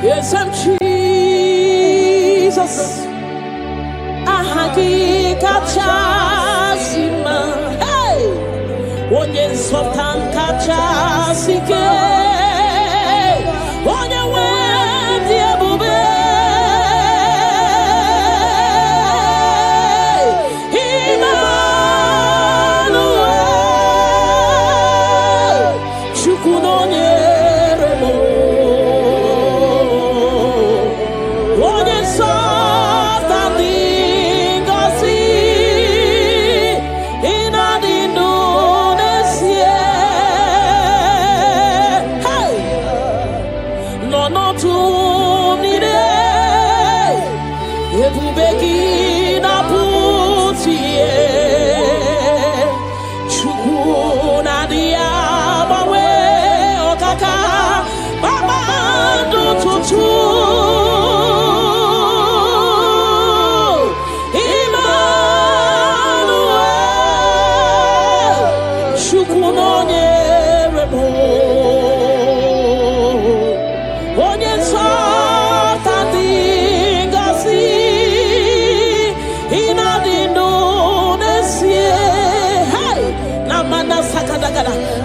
Yes, I'm Jesus. Ahagi kachasima. Hey, onye nsọpụta kachasike. Onye nwere ebube.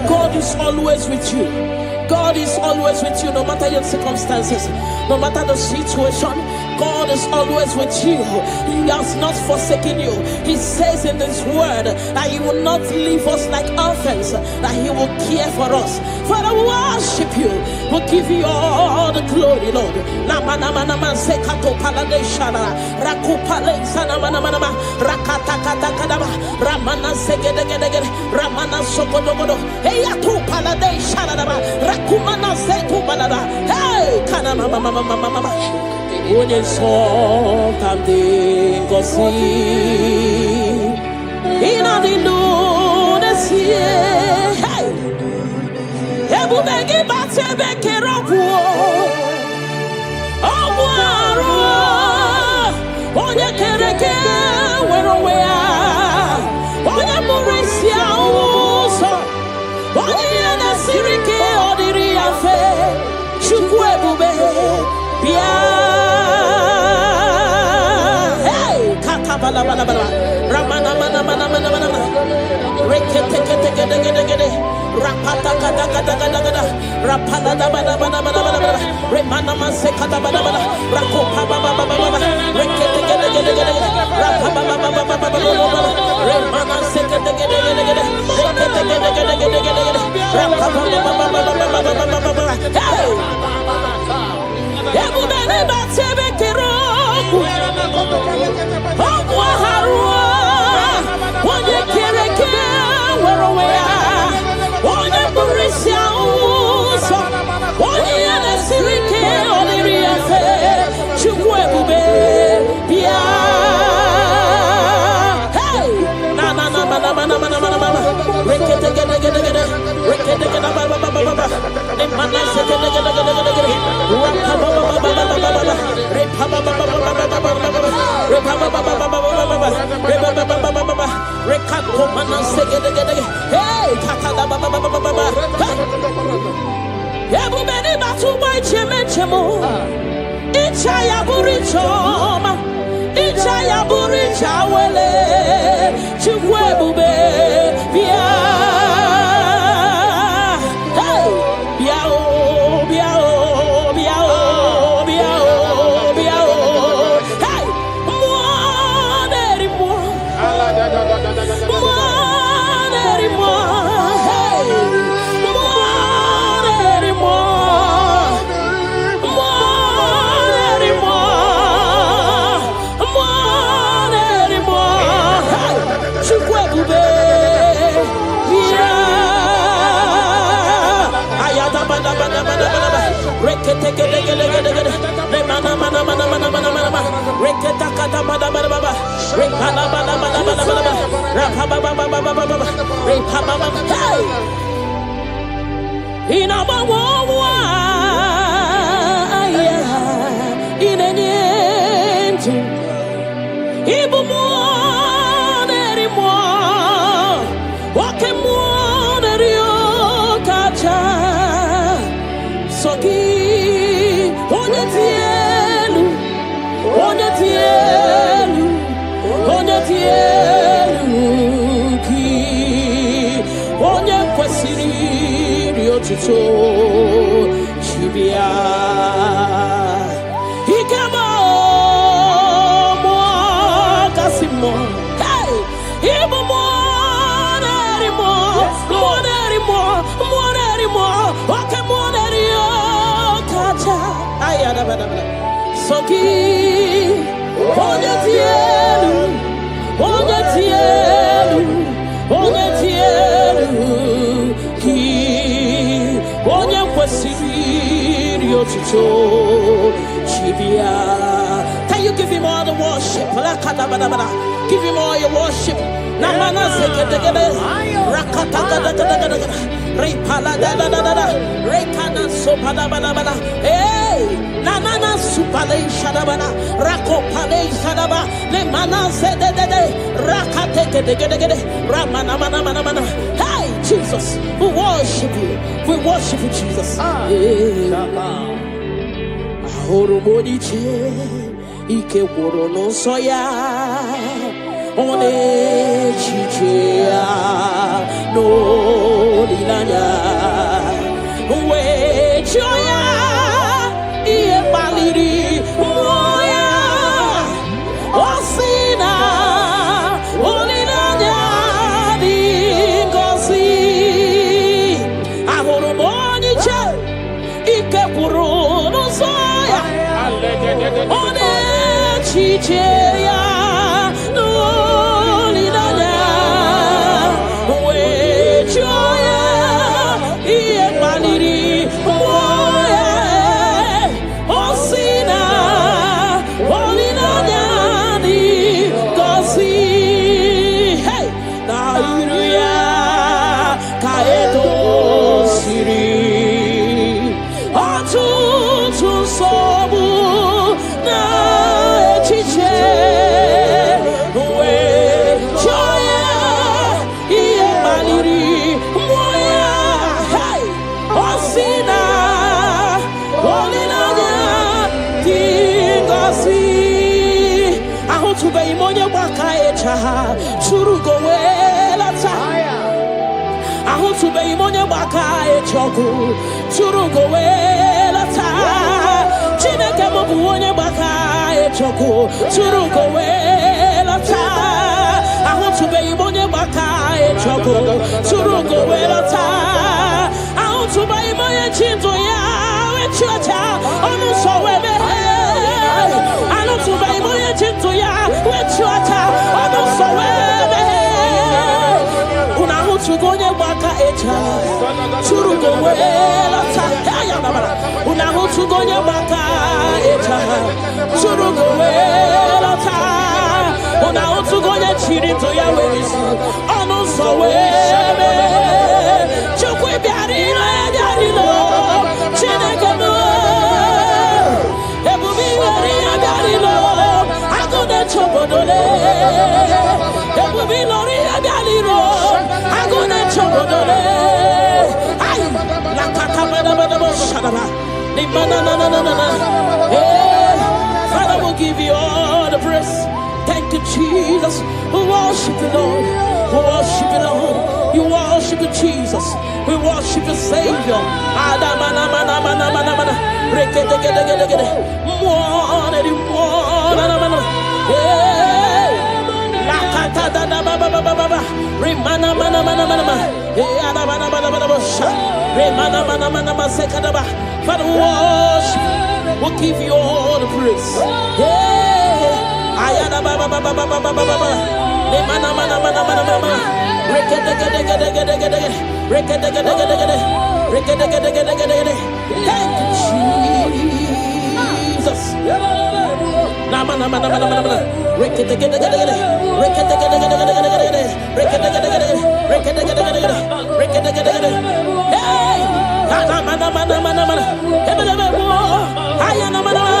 God is always with you. God is always with you, no matter your circumstances, no matter the situation. God is always with you. He has not forsaken you. He says in His word that He will not leave us like orphans, that He will care for us. Father, we worship you. We'll give you all the glory, Lord. Onye nsọpụta ndị ngọzi ịnọdụ ndụ n'ezie. Ebube gị bata ebe kere ọgwụ arụ onye kere eke nwere onwe ya, onye mụrụ isi ụzọ, onye ihe na-esiri ike ọ dịrị ya mfe. Chukwu ebube bịa. Bala bala bala ramana mana mana mana mana rekete kete kete kete kete rapata kata kata kata kata rapala da bala bala bala bala remana manse kata bala bala rakopa baba baba baba rekete kete kete kete rapapa baba baba baba remana se kete kete kete kete rekete kete kete kete kete rapapa baba baba baba baba hey ebu bene batebe kero onye kere eke nwere onwe ya, onye bụrụ isi ụzọ, onye ihe na-esiri ike ọ dịrị ya mfe. Chukwu ebube bịa. Hey na na na mana mana mana mana mana rekete gede gede gede rekete gede baba baba baba ne mana se gede gede gede gede rapa baba baba baba baba repa baba baba baba baba repa baba baba baba baba repa baba baba baba rekako mana se gede gede hey kaka baba baba baba ebu beni batu boy cheme chemo icha ya burichoma icha ya buricha wele Chukwu ebube bịa. Hey bịa o bịa o bịa o bịa o bịa o hey mmụọ na-eri mmụọ mmụọ na-eri mmụọ hey mmụọ na-eri mmụọ mmụọ na-eri mmụọ Chibia, he came on, Casimo, hey, even more anymore, okay, more anymore, Kacha, Ayada, Soki, can you give him all the worship? Give him all your worship. Namana sekete rakata repala rekana sopada hey nanana supale shadabana rakopale shadaba le mana zede rakate ramana mana hey Jesus, we worship you Jesus. Ahoromoniche ike woro no soya one chichea no linanya we choya iye baliri moya osina olinanya dingosi ahoromoniche ike woro no soya one chichea no linanya we choya iye baliri moya osina olinanya di gosi hey na iruya kaedo siri atu sobu na chiche we choya iye baliri moya hey osina olinanya tingosi ahotuba imonye baka echa churugo wela taya ahotuba imonye baka echoku churugo wela taya chineke mobu onye baka echoku churugo wela taya ahotuba imonye baka echoku churugo wela taya ahotuba imonye chinzo ya wechocha onu so webe ahotuba imonye chinzo ya wechocha onu so webe una ahotuba onye baka echa churugo wela taya una ahotuba onye baka echa churugo wela taya una ahotuba onye chirinzo ya werisi onu so webe chukwu biarilo chineke mo ebubi weri biarilo agune chobodole ebubi lori biarilo agune chobodole ay la kakabada shadaba ni manana hey Father, will give you all the praise. Thank you, Jesus. We worship you, Lord. We worship you, Lord. You worship you, Jesus. We worship you, Savior. Father, we worship you. We'll give you all the praise. Ayana baba baba baba baba baba. Le mana mana mana mana mana. Rekete gede gede gede gede. Rekete gede gede gede. Rekete gede gede gede gede. Thank you, Jesus. Na mana mana mana mana mana. Rekete gede gede gede. Rekete gede gede gede gede gede. Rekete gede gede gede. Rekete gede gede gede. Rekete gede gede. Hey! Na mana mana mana mana. Ebele mo. Ayana mana mana.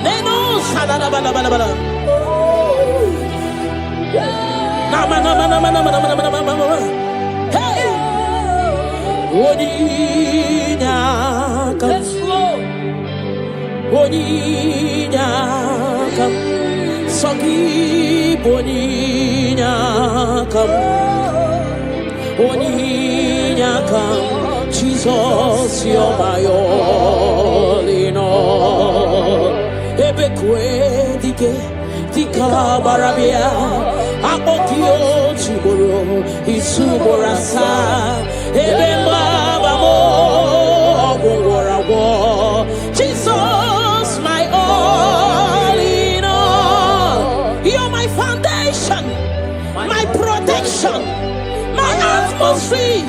Neno Oninyakam. Oninyakam. Sogi Boninyakam. Oninyakam. Jesus, you're my all in all. Ebekwe dike dika barabia. Akokio chiboro isuborasa. Ebemba bamo ogwarawo. Jesus, my all in all. You're my foundation, my protection, my atmosphere,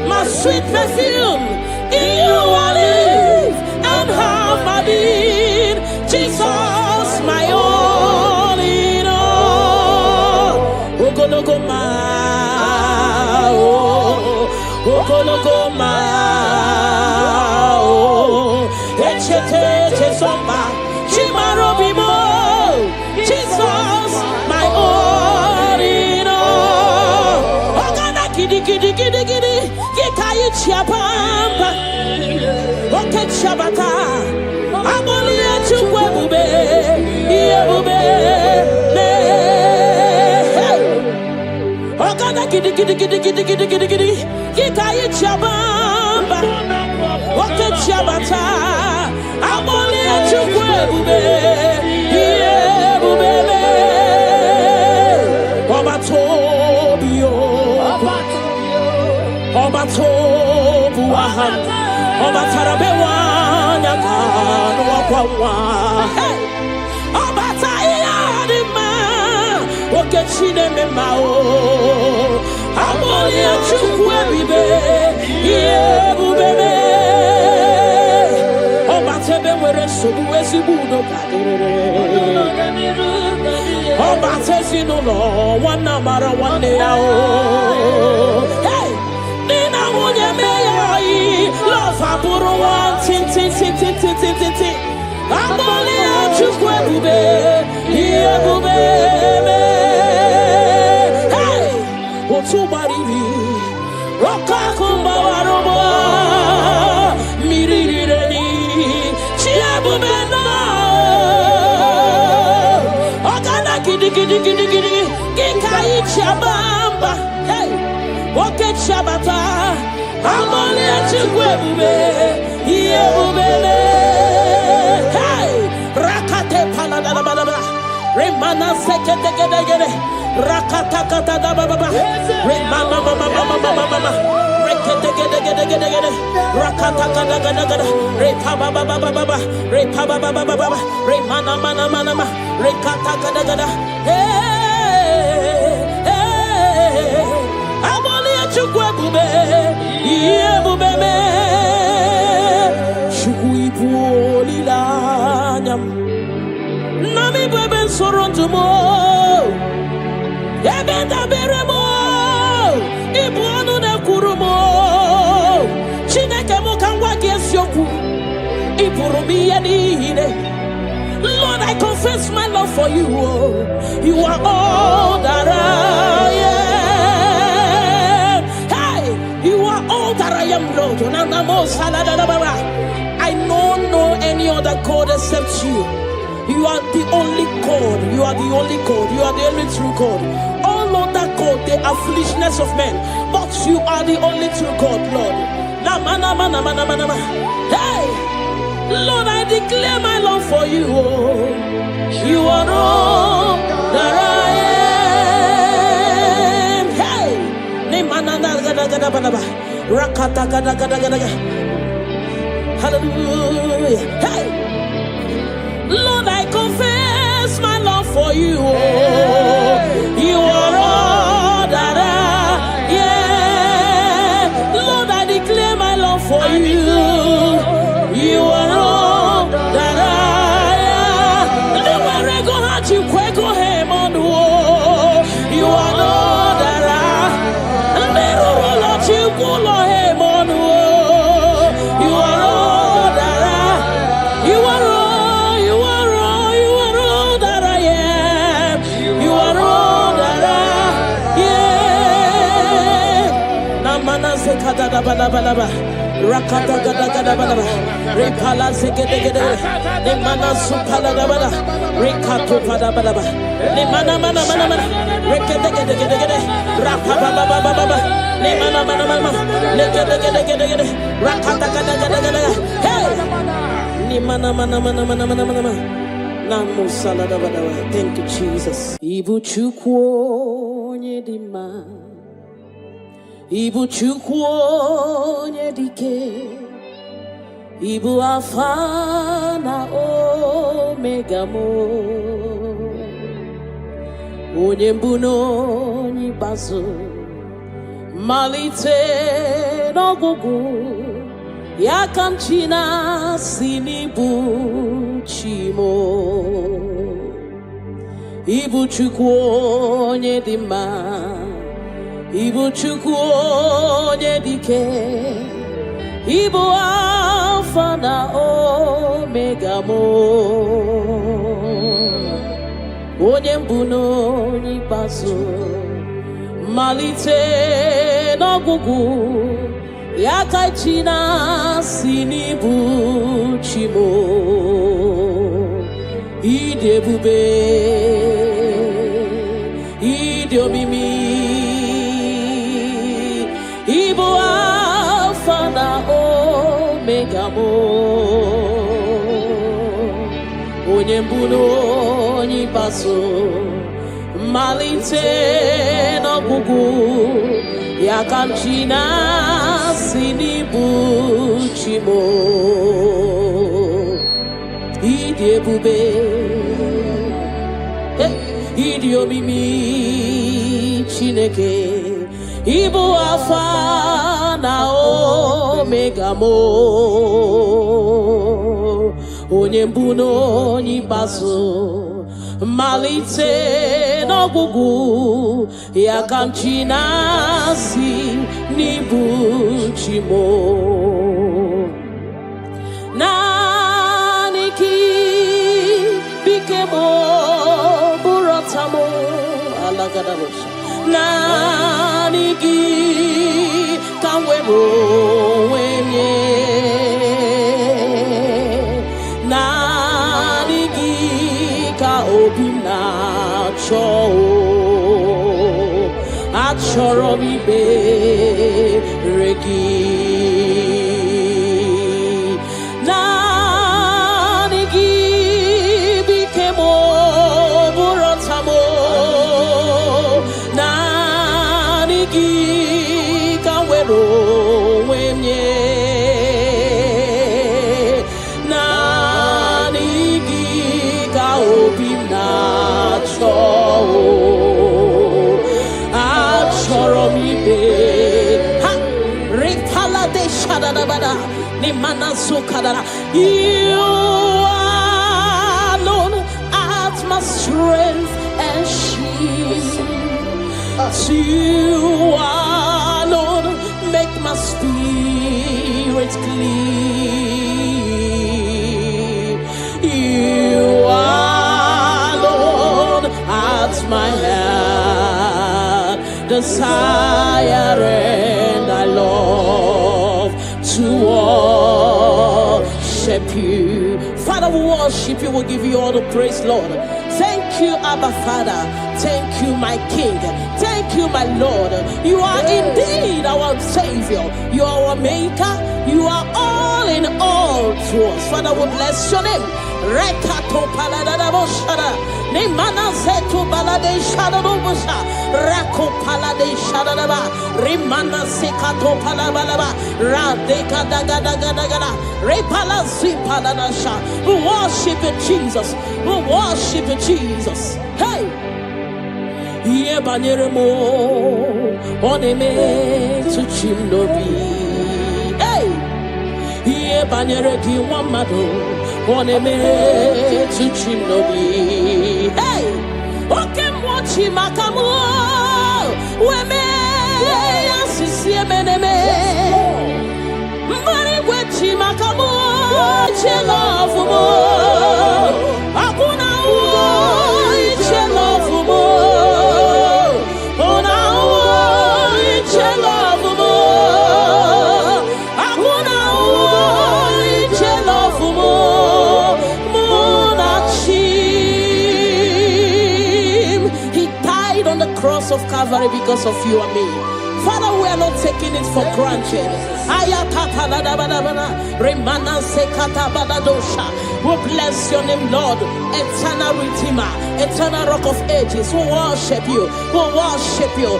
my sweet perfume. In you I live and have my being. Jesus, my all in all. Ogologoma, ogologoma, echete chesomba, chimarobimo. Jesus, my all in all. Ogana kidi kidi kidi kidi, kikayi chiapamba, oke chabata. Aboli echukwe bube, iye bube, ne. Ogana kidi kidi kidi kidi kidi kidi kidi, kikayi chiabamba, oke chabata. Aboli echukwe bube, iye bube, ne. Obatobio, Obatobuaha, Obatarabewa. Hey, Obatayadima, Okechine Memao, Amolia Chukwebibe, Yebube, Obatebe were Subuesibudo, Obatesino, one number one day. Hey, Nina Munyamei, love Aburo one, tin. Amoli achukwe bube, iye bube me. Hey, otubaribi, okakumba warobo, mirireni, chia bube no. Ogana kidi kidi kidi kidi, kikai chabamba. Hey, oke chabata, amoli achukwe bube, iye bube me. Remana sekete gede rakata kata da baba remana mama rekete gede rakata kata gada repa baba repa baba remana mana rekata gada hey aboli chukwe bube iye bube me chukui boli la nyam Nami beben sorontumo, ebenda beremo, ibuanu na kurumo, chineke mukangwa gesyoku, ipurumi yenine. Lord, I confess my love for you. You are all that I am. Hey, you are all that I am, Lord. I don't know any other God except you. You are the only God. You are the only God. You are the only true God. All other God, they are foolishness of men. But you are the only true God, Lord. Hey, Lord, I declare my love for you. You are all that I am. Hey, hallelujah. Hey. Lord, I confess my love for you. You are all that I am. Lord, I declare my love for you. You are all that I am. You are all that I am. You are all that I am. You are all that I am. balabalaba. Rakata gada gada balaba. Repala zegedegede. Ne mana supala bala. Rekato pada balaba. Ne mana mana mana mana. Rekedegedegede. Rapaba baba baba. Ne mana mana mana. Legedegedegede. Rakata gada gada gada. Hey. Ne mana mana mana mana mana mana. Namo salada bala. Thank you, Jesus. Ibu chukwo nyedima. Ibu chukwu onye dike, Ibu Alpha na Omega mo, onye mbụ na onye ikpeazụ, malite n'ọgwụgwụ, ya ka m chi na-asị n'ịbụ chi mo. Ibu chukwu onye dị mma, Ibu chukwu onye dike, Ibu Alpha na Omega mo, onye mbụ na onye ikpeazụ, malite n'ọgwụgwụ, ya ka chi na-asị n'ịbụ chi mo. Ịdị ebube, ịdị omimi, Ibu Alpha na Omega mo, onye mbụ na onye ikpeazụ, malite n'ọgwụgwụ, ya ka m chi na-asị n'ịbụ chi mo. Ịdị ebube, ịdị omimi Chineke, Ibu Alpha na Omega mo, onye mbụ na onye ikpeazụ, malite n'ọgwụgwụ, ya ka m chi na-asị n'ịbụ chi mo. Naanị gị bike mo, bụrụ ọta mo, alagadabosha. Naanị gị ka m were onwe nye, naanị gị ka obi m na-achọ, achọrọ m ikpere gị. Naanị gị bike m, bụrụ ọta m, naanị gị ka m were onwe m nye, naanị gị ka obi m na-achọ, achọrọ m ikpe ha. Ripala de shadadabada, ni mana sukadara. You alone art my strength and shield. You alone make my spirit clean. You alone at my heart desire, and I love to worship you. Father, we worship you, we give you all the praise, Lord. Thank you, Abba Father. Thank you, my King. Thank you, my Lord. You are indeed our Savior. You are our Maker. You are all in all to us. Father, we bless your name. Rekato paladadaboshara. Nemana seto balade shadadobosha. Rako palade shadadaba. Rimana sekato palabalaba. Radeka dagadagada. Repala zipaladasha. We worship you, Jesus. We worship you, Jesus. Hey! Iye banyere mo, oneme tuchim nobi. Hey! Iye banyere ki wamado, oneme tuchim nobi. Hey! Oke mwachi makamu, weme yasisi emeneme. Mbari wechi makamu, chelofu mo. Akuna uo, chelofu mo. Ona uo, chelofu mo. Calvary because of you and me. Father, we are not taking it for granted. We bless your name, Lord. Eternal Redeemer, eternal Rock of Ages. We worship you. We worship you.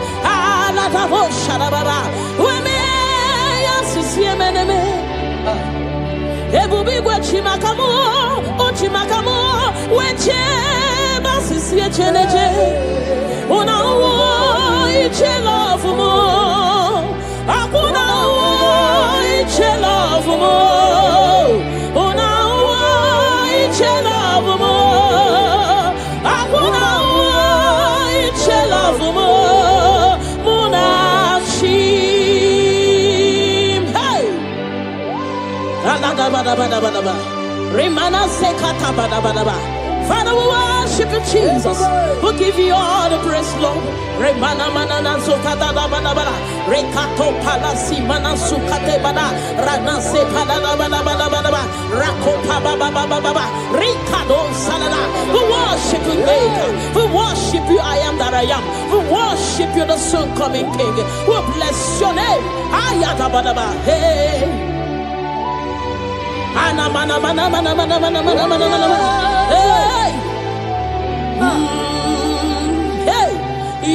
Father, we worship you, Jesus. We give you all the praise, Lord. Rekato palasi manasukate bada ranase palada bada bada bada rakopa baba baba baba rikado salada. We worship you, Maker. We worship you, I am that I am. We worship you, the soon coming King. We bless your name. Ayata bada bada. Hey. Ana mana mana mana mana mana mana mana mana. Hey. Hey.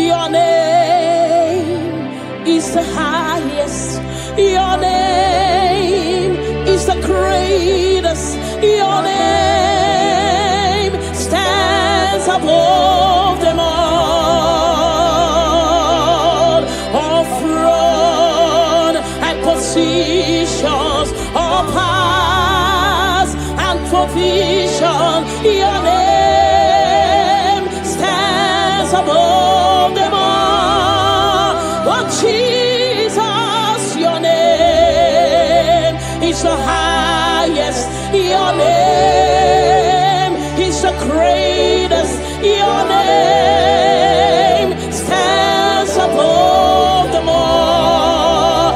Your name is the highest. Your name is the greatest. Your name stands above them all. All throne and positions, all powers and provision. Your name stands above them all. Oh Jesus, your name is the highest. Your name is the greatest. Your name stands above them all.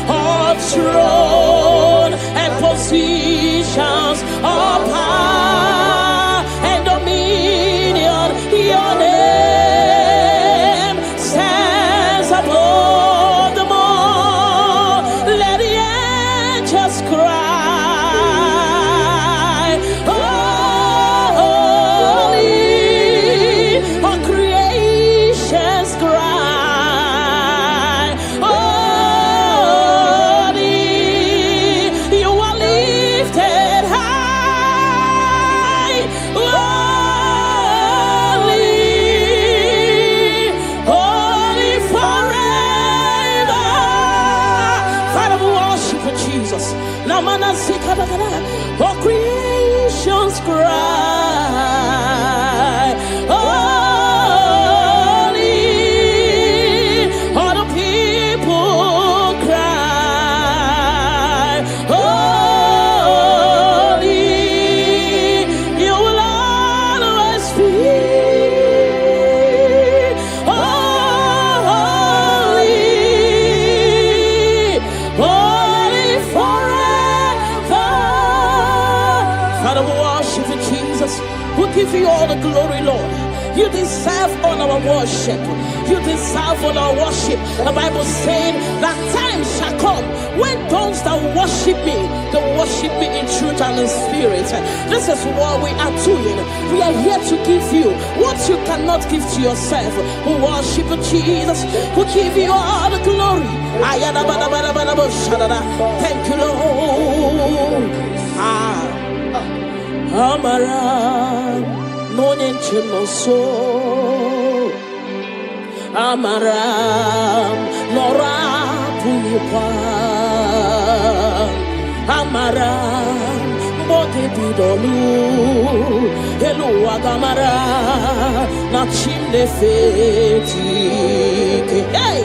All throne and positions, all power and dominion. Your name stands above them all. Let the angels cry, holy, all creations cry, holy, you are lifted high, holy, holy forever. Father, we worship you, Jesus. Namana sikadagada, all creations cry, holy, all the people cry, holy, you will always be holy, holy forever. Father, we worship you, Jesus. We give you all the glory, Lord. You deserve all our worship. You deserve all our worship. The Bible said that time shall come when those that worship me, they worship me in truth and in spirit. This is what we are doing. We are here to give you what you cannot give to yourself. We worship you, Jesus. We give you all the glory. Thank you, Lord. Amara nonyenchinoso Amara nora puyupa Amara mbote bidolu Elu agamara na chimne fetike. Hey!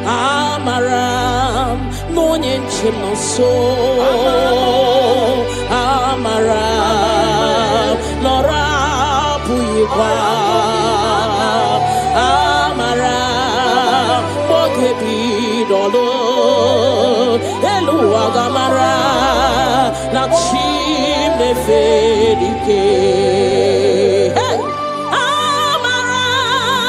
Amaram nonyenchinoso Amaram nora puyupa Amaram mbote bidolu Elu agamara na chimne fetike. Hey! Amaram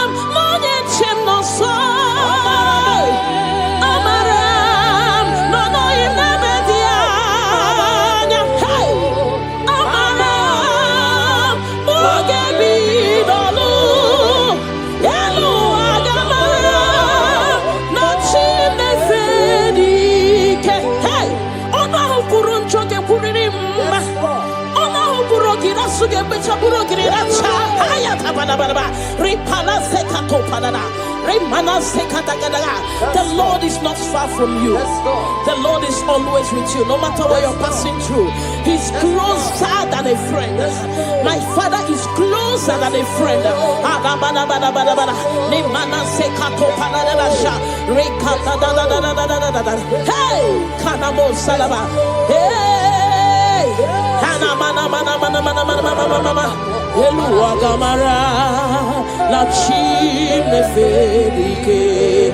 The Lord is not far from you. The Lord is always with you, no matter what you're passing through. He's closer than a friend. My Father is closer than a friend. Hey, Kanamo Salaba. Hey,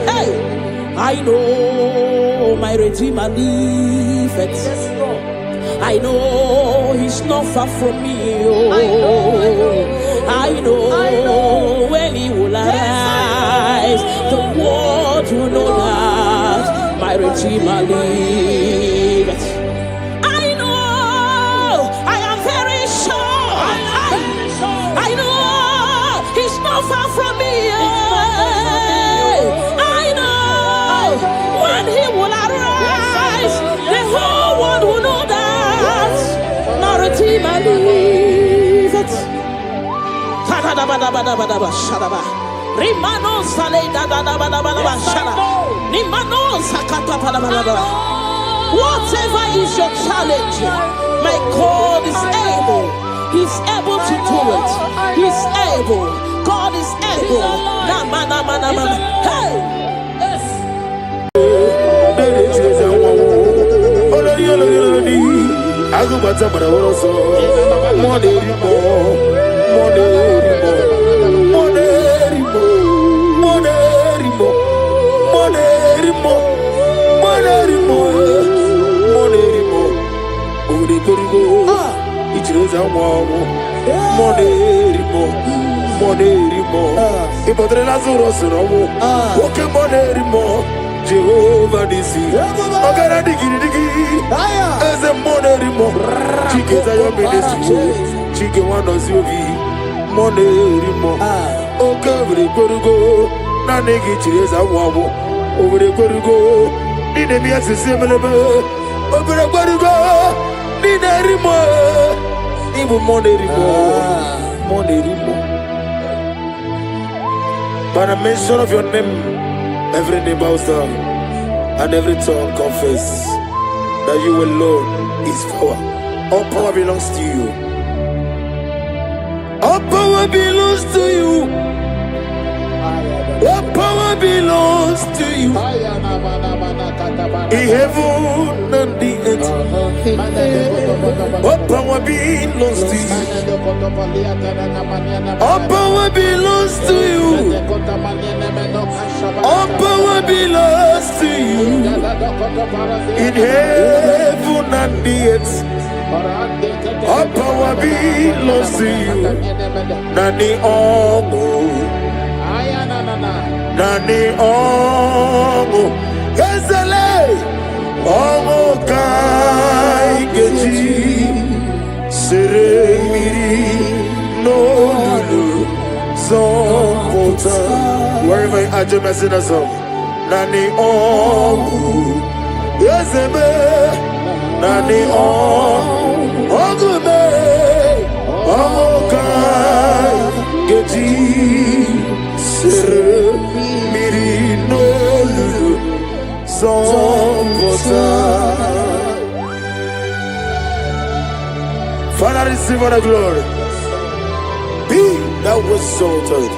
hey, I know my Redeemer liveth. I know he's not far from me. Oh, I know when he will arise, the world will know that my Redeemer liveth. I know, I am very sure. I know he's not far from me. I know when he will arise, the whole world will know that my Redeemer liveth. Rimano sale da da da ba da ba da shara. Nimano sakata pa da ba da ba. Whatever is your challenge, my God is able. He's able to do it. He's able. God is able. Na ma na ma na ma. Hey. Jehovah Nisi, Ogara digi digi, as a monerimo, Chike Zayo Ministry, Chike Wanos Yogi, Monerimo, Okavri Korugo, Nanegi Chires Awabo, over the Korugo, Ninemi as a similar, over the Korugo, Ninarimo, even Monerimo. By the mention of your name, every knee bows down and every tongue confess that you alone is power. All power belongs to you. All power belongs to you. All power belongs to you. In heaven and the earth, all power belongs to you. All power belongs to you. All power belongs to you. In heaven and the earth, all power belongs to you. Nani Omo, Nani Omo, Ezele, Omo Kai Geji, Seremiri, no Lulu, Zonkota. Wherever you are, just sing a song. Nani Omo, Ezeme, Nani Omo, Ogume, Omo Kai Geji, Seremiri, no Lulu, Zonkota. Father, receive all the glory. Be thou exalted.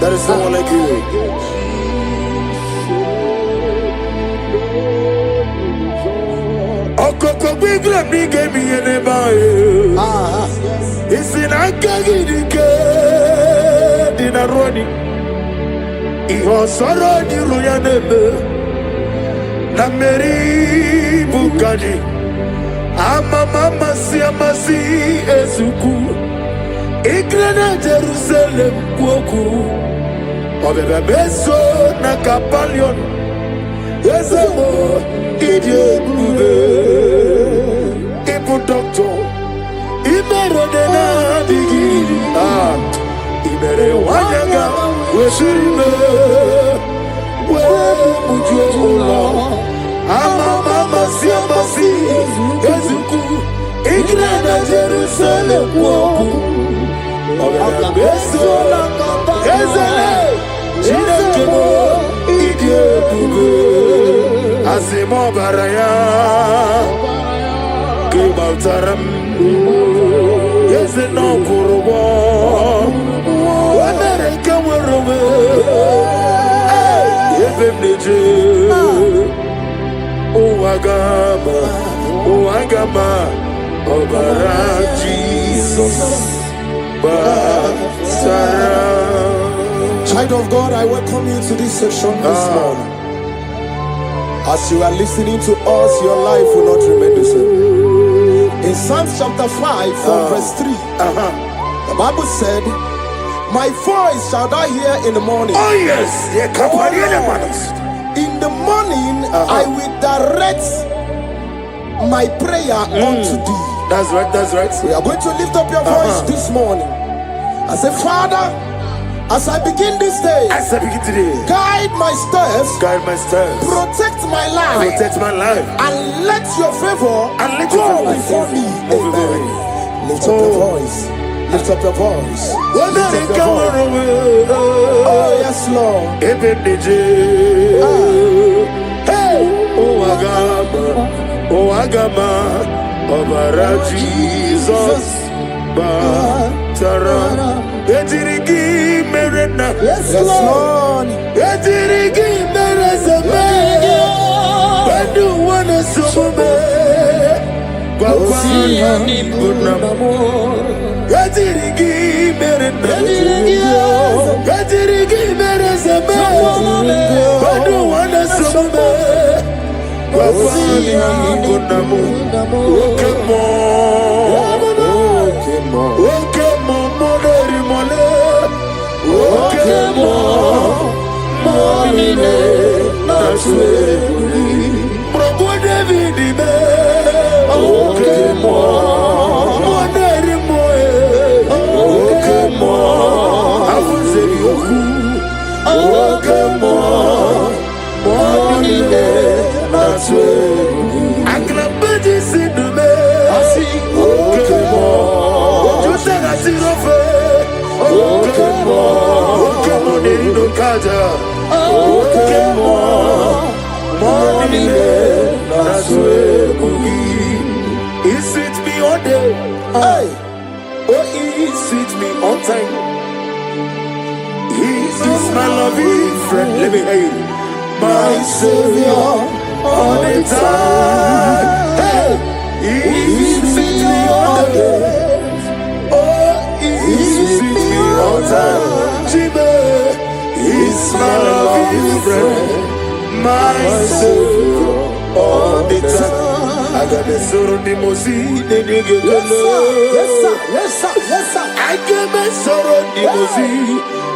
There is no one like you. Okoko bigla mi gave me an ebae. It's in a gagidike dinaroni. Iho soro ni ruyanebe. Nameri bukani. Mama si amasi ezuku. Igrena Jerusalem kuoku. Obebe beso na kapalion. Ezemo idie bube. Ibu doctor. Imere dena digiri. Imere wanyaga. Weshirime. We mujo ola. Mama si amasi ezuku. Grana Jerusalem woku Ogana beso Ezele Chinekemo Idie bube Asimo baraya Kibaltaram Yezeno kurubo Wamereka werube Yevemneje Uwagama Obara Jesus Basara. Child of God, I welcome you to this section this morning. As you are listening to us, your life will not remain the same. In Psalms chapter 5 from verse 3, the Bible said, my voice shall thou hear in the morning. Oh yes, in the morning I will direct my prayer unto thee. That's right, that's right. We are going to lift up your voice this morning. I say, Father, as I begin this day, as I begin today, guide my steps, protect my life, and let your favor go before me. Amen. Lift up your voice. Lift up your voice. Lift up your voice. Oh yes, Lord. Hey, oh Agama, Obara Jesus, Batara, Etirigi Merena, yes, Lord. Etirigi Merezame, Bandu Wana Sume, Wapani Bunamo, Etirigi Merena, Etirigi Merezame, Bandu Wana Sume. Wapani Bunamo, Okemo, Moneri Mole, Okemo, Monine, Naswe, Brobo David, Okemo, Moneri Moe, Okemo, Avuzeri Oku, Okemo, Monine. Aklabaji sidume, Okemo, Ojutara sirofe, Okemo, Okemo nerido kaja, Okemo, Monile naswe mugi. He sweet me all day, hey, oh he sweet me on time. He is my loving friend, let me hear you, my Savior. All the time, hey, he's me all day. Oh, he's me all time. Jibe, he's my loving friend, my Savior. All the time, I got the sorrow the mozi, the nigga. Yes, sir, yes, sir, yes, sir. I got my sorrow the mozi,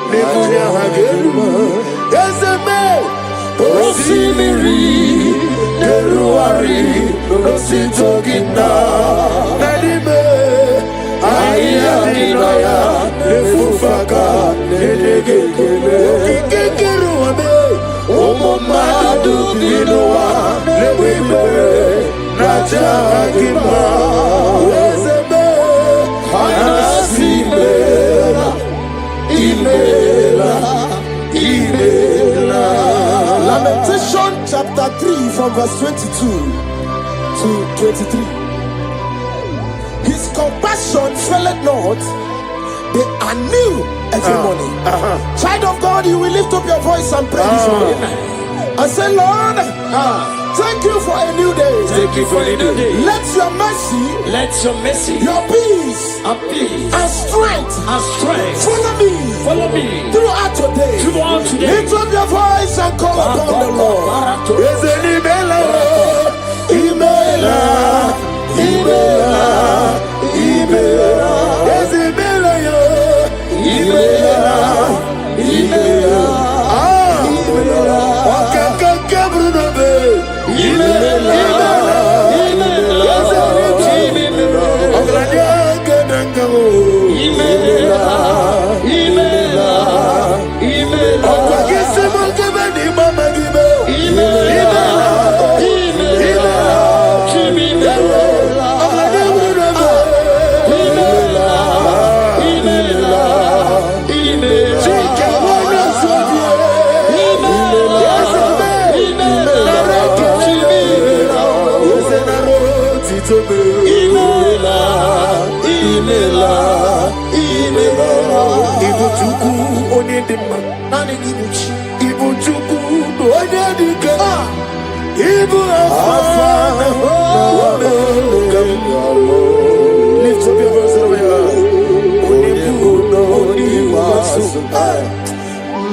the nigga. Yes, man. Rosimiri, Deruari, Rositogina, Nadime, Ayadinaya, Lefufaka, Nedegele, Kikeruame, Omomadu Dinoa, Lewibe, Najagima, Wezebe, Anasimela, Imela, Imela. Lamentation chapter 3 from verse 22 to 23. His compassion faileth not, they are new every morning. Child of God, you will lift up your voice and pray this morning. And say, Lord, thank you for a new day. Thank you for a new day. Let your mercy, your peace, and strength, follow me throughout today. Lift up your voice and call upon the Lord. Ibuchuku onedema. Ibuchuku onedike. Ibu afana. Lift up your voice over here. Onimasu.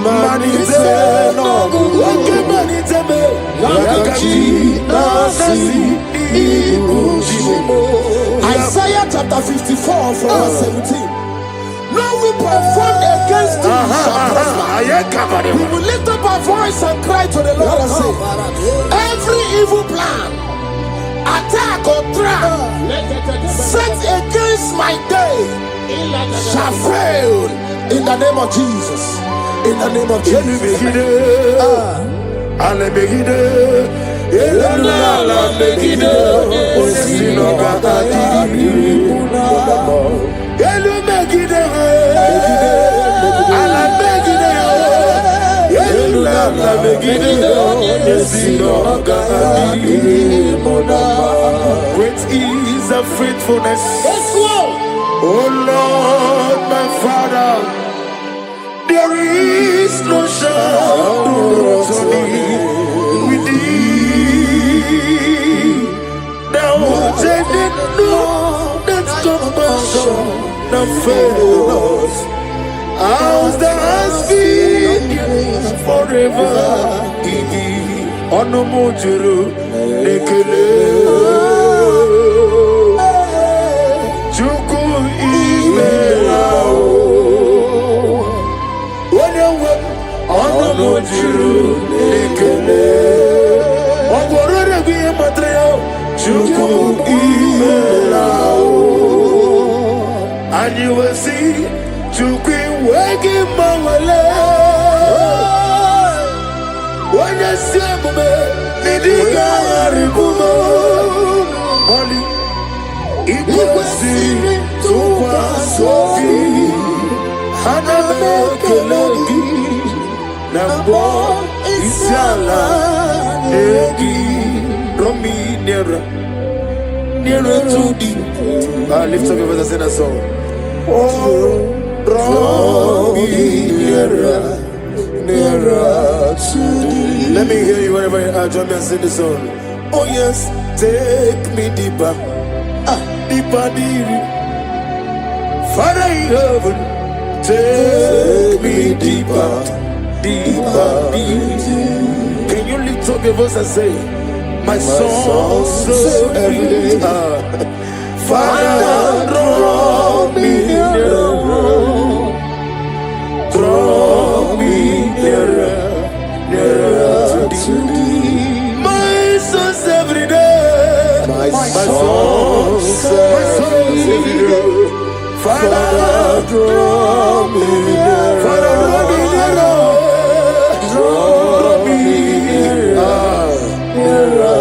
Maniteno. Wake maniteme. Yakachi nasi. Isaiah chapter 54 from verse 17. No weapon formed against you shall prosper. We will lift up our voice and cry to the Lord and say, every evil plan, attack or trap set against my day shall fail in the name of Jesus. In the name of Jesus. Great is the faithfulness. Oh Lord, my Father, there is no shadow with thee. Thou didn't know that compassion that fails. Ours that has been forever. Onomojuru nekele. Chuku imelao. Onewe onomojuru nekele. Ogorore biye matreo. Chuku imelao. And you will see Chuku wegi mawale. When you see me, nidiga aribumo. Money, ikusi tukwa sofi. Hana mekelegi, nambo isiala egi. Romi nera to the. Lift up your voice and sing a song. Oh, Romi nera to thee. Let me hear you wherever you are. Join me and sing the song. Oh yes, take me deeper, deeper, deeper. Father in heaven, take me deeper, deeper, deeper. Can you lift up your voice and say, my soul so every day. Father, draw me nearer, draw me nearer, nearer to thee. My souls every day, my souls every day. Father, draw me nearer, Father, draw me nearer, draw me nearer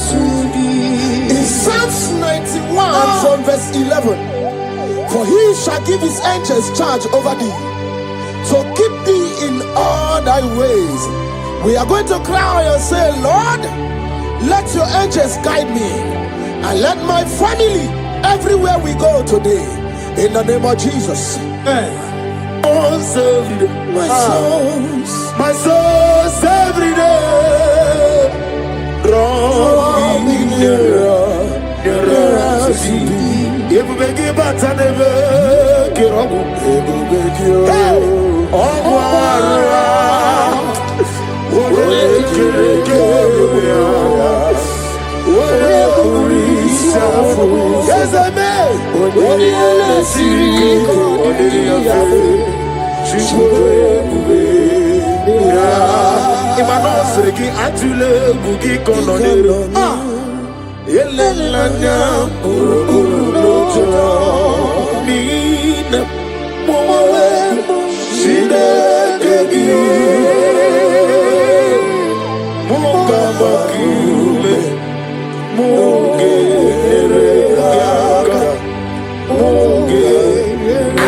to thee. In Psalms 91 from verse 11, for he shall give his angels charge over thee, so keep thee in all thy ways. We are going to cry and say, Lord, let your angels guide me and let my family everywhere we go today, in the name of Jesus. My souls every day, draw me nearer, nearer to thee. If we give back and never get up, yes, I may. Imanosreki atule bugi kononero. Elelanya urukurulojo. Nina mowe shidekegi. Mukabakume mugeregaga.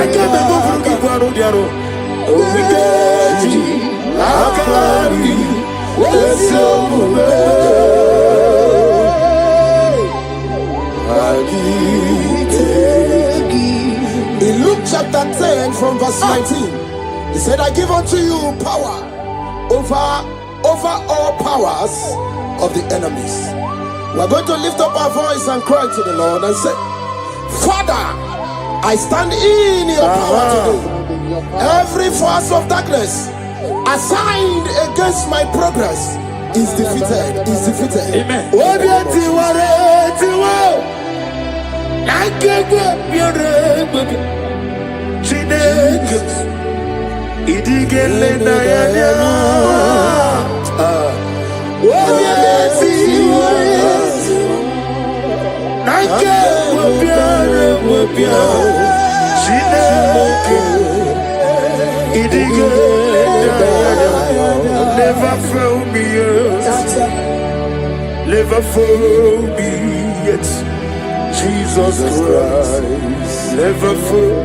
Akebe bugi kwaro diaro. Omigeji akari wesomume. In Luke chapter 10 from verse 19, he said, I give unto you power over all powers of the enemies. We're going to lift up our voice and cry to the Lord and say, Father, I stand in your power today. Every force of darkness assigned against my progress is defeated. Amen. Never fail me yet. Never fail me yet. Jesus Christ, never fail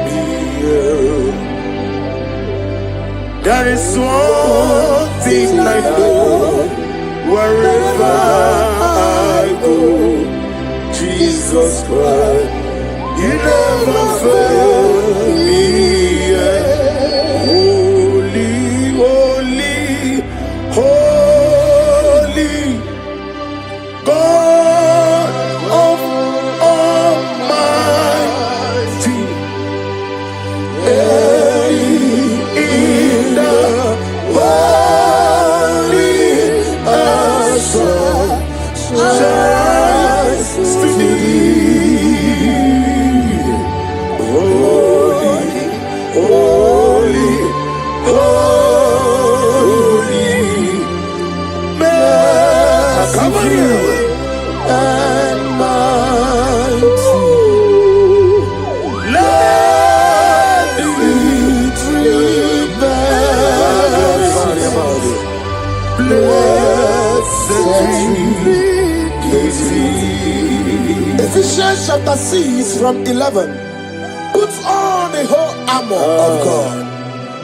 me yet. That is one thing I know. Wherever I go, Jesus Christ, you never fail me yet. Holy, holy, God of Almighty, in the holy shines to thee. Holy, holy, holy, merciful and mighty. Let the tree bear Ephesians chapter 6 from 11. Put on the whole armor of God.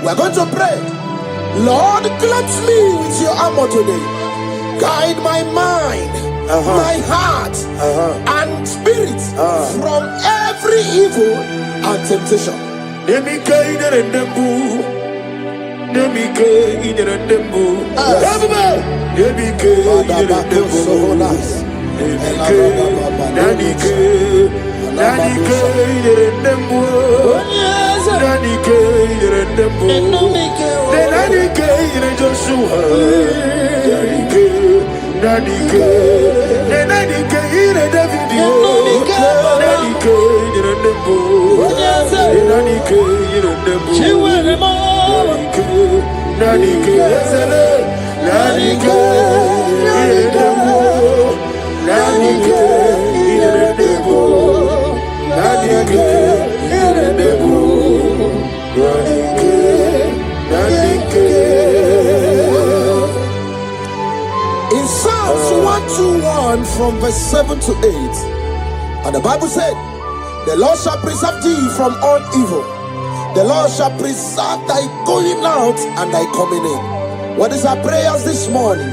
We're going to pray. Lord, clothe me with your armor today. Guide my mind, my heart, and spirit from every evil and temptation. In Psalms 121 from verse 7 to 8, and the Bible said, the Lord shall preserve thee from all evil. The Lord shall preserve thy going out and thy coming in. What is our prayers this morning?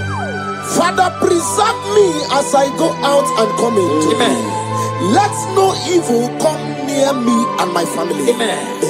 Father, preserve me as I go out and come in today. Let no evil come near me and my family. Amen.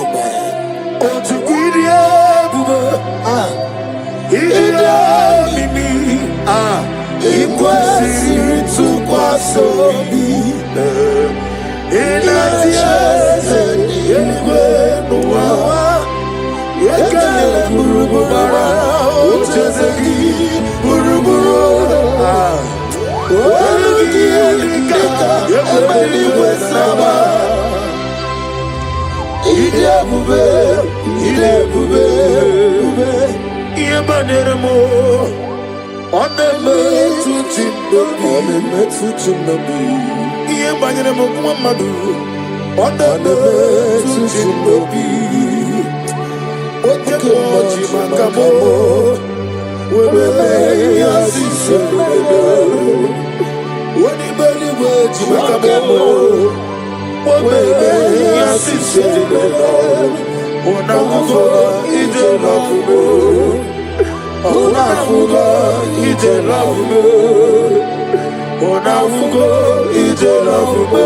Onafugo ije lafugo.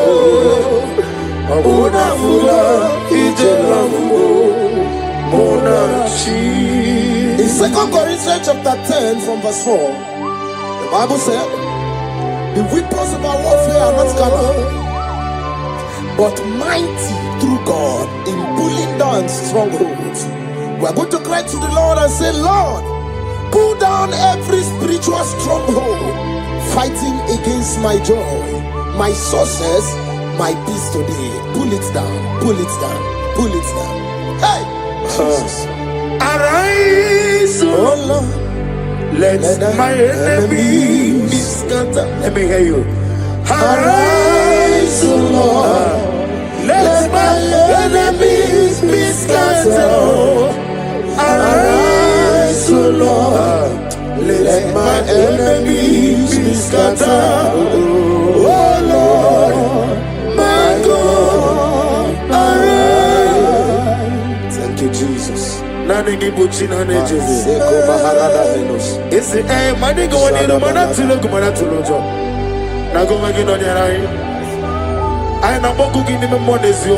Onafuga ije lafugo. Monachi. In 2 Corinthians chapter 10 from verse 4, the Bible said, the weapons of our warfare are not carnal, but mighty through God in pulling down strongholds. We are going to cry to the Lord and say, Lord, pull down every spiritual stronghold fighting against my joy, my success, my peace today. Pull it down, pull it down, pull it down. Hey! Jesus. Arise, Oh Lord, let my enemies be scattered. Let me hear you. Arise, oh Lord, let my enemies be scattered. Arise, oh Lord, let my enemies be scattered. Oh Lord, my God, arise. thank you, Jesus. Nani gibuchi nani jezi. Seko Maharada Venus. Isi mani go wani no mana tulo jo. Na go magi no ni arai. Ai na boku gini me mo nezio.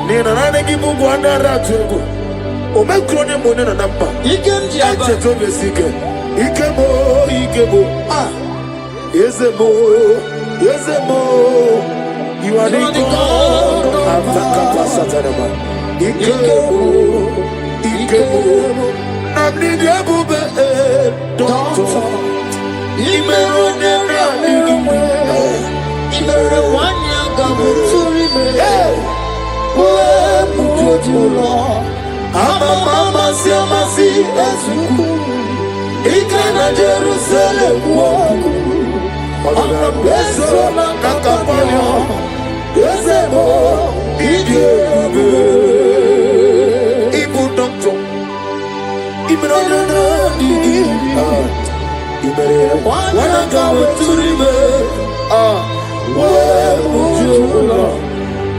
Ni na nani gibu go ana ratu ego. O me kro ni mo ne na namba. Ikem Diaba. Eche to be sike. Ikebo. Ah. Yezemo. You are the God of the Kapasatanama. Ikebo. Namni diabube doctor. Imero nera nigime. Imere wanya gamuturi me. We mujojulo. Mama si ezuku. Ikena Jerusalem woku. Ona beso na kakapanyo. Yezemo idiebe. Ibu doctor. Imero nera nigime. Wana gamuturi we mujojulo.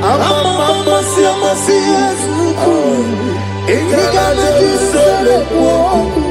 Mama si ezuku. Ikena Jerusalem woku.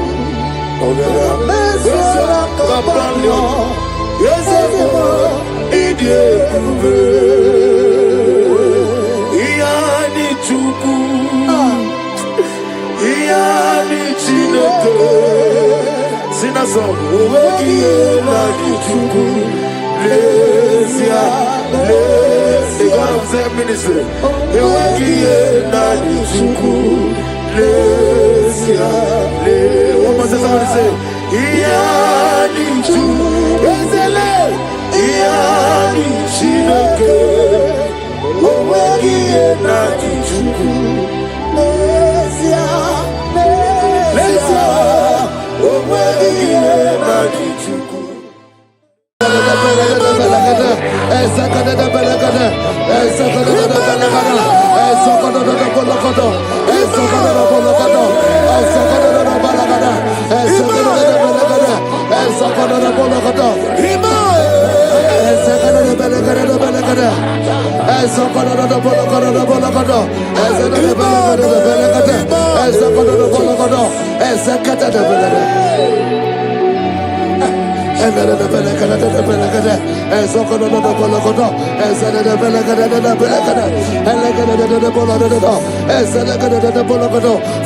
What must somebody say?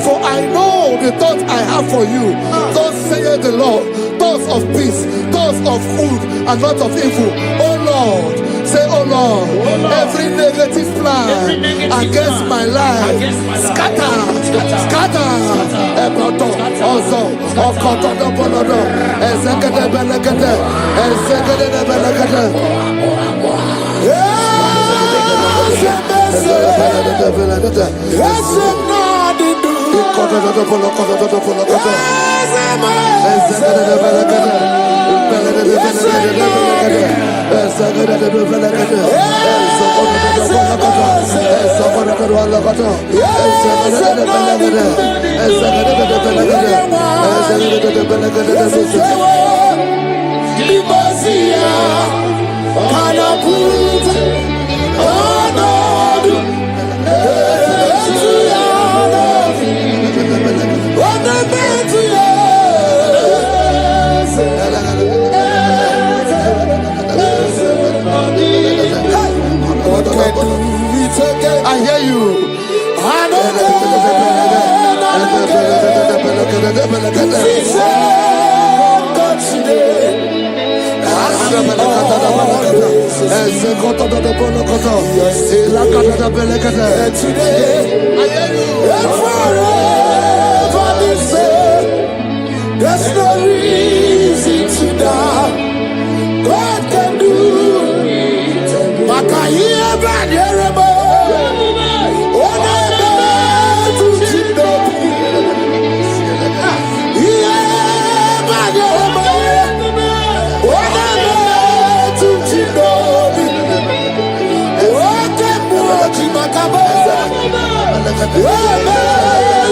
For I know the thoughts I have for you, thus saith the Lord, thoughts of peace, thoughts of good and not of evil. Oh Lord, say, oh Lord, every negative plan against my life, scatter. There's no reason to doubt. God can do. Makaya Baderebo. Onebe Tuchinobi. Yeah, Baderebo. Onebe Tuchinobi. Oke Moji Makabo. Webe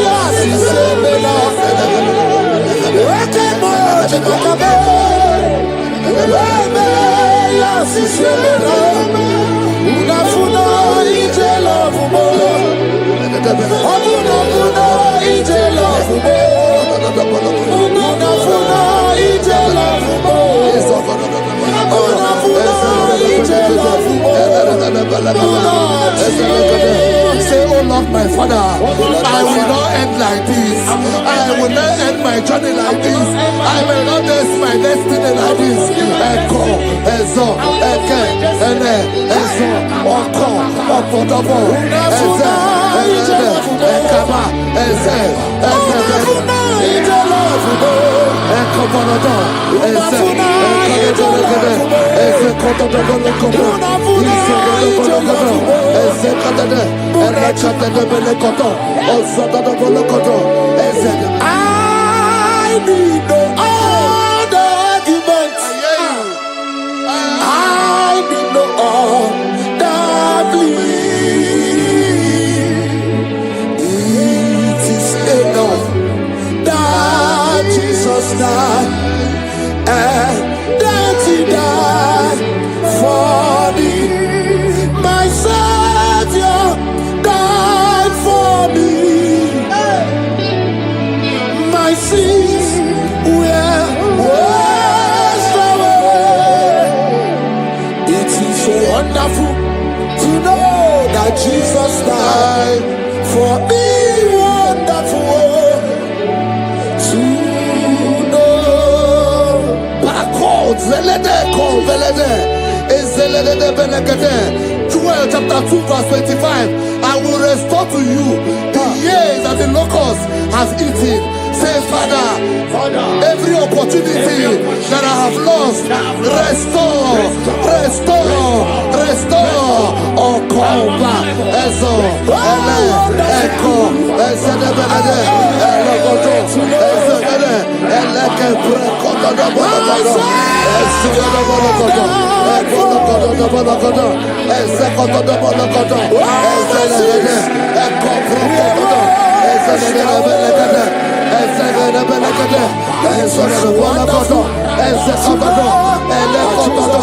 Yasisemela. Oke Moji Makabo. Webe Yasisemela. Unafuna ije lovumo. Unafuna ije lovumo. Unafuna ije lovumo. Unafuna ije lovumo. Say, oh Lord, my Father, I will not end like this. I will not end my journey like this. I will not end my destiny like this. Echo, Ezo, Eke, Ene, Ezo, Oko, Opotopo, Eze, Eze, Ekaba, Eze, Eze, Ekobonodo, Eze, Ekobonodo, Eze, Kotodobonokobo, Isodobonokobo, Eze, Katade, Erekatadebelekoto, Osodobolokoto, Eze. I need no other arguments. I need no other plea. It is enough that Jesus died and that He died for me. My Savior died for me. My sins were washed away. It is so wonderful to know that Jesus died for me. Wonderful to know. Backwards, Joel chapter 2 verse 25. I will restore to you the years that the locust has eaten. Say, Father, every opportunity that I have lost, restore. Oh, come back. Echo, Ezedebelede, Elogoto, Ezedele, Eleke Brekotodobonogodo, Ezedebologodo, Ekologodobonogodo, Ezekotodobonogodo, Ezelede, Eko Brokotodo, Ezedebelekede, Ezedebelekede, Ezedebologodo, Ezekotodo, Elekotodo,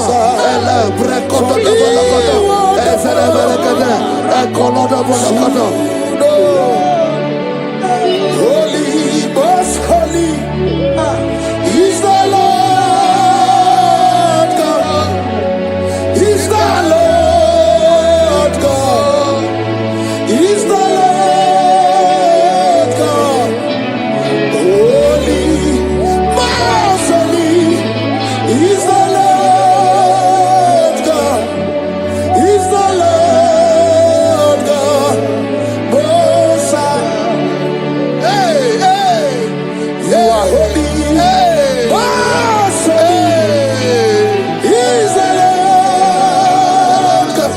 Elebrekotodobonogodo, Ezedebelekede, Ekolodobonogodo. Holy, most holy is the Lord God. Is the Lord God. Is the Lord God. Holy, most holy is the Lord God. Is the Lord God. Most high. Hey, hey, you are holy. Hey, most holy is the Lord God.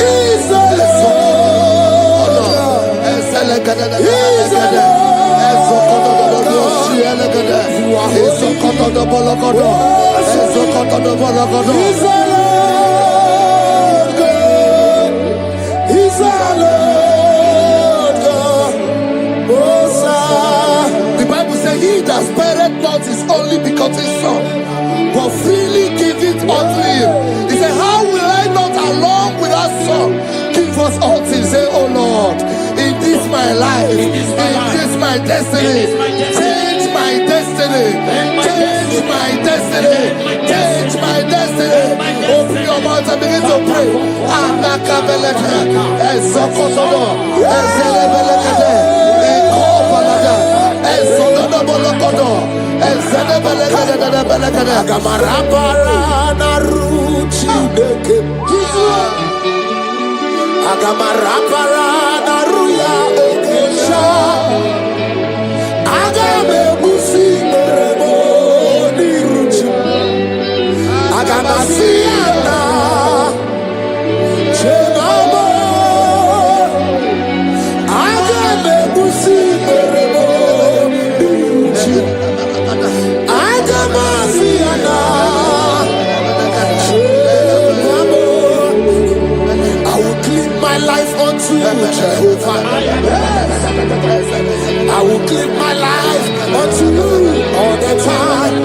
Is the Lord God. Is the Lord God. You are holy. Is the Lord God. Is the Lord God. Is the Lord God. Most high. The Bible says, he that spareth not his only begotten son, but freely give it unto him. He said, how will I not along with that son give us all things? Say, oh Lord, in this my life, in this my destiny, change my destiny, change my destiny, change my destiny. Open your mouth and begin to pray. Anakabeleke, Ezokotodo, Ezelebelekede, Ekobalada, Agamarabara naruchi deke. Agamarabara naruya okesha. Agame musi merebo niruchi. Agamasiana chegamo. Agame musi merebo niruchi. Agamasiana chegamo. I will clean my life unto Jehovah. I will clean my life unto you all the time.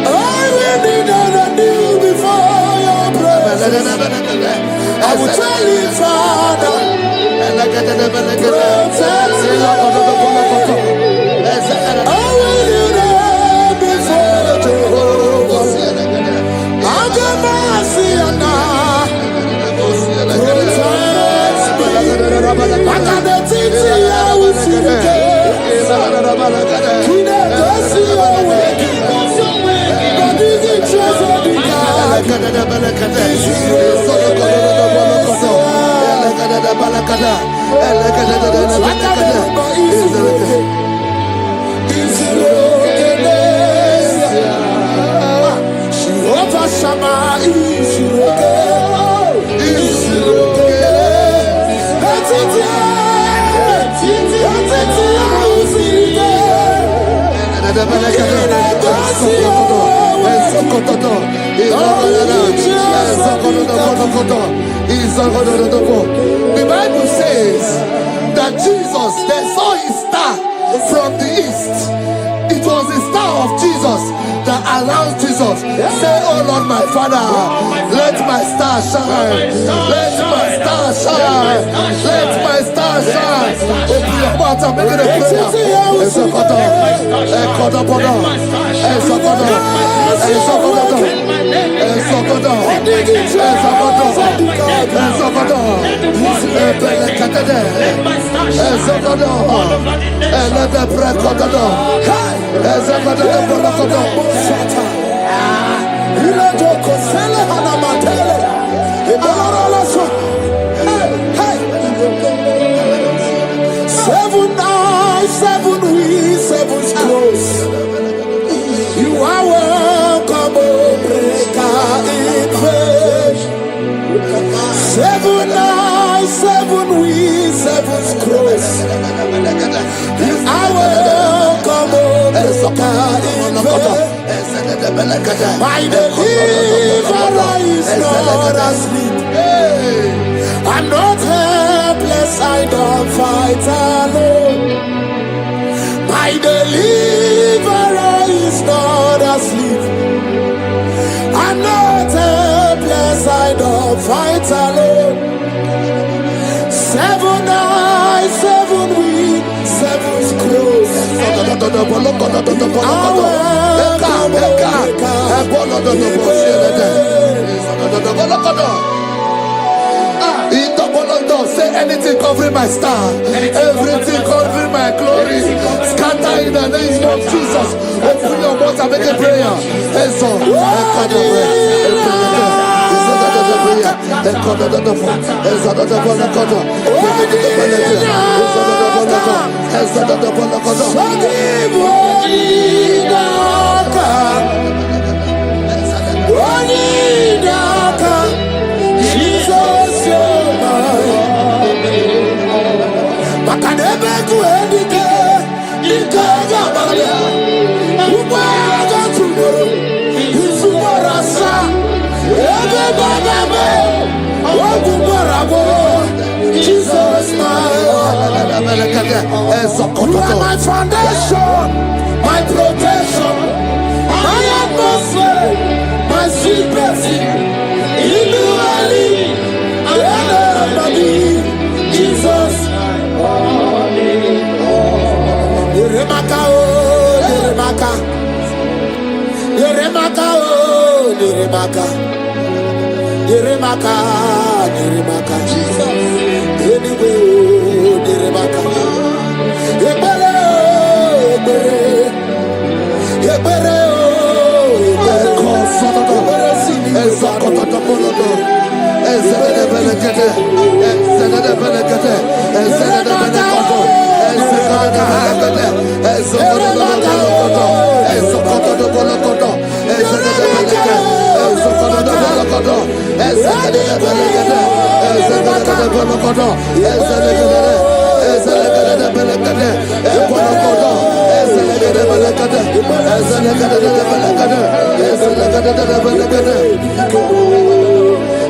I will be done anew before your presence. I will tell you, Father, protect me. I will be there before Jehovah. I got mercy on now. The Bible says that Jesus, they saw his star from the east. It was the star of Jesus that allowed Jesus. Say, oh Lord, my Father, let my star shine. Let my star shine. Let my star shine. Open your mouth and make it a prayer. Seven eyes, seven wheels, seven scrolls. You are welcome, O breaker in faith. Seven eyes, seven wheels, seven scrolls. You are welcome, O breaker in faith. My deliverer is not asleep. I'm not helpless, I don't fight alone. My deliverer is not asleep. I'm not helpless, I don't fight alone. Seven eyes, seven wings, seven scrolls. Say anything covering my star, everything covering my glory, scatter in the name of Jesus. Open your mouth and make a prayer. Jesus, you are my foundation, my protection, my atmosphere, my secret. Jesus, Yeremaka, oh, Yeremaka, Yeremaka, oh, Yeremaka, Yeremaka, Yeremaka, Jesus, anyway, oh, Yeremaka, Ebele, Ebele,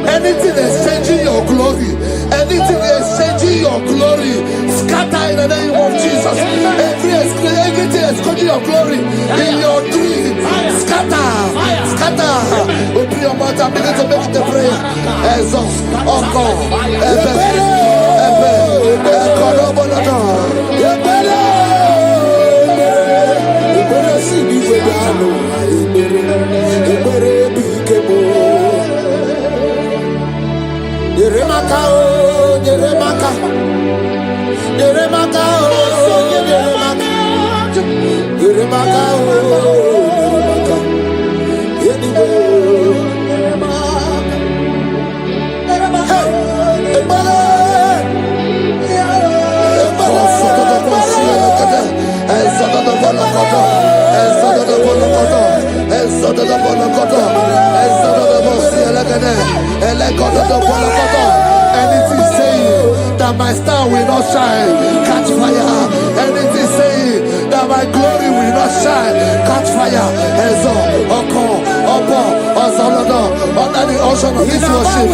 Anything exchanging your glory, anything exchanging your glory, scatter in the name of Jesus. Everything exchanging your glory in your dream, scatter. Open your mouth and begin to make the prayer. Exhaust, anything saying that my star will not shine, catch fire. Anything saying that my glory will not shine, catch fire. Under the ocean of this worship.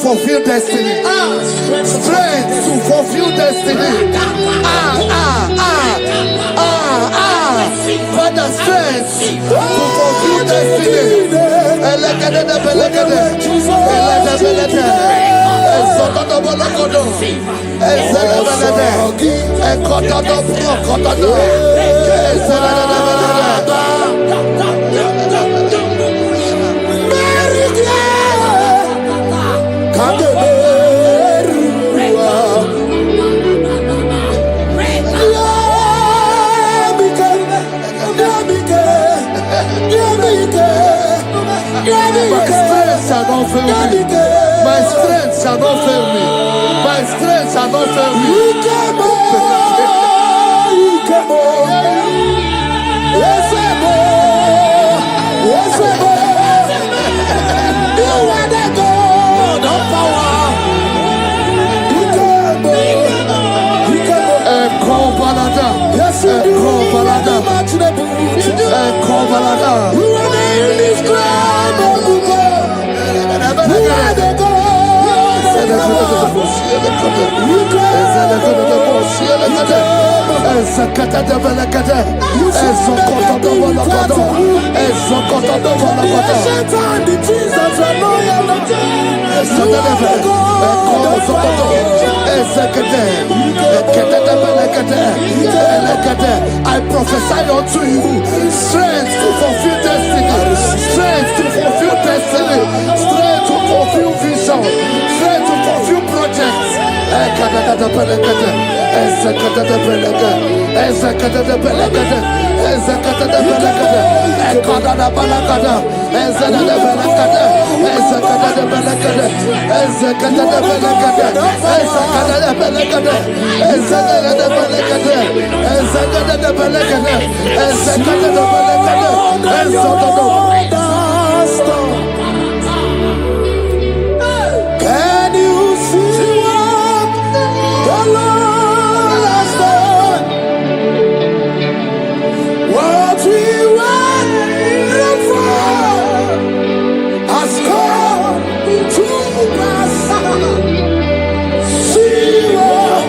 Fulfill destiny. Strength to fulfill destiny. Father, strength to fulfill destiny. My strength shall not fail me. My strength shall not fail me. You are the God of power. Yes, you do. You are the indescribable God. You are the God. I prophesy unto you strength to fulfill destiny, strength to fulfill destiny, strength to fulfill vision, strength to fulfill projects. Can you see what the Lord has done? What we waited for has come to pass. See what.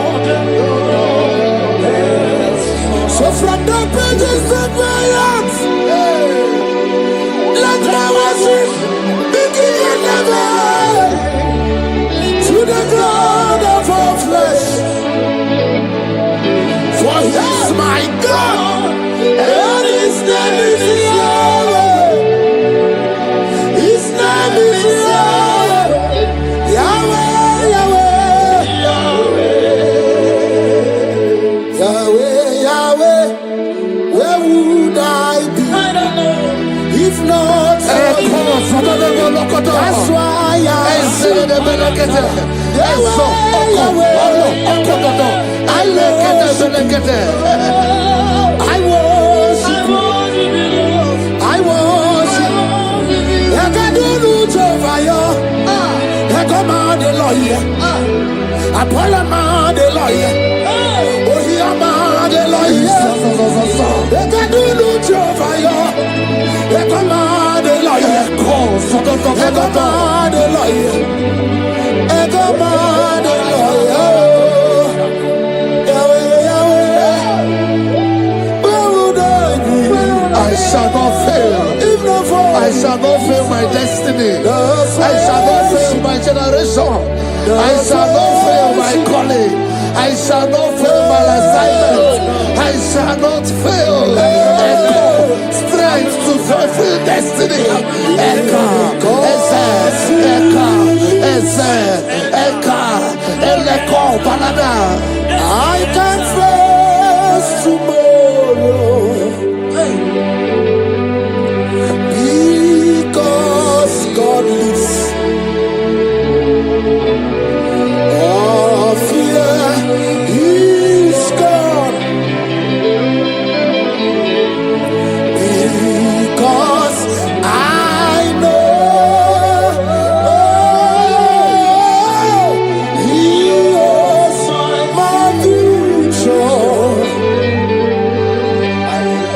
So from the pages of my hands, let my worship begin never to the God of all flesh. For he is my God, and his name is Yahweh. His name is Yahweh. Yahweh, Yahweh. Yahweh, Yahweh. Where would I be? I don't know. If not for you. That's why I sing. I worship. I do loot over you. I come out the lawyer. I pull him out the lawyer. Oh, he am out the lawyer. I do loot over you. I come out the lawyer. I come out the lawyer. I come out the lawyer. I shall not fail. I shall not fail my destiny. I shall not fail my generation. I shall not fail my calling. I shall not fail my assignment. I shall not fail. Strength to fulfill destiny. I can face tomorrow. Because God lives. All fear is gone. Because I know He is my future.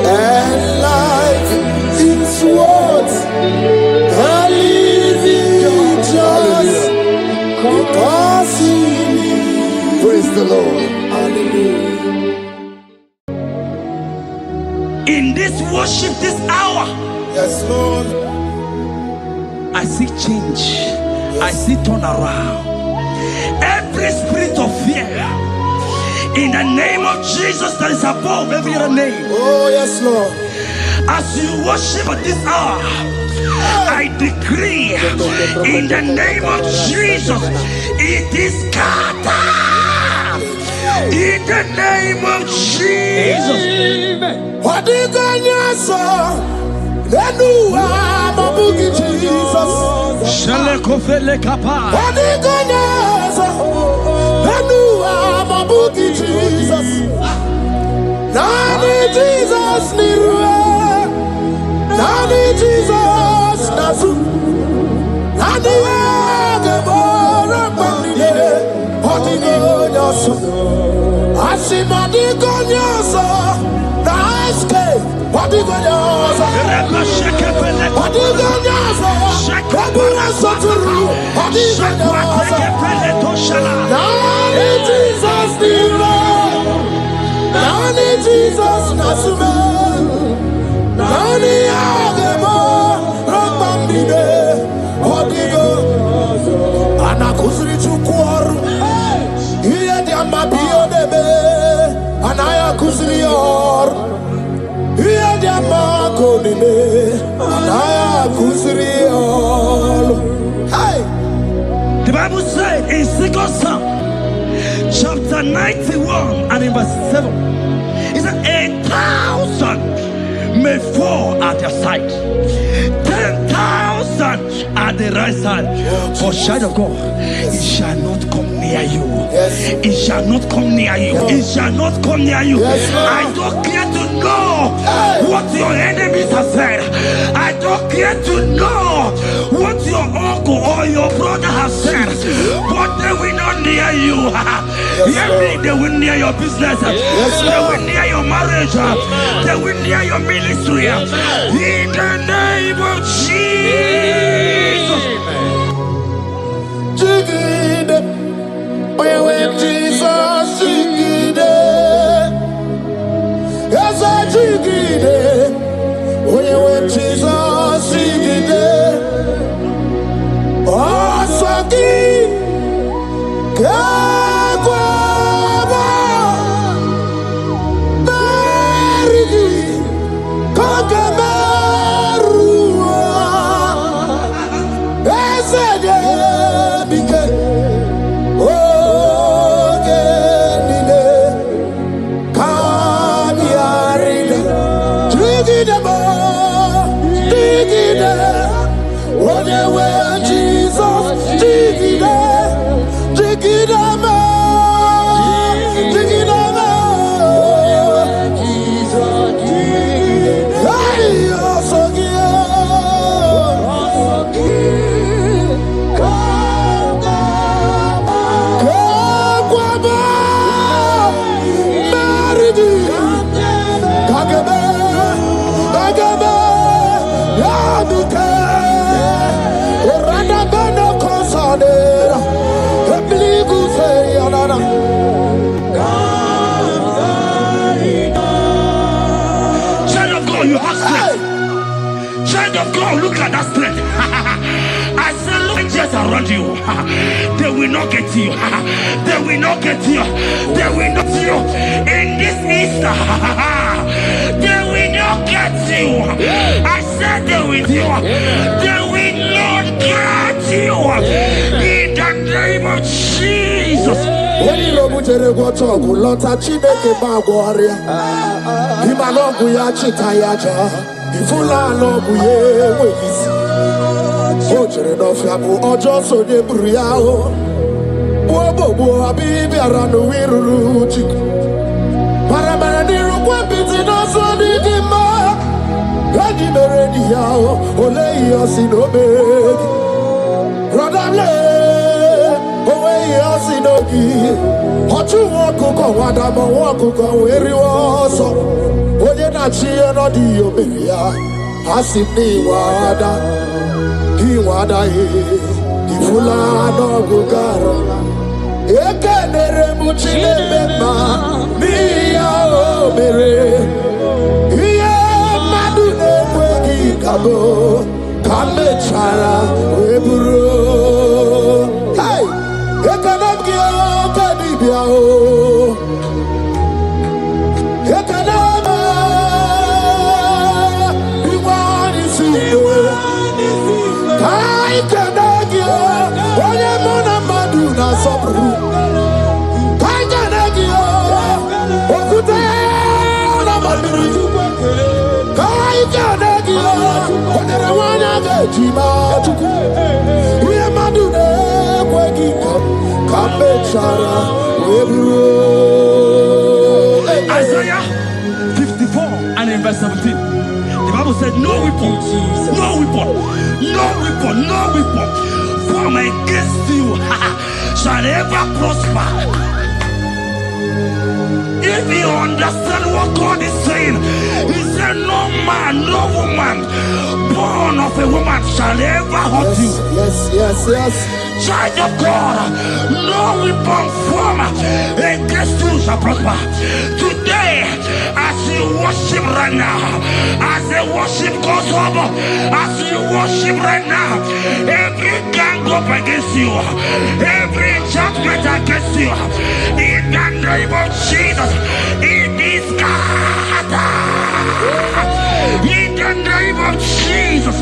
And life is what I live in just because He lives. Praise the Lord. Hallelujah. In this worship, this hour, Yes, Lord. I see change. I see turnaround. Every spirit of fear, in the name of Jesus that is above every other name, Oh, yes, Lord. as you worship at this hour, I decree in the name of Jesus, it is scattered. In the name of Jesus. What is going on? Then you are my boogie, Jesus. Shalekofele kapa. What is going on? Then you are my boogie, Jesus. Nani Jesus Nirwe. Nani Jesus Nazu. Nani Agebora Bandide. What is going on? Asimadi Gonyosa. What is going on? What is going on? Hey! The Bible says in 2 Samuel chapter 91 and in verse 7, it said 1,000 may fall at your side, 10,000 at the right side, but child of God, it shall not come near you. It shall not come near you. It shall not come near you. I don't care to know what your enemies have said. I don't care to know what your uncle or your brother has said, but they will not near you. They will near your business. They will near your marriage. They will near your ministry. In the name of Jesus. Jigide, when Jesus jigide, yes I jigide, when Jesus jigide, oh swagi, kagwaba, berigi, kagabarua, esede bike. You have strength. Child of God, look at that strength. I said, look just around you. They will not get you. They will not get you. They will not get you. In this Easter, they will not get you. I said they will you. They will not get you. In the name of Jesus. When you know what you're going to talk, Lota Chineke Bagwaria, Himalogu ya Chitayaja, Ifula Logu ye Wis, Ojere no Flamu, Ojo so de Buriao, Bobo, Abibi Arano Wiruji, Paramaniru Quapiti no Sonidima, Gadi Merediao, Ole Yasinobe, Radale. Sinogi, Hotu Wakuko, Wadama Wakuko, where you also, Oyena Chia no Dio Beria, Hasini Wada, Iwada, Ifula no Gugara, Ekanere Muchile Bema, Mia Obere, Ia Madune Wegi Kabo, Kame Chala, Weburu. Isaiah 54 and in verse 17, the Bible said, no weapon, no weapon, no weapon, no weapon formed against you shall ever prosper. If you understand what God is saying, He said, no man, no woman born of a woman shall ever hurt you. Yes. Child of God, no weapon formed against you shall prosper. Today, as you worship right now, as the worship goes over, as you worship right now, every gang up against you, every judgment against you, in the name of Jesus, it is God. In the name of Jesus.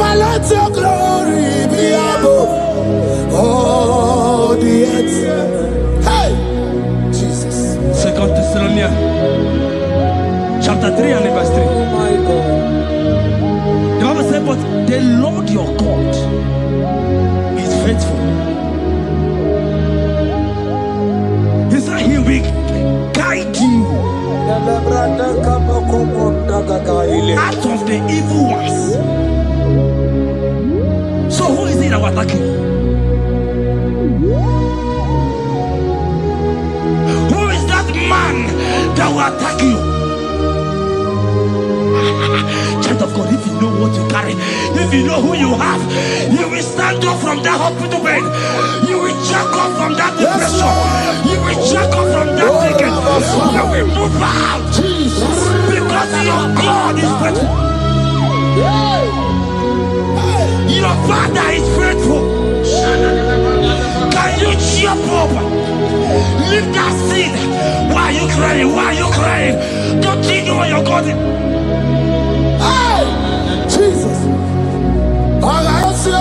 Papa, let your glory be above all the earth. Hey, Jesus. 2 Thessalonians chapter 3 and verse 3. Oh my God. The Bible says, but the Lord your God is faithful. He said he will guide you out of the evil ones. So who is it that will attack you? Who is that man that will attack you? Child of God, if you know what you carry, if you know who you have, you will stand up from that hospital bed. You will jack up from that depression. You will jack up from that thinking. You will move out. Because your God is faithful. Your Father is faithful. Can you jump up? Leave that seed. Why are you crying? Why are you crying? Don't you know your God? Hey, Jesus. I say,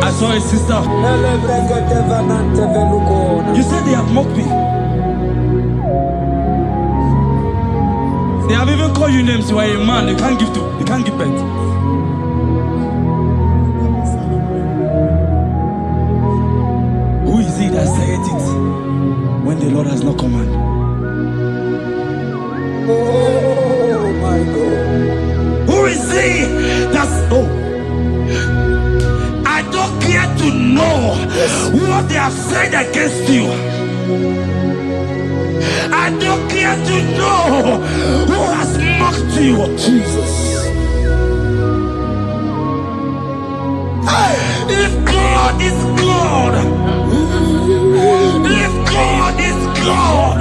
I saw a sister. You said they have mocked me. They have even called you names. You are a man. You can't give birth. Who is it that said it when the Lord has not commanded? Oh my God. Who is he that's I don't care to know what they have said against you. I don't care to know who has mocked you. Jesus. If God is God, if God is God,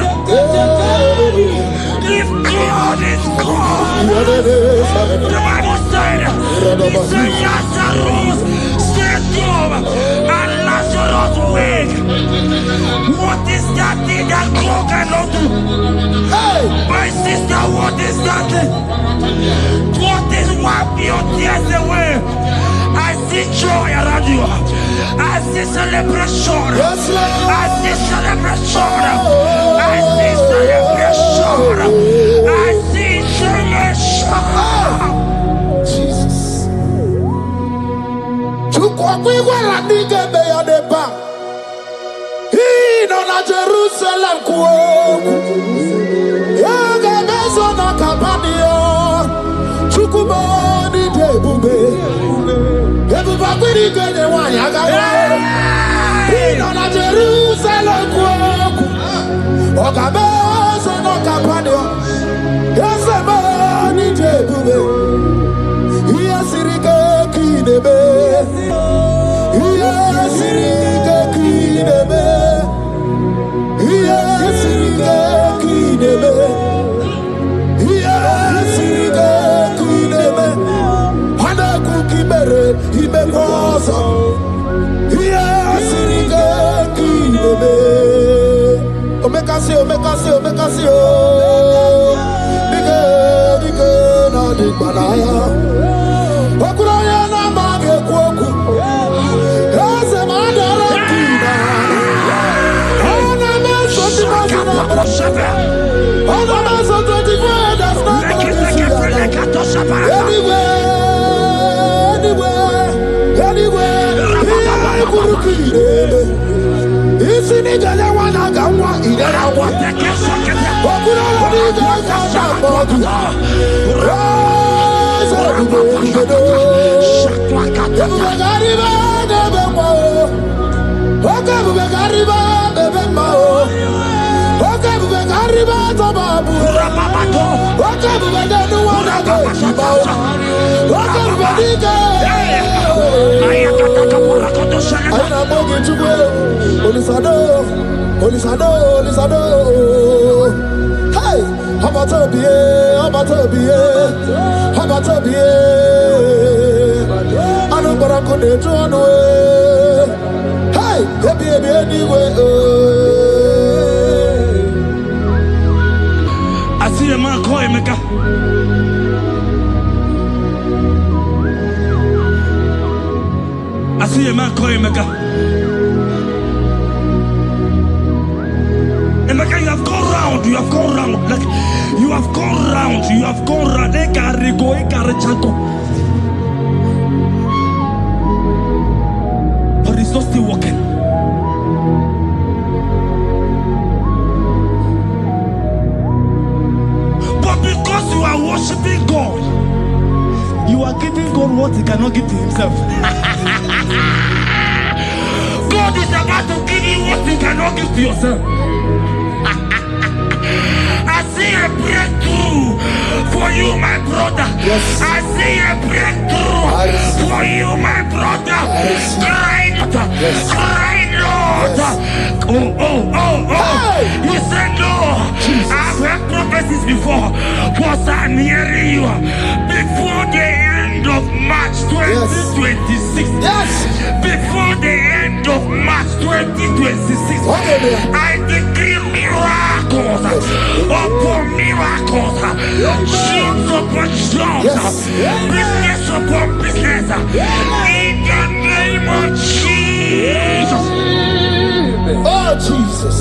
if God is God, the Bible said, he said Lazarus stayed up and Lazarus wake. What is that thing that God cannot do? Hey, my sister, what is that thing? What is wipe your tears away? I see joy around you. I see celebration. Yes, Lord. I see celebration. I see celebration. I see celebration. Jesus. Chukwakwiwala nigebe ya deba. Hino na Jerusalem kuoku. Yagebezo na kapanio. Chukwumoni debube. Ebubakwiri gene wanyagawa. Hino na Jerusalem kuoku. Ogabezo na us see, make us see, make us see. Nigga, no the banana. Okuraya na mage kwoku. Ese madara kina. Ona meso dimazina. Ona meso dimazina. That's not anywhere. Isi ni jale wana gamwa idara wata kesha. Okura ni jale shabodu. Raza dubo. Begariba bebe mao. Oka begariba bebe mao. Oka begariba tababu. Oka beganu wana gamwa. Oka begika. Aina bogi chukwe, Olisado. Hey, Habatobie. Anu barakone tuanwe. Hey, ebi anyway. I see a man call Emeka. I see a man call Emeka. Emeka, you have gone round. Like, you have gone round. But it's not still working. But because you are worshiping God, you are giving God what he cannot give to himself. God is about to give you what you cannot give to yourself. I see a breakthrough for you, my brother. Yes. I see a breakthrough for you, my brother. Cry, Yes. Lord. Oh. Hey. You said no. I've heard prophecies before, but I'm hearing you. Before the end of March 2026. Yes. Before the end of March 2026. I decree miracles upon miracles. Shields upon shields. Business upon business. In the name of Jesus. Oh, Jesus.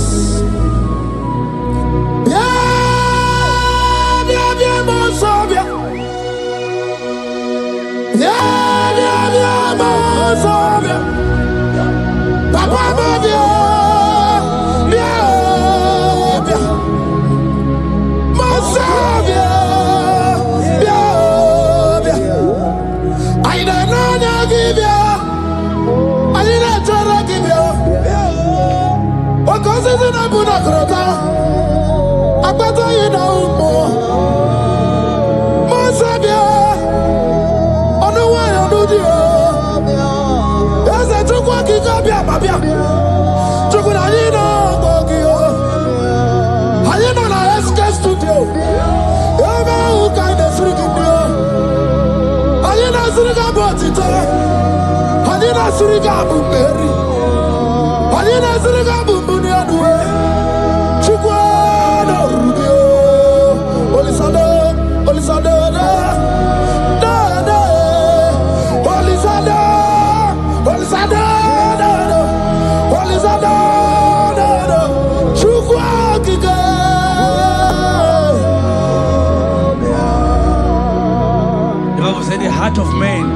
The heart of man,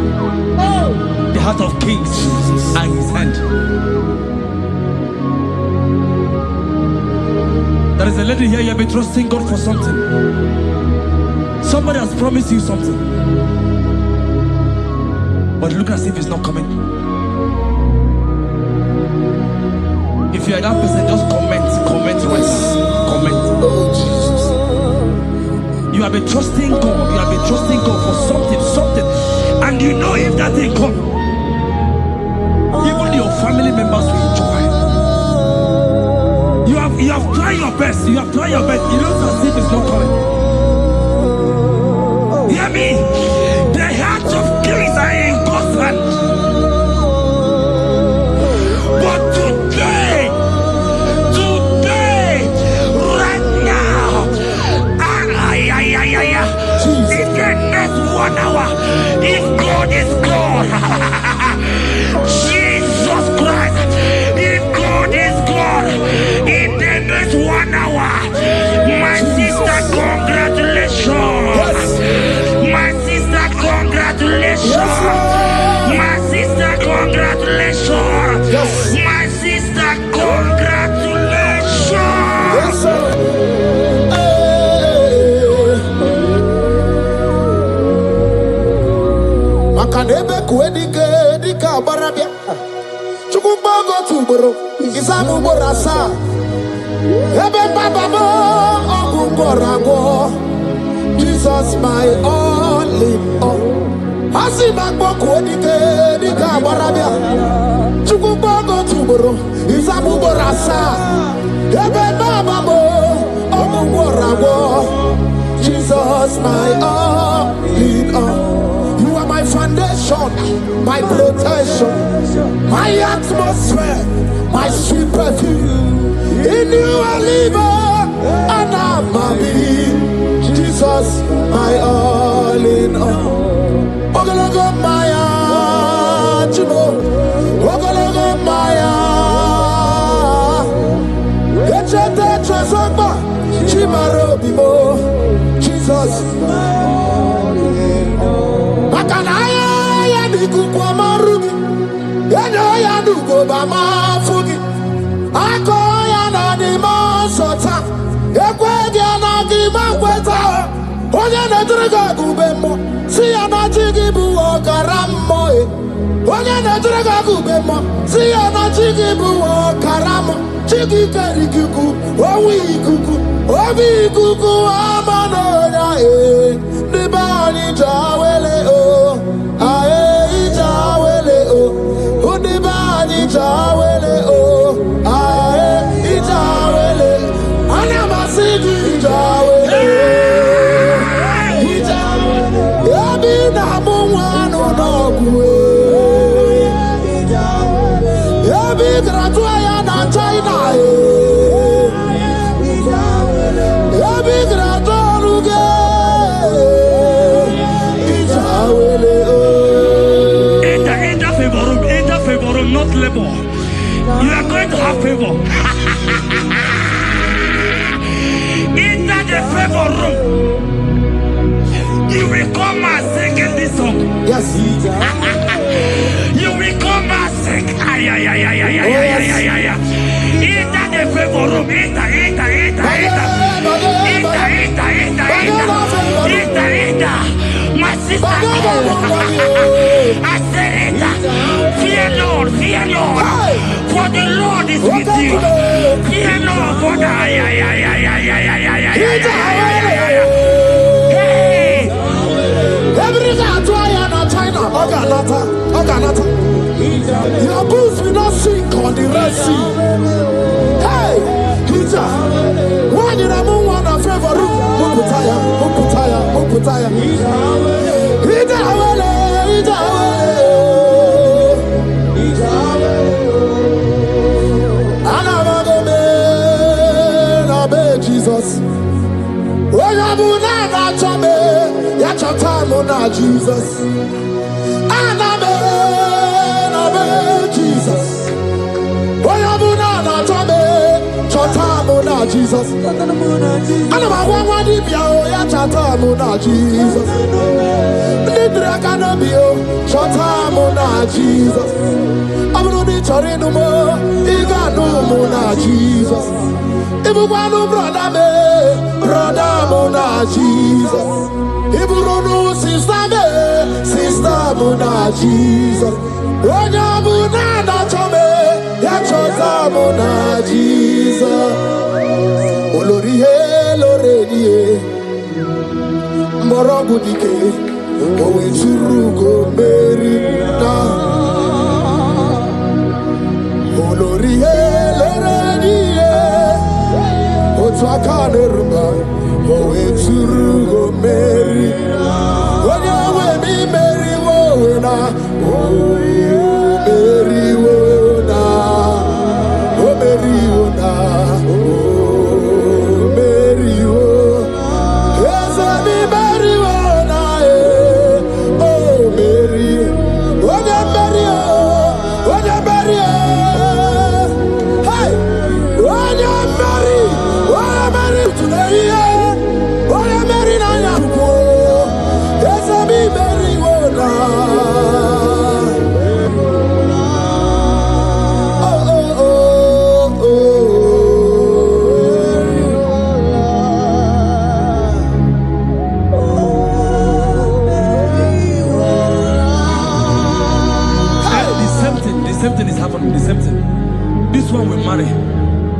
the heart of kings are in his hand. There is a lady here, you have been trusting God for something. Somebody has promised you something, but look as if it's not coming. If you are that person, just comment once. Comment. Oh, Jesus. You have been trusting God. You have been trusting God for something, and you know if that thing come, even your family members will enjoy. You have tried your best. You have tried your best. It looks as if it's not coming. Hear me? The hearts of kings are in God's hand. But today, Jesus, my all in all. Asibakboko dika barabia. Chukubogo tuboro. Isabuborasa. Ebe bababo. Omuborago. Jesus, my all in all. You are my foundation, my protection, my atmosphere, my sweet perfume. In you I live and I'm happy. Jesus, my all in all. Ogologo maya, chibo. Ogologo maya. Echete chasokba, chimaro bibo. Jesus, my all in all. Makanaya ya dikuku amarugi, yano ya dugo bama fugi. Ako ya na di masota, ekwegi ya na di makweta. Onye na driga gubemo, si ya na jigi bu okaramo. Onye na driga gubemo, si ya na jigi bu okaramo. Jigi keri kuku, owi kuku, obi kuku amano ya Di bani jawele o, ae jawele o. Di bani jawele o, ae jawele. Anamasi jawele. Not labor. You are going to have favor. Enter the favor room. You will come and sing in this song. Yes. You will come and sing. Enter the favor room. Enter. My sister. I said it. Fear Lord. For the Lord is with you. Fear Lord. For the Hey. Every China. Oganata. Your boots will not sink on the Red Sea. Hey, Hija. Why did I move on a favor room? Muputaya. Jesus. Jesus. Jesus. Jesus. Sister Mona Jesus. Onya Mona na chome, ya choza Mona Jesus. Olori he loredi mborogu dike, owe churugo merina. Olori he loredi otwaka nerumba, owe churugo merina. The same thing is happening. The same thing. This one will marry.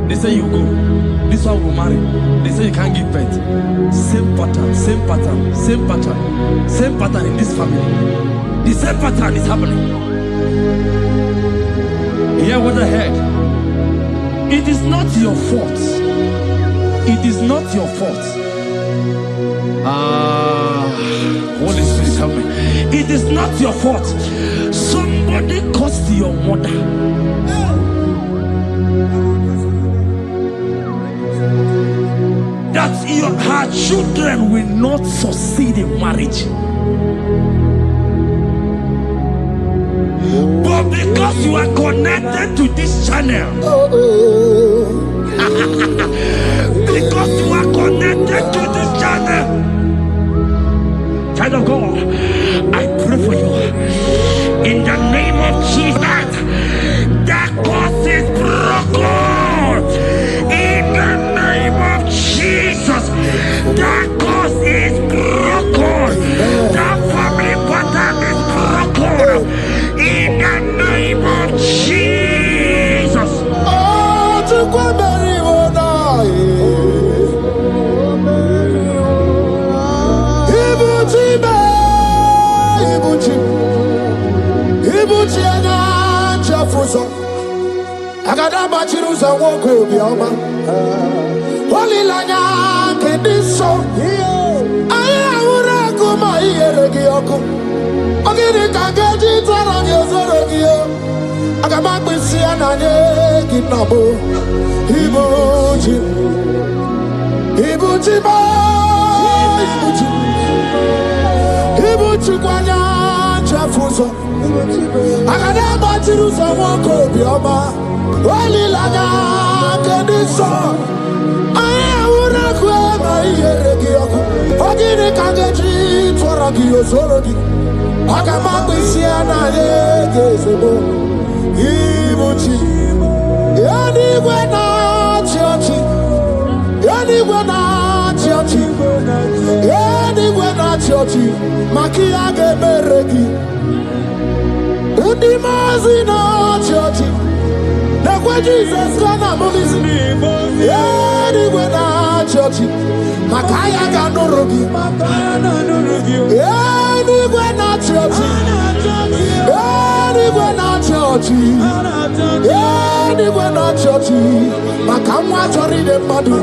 They say you go. This one will marry. They say you can't give birth. Same pattern, same pattern, same pattern, same pattern in this family. The same pattern is happening. Hear what I heard. It is not your fault. It is not your fault. Holy Spirit, help me. It is not your fault. Somebody caused your mother. That her children will not succeed in marriage. But because you are connected to this channel, because you are connected to this channel, child of God, I pray for you in the name of Jesus. That cause is broken in the name of Jesus. That cause is broken. That family pattern is broken in the name of Jesus. Oh, to go marry one Ibuchi anya chafuso agada bachiruza woko bioma Olilanya kediso aya ura kuma iyeregi oku ogiri kangeji twarangi ozorogi yo agama kwisi ananye kinabo Ibuchi ba Ibuchi kwanya chafuso agada bachiruza woko bioma Olilanya kediso aya ura kuma iyeregi oku ogiri kangeji twarangi ozorogi agama kwisi ananye kinabo Ibuchi yanigwe na chiochi yanigwe na chiochi yanigwe na chiochi makia geberegi udimazi na chiochi na kwa Jesus kana mugizi yanigwe na chiochi makaya ganorogi yanigwe na chiochi yanigwe na chiochi yanigwe na chiochi makamwa chori de madu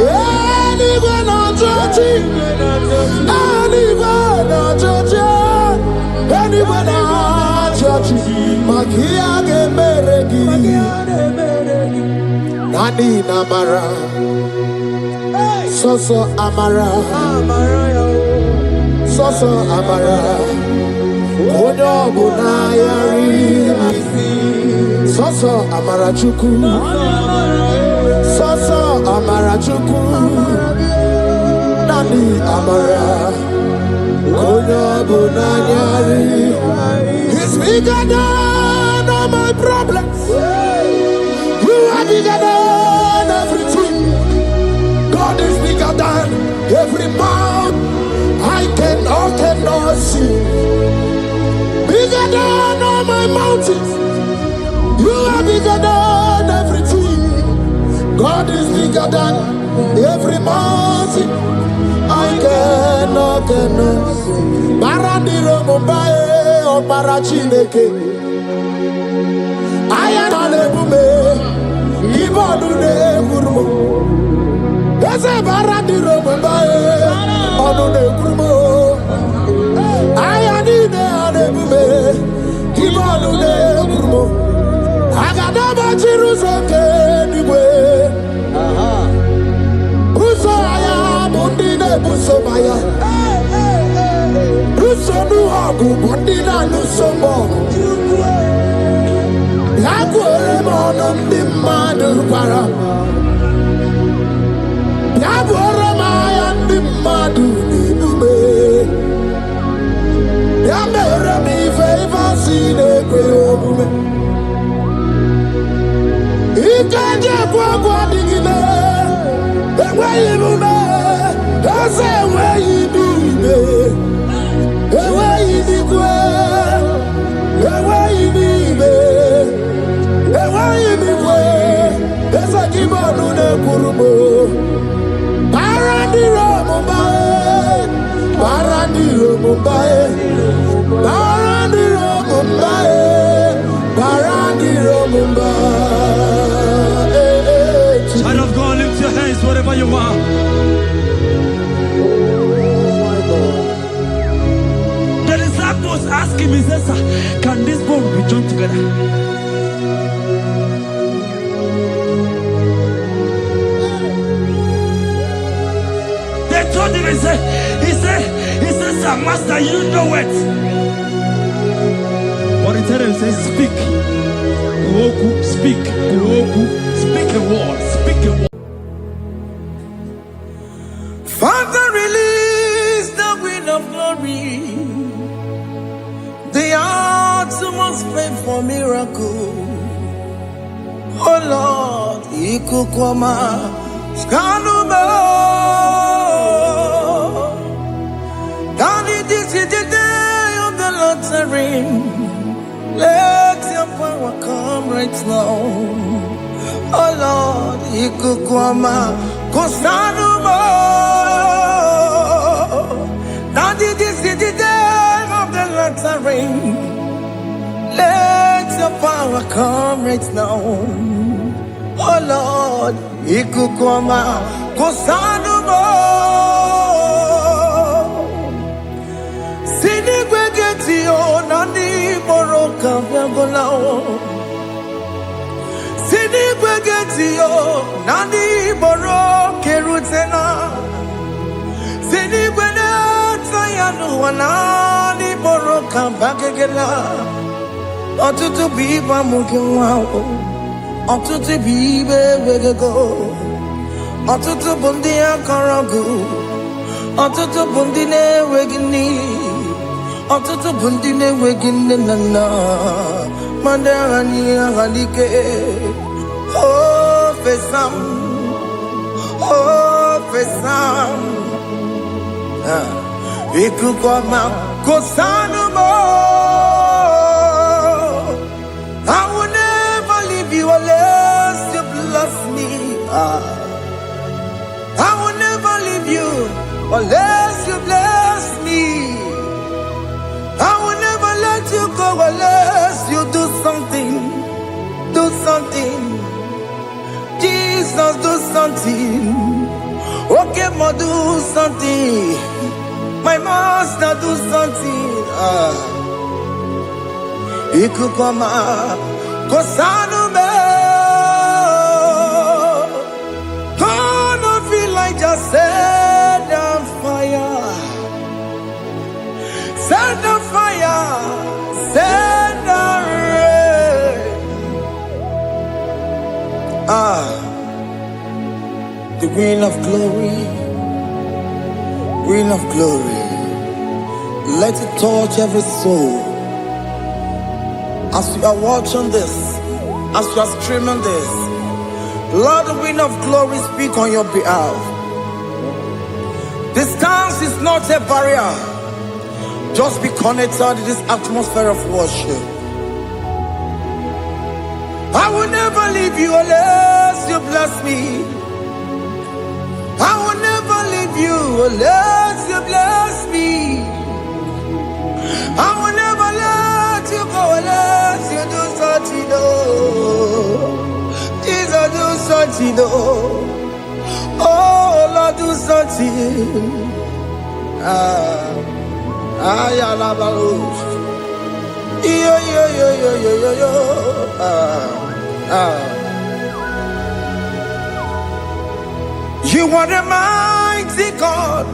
yanigwe na chiochi yanigwe na chiochi yanigwe na chiochi makia gemeregi nani namara soso amara soso amara onyo bunayari soso amara chuku soso amara chuku nani amara onyo bunayari. He's bigger than all my problems. You are bigger than everything. God is bigger than every mountain I cannot see. Bigger than all my mountains. You are bigger than everything. God is bigger than every mountain I cannot see. Barandiro Mumbai or Parachineke. I am on a bume. Ibodune Gurmo. There's a Barandiro Mumbai on the Gurmo. I am in the bume. Ibodune Gurmo. I got never Jerusalem anyway. Buso aya bundine buso baya. Buso nuagu bundina nusomo. Yaguere mono ndimadu para. Yaguere maya ndimadu nibume. Yamere mi favor sine kwe omume. Ikaje kwa digime, ewe ibume, ese ewe ibime, ewe ibikwe, ewe ibime, ewe ibikwe, ese kibonu kurumo. Barandiro Mumbai, Barandiro Mumbai, Barandiro Mumbai, Barandiro Mumbai. Child of God, lift your hands wherever you are. The disciples asked him, he says, can this bone be joined together? They told him, he said, sir, master, you know it. But he told him, he said, speak. Kuoku, speak. Kuoku, speak a word. Speak a word. Father, release the wind of glory. The ultimate faith for miracle. Oh Lord, Ikukwama, Skanuma. Daddy, this is the day of the lottery. Let your power come right now. Oh Lord, Ikukwama, Kosanuma. Daddy, this is the day of the lottery. Let your power come right now. Oh Lord, Ikukwama, Kosanuma. Sini gwegeti o nani moroka vyagolao. Sini gwegeti o nani moroke rutena. Sini gwene tayanu wanani moroka bagegela. Otutu biba mukiwao. Otutu bibe wegego. Otutu bundi akaragu. Otutu bundi ne wegini. Otutu bundi ne wegini nana. Mandani ahalike. Oh fesam. Oh fesam. Ikukwama kosanuma. I will never leave you unless you bless me. I will never leave you unless you bless me. I will never let you go unless you do something. Do something. Jesus, do something. Okay, ma, do something. My master, do something. Ikukwama, Kosanume. Gonna feel like just set on fire. Set on fire. Set on rain. The wind of glory. Wind of glory. Let it touch every soul. As you are watching this, as you are streaming this, Lord, the wind of glory speak on your behalf. Distance is not a barrier. Just be connected to this atmosphere of worship. I will never leave you unless you bless me. I will never leave you unless you bless me. I will never let you go unless you do something. Jesus, do something. Oh Lord, do something. Ayalabalush. Yo. You are the mighty God.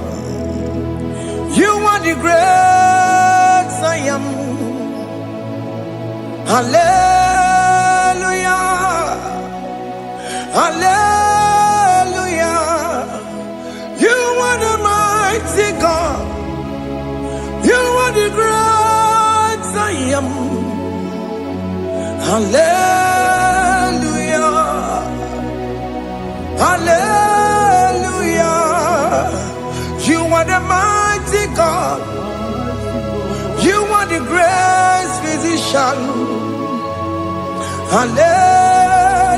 You are the great I am. Hallelujah. Hallelujah. You are the mighty God. You are the great I am. Hallelujah. Hallelujah. You are the mighty God. You are the great physician. Hallelujah.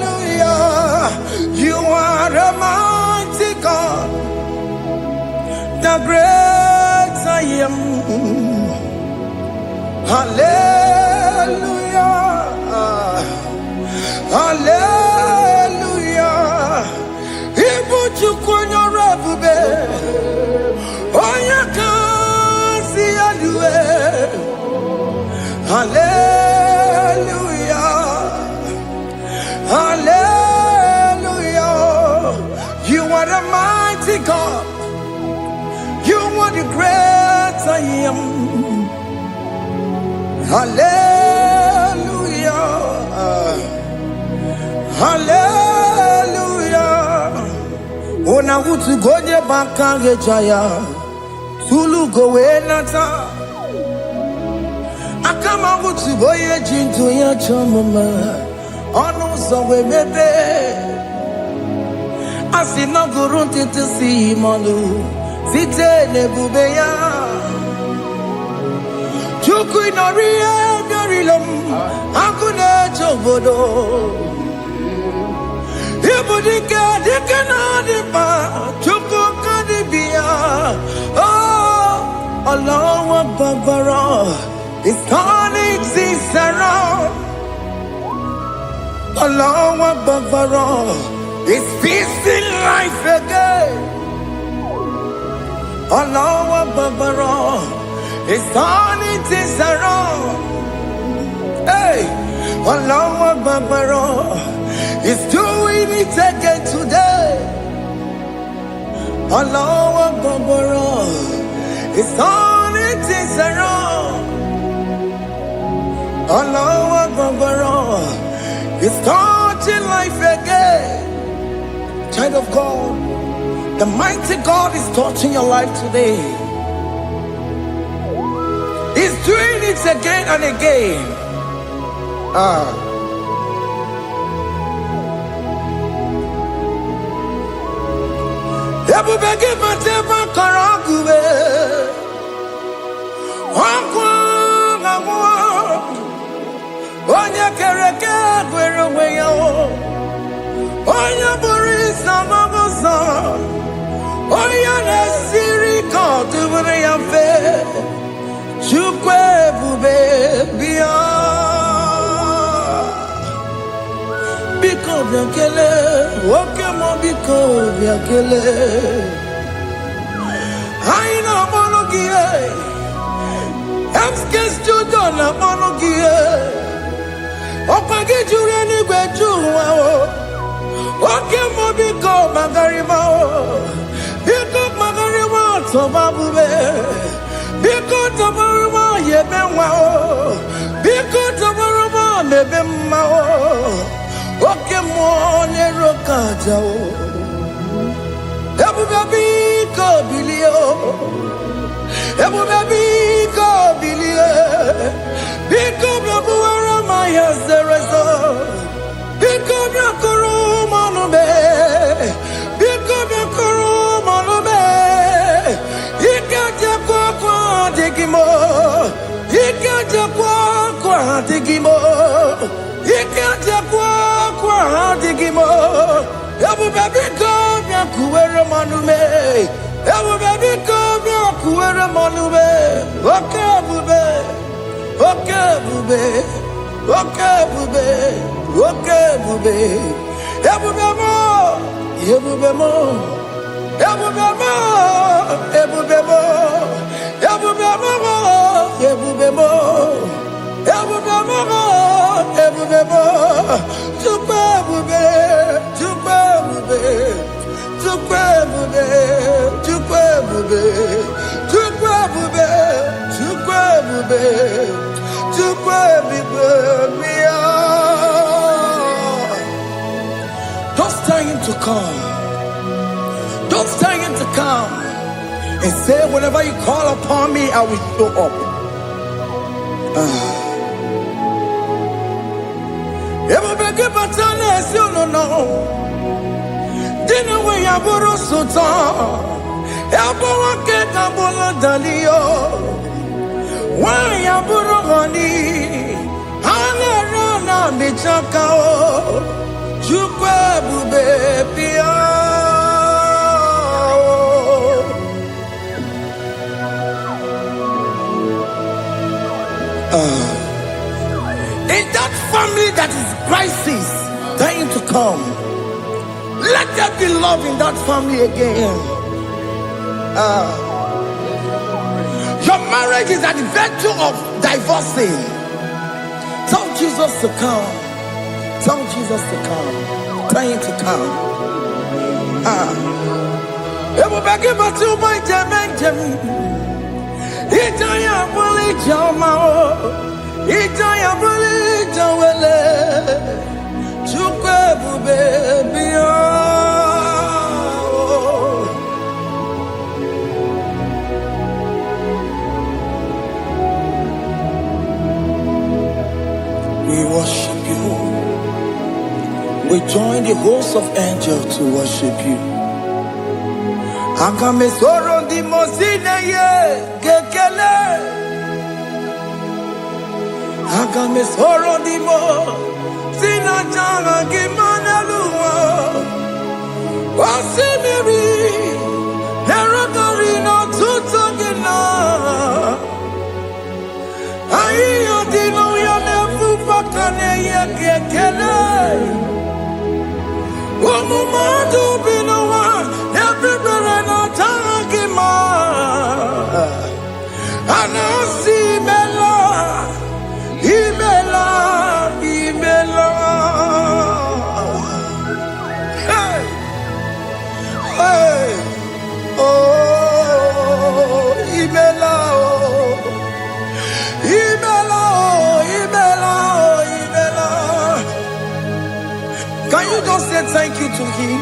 Hallelujah. You are a mighty God, the great I am. Hallelujah. Hallelujah. Ibu chukunyo rebube. Oya kasi alue. Hallelujah. Hallelujah. You are the mighty God. You are the great I am. Hallelujah. Hallelujah. Ona utu goje bakange jaya. Tulu gowe nata. Akama utu boye jintu ya chomama. Onu sowe mebe. Asina gurunti tisi manu. Site nebubeya. Chuku inoria garilom. Akune chobodo. Ibudika dikana dipa. Chuku kadibia. Oh, Allah Babara is turning things around. Allah Babara is fixing life again. Allah Babara is turning things around. Hey, Allah Babara is doing it again today. Allah Babara is turning things around. Allah Babara is touching life again. Child of God, the mighty God is touching your life today. He's doing it again and again. Ebubege mateba karagube. Wakwa ngwa. Onya kereke gwerewe yo. Onya borisa mabosa. Onya nesiri kodubure ya fe. Chukwe bube biya. Biko biakele, woke mo biko biakele. Haina monogie, emskes judo na monogie. Opage jure ni gwejuwa o. Woke mo biko magarima o. Biko magarima toba bube. Biko tobaruma yebenwa o. Biko tobaruma mebemma o. Oke mo ne rokaja o. Ebu baby ko bilio. Ebu baby ko bilie. Biko babu ara maya zerezo. Biko bakuru manube. Biko bakuru manube. Ikaja kwa digimo. Ikaja kwa digimo. Ikaja kwa digimo. Ebu baby ko kuwere manume. Ebu baby ko kuwere manume. Oke bube. Oke bube. Oke bube. Oke bube. Ebu bemo. Ebu bemo. Ebu bemo. Ebu bemo. Ebu bemo. Ebu bemo. Ebu bemo. Ebu bemo. Tupe bube. Tupe bube. Tupe bube. Tupe bube. Tupe bube. Tupe bube. Tupe bube. Don't tell him to come. Don't tell him to come. And say, whenever you call upon me, I will show up. Everybody but unless you don't know. Dinner way I borrow so tall. Elbow get a bola dalio. Why I borrow honey? Hana Michakao, Jukwabu baby. In that family that is crisis, dying to come, let there be love in that family again. Your marriage is at the verge of divorcing. Tell Jesus to come. Tell Jesus to come. Tell him to come. We worship you. We join the host of angels to worship you. Akame soro di mosine ye gekele. Akame soro di mo sina changa gimana luwa. Wasimiri nerokari no tutogina. Ayo dino ya nefu fakane ye gekele. Omumadu binowa everybody no tangima. Anasi mela, imela, imela. Hey, hey, oh, imela, oh, imela, oh, imela, oh, imela. Can you just say thank you to him?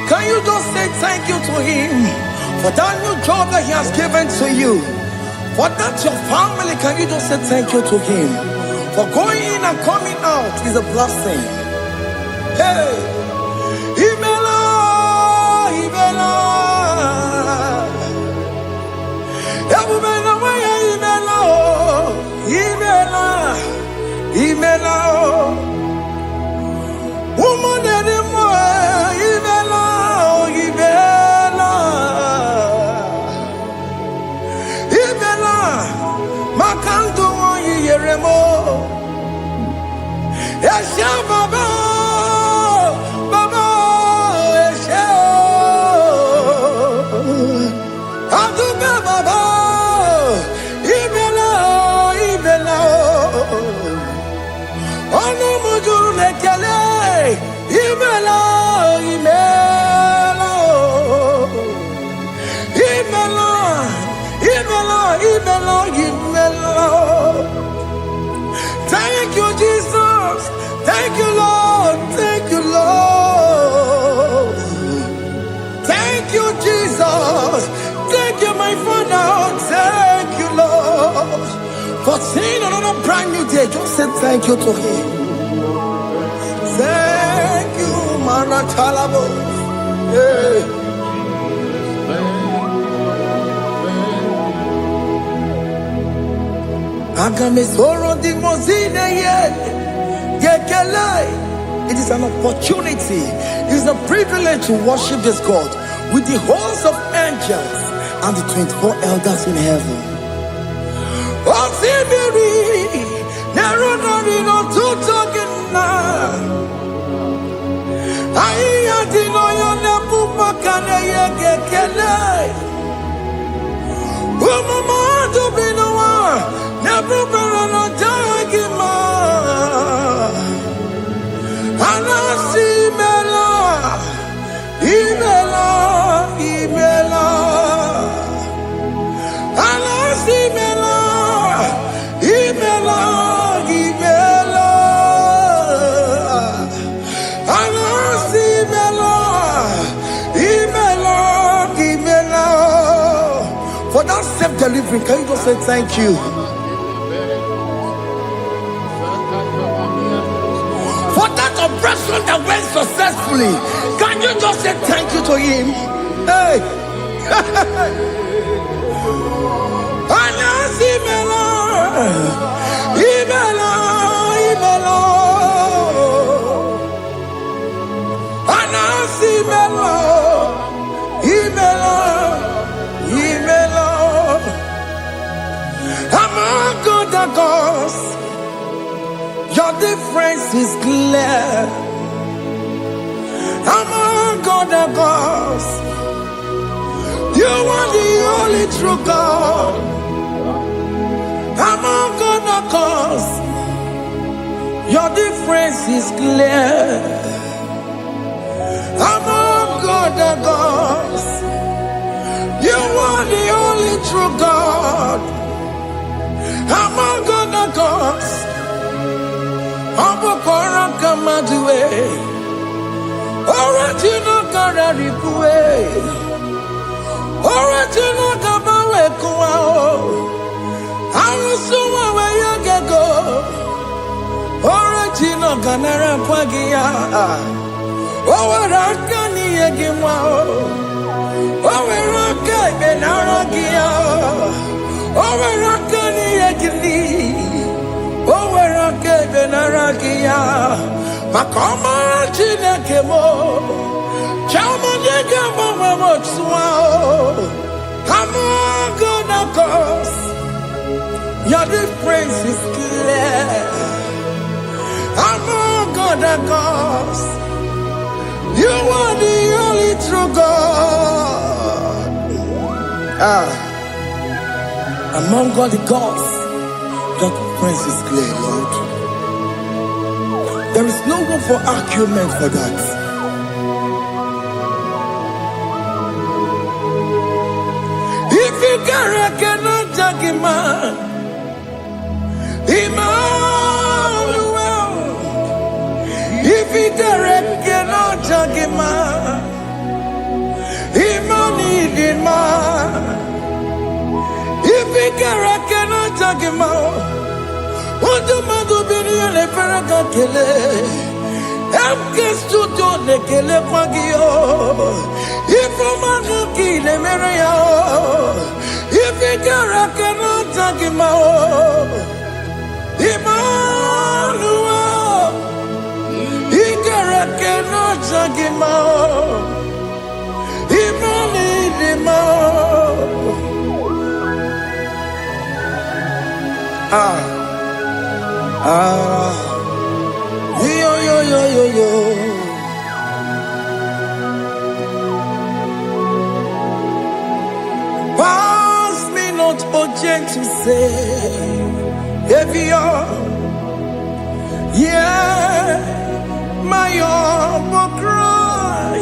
Can you just say thank you to him for that new job that he has given to you? For that your family, can you just say thank you to him? For going in and coming out is a blessing. Hey, Imela, Imela, Imela, Imela, Imela, woman anymore, Imela, Imela, Imela, Makanto, Yeremo, Esha Baba, Baba, Esha, Aduka Baba, Imela, Imela, Ono Mujuru Lekele. Imela, Imela, Imela, Imela, Imela, Imela. Thank you, Jesus. Thank you, Lord. Thank you, Lord. Thank you, Jesus. Thank you, my Father. Thank you, Lord. For seeing another brand new day, just say thank you to him. Thank you, Manatalabo. Yeah. It is an opportunity, it is a privilege to worship this God with the host of angels and the 24 elders in heaven. For that self-delivery, can you just say thank you? For that operation that went successfully, can you just say thank you to him? Hey! Imela, Imela, Imela. the gods, your difference is clear. Among other gods, you are the only true God. Among other gods, your difference is clear. Among other gods, you are the only true God. Among other gods, Abokora Kamadue, original Kararikue, original Kabawe Kuao, Arusuma Wayagego, original Ganara Pagia, Owarakani Yagimao, Owaraka Benaragia, Owarakani Yagili, Owaraka Benaragia, Makoma Chinakemo, Chamanegamo Motswao, Among gods, your difference is clear. Among other gods, you are the only true God. Among all the gods, your difference is clear, Lord. There is no room for argument for that. If you cannot judge him, Emmanuel. If you cannot judge him, Emmanuel. If you cannot judge him, what do you do? Le peraka kele, emkestu to le kele kwagio. Ifomaka kile mereya, ifikara kena takimao. Emmanuel, ikara kena takimao. Yo. Pass me not, O gentle Savior. Yeah, my humble cry.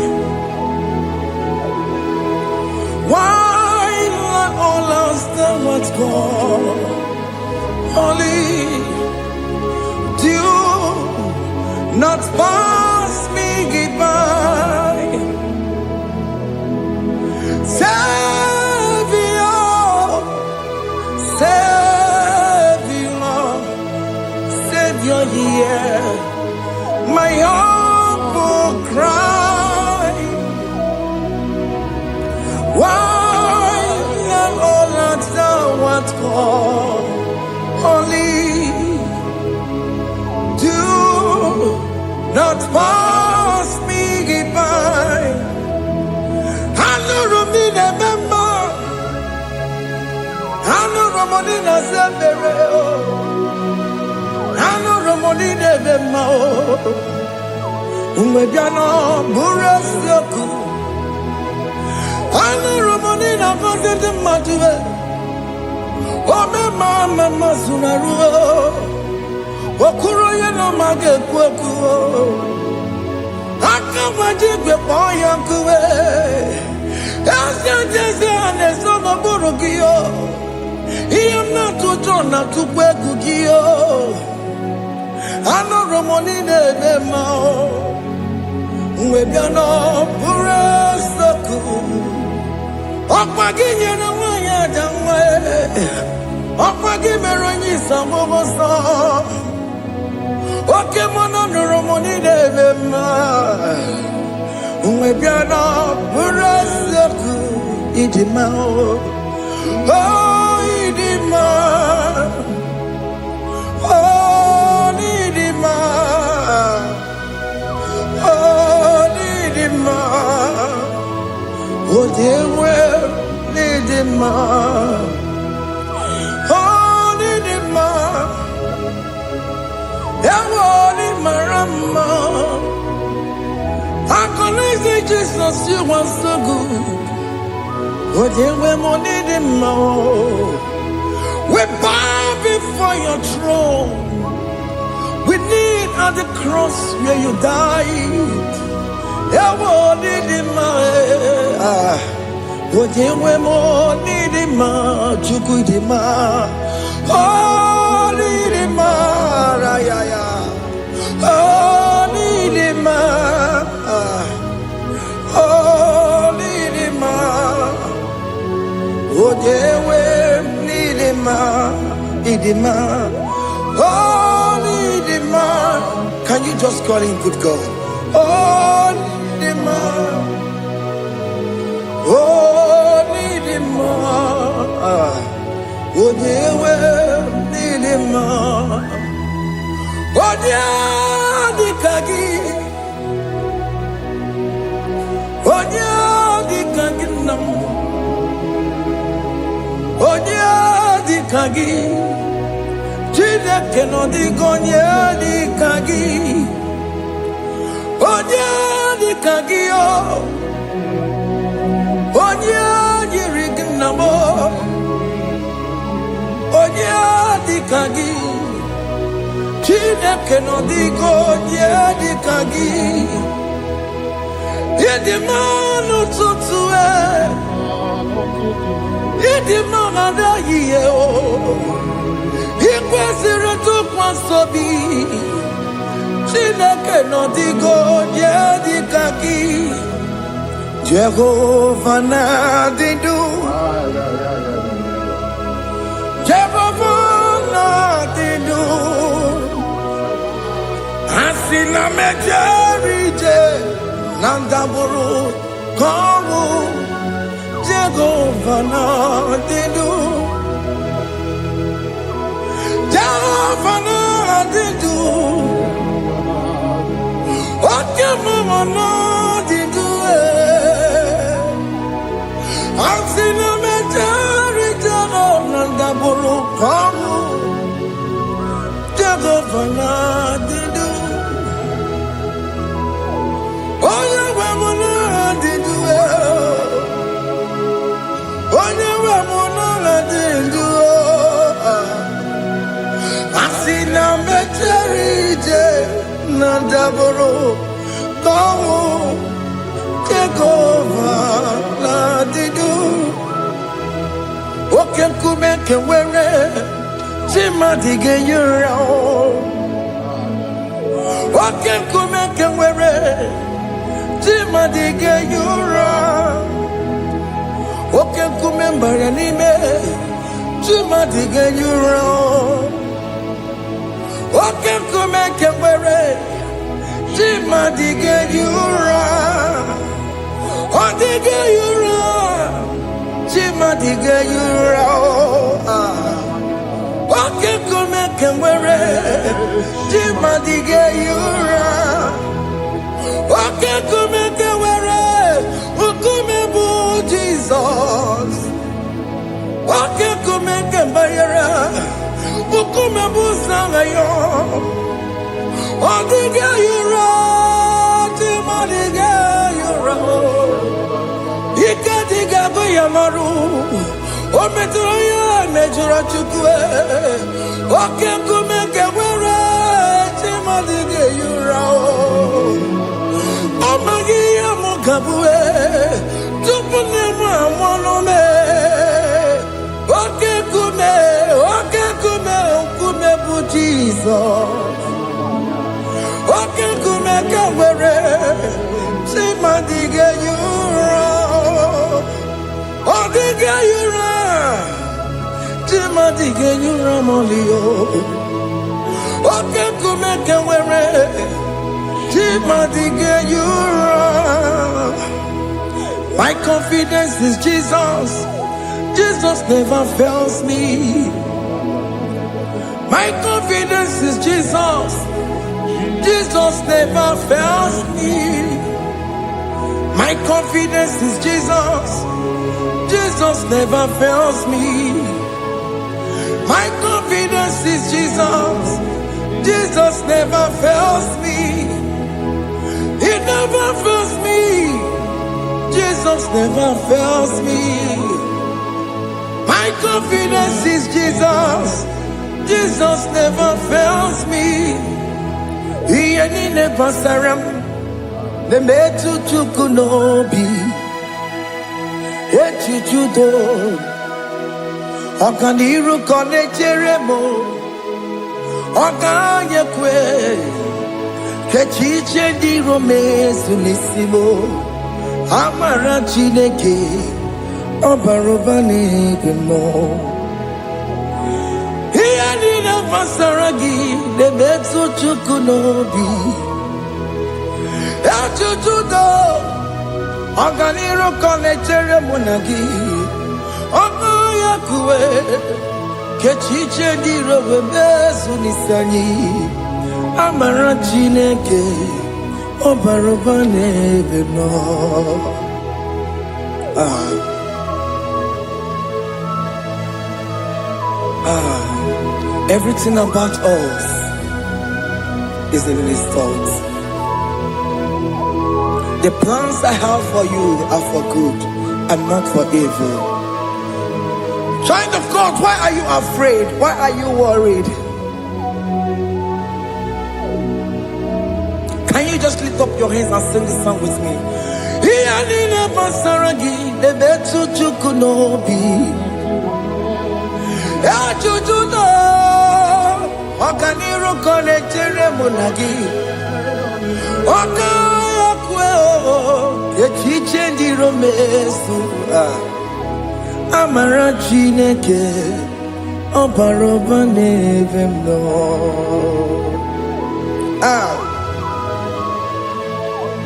Why let all else that what's gone? Only do not pass me by. Savior, hear my humble cry. Why not all that thou art called? Only do not pass me by. I know Romina member. I know Romonina Zebere. I know Romonina member. Umediano Burasioku. I know Romonina Gonde Matue. Oh, mama Sunaru. Okuro yeno mage kweku. Akamajigwe poyankuwe. Jese anesono burugiyo. Iyamna tutona tukwegugiyo. Ano romonine nemao. Mwebiano burasoku. Okwaginye na wanya jamwe. Okwagimeronyi samogosa. Oke mono romoni devema. Mwebiano burasoku. Idimao. Oh, idima. Oh, idima. Oh, idima. Oh, they will idima. Oh, idima. I can say Jesus, you are so good. What you were more needing more. We bow before your throne. We need at the cross where you died. You were needing more. What you were more needing more. You could more. Oh, needing more. Oh, needing more. Oh, Nidima, oh, Jewe, Nidima, Nidima, oh, Nidima. Can you just call him good God? Oh, Nidima, oh, Nidima, oh, Jewe, Nidima, oh, Nidikagi. Onya di kaginam, onya di kagi, chile keno di gonya di kagi, onya di kagi o, onya di rignamo, onya di kagi, chile keno di gonya di kagi. Yedimano tutue, yedimano da yeo, ikwesire tukwa sobi, chineke no digo yedikaki, Jehovah na didu, Jehovah na didu, asina mejerije. Nandaburu Kawu Jehovah na didu Jehovah na didu Okemo na didu Ansina mejari Jehovah Nandaburu Kawu Jehovah na didu Asina mecherije Nandaburu Kawu Jehovah na didu Oken kumeke were Chimadige yura Oken kumeke were Chimadige yura Oken kumembara nime Chimadige yura Oken kumeke were Chimadige yura Odige yura Chimadige yura Oken kumeke were Chimadige yura Oken kumeke were Ukumebu Jesus Oken kumeke bayara Ukumebu sangayo Odige yura Chimadige yura Ikadiga bayamaru Ometroya mejura chukwe Oken kumeke were Chimadige yura Amagiya mukabwe Tupune mwamonome Oke kume bu Jesus Oke kume kawere Chimadige yura Odige yura Chimadige yura molio Oke kume kawere Chimadige yura. My confidence is Jesus. Jesus never fails me. My confidence is Jesus. Jesus never fails me. My confidence is Jesus. Jesus never fails me. My confidence is Jesus. Jesus never fails me. Jesus never fails me. My confidence is Jesus. Jesus never fails me. He ain't never saram. The metu chukunobi. Echichudo. Okaniru kone jeremo. Okanyekwe. Kechiche di romezu nisimo. Amara chineke. Obarobane gemo. Masaragi, the Metsu Chukunobi, Achudo, Oganiro Conectere Monagi, Omayakue, Kechiche di Robezunisani, Amarachineke, Obarobane Beno. Everything about us is in His thoughts. The plans I have for you are for good and not for evil. Child of God, why are you afraid? Why are you worried? Can you just lift up your hands and sing this song with me? Okaniro konechere monagi. Okayakwe Kechiche di romesu. Amara chineke Obarobane vemno.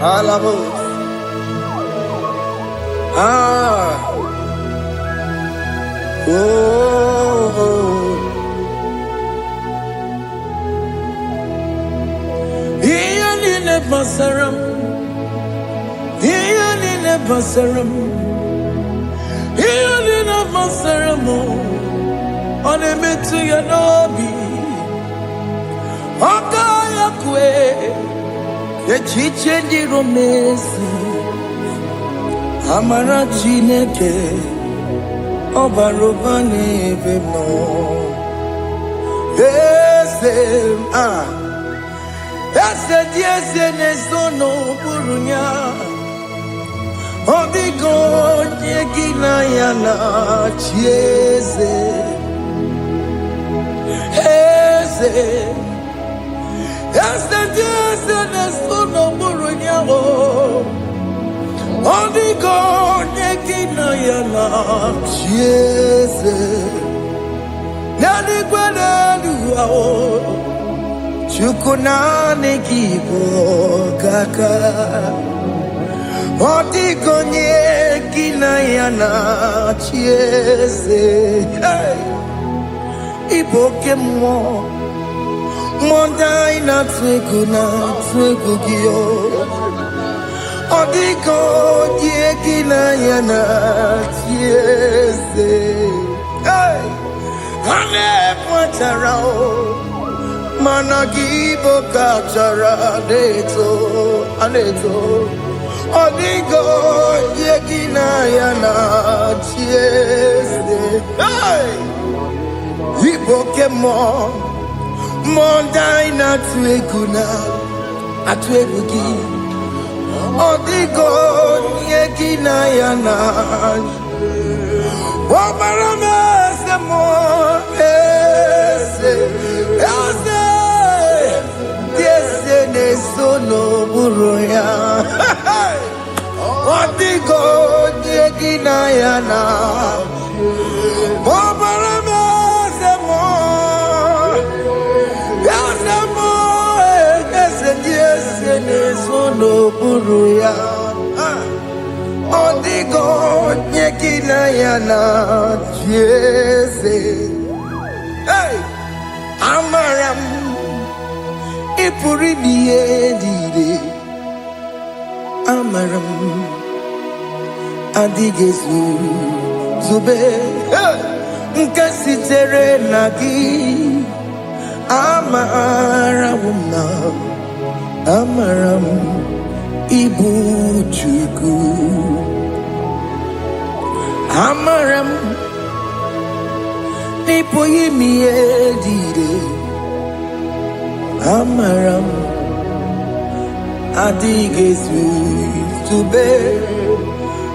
Alabo. Basaram, Hianina Basaram, Hianina Basaramo, on a metu yanobi, Okayakwe, Kechiche di romesi, Amara chineke, Obarobane vemno, Yes, nesono burunya. Odigo nyegina yana chieze. Yes, nesono burunya. Odigo nyegina yana chieze. Nani kwena duao. Chukunane kibo kaka. Otikonye kinayana chiese. Iboke mo. Mondai na twegugio. Otikonye kinayana chiese. Hane pwatarao. Managibo kachara aneto Odigo yegina yana chiese. Ibokemo Mondai na tweguna atwegugi Odigo yegina yana Wabarame semo Nesono buruya. Odigo yegina yana. Obarame semo. Yasemo nesono buruya. Odigo yegina yana. Jesus. Amaram. Ipuri diye Amaram Adigezu Zube Nkasitere nagi Amaram Ibu Chuku Amaram Nipoyi mi edide Amaram Adigesu Tube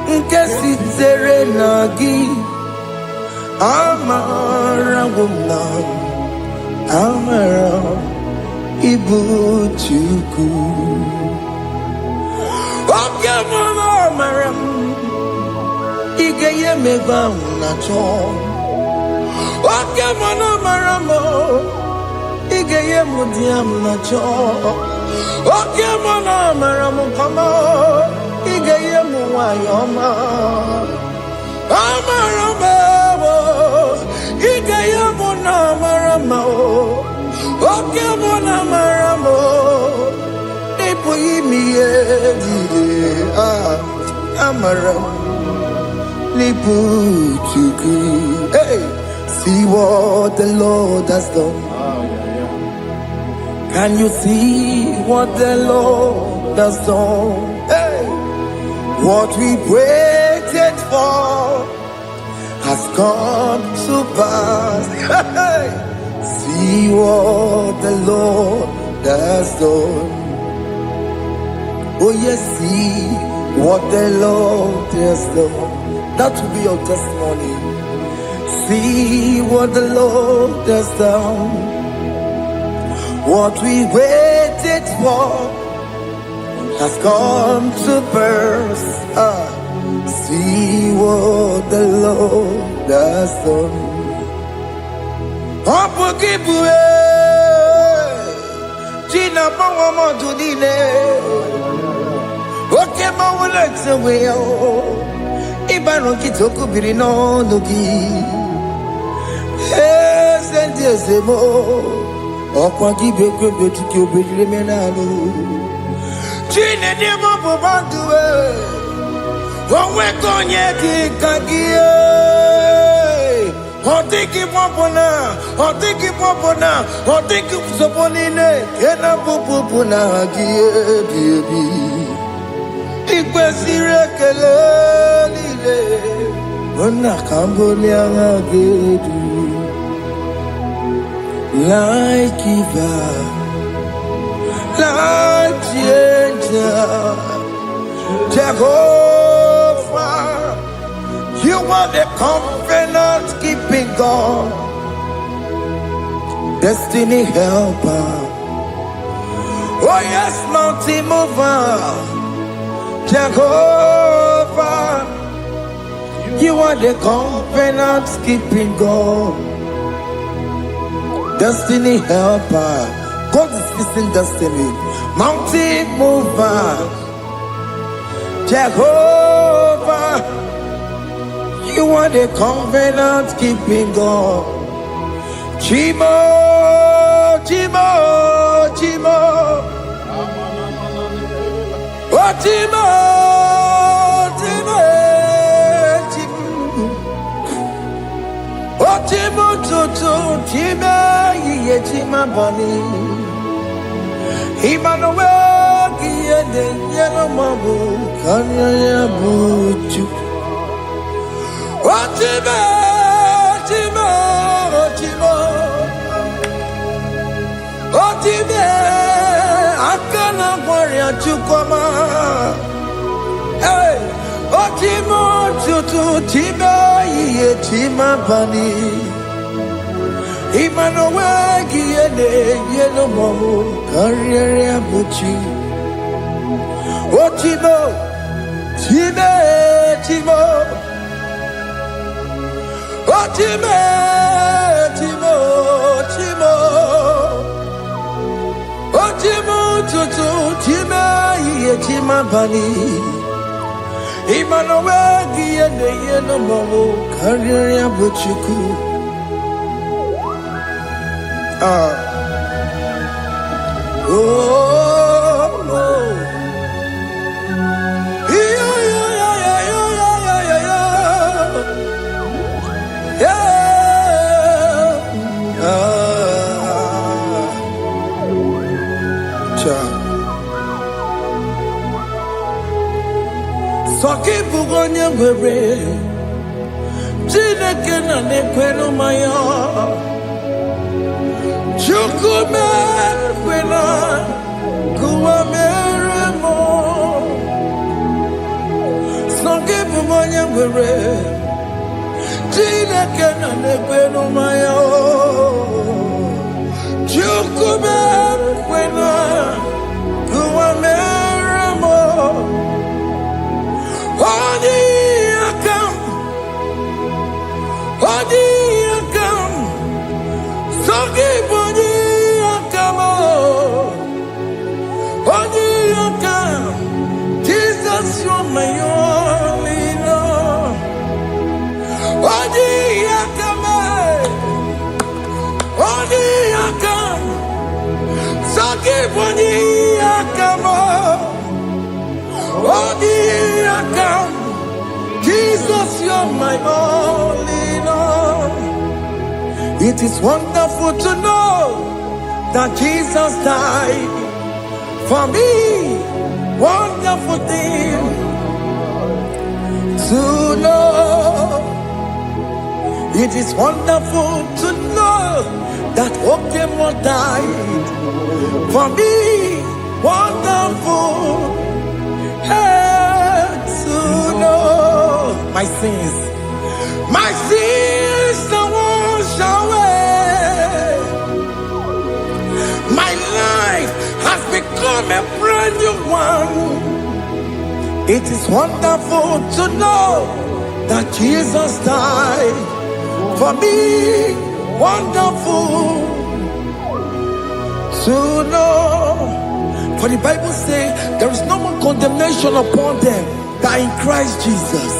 Nkesi tere nagi Amaram Amaram Ibu Chuku Amaram Igeye meba unacho Wakemana maramo Igeye mudiam nacho Wakemana maramo kama Igeye muwayoma Amaramo Igeye muna maramo Wakemana maramo Nipo imiye dide Amaramo Hey, see what the Lord has done. Can you see what the Lord has done? Hey, what we waited for has come to pass. Hey, see what the Lord has done. Oh yes, see what the Lord has done. That will be your testimony. See what the Lord has done. What we waited for has come to pass. See what the Lord has done. Gina Pawamo Judine. Okay, Mawalex away. Ibano kitoko birino nugi sendi ezemo okwa gibekwe betuki obedire menalo chine demo bobanduwe onwe konye kikagie otiki popona otiki soponine kena popona gie biebi ikwesire kelelile ona kambolia gedu like Eva like Ginger Jehovah you are the covenant keeping God destiny helper oh yes mountain mover Jehovah, you are the covenant keeping God, destiny helper. God is fixing destiny, mountain mover. Jehovah, you are the covenant keeping God. Chimo. Otimo tutu time ye tima bani Emmanuel kiende yelo mabu kanya ya buchu Otimo akana kwaria chukoma Hey, Otimo tutu time ye tima bani Emmanuel kiende yelo mabu kanya ya buchu Otimo tutu time ye tima bani Emmanuel kiende yelo mabu kanya ya buchu Soki bugonye were Chineke na nekwenu mayo Chukume kwena Kuwa meremo Songe bumonya mwere Chineke na nekwenu mayo Chukume kwena Kuwa meremo Odi akam Songi boni akam Odi akam Jesus you're my only love Odi akam Songi boni akam Odi akam Jesus, you're my only love. It is wonderful to know that Jesus died for me. Wonderful thing to know. It is wonderful to know that Okemo died for me. Wonderful. To know my sins are washed away. My life has become a brand new one. It is wonderful to know that Jesus died for me. Wonderful to know. For the Bible says there is no more condemnation upon them that in Christ Jesus.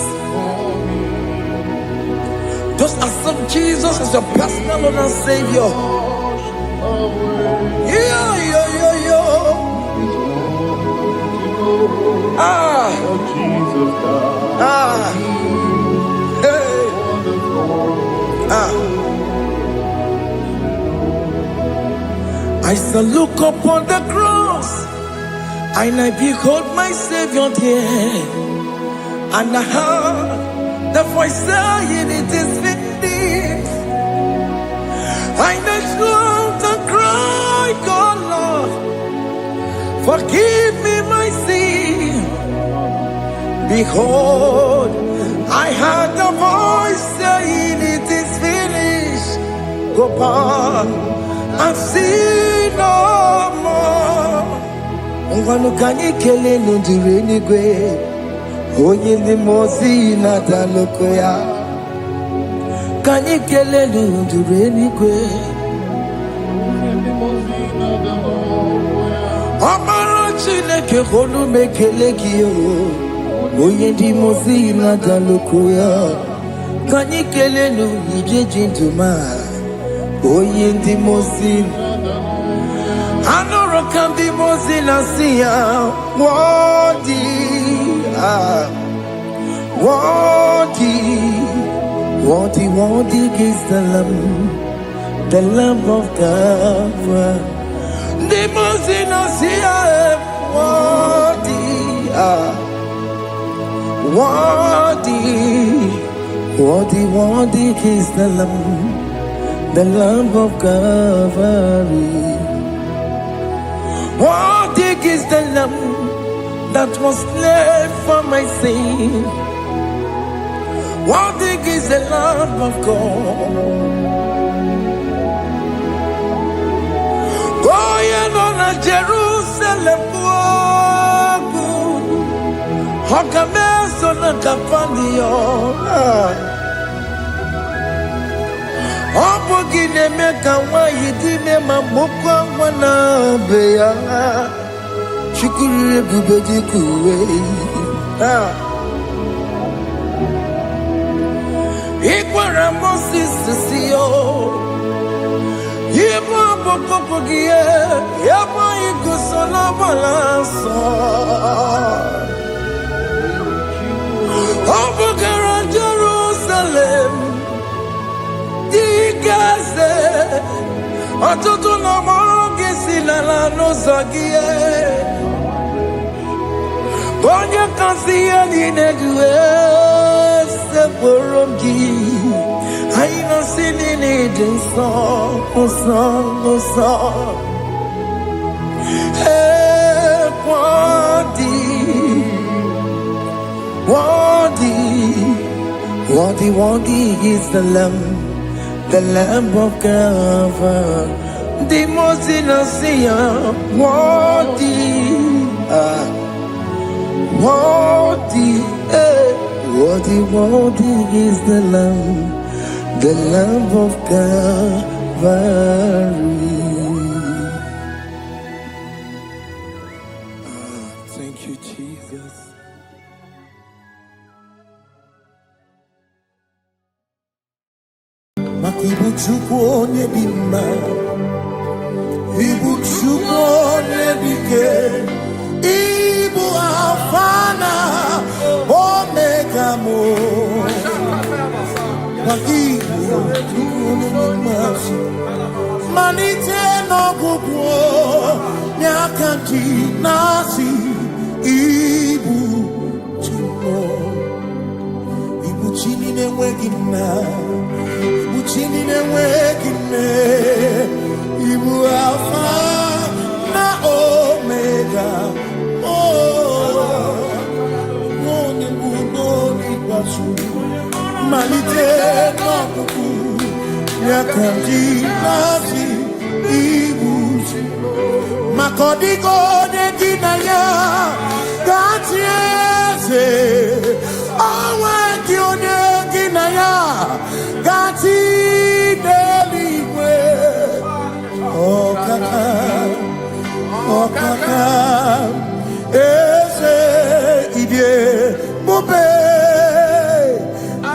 Just accept Jesus as your personal Lord and Savior. I shall look upon the cross and I behold my Savior there, and I heard the voice saying it is finished. I knelt down and cried, God Lord, forgive me my sin. Behold, I heard the voice saying it is finished. Go back and sin no more. Ngwanu kanyi kele nundure nigwe Onye ndi mozi na daloko ya Kanyi kele nundure nigwe Amara Chineke konu mekele kiyo Onye ndi mozi na daloko ya Kanyi kele nundure jintuma Onye ndi mozi Anoro kandi mozina siya Worthy is the Lamb of God. The mozina siya worthy is the Lamb of Calvary. Worthy is the Lamb that was slain for my sin. Worthy is the Lamb of God. Going on a Jerusalem walk. Hakameso na kapandio. Opogine meka wa yidime mamukwa wana beya. Shukuru bubeji kuwe. Ikwara Moses siyo. Yema pokopogie. Yema igusola balanso. Opogara Jerusalem. Digaze. Atutu na mogesi na la nozagie. Onye kasi ya ni negwe se poromgi. no sinning it in song, oh song, oh song. Hey, worthy is the Lamb of God, the most innocent, worthy is the Lamb of God. Thank you, Jesus. Makibuchukwu onye dị mma, Ibuchukwu onye dike, Ibu Alfa na Omega mo. Makibuchukwu onye dị mma, malite n'ọgwụgwụ n'aka ndị na-asị Ibu Chukwu, Ibu Chini na-enweghị nna. Chini na-enweghị nne, Ibu Alfa na Omega, onye mbụ n'onye ikpeazụ, malite n'ọgwụgwụ n'aka ndị na-asị Ibu maka ọ dịghị onye gị na ya ga-achị eze, onwe gị onye gị na ya ga-achị n'eluigwe. Ọkaka eze ịdị ebube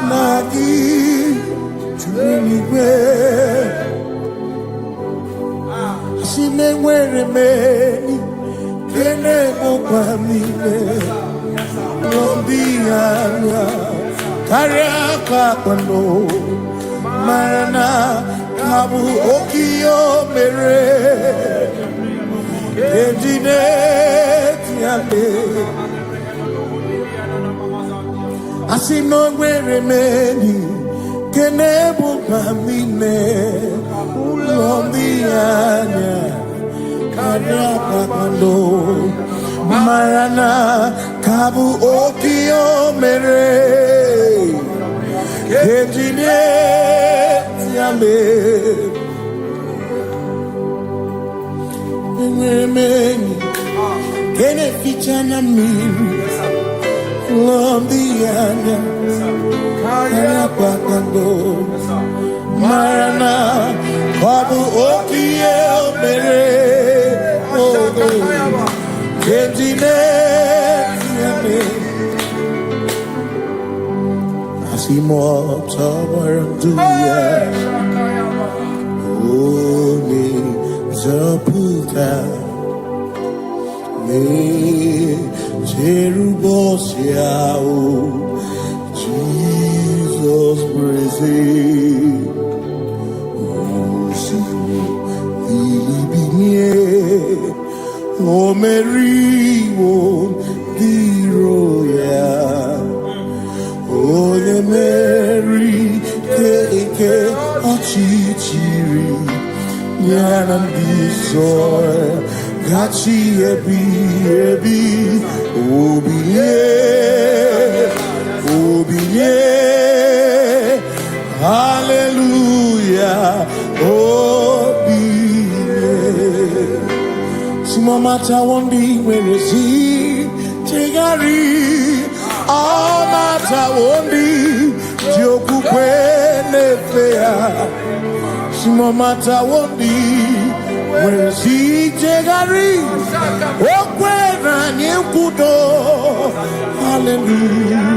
na gị juru n'igwe. Si na enwere m enyi nke na-ekpokwa m niile, n'obi ya anya karịa ka akpano, mara na ka bụ oke ihe o mere, ejide ya mee. Asị na o nwere m enyi nke na-ekpokwa m niile, n'obi ya anya karịa ka akpano, mara na ka bụ oke ihe o mere, ejide ya mee. Enwere m enyi nke na-eficha anya mmiri, n'obi ya anya karịa kpakpando, mara na ọ bụ oke ihe o mere, ejide ya mee. Asimoto baranduya, Oni zaputa, Me cherubosia, Jesus praise. Ilibinye, O Mary, O Diroya. Onye Mary keke ọchịchịrị ya na ndị nsọ gachi ebi ebi, obinye hallelujah, obinye. Simomata wondi nwere si chegari, all matter wondi jokukwe nefea. Simomata wondi nwere si chegari, okwe na nyekudo, hallelujah.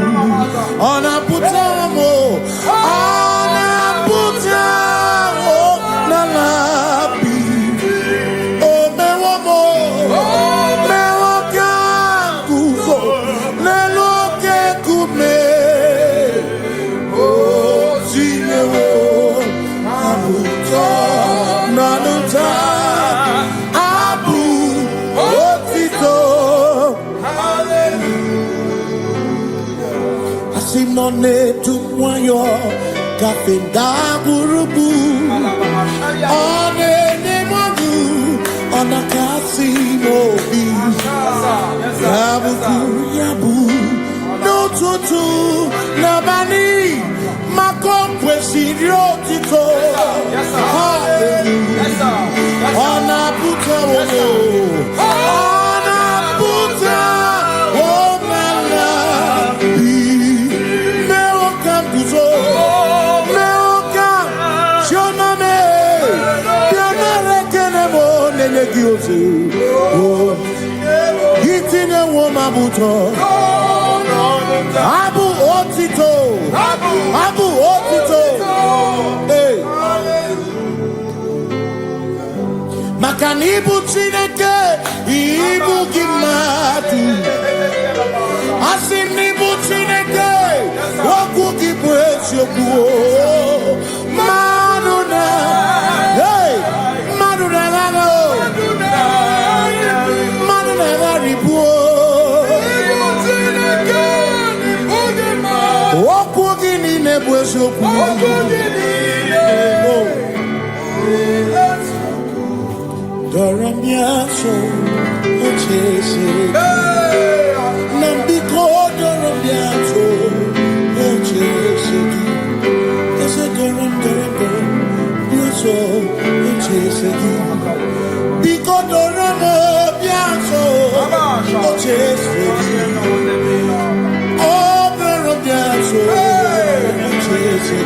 Ona putamo na labi, o mewomo mewo kanguzo neloke kume, o zinewo abuto nanuta abu otito, hallelujah. Asinone tumwayo Kafinda Gurubu Onenemogu Onakasi Mobi Yabuku Yabu No Tutu Nabani Makompwe Sirio Tito Hallelujah Onaputa Wono Onaputa Womala Meokam Kuzo Meokam Shoname Yanare Kenemo Nenegiozu Hitine Womabuto Abu Otito Abu Otito Hey Makanibu Chineke Ibu Gimatu Asinibu Chineke Waku Gibwetioku Manuna Hey Manuna Gano Manuna Garibu Waku Gini Nebwetioku Doramiaso, Ochese, Nambiko Doramiaso, Ochese, Ese Doram, Biaso, Ochese, Biko Doramiaso, Ochese, Oh, Doramiaso, Ochese,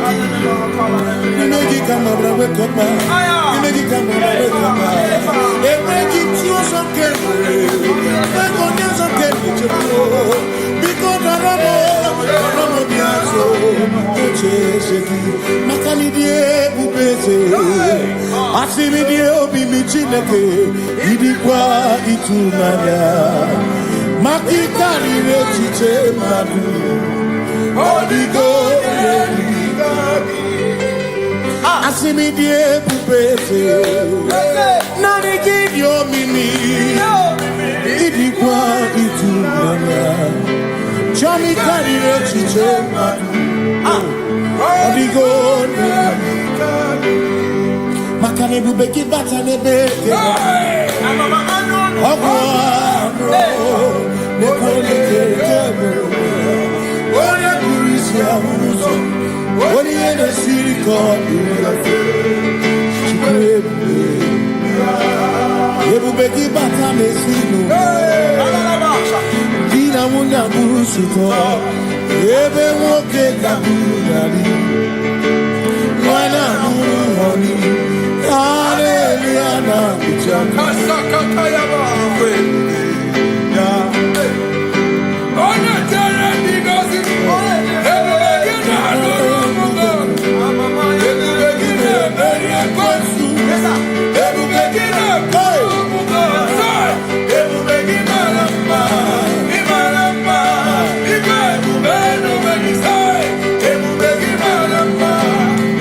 Negi Kamara, wake up, Negi Kamara, wake up. Asimidie obi michineke idikwa itunanya makikari rechiche madu odigo Asimidie bubete nani gidio mimi idikwa itunanya Jomi karire chiche madu odigo Makane bubeki bata nebeke Ogwano Nekone kekebe Oye kurisia unuzo Oni ene siriko Chikwebe Ebubeki bata nesino Dina muna busuto Ebe woke kabunari Mwana nuhoni Hallelujah, na kuchaka Kasakakayaba Ya Ona tere digozi Ebubegina Nurumugo Ebubegina Meria Kwansu Ebubegina Nurumugo Ebubegina Lamba Imaramba Ibebubenu Megisai Ebubegina Lamba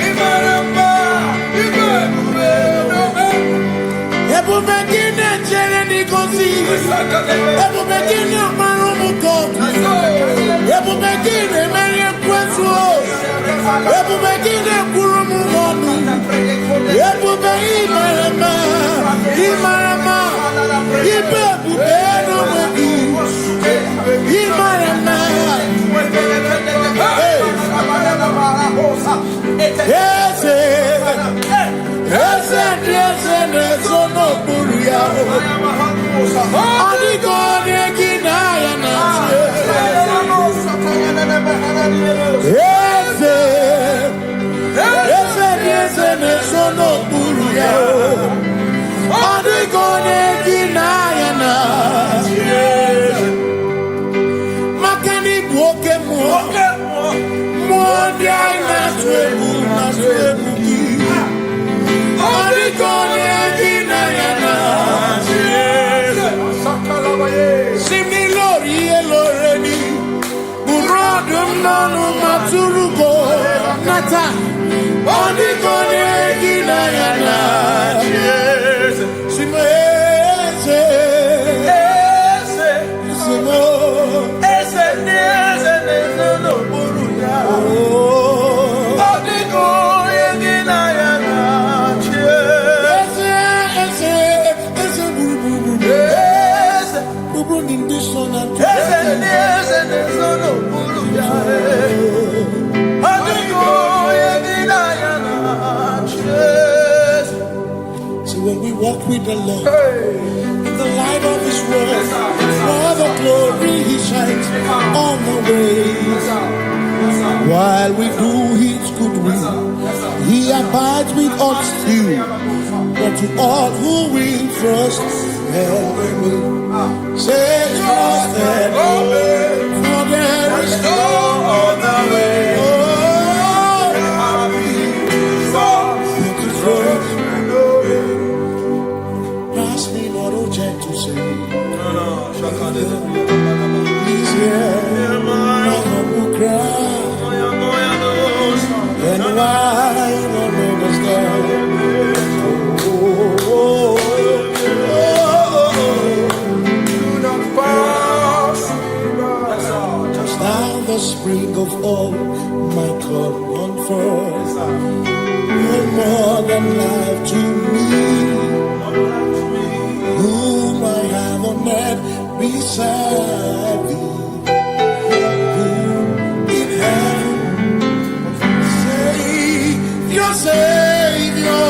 Imaramba Ebubegina Jereni Kosi Ebubegina Marumuko Ebubegina Maria Kwesu Ebubegina Kurumumonu Ebubegina Marama Imarama Ibebubenu Megi Imarama Ese nesono buruya Adigone kinaya na Ese nesono buruya Adigone kinaya na Makani buoke Mwandi aina twebu na twebu Similori eloreni Burodum nanu maturugo Nata Onikone gina yana Simese Simo Ese no buruya in this one and so when we walk with the Lord in the light of His word, for the glory He shines on the way. While we do His good will, He abides with us still. But to all who will trust and obey, say trust and obey, for there is no other way. Oh, to trust and obey. Pass me not, oh gentle say. He's here, my humble cry. And why not understand? Just now the spring of all my God comforts, no more than life to me, whom I have on earth beside thee. Savior,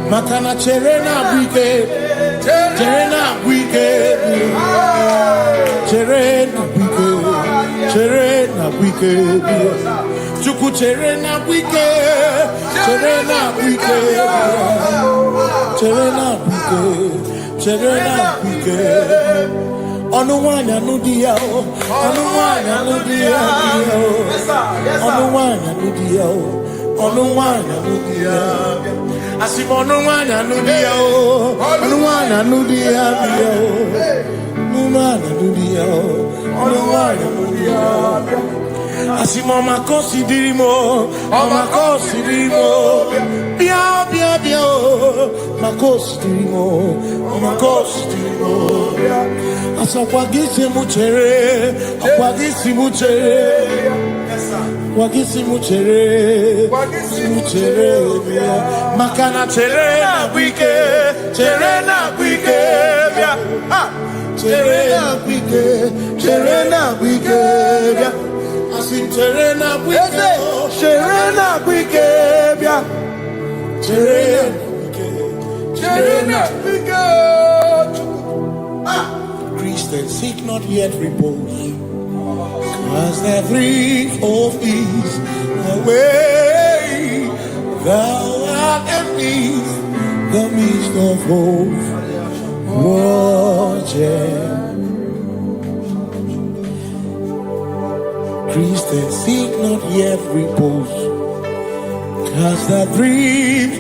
Makana cherena wike, cherena wike, cherena wike, cherena wike, chuku cherena wike, cherena wike, cherena wike, cherena wike. Onuwana nudia, onuwana nudia, onuwana nudia, onuwana nudia. Asim onuwana nudia, onuwana nudia, onuwana nudia, onuwana nudia. Asim omakosi dirimo, bia bia bia, makosi dirimo, omakosi dirimo. Asakwagisi muchere, akwagisi muchere, akwagisi muchere, muchere. Makana chere na wike, chere na wike, chere na wike, chere na wike. Asim chere na wike, chere na wike, chere na wike. Christians seek not yet repose, cause the grief of ease away. Thou art amidst the midst of hope, watching. Christians seek not yet repose, cast the grief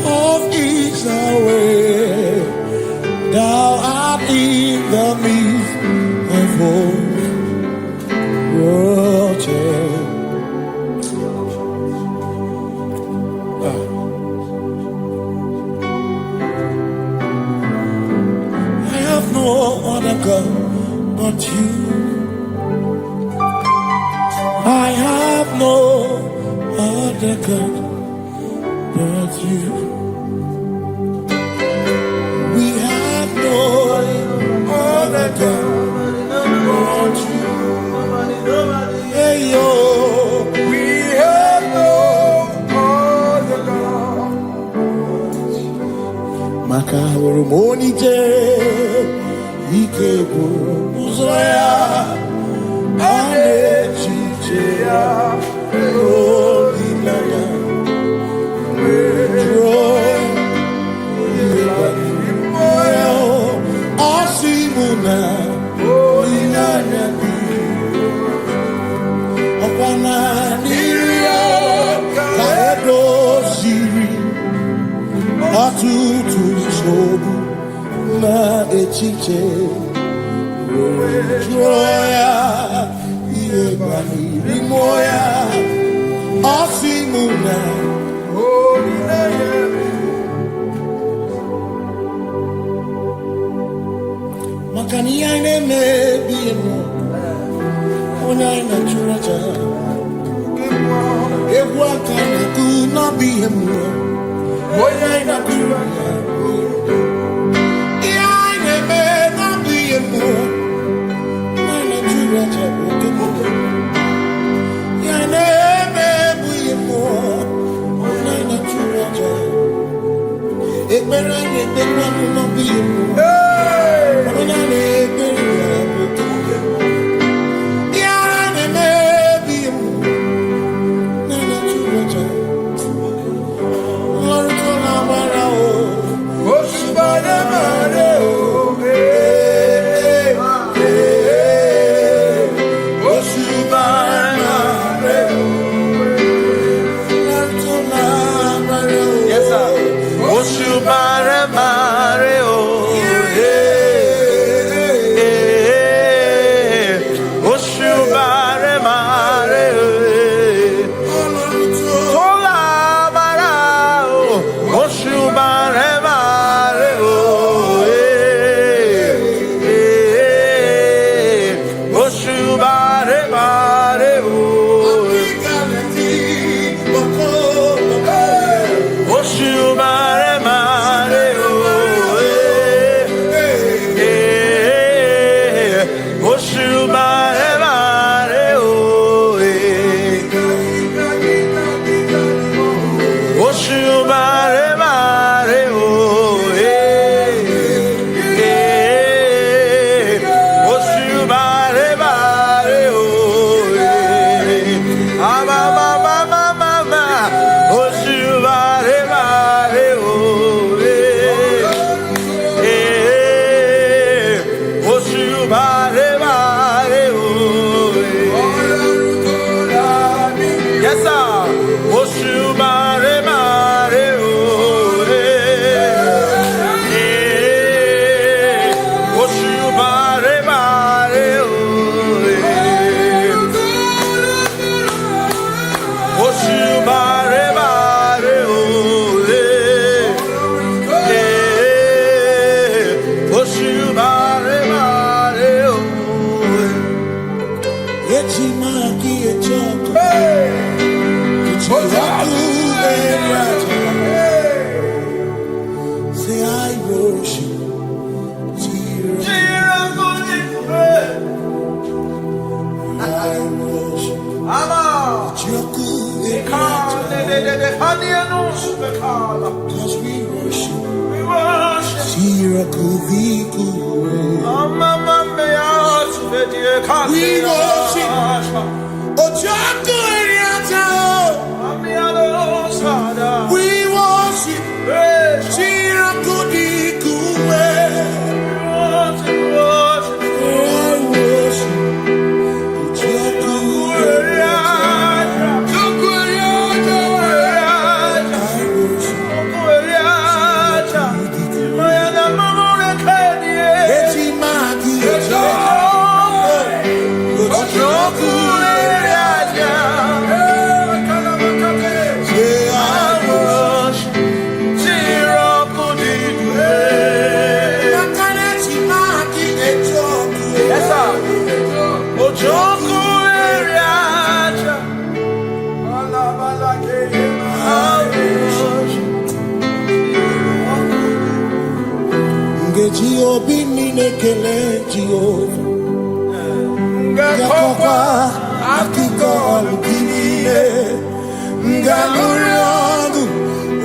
of ease away. Thou art in the midst of hope, watching. I have no other God but you. I have no other God but you. We have no other God but you. Hey yo, we Omonije Ikebu Uzoya Anechicheya Olinaya Asimuna Olinaya Okwana Niria Kaedo Siri Atutu Chobu Na Echiche Joya Iebani Rimoya Asimuna Makani Aine Maybe Ona Ina Churaja Ewa Kana Could not be him. Ona Ina Churaja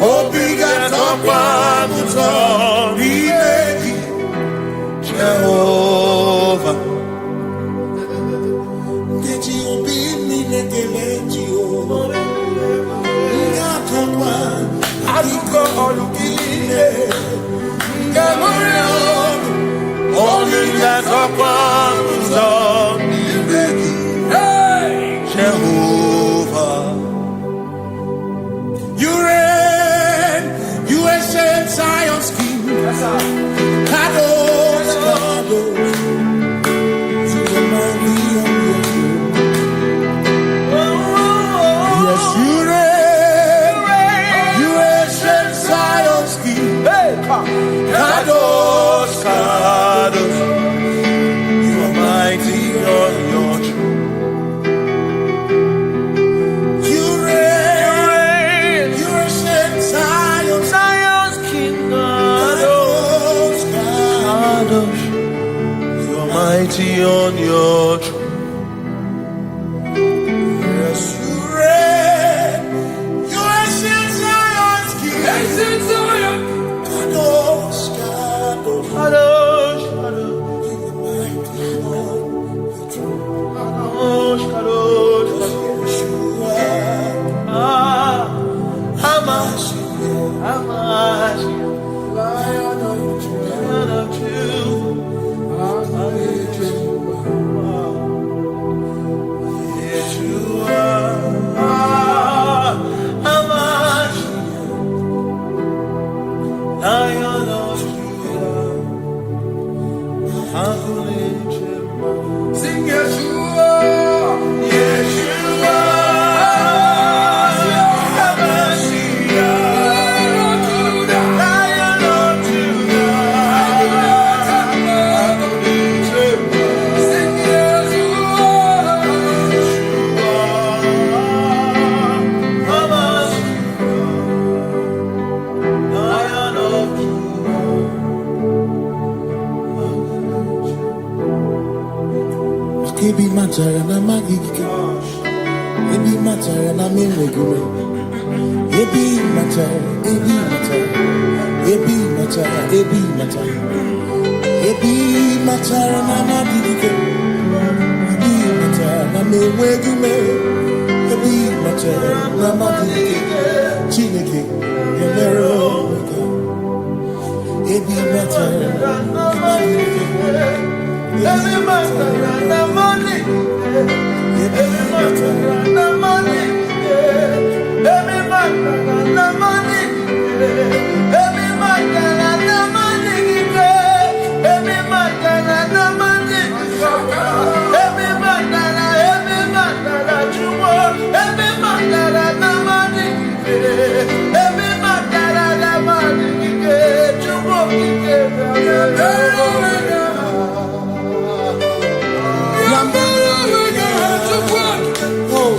Obrigado, Jehovah, you reign, you ancient Zion's King. Kadosh, Kadosh, you are mighty on your throne. Yes, you reign, you ancient Zion's King. Kadosh, Kadosh, you are mighty on your throne. Mighty on your throne. Yes, you reign. You ancient Zion's King. Ancient Zion. Kadosh, Kadosh, Kadosh, Kadosh. Mighty on your throne. Kadosh, Kadosh, Yeshua. Hamash, Lion of truth. Sing Yeshua, Yeshua, Lion of Judah, sing Lion of Ebi matara na magigike, ebi matara na menwegure, ebi matara, ebi matara, ebi matara, ebi matara, ebi matara na magigike, ebi matara na menwegure, ebi matara na magigike, Chineke emero wega, ebi matara na magigike. Every matter and the money, every matter and the money, every matter and the money, every matter and the money, every matter and the money, every matter that you want, every matter and the money, every matter and the money, you want to give. Oh,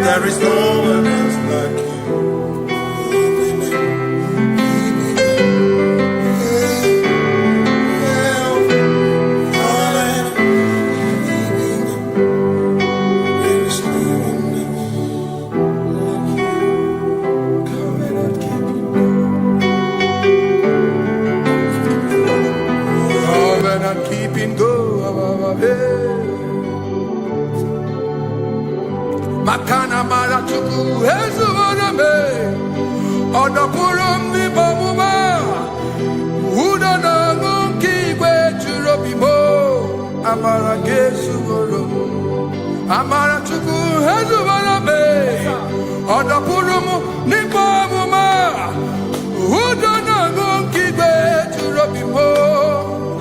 There is no one else like you. Makana mara chuku hezu waname Odapurum ni bamuma Uda na ngunki we churobimo Amara gesu woro Amara chuku hezu waname Odapurum ni bamuma Uda na ngunki we churobimo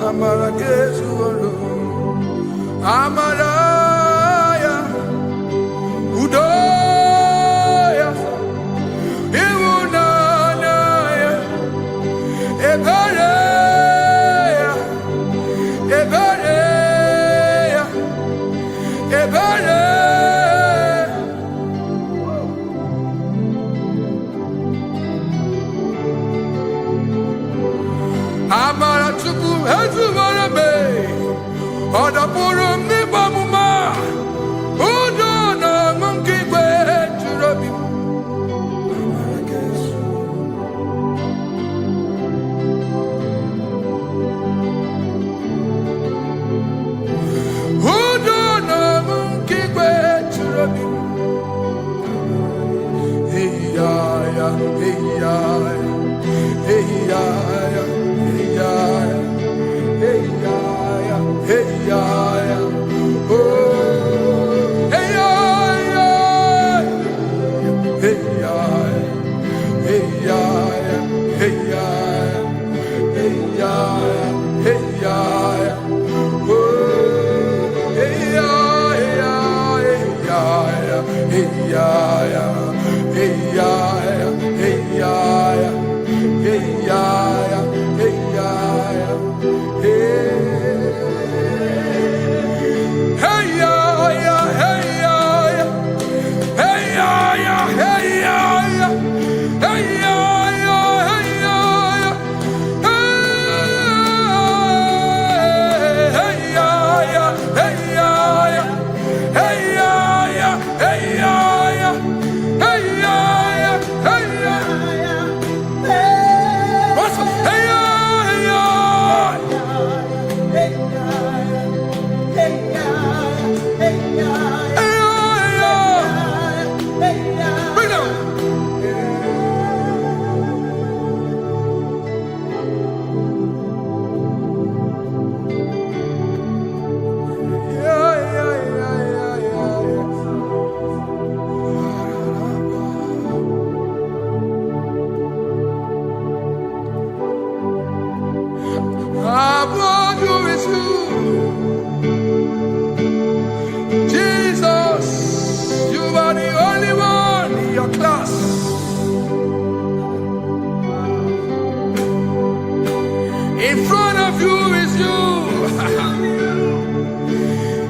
Amara gesu woro Amara Udoya, Iwunanaya, Ebereya, Ebereya, Ebereya. Amara chuku hezu warame, Odapurum ni bamuma. In front of you is you.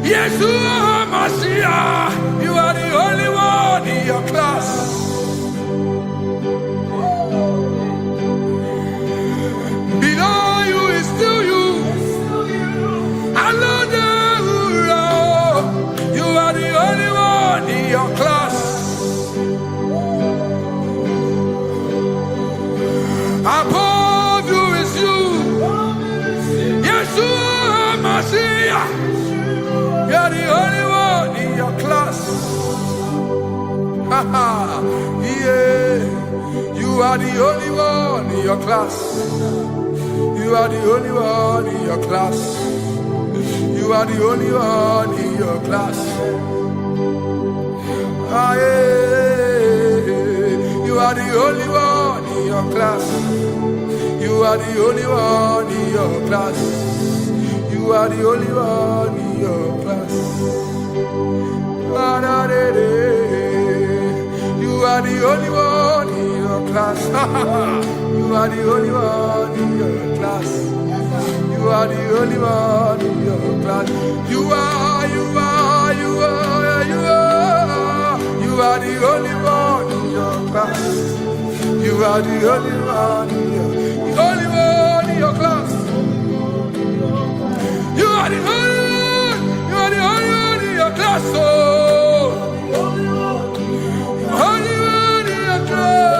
Yeshua Mashiach, you are the only one in your class. Below you is still you. You are the only one in your class. Above you is you. Yeshua Mashiach, you are the only one in your class. Yeah, you are the only one in your class. You are the only one in your class. You are the only one in your class. Ah, yeah. You are the only one in your class. You are the only one in your class. You are the only one in your class. You are the only one in your class. You are the only one in your class. You are the only one in your class. You are You are the only one in your class. You are the only one in your, the only one in your class. You are the only one. You are the only one in your class. Oh, only one in your class.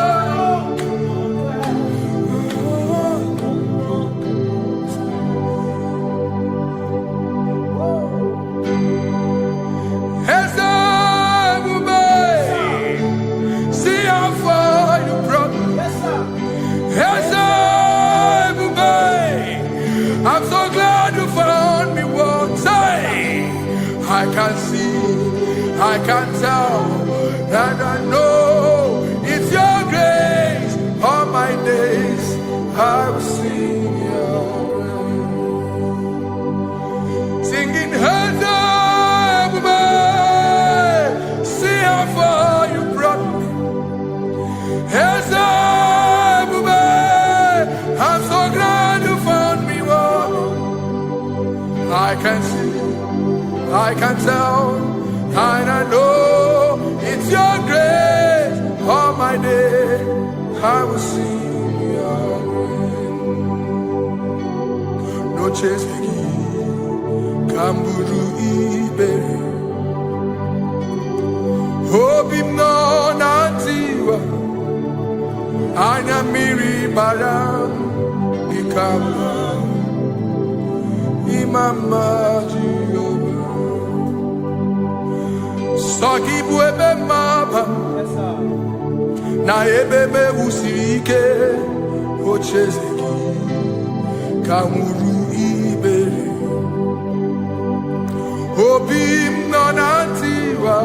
I'm so glad you found me one day. I can see, I can tell, and I know it's your grace. All my days I will sing your praise. Singing, hands up, see how far you brought me. Hands up, I'm so glad you found me. I can see, I can tell, and I know it's your grace. All my day I will sing your grace. No chase again, Kamburu Ibe. Hope him no nantiwa, Anya Miri Baram, become. Mama Jehovah, Saki buebe mama, na ebe me usirike, ochezeki, kamuru ibere, obim nonantiwa,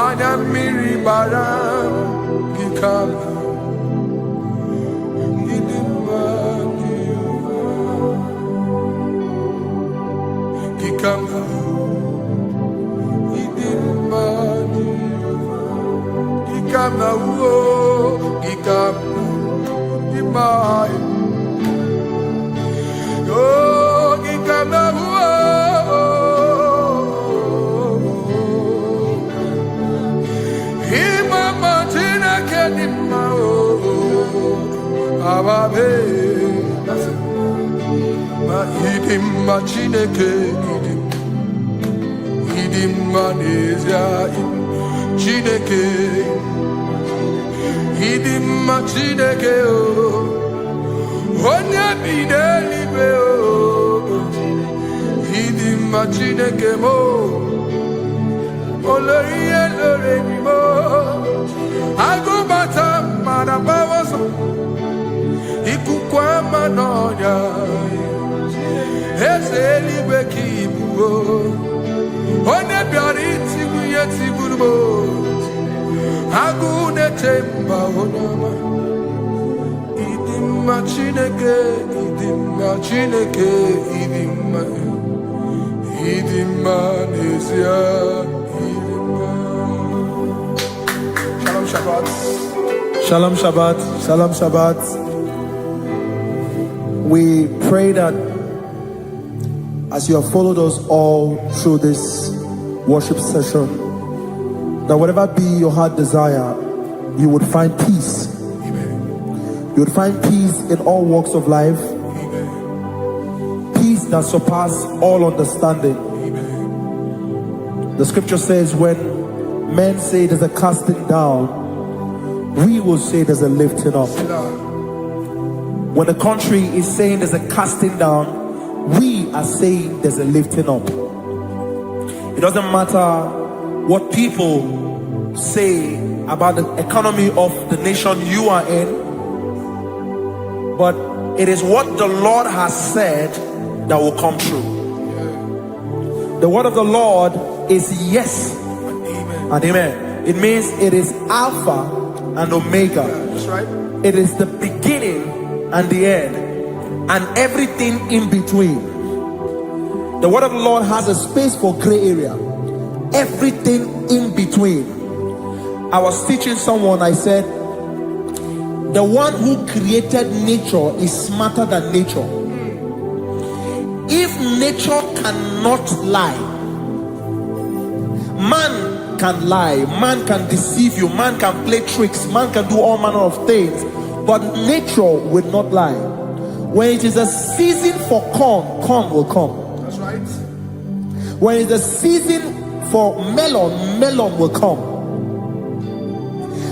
anya miri baram, gikama. Chineke idim manezia Chineke idim Chineke o onye bidelibe o idim Chineke mo oloriye lore ni mo agubata marabawoso ikukwa manonya Ezelibe kibuo, one biari tibuye tibuo, agune temba onama. Idima Chineke, idima nezia, idima. Shalom Shabbat, Shalom Shabbat, Shalom Shabbat. We pray that as you have followed us all through this worship session, that whatever be your heart desire, you would find peace. Amen. You would find peace in all walks of life. Amen. Peace that surpasses all understanding. Amen. The scripture says when men say there's a casting down, we will say there's a lifting up. When the country is saying there's a casting down, we are saying there's a lifting up. It doesn't matter what people say about the economy of the nation you are in, but it is what the Lord has said that will come true. The word of the Lord is yes and amen. It means it is Alpha and Omega. That's right. It is the beginning and the end, and everything in between. The word of the Lord has a space for gray area. Everything in between. I was teaching someone, I said, the one who created nature is smarter than nature. If nature cannot lie, man man can lie, man can deceive you, man can play tricks, man can do all manner of things, but nature will not lie. When it is a season for corn, corn will come. That's right. When it's a season for melon, melon will come.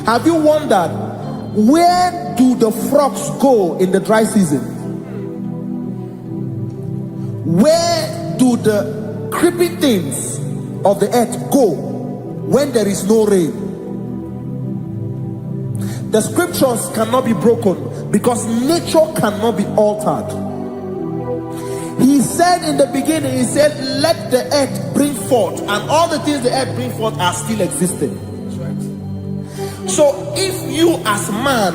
Have you wondered, where do the frogs go in the dry season? Where do the creeping things of the earth go when there is no rain? The scriptures cannot be broken because nature cannot be altered. He said in the beginning, he said, let the earth bring forth, and all the things the earth bring forth are still existing. So if you as man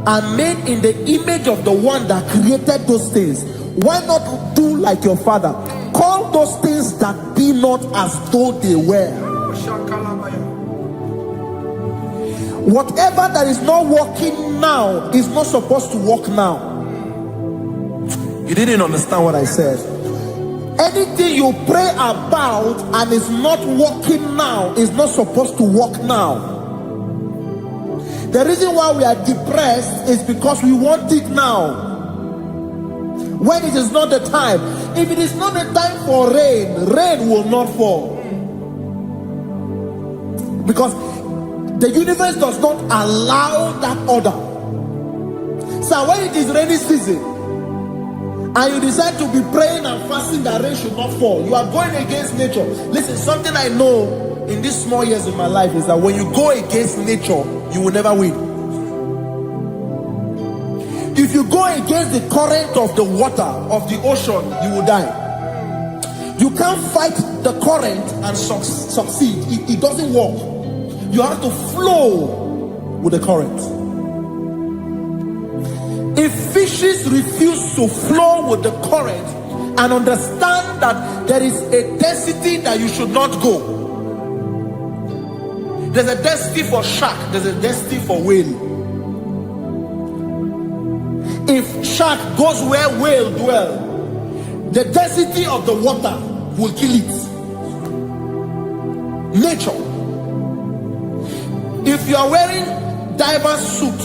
are made in the image of the one that created those things, why not do like your father? Call those things that be not as though they were. Whatever that is not working now is not supposed to work now. You didn't understand what I said. Anything you pray about and is not working now is not supposed to work now. The reason why we are depressed is because we want it now, when it is not the time. If it is not the time for rain, rain will not fall, because the universe does not allow that order. So when it is rainy season and you decide to be praying and fasting that rain should not fall, you are going against nature. Listen, something I know in these small years of my life is that when you go against nature, you will never win. If you go against the current of the water of the ocean, you will die. You can't fight the current and succeed. It doesn't work. You have to flow with the current. If fishes refuse to flow with the current and understand that there is a density that you should not go, there's a density for shark, there's a density for whale. If shark goes where whale dwell, the density of the water will kill it. Nature. If you are wearing diver's suit,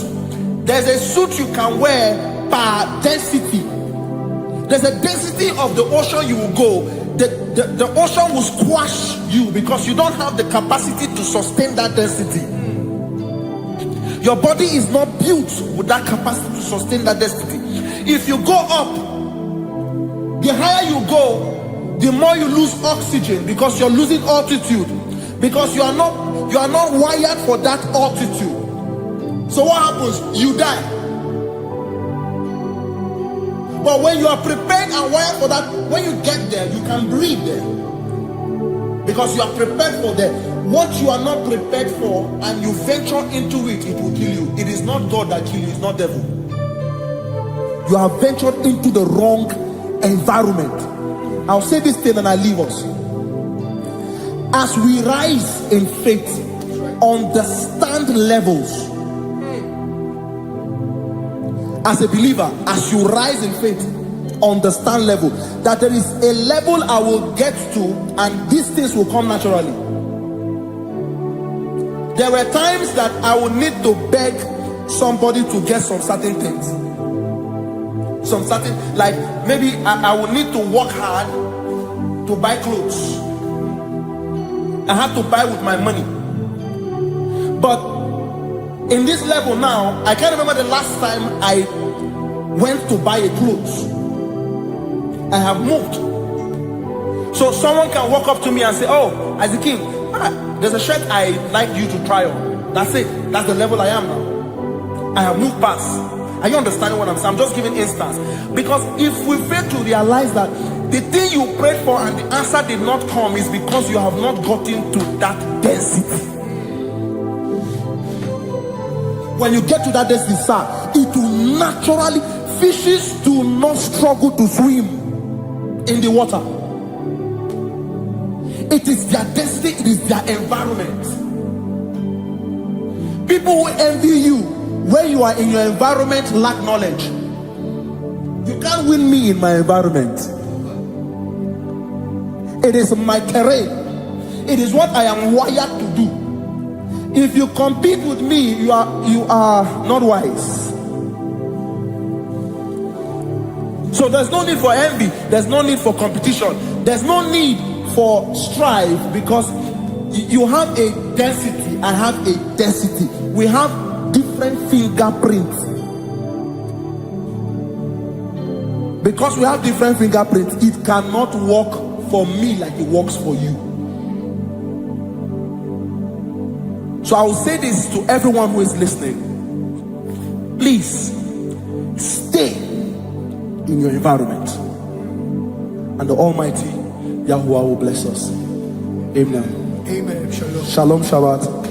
there's a suit you can wear per density. There's a density of the ocean you will go. The ocean will squash you because you don't have the capacity to sustain that density. Your body is not built with that capacity to sustain that density. If you go up, the higher you go, the more you lose oxygen because you're losing altitude, because you are not wired for that altitude. So what happens? You die. But when you are prepared and wired for that, when you get there, you can breathe there, because you are prepared for that. What you are not prepared for and you venture into it, it will kill you. It is not God that kills you, it's not devil. You have ventured into the wrong environment. I'll say this thing and I leave us. As we rise in faith, understand levels. As a believer, as you rise in faith, understand level. That there is a level I will get to and these things will come naturally. There were times that I would need to beg somebody to get some certain things. Some certain, like maybe I would need to work hard to buy clothes. I have to buy with my money. But in this level now, I can't remember the last time I went to buy a clothes. I have moved. So someone can walk up to me and say, oh, Isaac, there's a shirt I like you to try on. That's it. That's the level I am now. I have moved past. Are you understanding what I'm saying? I'm just giving instance. Because if we fail to realize that the thing you prayed for and the answer did not come is because you have not gotten to that density. When you get to that density, sir, it will naturally, fishes do not struggle to swim in the water. It is their density, it is their environment. People who envy you when you are in your environment lack knowledge. You can't win me in my environment. It is my terrain. It is what I am wired to do. If you compete with me, you are not wise. So there's no need for envy. There's no need for competition. There's no need for strife, because you have a density. I have a density. We have different fingerprints. Because we have different fingerprints, it cannot work for me like it works for you. So I will say this to everyone who is listening. Please stay in your environment, and the Almighty Yahuwah will bless us. Amen. Amen. Shalom Shalom. Shabbat.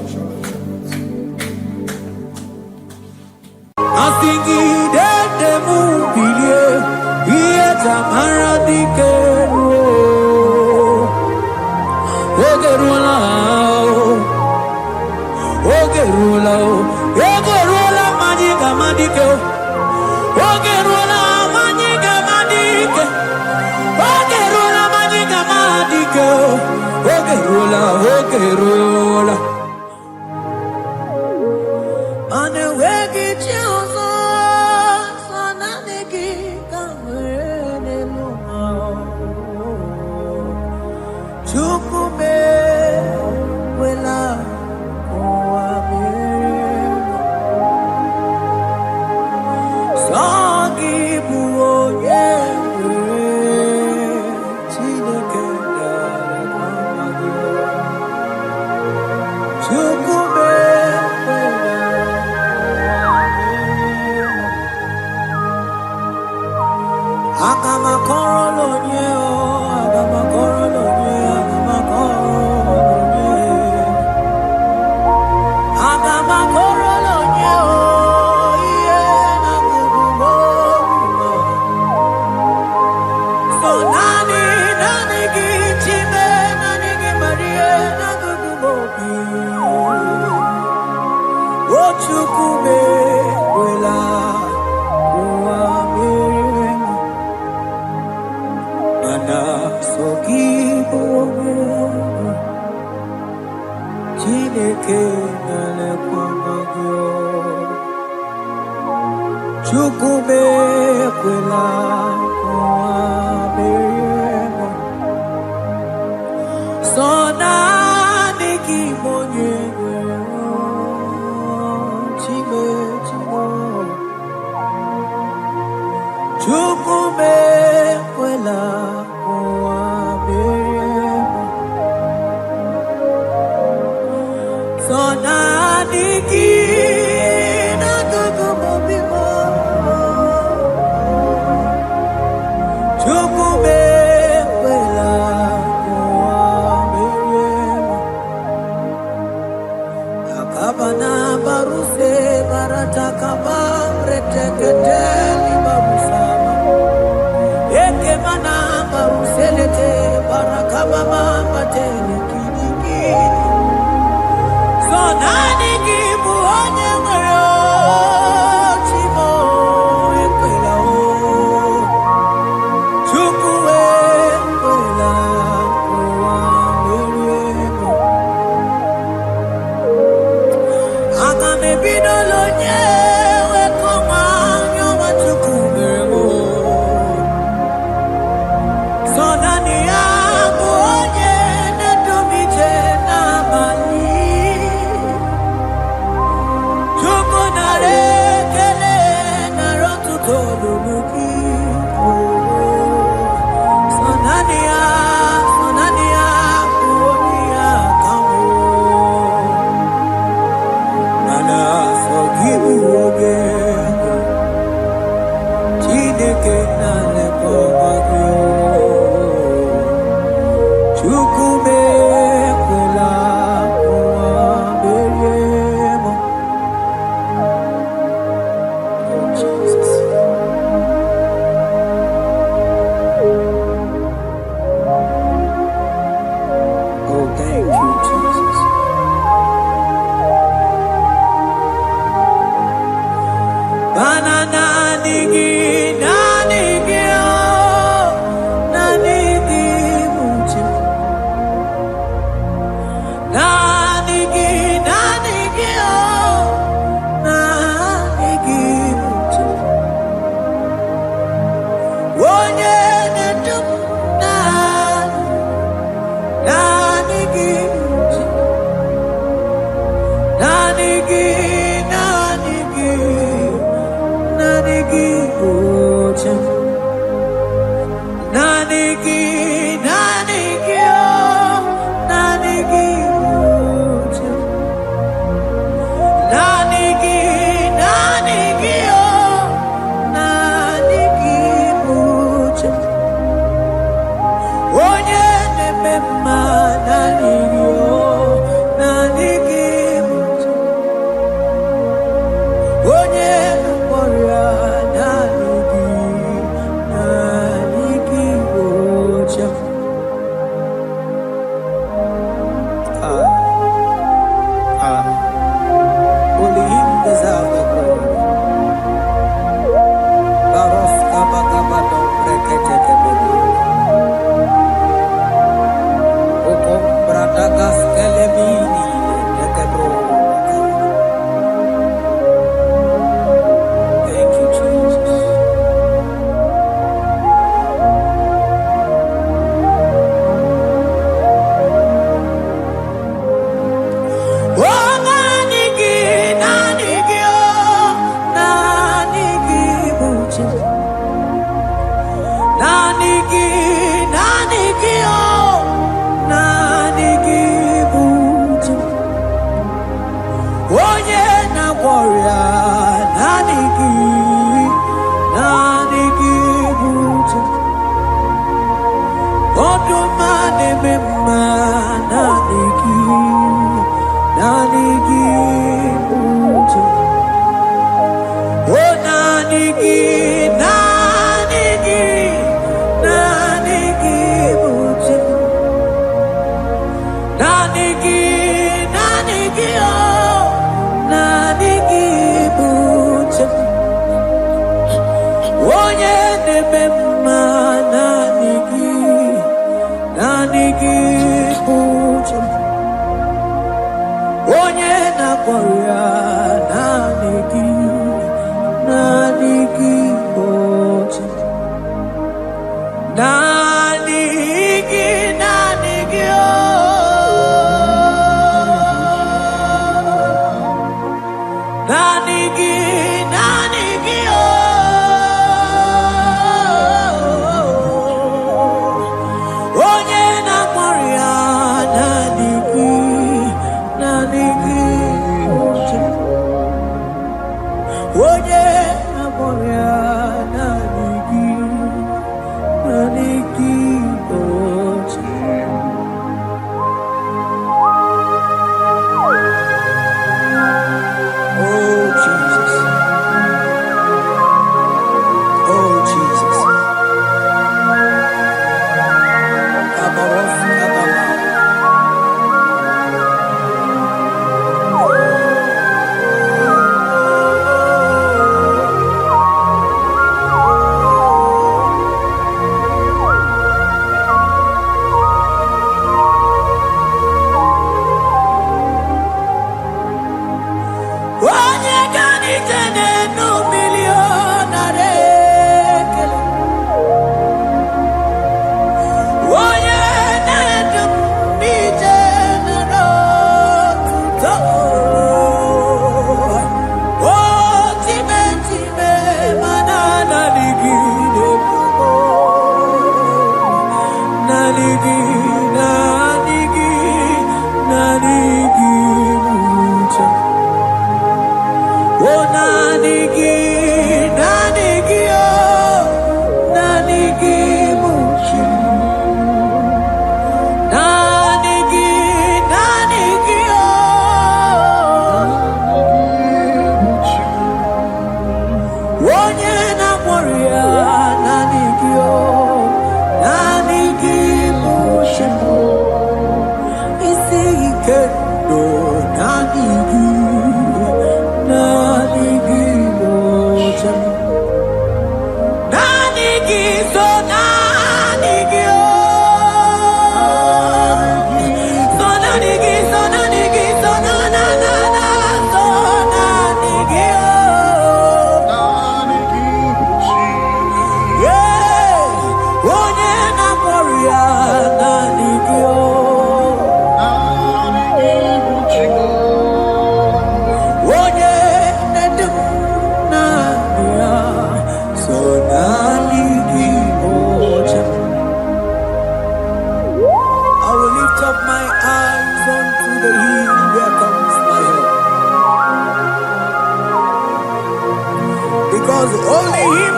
because only Him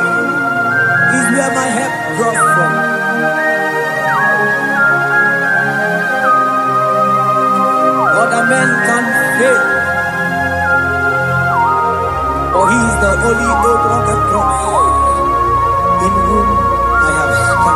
is where my help draws from. Other men can fail, for He is the only hope of the cross, in whom I have stand.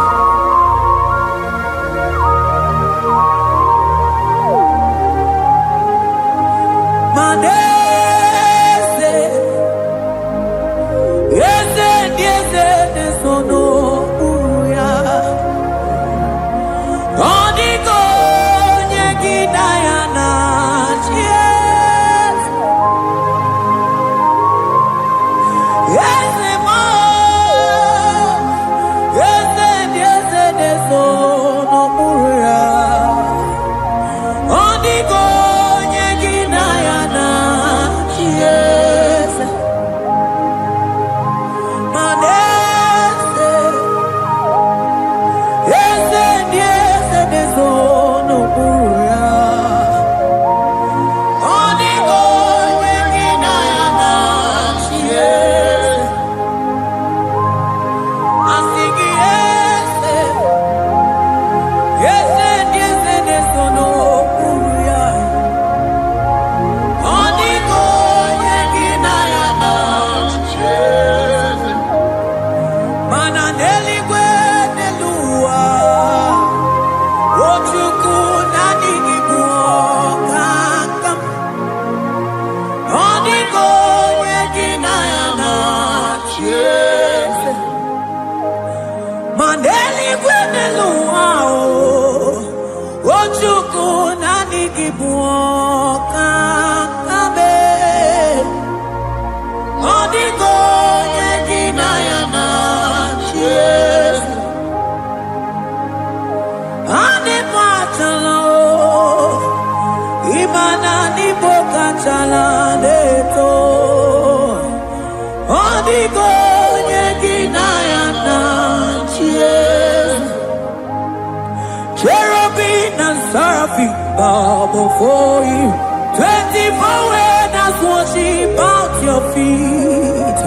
Cherubim and seraphim bow before you. 24 elders worship at your feet.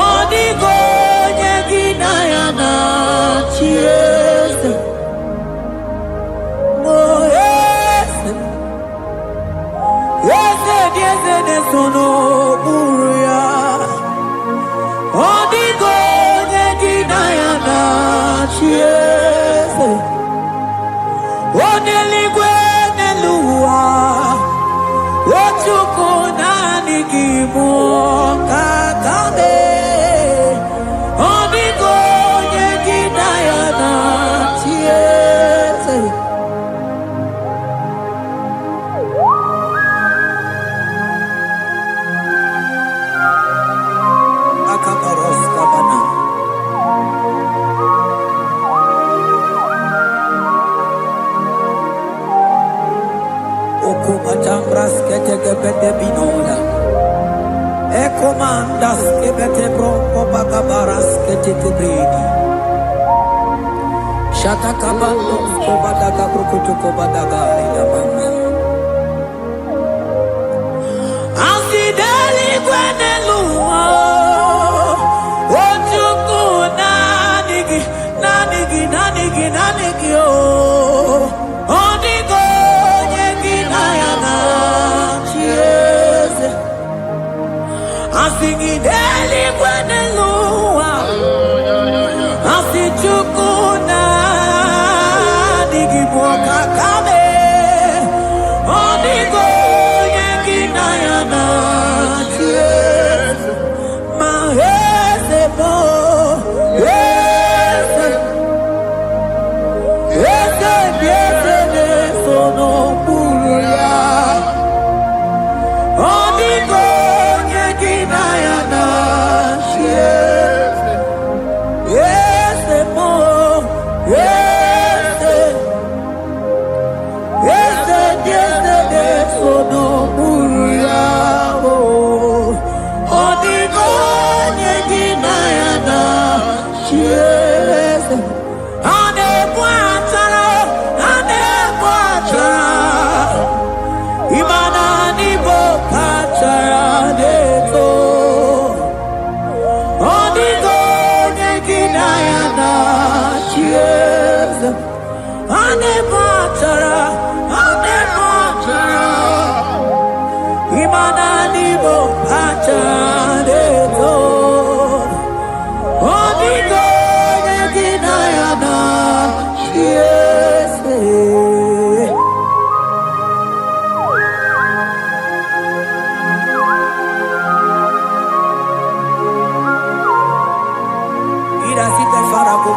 Odigo yeginayana cheers. Oh yes, yes, yes, yes, no buria. Odigo yeginayana cheers. Oneligwe nelua, ochuku nani gimu kakabe. Onigo yegidayana tiese. Akabaros kabana. Okubachambras ketekebete binoda. Ekomandas kebete bronco bagabaras ketekebredi. Shatakabandos kobadaga brokutu kobadaga idabanga. Asideli gwenelua. Ochuku nanigi, nanigi, nanigi, nanigi oh. Onigo yeginayana cheers. Asingideli gwenelua. Asichukuna digibwoka kame. Onigo yeginayana cheers. Mahese bo yes. Ese biese de sono puria. Onigo yeginayana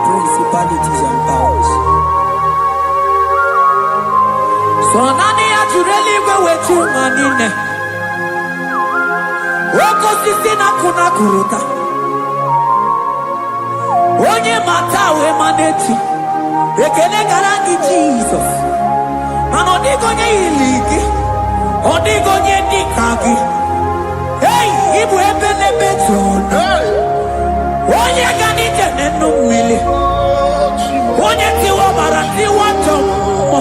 Principalities and powers. So nani actually go with you manine. Woko sisi na kuna kuruta. Onye matawe maneti. Ekele garangi Jesus. Mano digo nye iligi. Odigo nye nikagi. Hey, ibu ebele betona. Onye gani jene numili. Onye tiwa barati watomo.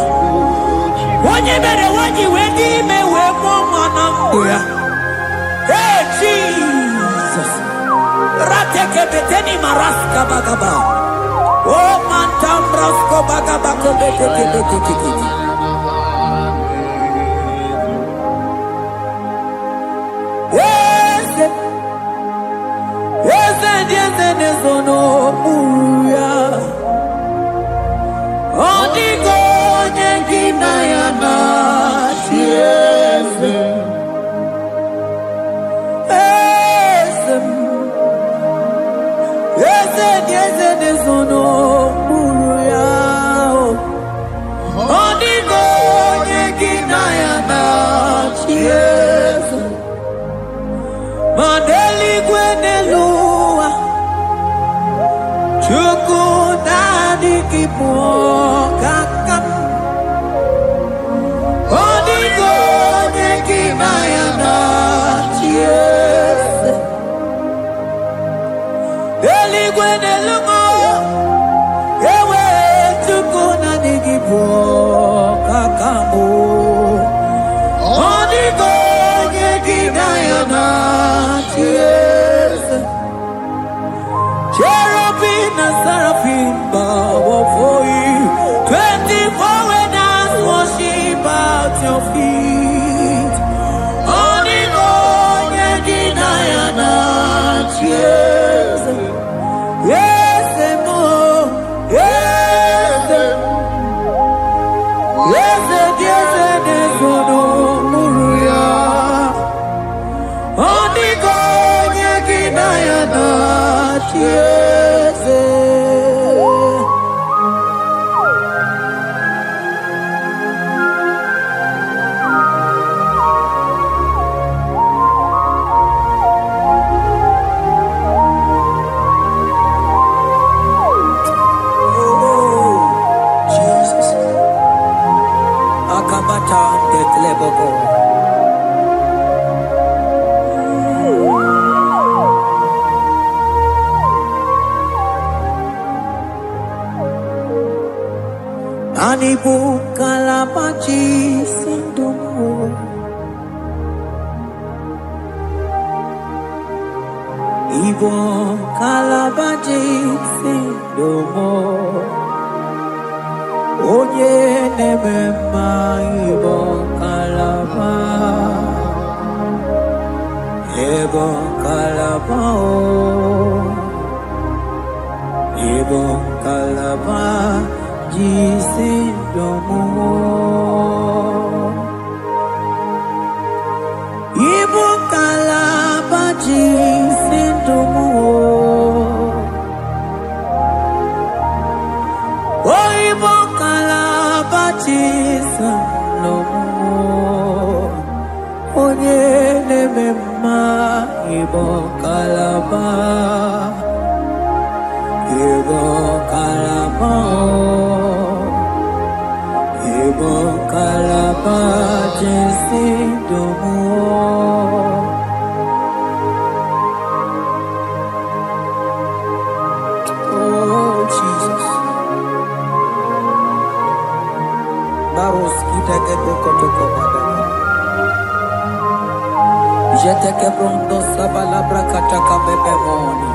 Onye bere waji wedi mewe mwana mbuya. Hey Jesus. Rateke beteni maraska bagaba. Oh mantam rasko bagaba beteke beteke. Nezono muya Odigo nyengina yana tiese Ese nezono muya Odigo nyengina yana tiese Mandeli gwenelu Chukudani kipokakam Odigo nekimayana chiese Eligwe nelumo Ewe chukudani kipokakamu Odigo nekimayana chiese Cherubim and seraphim bow before you. 24 elders worship at your feet. Odigo nyegidayana cheers. Yes, mo. Yes, yes, yes, yes, no muruya. Odigo nyegidayana cheers. Anibu kalabaji sindumu Ibo kalabaji sindumu Onye nemema ibo kalaba Ibo kalaba Ibo kalaba Jisindomo Ibu kalaba jisindomo Oh ibu kalaba jisindomo Onye nemema ibu kalaba Ibu kalaba Ibu kalaba jisindomo Oh Jesus Baros kitake prokotoko badana Jeteke pronto sabalabra kataka bebemoni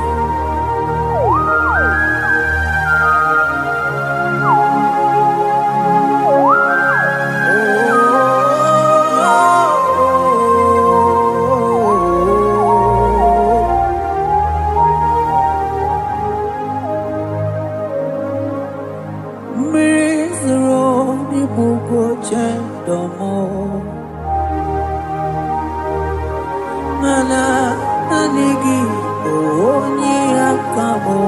mana nanigi oni akamo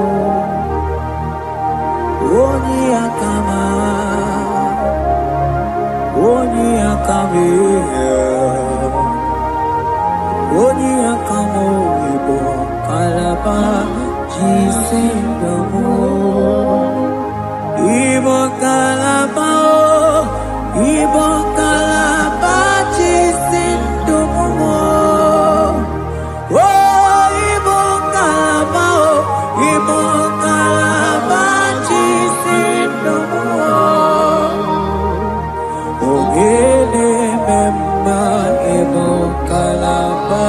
oni akama oni akame oni akamo ibo kalaba jisindomo ibo kalaba jisindomo oh ibo kalaba jisindomo ogele memba ibo kalaba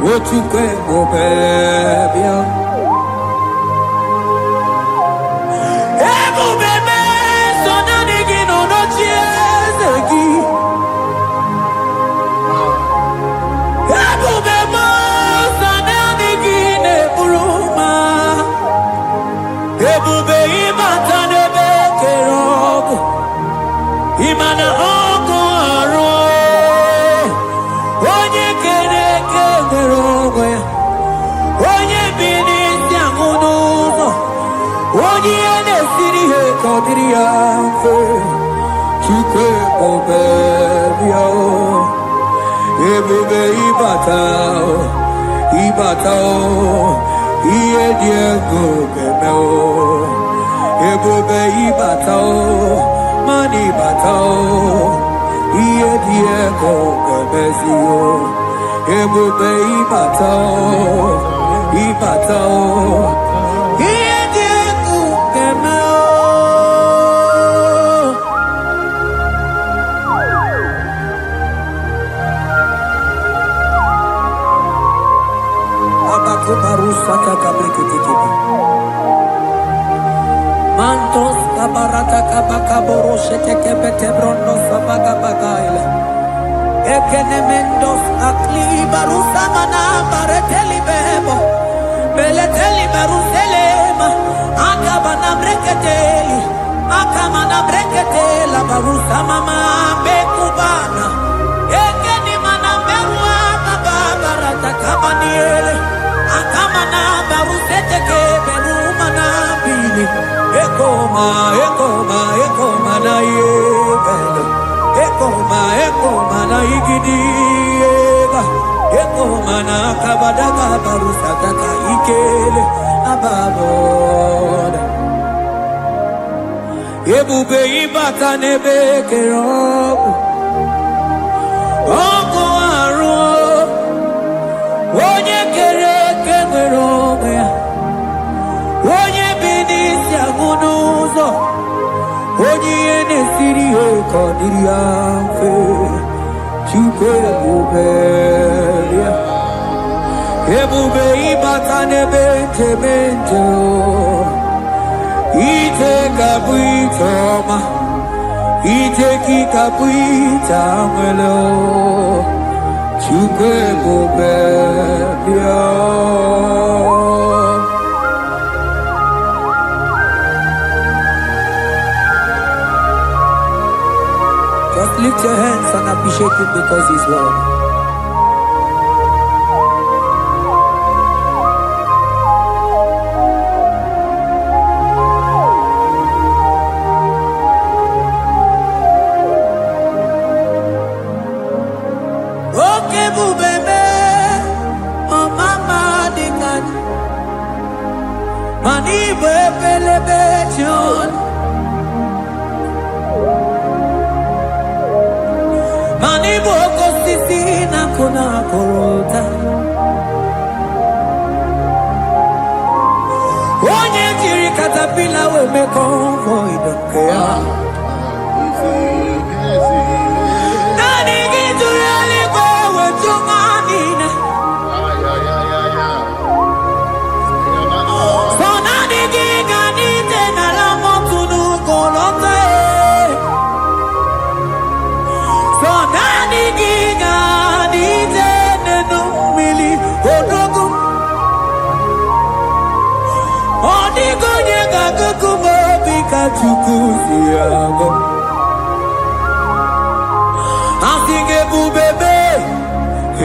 what you can go baby ebo bebe so na digi no no chiezegi ebo bebe so na digi ne buruma ebo be imata ne be kerogo imana ogo aro onye bini si amunuzo onye ne siri he kodiri amfe chike obebio ebube ibatao iye diego gemeo ebube ibatao mani batao iye diego gemezio ebube ibatao iye diego gemeo abakubarusa takabrikitikiba mantos kabarata kabakaboroshe tekebete brondo sabagabagaile Ekenemendos aklibarusa mana bareteli bebo beleteli beruselema akabana breketeli akamana breketela barusa mama bekubana ekeni mana berua babarata kabaniele akamana barusete ke beruma na bili ekoma na yega kabadaga barusataka ikele ababona. Ebube ibata nebe kerobu. Oko aro. Onye kere kemere onwe ya. Onye binisi agunuzo. Onye nesiri ekodiri afe. Chukwe ebube ya. Ebube ibata nebe temente o. Ite kabuitoma. Ite kikabuita mwelo. Chukwe ebube ya. Just lift your hands and appreciate him because he's worthy. Okay, bubebe, oh mama dikan, mani bebelebe chon. Mani boko sisi na kuna korota. Onye jiri katapila we me convoy don't care. Nani gitu really go we chunganina. So nani giga nite na la motunu kolota. So nani giga nite nenu mili odogu. Odigo nyega kukumo bika chukuzi yago. Asing ebubebe,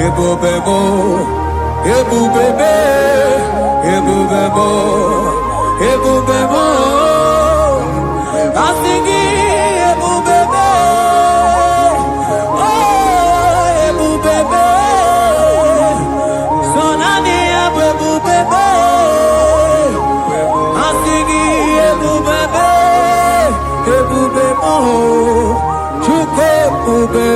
ebubebo, ebubebe, ebubebo, ebubebo. Asing ebubebe, oh ebubebe. Sonani ebubebe. Asing ebubebe, ebubebo. Chukwe ebubebe.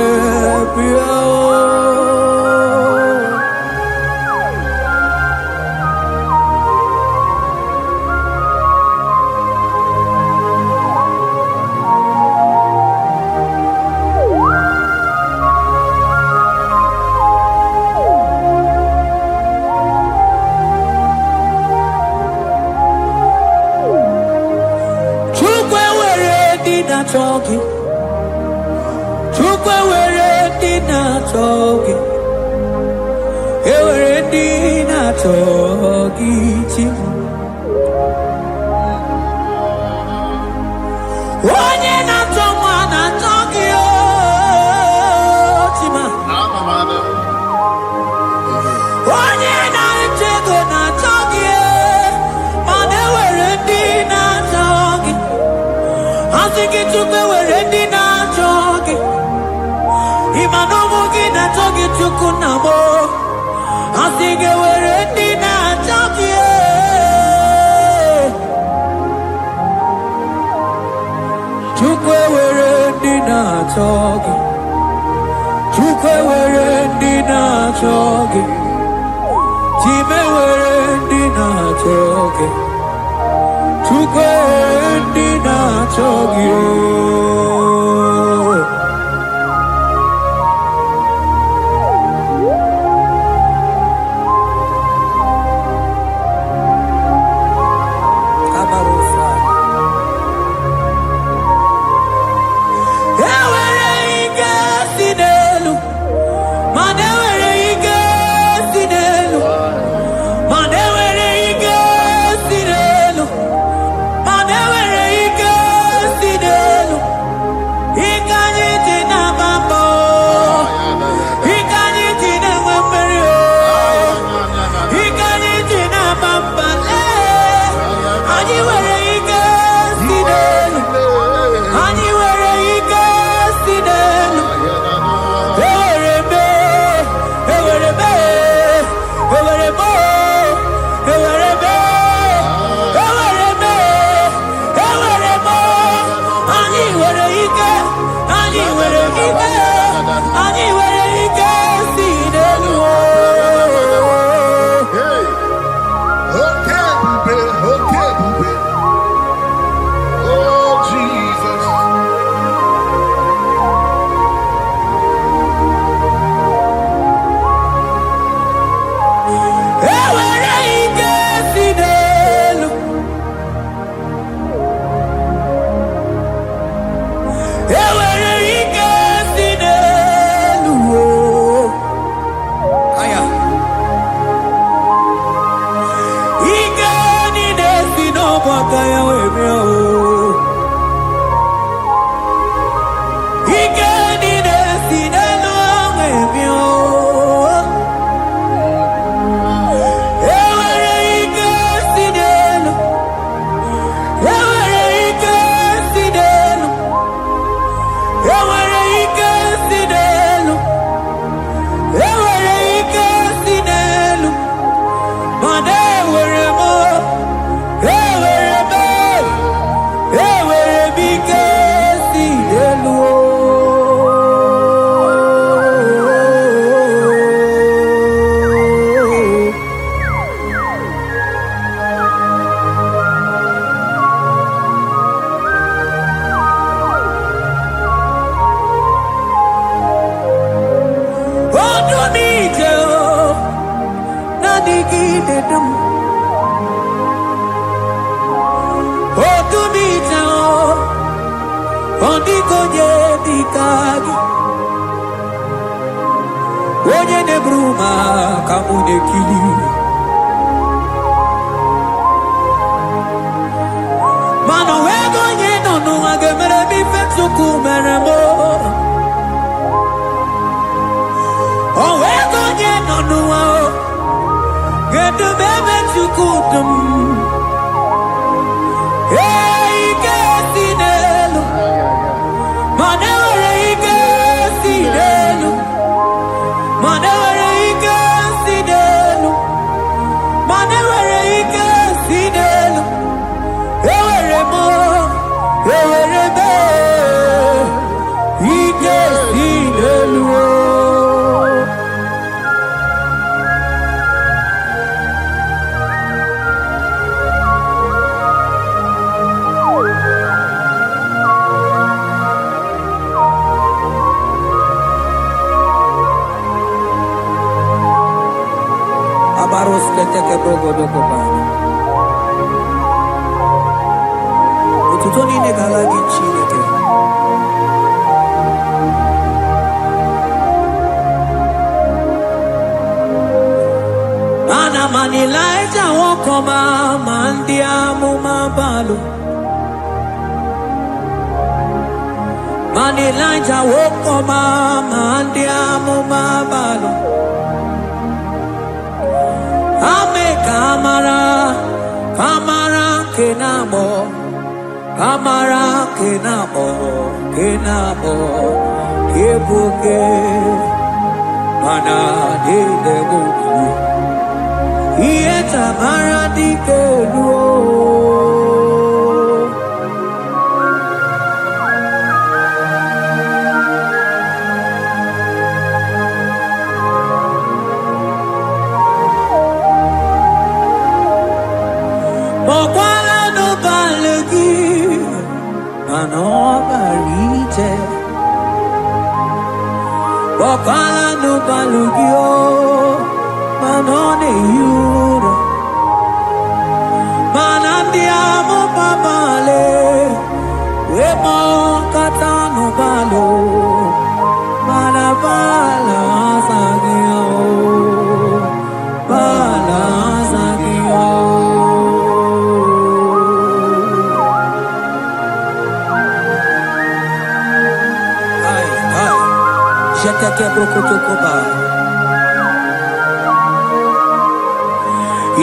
Chukwe were dina choki. Chukwe were dina choki. Ewere dina choki chi. Onye na choma na choki o chima. Onye na chego na choki e. Mane were dina choki. Asiki chukwe were dina choki. Imanomu gina choki chukunamo. Asiki were dina choki e. Chukwe were dina choki. Chukwe were dina choki. Chime were dina choki. Chukwe dina choki. Kabarusa. Ewere ike sinelu. Mane were ike sinelu. Mane were ike sinelu. Mane were ike sinelu.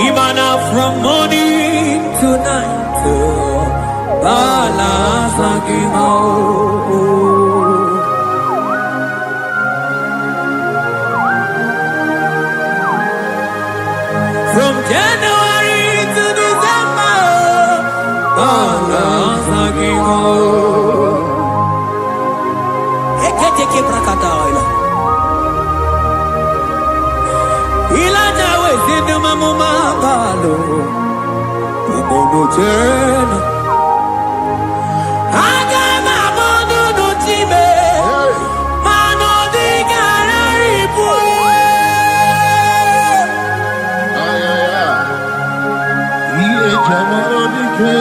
Imana from morning to night, balance again. From January to December, balance again. ke prakadaila. Ilaja we zinu mamuma balo. Umono jena. Aga mamono no time. Mano di gararipu. Iye jamaro di ke.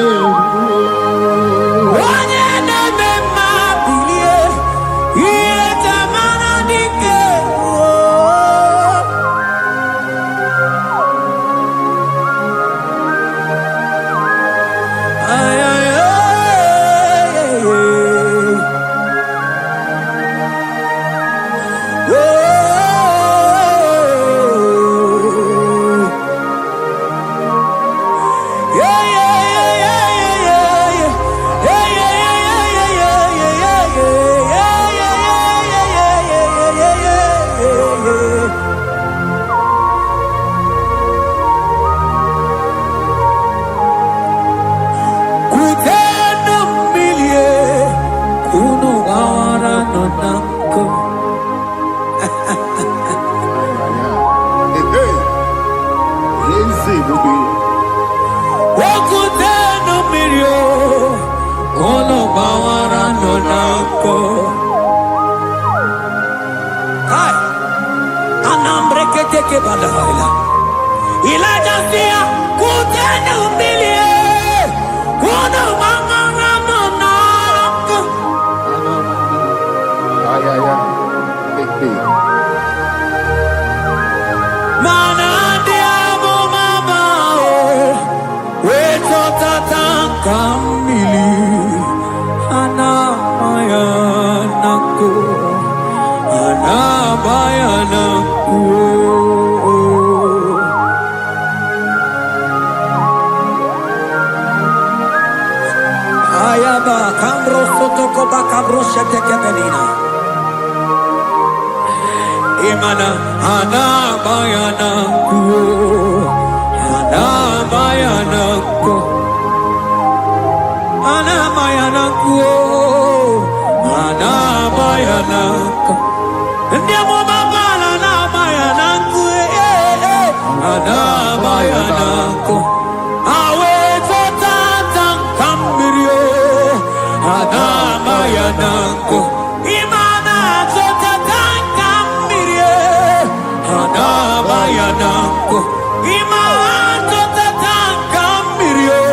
Imana ana bayana ku ana bayana ku ana bayana ku ana bayana ku ndiamo baba ana bayana ku ana bayana ku awe tata kambirio ana bayana ku Bayanako, Imanto Tatanka Mirio,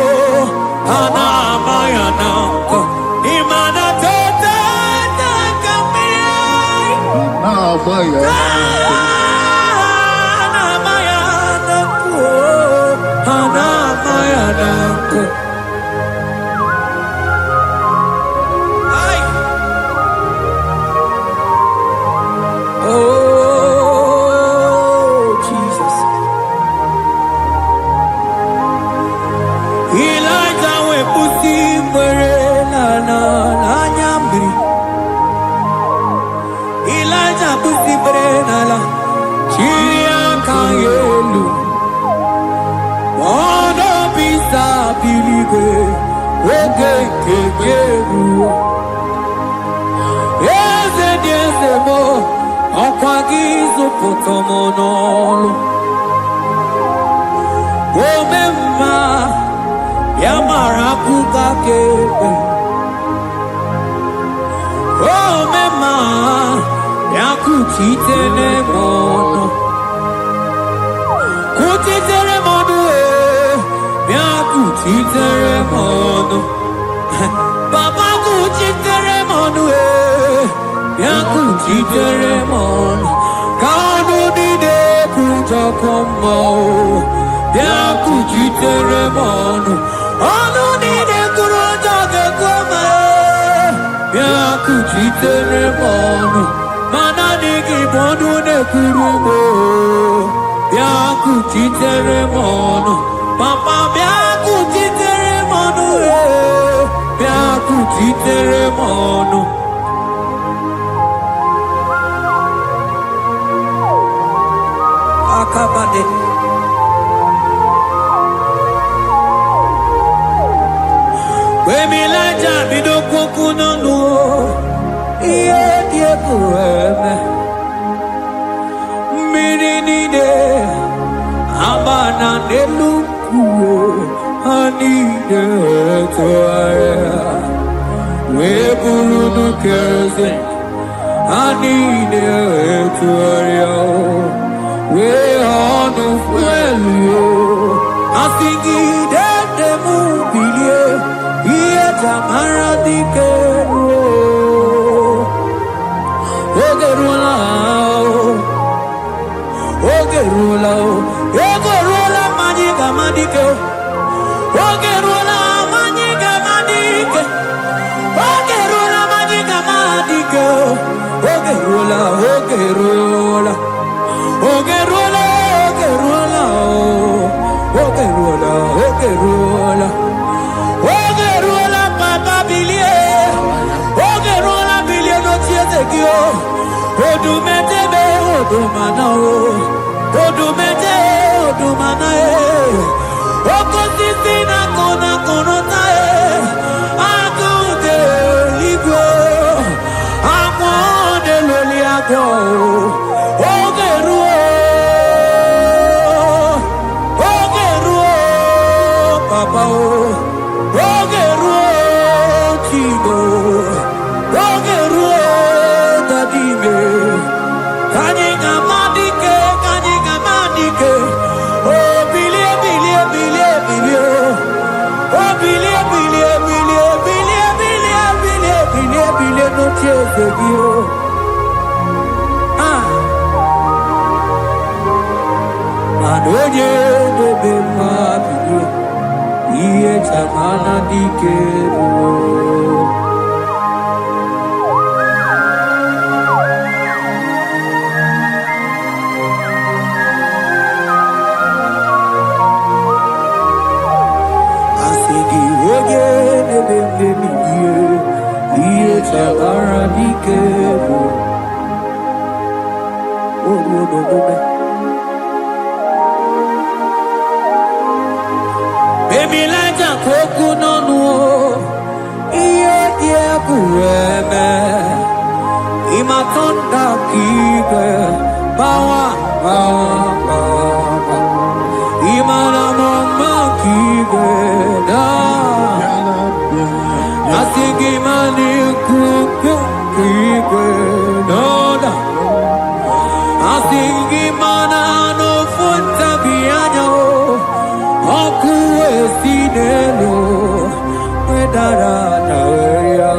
Ana Bayanako, Imanato Tatanka Mirio, Ana Bayanako, Ana Bayanako. Potomonolo Omemma Yamarakuka Kebe Omemma Yakutitele mono Kutitele mono Yakutitele mono Baba kutitele mono Yakutitele mono Kanu dide kuja kombo, biaku jitere mono. Anu dide kuja koma, biaku jitere mono. Mana digi bodu ne kurumo, biaku jitere mono. Papa biaku jitere mono, biaku jitere mono. Akabade. We milaja bido kukunono, iye die kueme Mirinide Amana Neluku Anide Toaya We Burudu Kerze Anide Toaya We Honu Fuelu Asingi Dede Mubilie Iye Tamara Dikero Ogerula Ogerula Ogerula Maniga Madike Ogerula Maniga Madike Ogerula Maniga Madike Ogerula Ogerula Ogerula Ogerula Ogerula Ogerula Papa Bilie Ogerula Bilie no Tiezekio Odumetebe Odumanao Odumete Odumanae Okosisina Kona Konotae Akude Ligo Amode Loliago Ogeruo Ogeruo Papa Ogeruo Chigo Ogeruo Dadime Kanyinga Madike Oh bilie bilie bilie bilie Oh bilie bilie bilie bilie bilie bilie bilie bilie no tiezegio Adoye de bema bilie Iye chamana dikero Baby like a coconut no iye die kueme imatonda kike bawa imana mama kike da asigi mani kuku kike da asigi mana no funta bianyo oku esinelo wedara taweria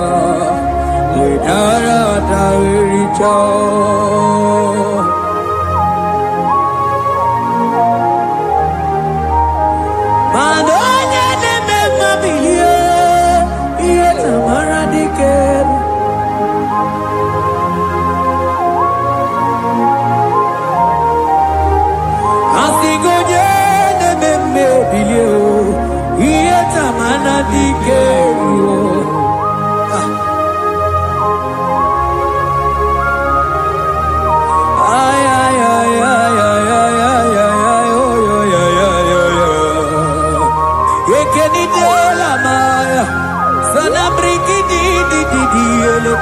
Madonya de mema bilie iye tamara dikero Asigonye de meme bilie iye tamara dikero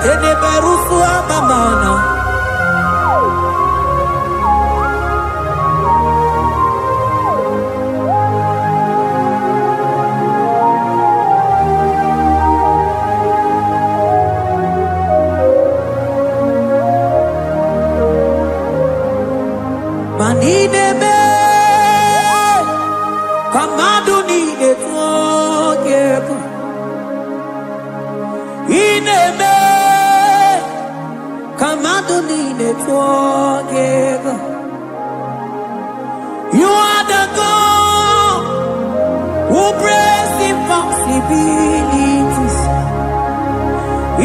Tene berusu amamana Manide be Kamadu ni de togeku Inebe Kamadonine together. You are the God who breaks impossibilities.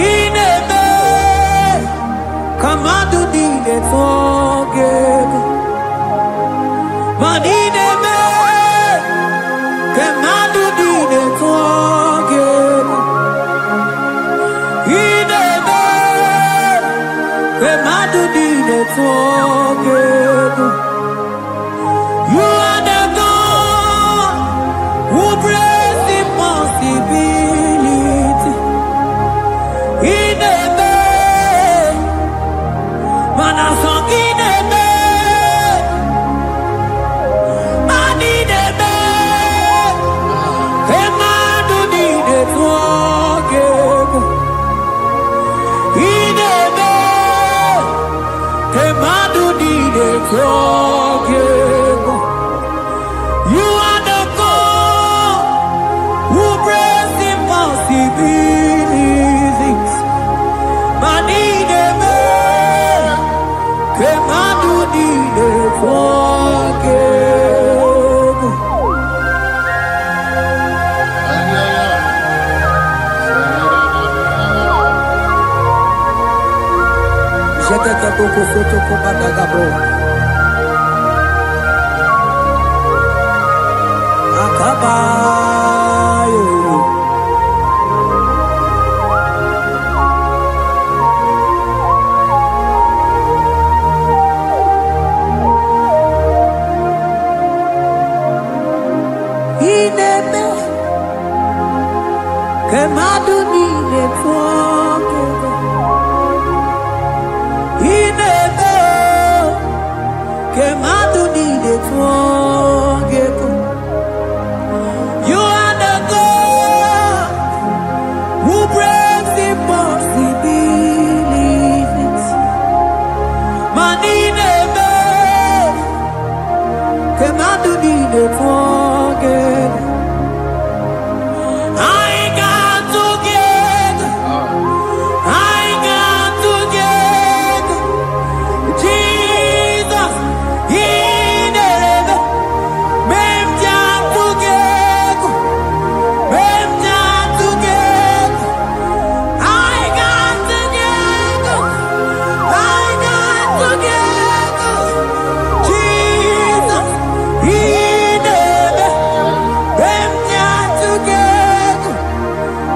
Inebe Kamadonine together. Manidebe Kamadonine together. You are the God who breaks impossibility. You are the God who brings impossibilities. Manine me, kemadu nine forgive. Jete boko soto komadagabo. Akabayo. Ineme kemadu nine forgive. Ineme kemadu nine forgive. You are the God who breaks impossibilities. Manine kemadu nine forgive. I got together. I got together. Jesus, He never made us together. Made us together. I got together. I got together. Jesus, He never made us together.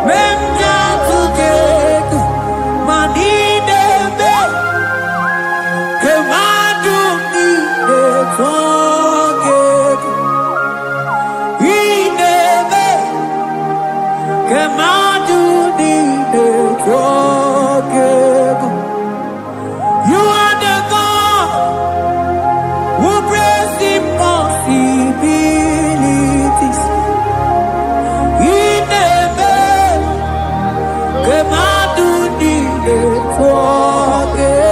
Made us together. Manine me, kemadu nine forgive. Ineme, kemadu nine forgive. You are the God who brings impossibilities. Ineme, kemadu nine forgive.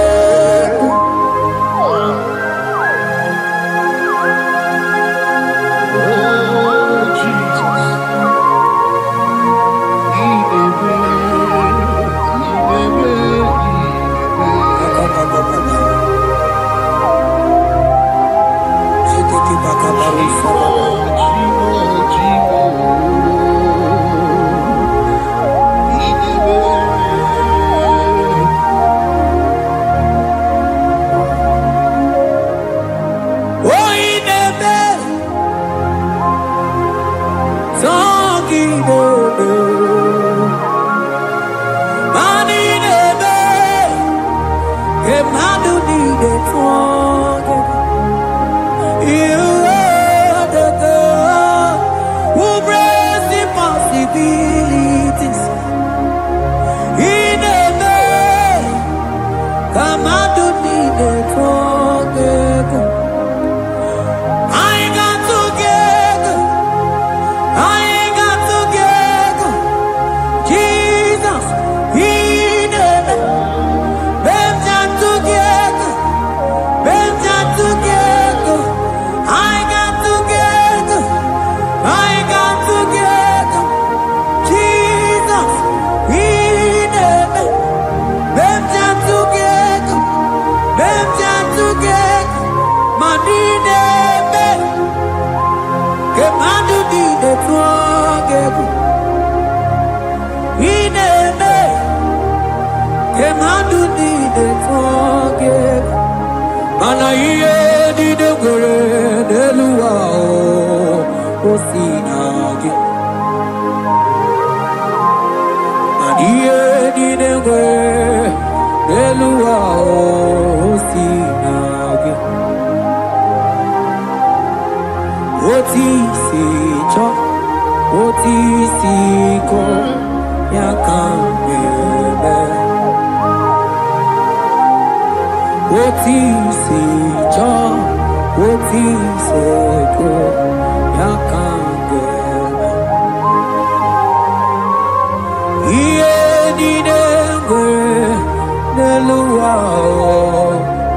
Neluwa,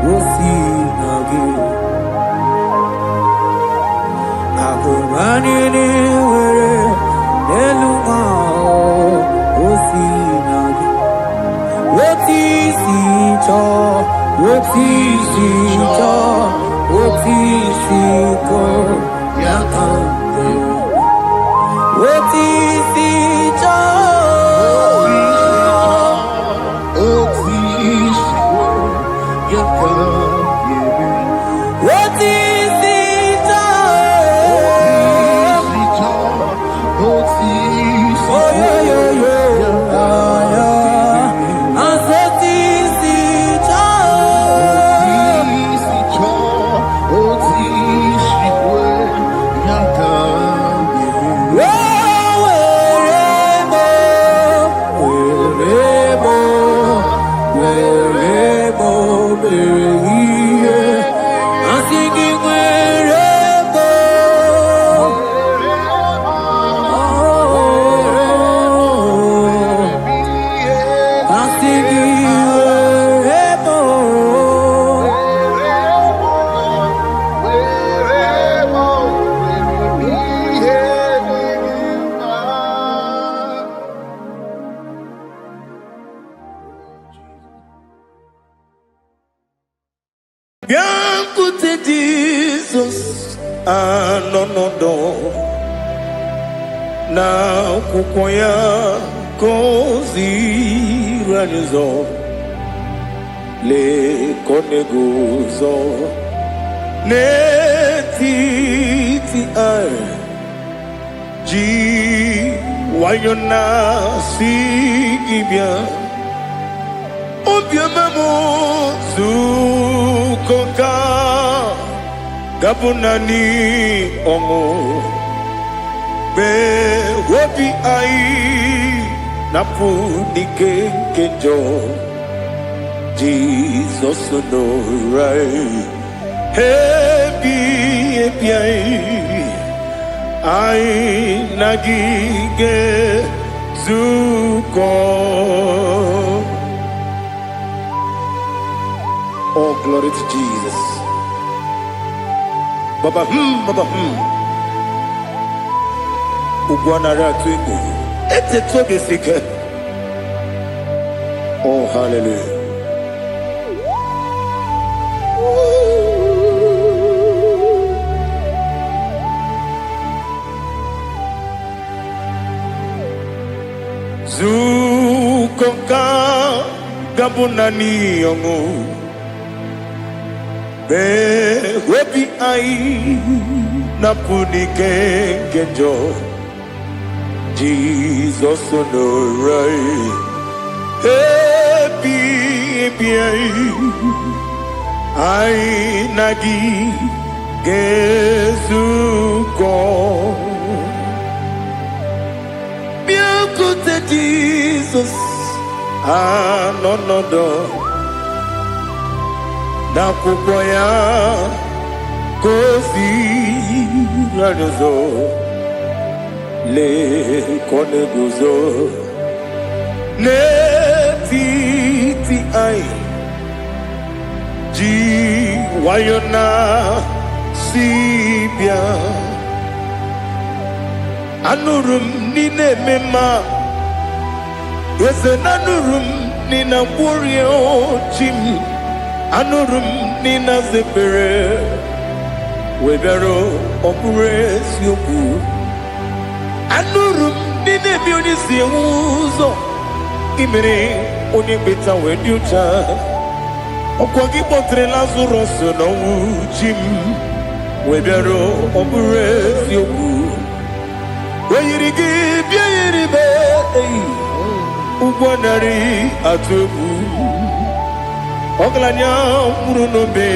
oh, Biancote Jesus anonodo na kukoya kozi ranizo le koneguzo ne titi ai ji wayona sigibia obiamamu zukoka gabunani ongo be wobi ai napu nikenjo Jesus no right hebi ai nagige zuko. Oh, glory to Jesus. Baba, Baba, Ugwana Ratuiku. It's a toby seeker. Oh, hallelujah. Zukonka Gabunani Yongu. Be webi ai napuni kenjo Jesus no right happy ai nagi gezuko biancote Jesus no na kukoya kozi ranozo le koneguzo ne titi ai ji wayona sibia anurum nine mema yese nanurum nina burio chim anurum nina zepere webero opure sioku anurum nine bionisi uzo imere oni beta weducha okwagi potre Lazarus no jim webero opure sioku weyirigi biayiribe ugwanari atubu Oglanya murunobe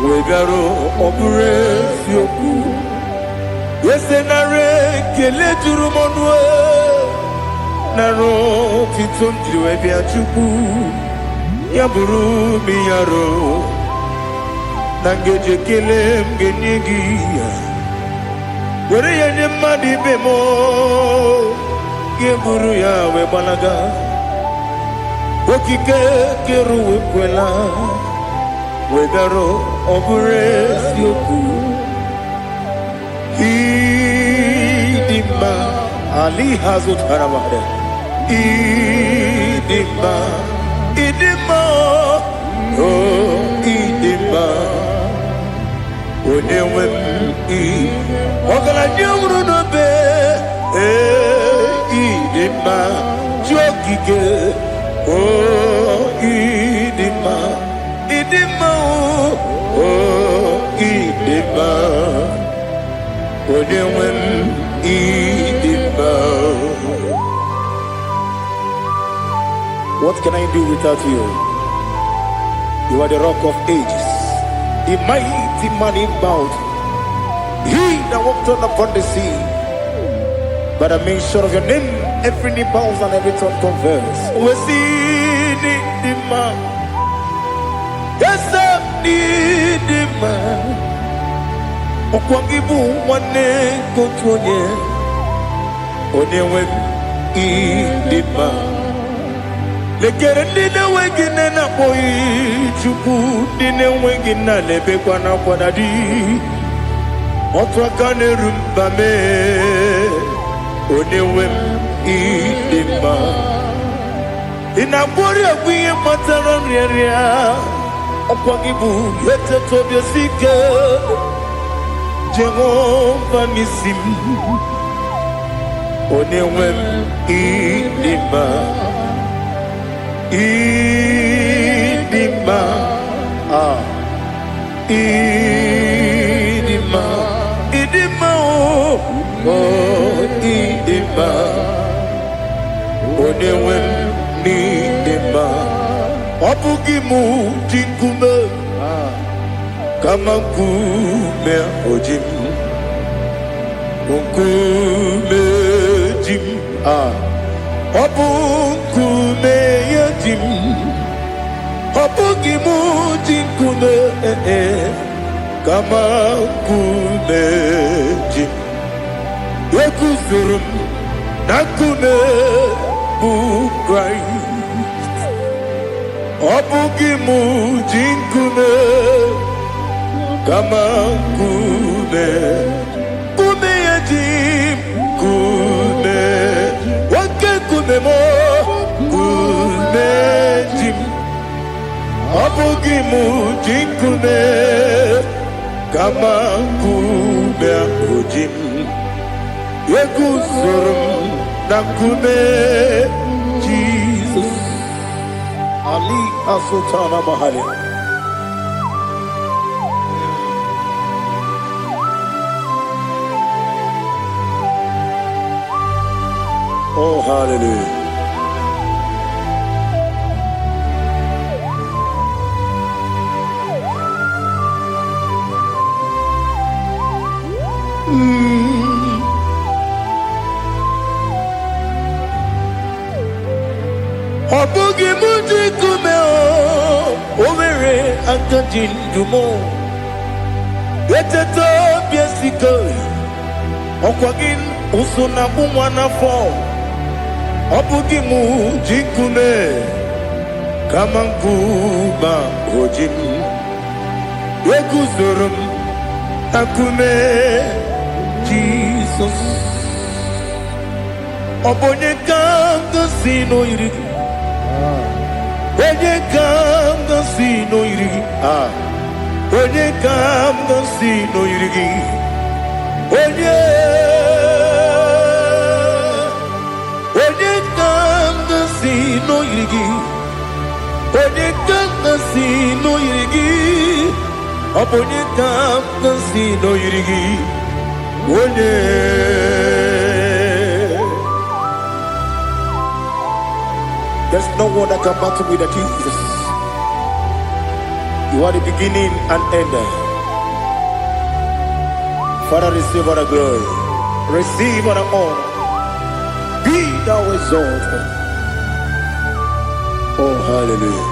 wegaro obure fioku yesenare kele turumonwe naro titondriwe biachuku yaburu miyaro nangeje kele mgenyigi were yenye madi bemo geburu ya webalaga Okike keru wekwela Wedaro obure sioku Idima Ali hazut haramade Idima idima, oh idima, onewem I, ogala nyamru no be, idima, jogige, oh idima, idima, oh idima, onewem idima. What can I do without you? You are the rock of ages, the mighty man in battle. He that walked on upon the sea. By the mention of your name, every knee bows and every tongue confess. We see the man. Yes, I need the man. Okwangibu wane kotonye. Onewe the man. Lekere ndine wengine na boyi chuku ndine wengine lebe kwa na kwadadi otwakane rumba me onewem idima inabori agwiye matara nriaria okwangibu yete tobyo sike Jehova nisim onewem idima idima idima idima oh idima onewem idima obugimu jinkume kama kume ojim kume jim Obukume yadim, obugimu jinkume kama kume jim. Yekuzurum nakume bukrai. Obugimu jinkume kama kume yadim kume. Kumemo kumejim abugimu jinkume kama kume ujim yekuzurum na kume Jesus Ali Asultana Mahali. Oh, hallelujah. Obugi muji kumeo, omere akajin dumo. Yeteto biesiko, okwagin usuna bumwana fo. Obugi muji kume, kamanguba ojim. Yekuzurum akume Jesus. Obonye kanga sino irigi. Onye kanga sino irigi. Onye kanga sino irigi. Onye kanga sino irigi. Onye kanga sino irigi. Obonye kanga sino irigi. Onye. There's no one that can battle with Jesus. You are the beginning and end. Father, receive all the glory. Receive all the honor. Be thou exalted. Oh, hallelujah.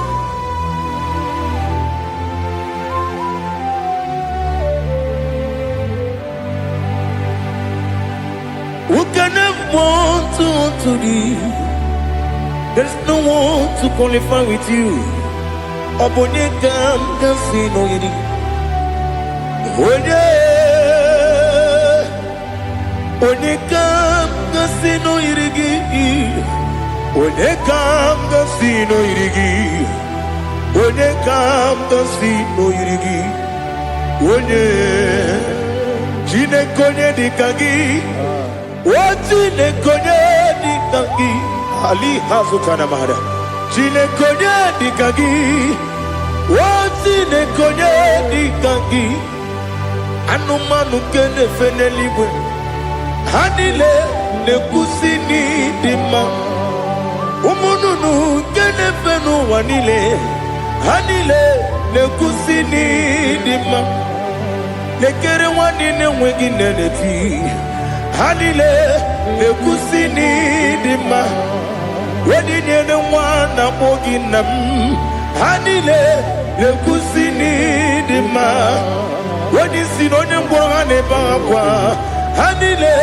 Who can have one to thee? There's no one to qualify with you. Obonye kam kasino yidi. Onye kam kasino yidi. Onye kam gasi no irigi. Onye kam gasi no irigi. Onye Chineke onye dikagi. O Chineke onye dikagi. Ali hazukana mahada. Chineke onye dikagi. O Chineke onye dikagi. Anụmanụ nke na-efe n'eluigwe ha niile na-ekwusi n'ịdị mma. Ụmụ nnụnụ nke na-efe n'ụwa niile ha niile na-ekwusi n'ịdị mma. Lekere nwanne na-enweghị nne n'eti ha niile na-ekwusi n'ịdị mma. Wedinyere nwa na-akpọ gị nna m ha niile na-ekwusi n'ịdị mma. When you see no name for an ebakwa, Hanile,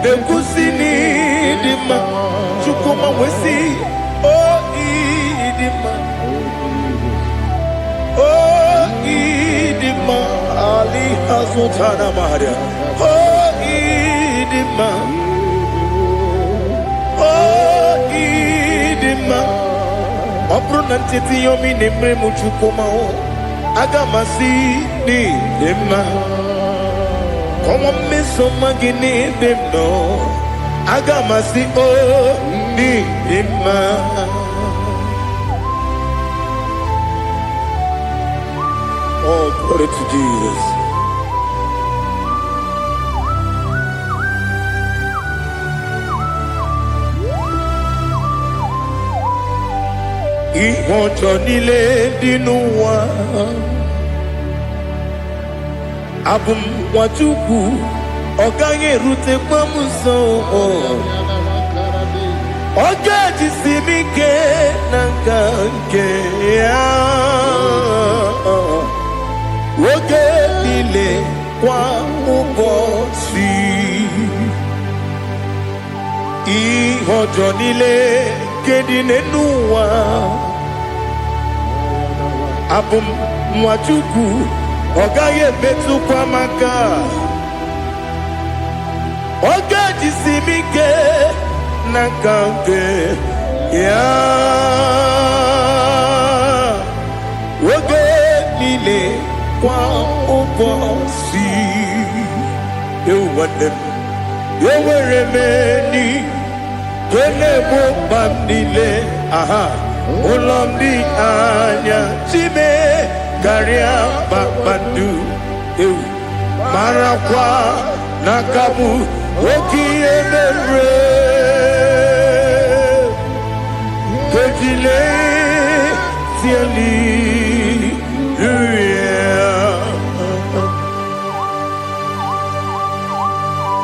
the Kusini Dima, Chukuma Wesi, oh Idima, oh Idima, Ali Hasutana Maria, oh Idima, oh Idima, Opronantiti Yomi Nemre Muchukuma. Agamasi ni dema, como me soma gini demno. Agamasi oh ni dema. Oh, glory to Jesus. Ihojo nile dinuwa abum wachuku oganye rute kwamuso ogaji simike nanganke ya woge nile kwa ubosi ihojo nile kedine nuwa abum wachuku ogaye betu kwa maka ogaji simike nakange ya woge nile kwa ubosi yowere meni kene mo bandile aha ulomdi anya chime Garia Babandu Marakwa Nakamu Oki Emere Kejile Tiali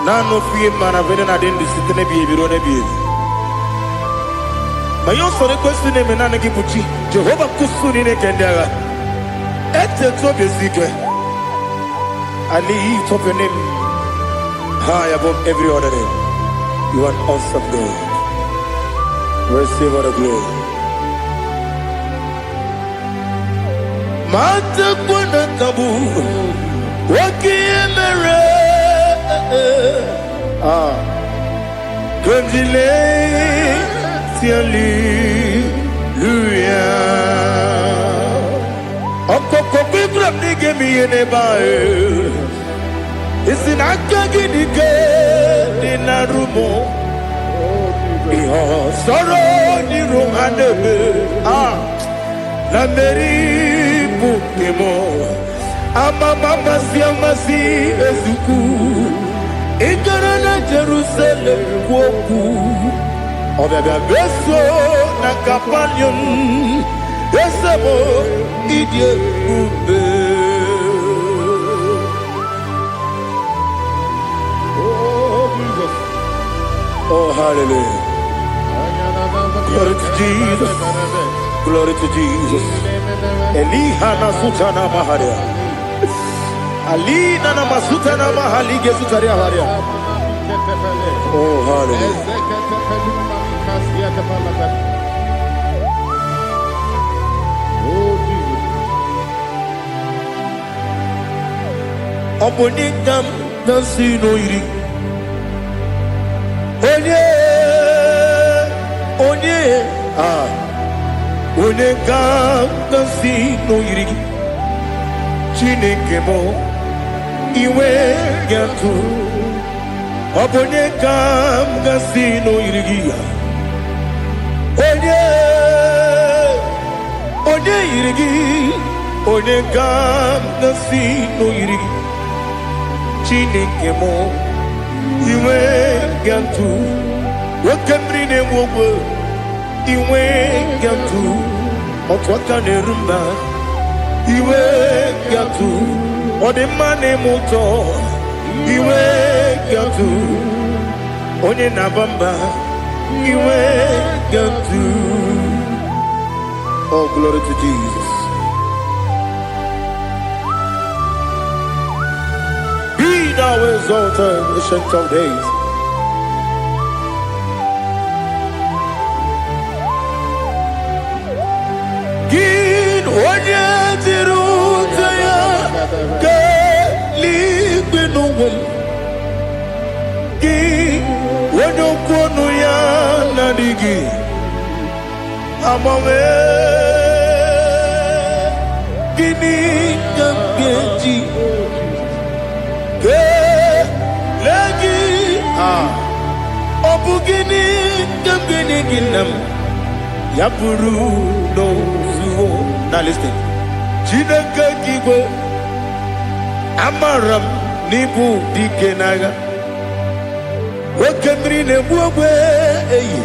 Nano fiye manavene na dendi sitene biye birone biye Mayon sore kwesti ne menane kipuchi Jehova kusuni ne kendera Ete to besike. I lift up your name high above every other name. You are awesome God. Receive all the glory. Mata kuna tabu waki emere Kundile tiali luya Okoko kikram nige miye nebae Isinaka gidike dinarumo Iho soro niru hanebe La meri bukemo Ama mama siamasi ezuku Ikara na Jerusalem kwoku Obebe beso na kapanyum Esemo idye ube Oh Jesus Oh hallelujah Glory to Jesus Glory to Jesus Elihana sutana maharia Alina na masutana mahalige sutaria haria Oh hallelujah Obonikam nasino iri Onye onye ga-asị na o yiri gị Chineke m iwe ga-atụ ọ bụ onye ga-asị na o yiri gị ya onye yiri gị onye ga-asị na o yiri gị Chineke m iwe ga-atụ nwoke mmiri na-enwe ogwe iwe ga-atụ otu aka na-eru mba iwe ga-atụ ọ dị mma na-eme ụtọ iwe ga-atụ onye na-aba mba iwe ga-atụ. Oh, glory to Jesus. Be thou exalted, ancient of days. Onye tiri ụzọ ya ka eluigwe n'ụwa gị onye okwu ọnụ ya na-adịghị agbanwe gịnị ka m ga-eji kelee gị ọ bụ gịnị ka m ga-enye gị nna m ya bụrụ n'ozuo. Now listen. Chineke kigwe amaram n'ibu dike n'agha nwoke mmiri na-egbu ogbe eyi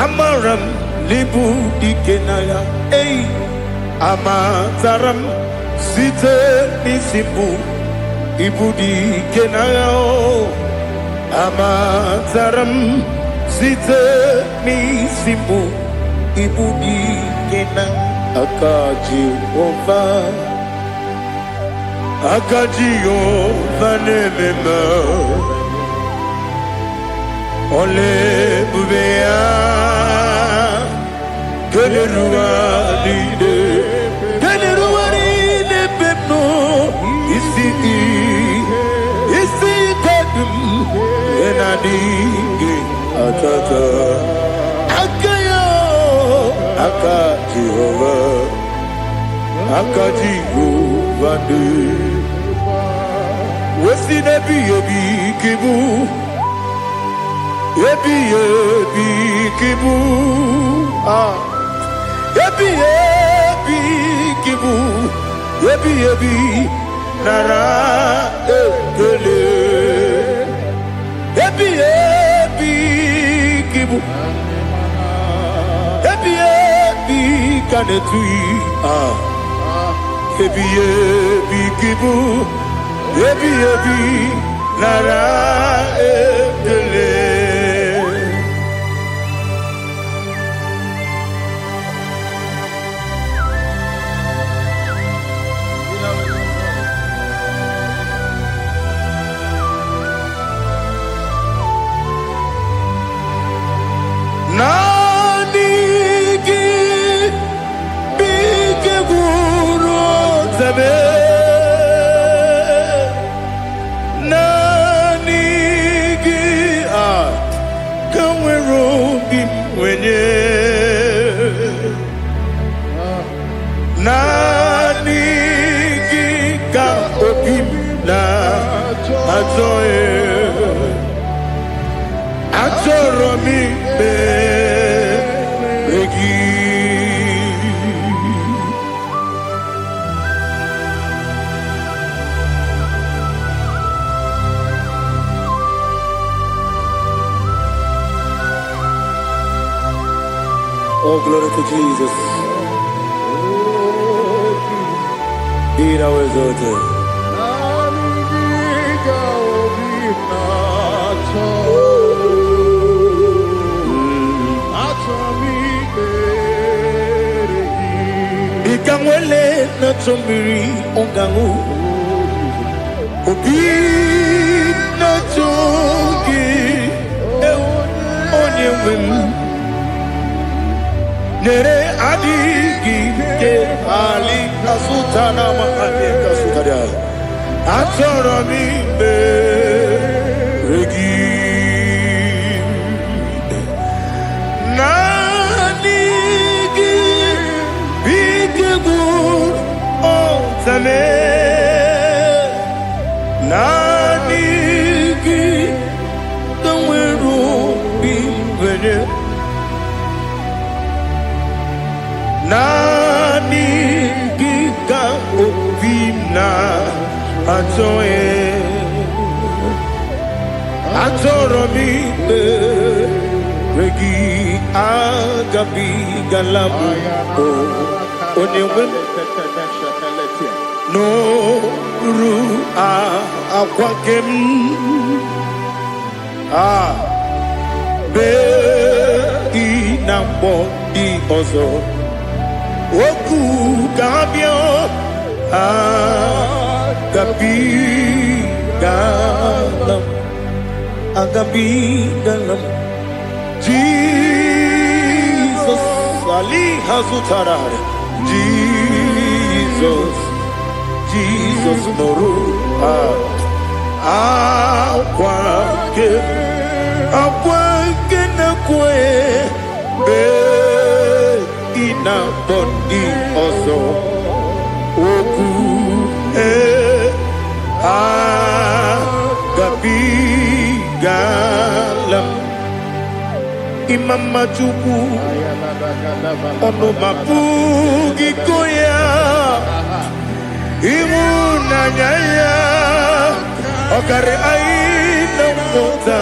amaram n'ibu dike n'agha eyi amataram site n'isi mbụ ibu dike n'agha amataram site n'isi mbụ ibu dike n'agha aka Jehova na-ememe ole ebube ya keleruwa niile bepno isi kodum enadịghị atata aka Jehova dị wesi n'ebi ebi kibu ebi kibu ebi nara ekele ebi kibu kanetui ebi kibu ebi nara ekele. Oh, glory to Jesus. Be thou exalted. Ikamwele na chombiri ongangu obi na chogi onye wem nere adigi ke ali asutana mahane kasutaria atoro mi be regi na good, oh, tame. Nanigi, the wiru be ready. Nanigi ka opina atoe. Atoromi regi agabi galabu onewem no ru akwakem be inambo di ozo oku gabio agabi galam agabi galam Jesus Ali Hazutarare Jesus Noru Akwake na kwe be ina bondi ozo oku agabi galam Imam Majubu ono mapugi koya imuna nyaya okare aina mota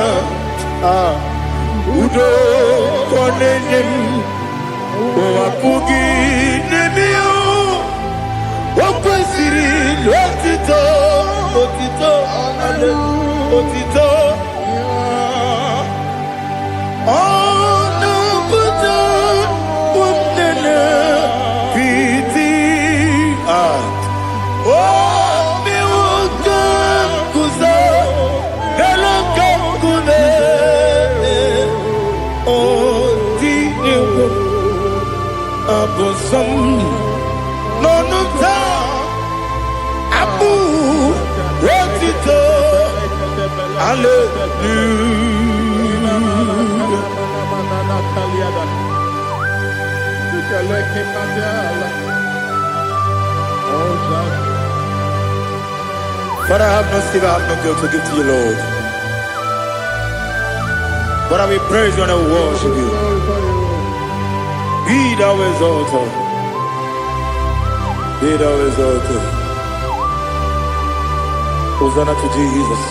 udo konenyem mapugi nemio wakwesiri lotito otito But I have no silver, I have no gold to give to you, Lord. But I will praise you and I will worship you. Be thou exalted. Be thou exalted. Hosanna to Jesus.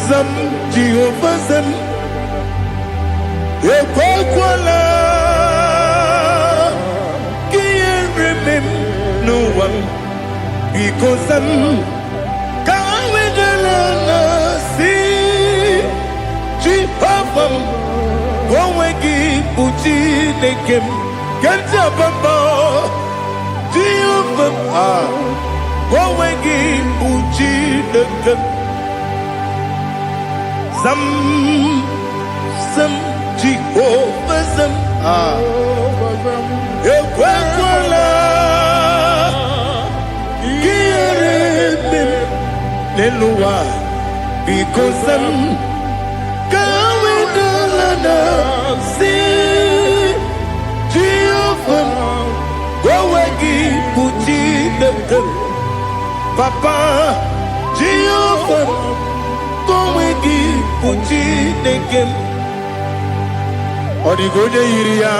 Zam Jehovah Zam Ekwakwala Can't remember no one because I'm can't wait to see Jehovah Gowegi Uchi Nekem Kanjabamba Jehovah Gowegi Uchi Nekem Zam Jehovah Zam Ekwakwala Kieremem Neluwa because I'm going to see Jehovah Gowegi Puchi Nekem Papa Jehovah Gowegi Puchi Nekem Odigonya iria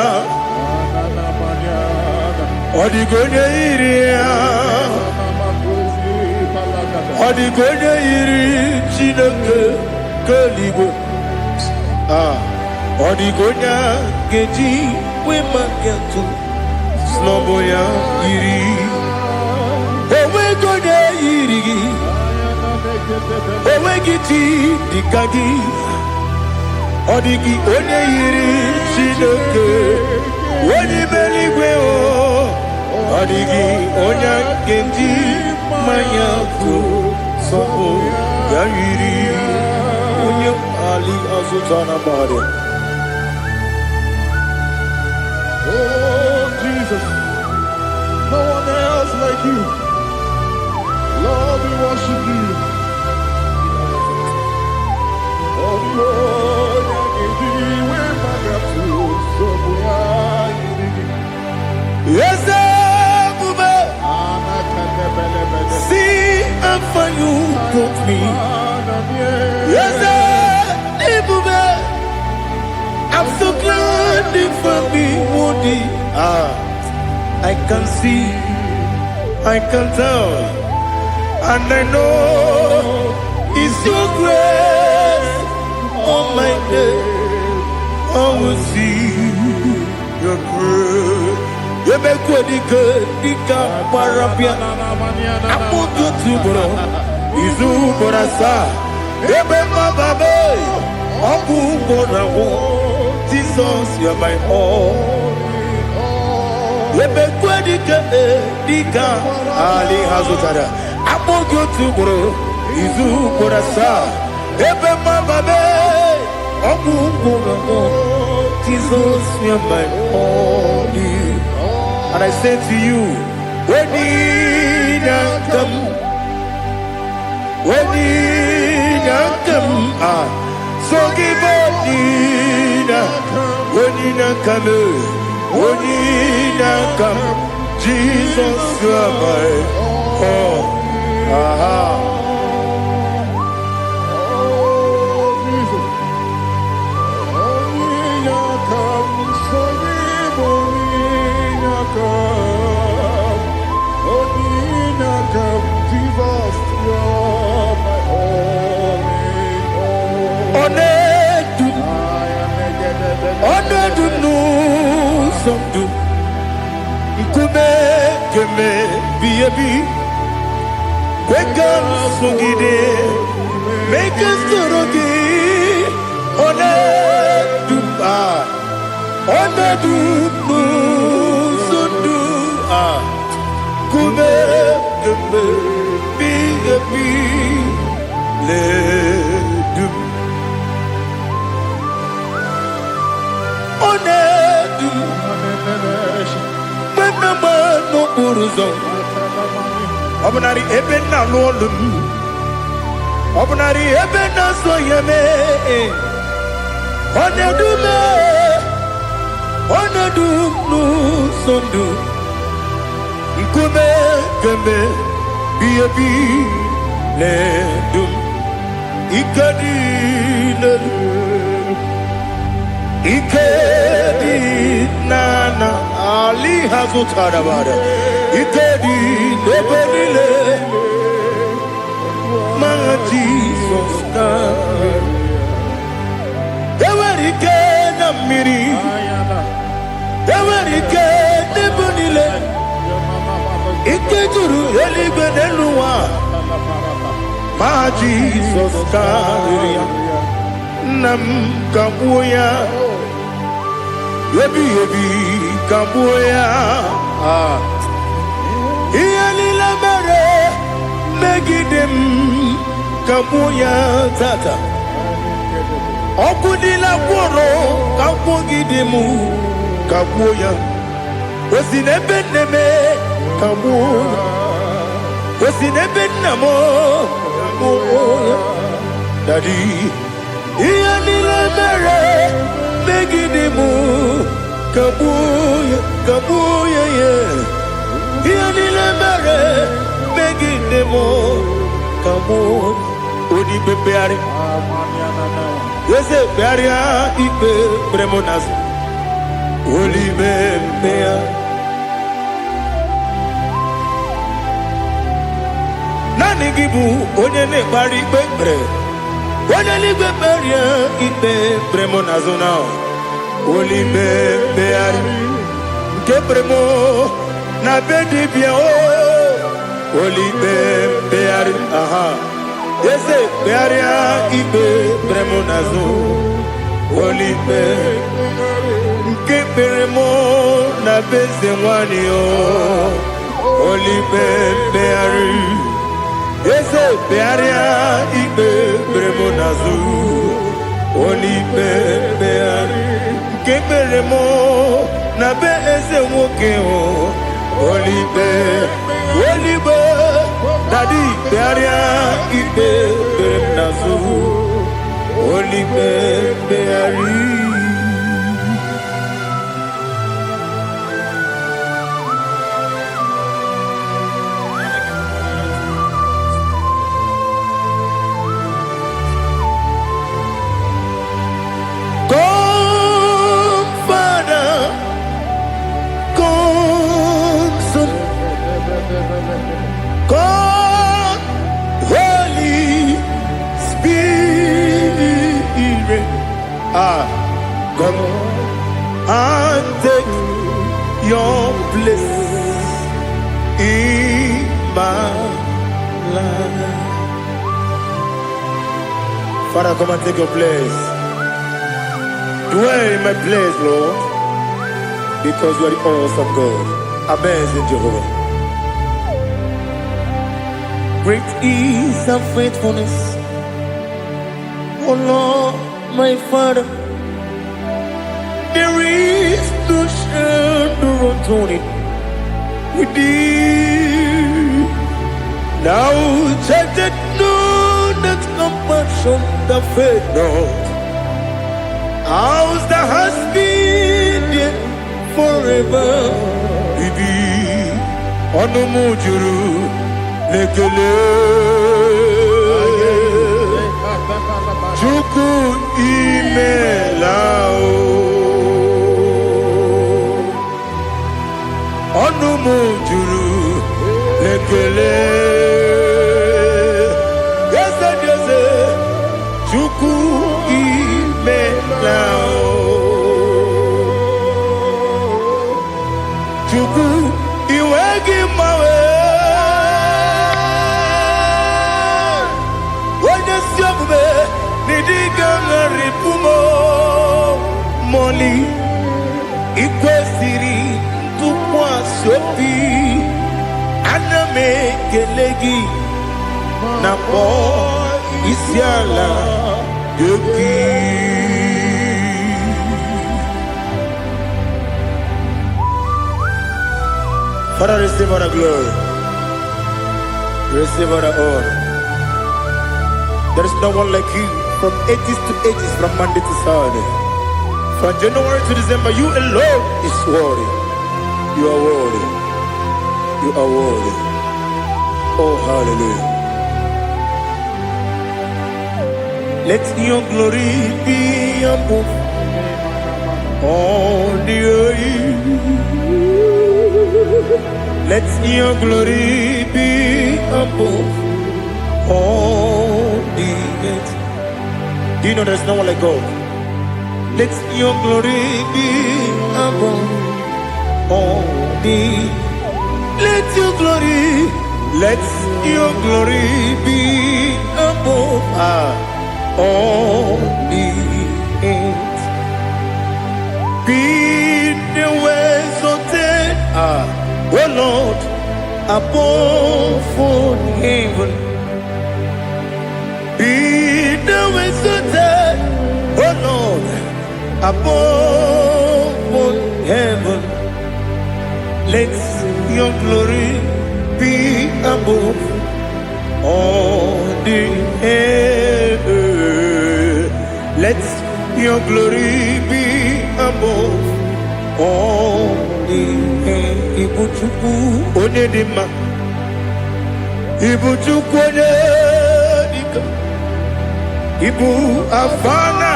Odigonya iri Chineke Keligo Odigonya Geji Wemaketu Sloboya iri Owegonya iri Owegiti Dikagi Odigi onye yiri Chineke onye meligwe o Odigi onye kenji manya ko sopo ya yiri onye Ali Azutana Bade. Oh Jesus, no one else like you. Lord, we worship you. Oh Lord, I give you my wherever you put me. Yes, I'm so glad for me, Woody. I can see, I can tell, and I know it's your grace on my day. I will see your grace. You make good, Dika Parapia. I'm going to bro. Izu Borasa. You make my baby. Abu Bonawo. Jesus, you're my all. You make good, Dika Ali Hazutara. I'm going to bro. Izu Borasa. You make my baby. Abu Bonawo. Jesus, you're my all. And I say to you, when you come, so give up, when you come, Jesus, you are my all. Make us Obunari ebena lolum Obunari ebena soyeme Onedu nu sondu Nkume keme biebi ledum Ikedi nana Ali Hazutarabada Ikedi nebenile Manga Jesus kame Ewerike na miri Ewerike nebenile Ikejuru eligwe neluwa Ma Jesus kame Nam kabuya Yebi kabuya Iyalila mere Megidem kabuya tata Okudila kworo kabugidemu kabuya Osinebenneme kabuya Osinebennamo kabuya Daddy Iyalila mere Megidemu kabuya yeah Iyalila mere Megidemu kabuya Odi bebeari Yese bearia ipe premonas Oli bebea Nani gibu onye ne bari bebre Onye li beberia ipe premonazona Oli bebeari Nke premo na bedi bia Oli bebeari aha Yese bearia ibe bremonazo Olipe Nke beremo na beze wani o Olipe beari Yese bearia ibe bremonazo Olipe beari Nke beremo na beze woke o Olipe Daddy, bearia ibe bernazu, oli beari. come and take your place in my life. Father, come and take your place. Dwell in my place, Lord, because you are the awesome God. Amazing Jehovah. Great is thy faithfulness, oh Lord, my Father. There is no shadow of turning with thee. Now check that know that compassion that faith not. Ours that has been there forever with thee. Onomujuru lekele Chuku imelao Onomujuru lekele Yes, Chuku imelao Chuku iwegi mawe Moli ikwesiri tukwa sopi aname kelegi na po isiala yoki. Father, receive our glory, receive our honor. There is no one like you. From ages to ages, from Monday to Saturday, from January to December, you alone is worthy. You are worthy. You are worthy. Oh, hallelujah. Let your glory be above all the earth. Let your glory be above all the earth. Do you know there's no one like God? Let your glory be above all the. Let your glory be above all the earth. Be the ways of oh Lord, above all heaven. Be the ways of oh Lord, above all heaven. Let your glory be above all the earth. Let your glory be above all the earth. Ibuchuku onedima, Ibuchuku onedika, Ibu afana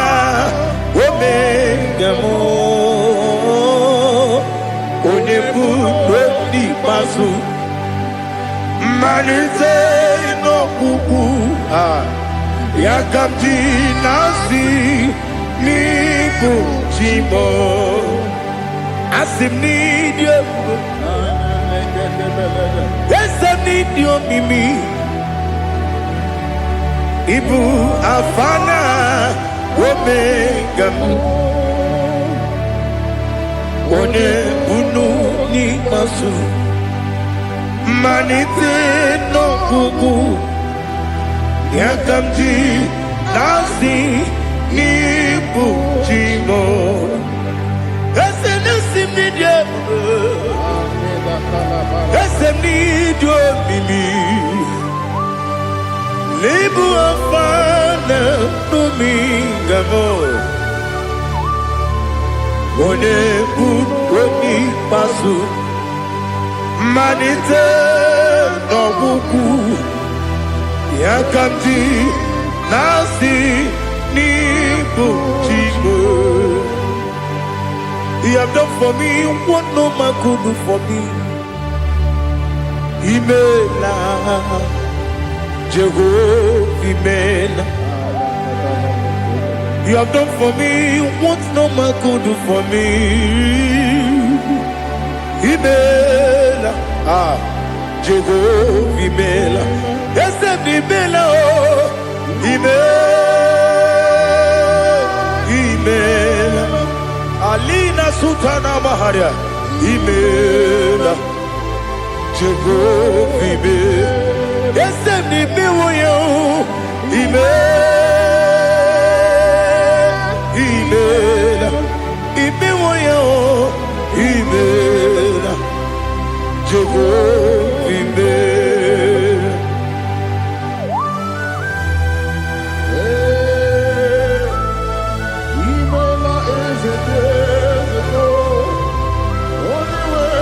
omega mo, onebu dodi pasu, manite no kuku yakamti nasi niku chimo. Asim need you. Yes, I need you, Mimi. Ibu afana omega. One bunu ni masu. Manite no kuku. Yakamji nasi niku chimo. Mimi Lebu afana numingamo One butoni pasu Manite no buku Yakamti nasi nibu chigo. You have done for me what no man could do for me. Imela, Jehovah, Imela. You have done for me what no man could do for me. Imela, Jehovah Imela, yes, Imela, Imela, Alina Sultana Maharia, Imela, Jehovah Imela, yes, Imela, Imela, Imela, Jehovah Imela. Imela is a desert, only way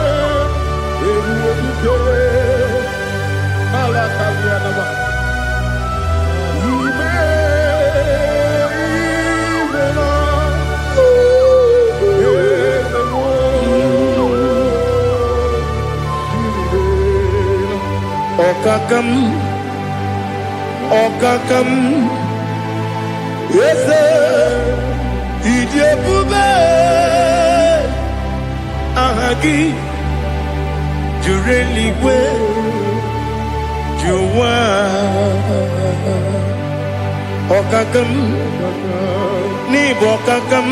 it will be good. Malakavianaba. Okakam, yes, Idiopube, Ahagi, Jureligwe, Juwa, Okakam, Nibokakam,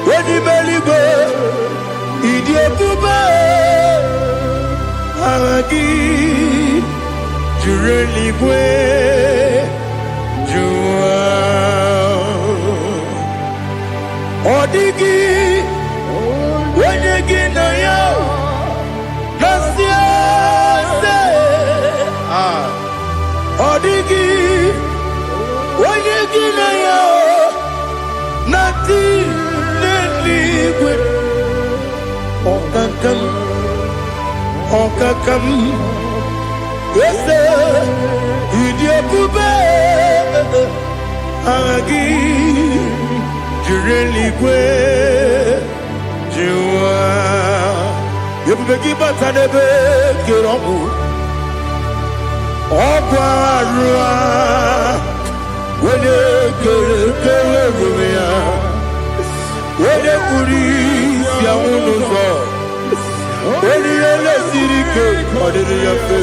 Wedibelibe, Idiopube, Ahagi. Jureligwe, Jua, Odigi, Wenegi na yo, Nasia se, Odigi, Wenegi na yo, Nati neligwe, Okakam, Okakam. Yes, Idiopube, Agi, Jureligwe, Jua, Yopubeki Batanebe, Kiromu, Oguarua, Wede Kerumia, Wede Kuris, Yamunuzo, Wede Yele Sirike, Madere Yafe.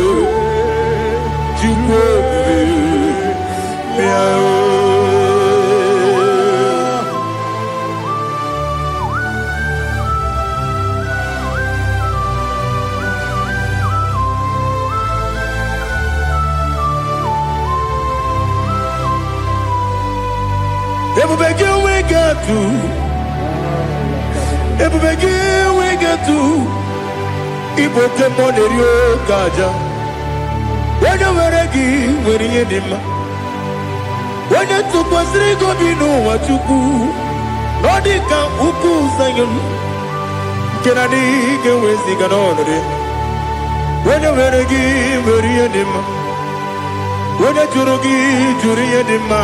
Everybody we get to Ibote Monerio Gaja. When you were a gay, when you did when you took was Rigo, you know what you do. Nodika Uku Sayon Can I dig away Siganori? When you were a gay, when you did when you Jurugi, Juria Dima,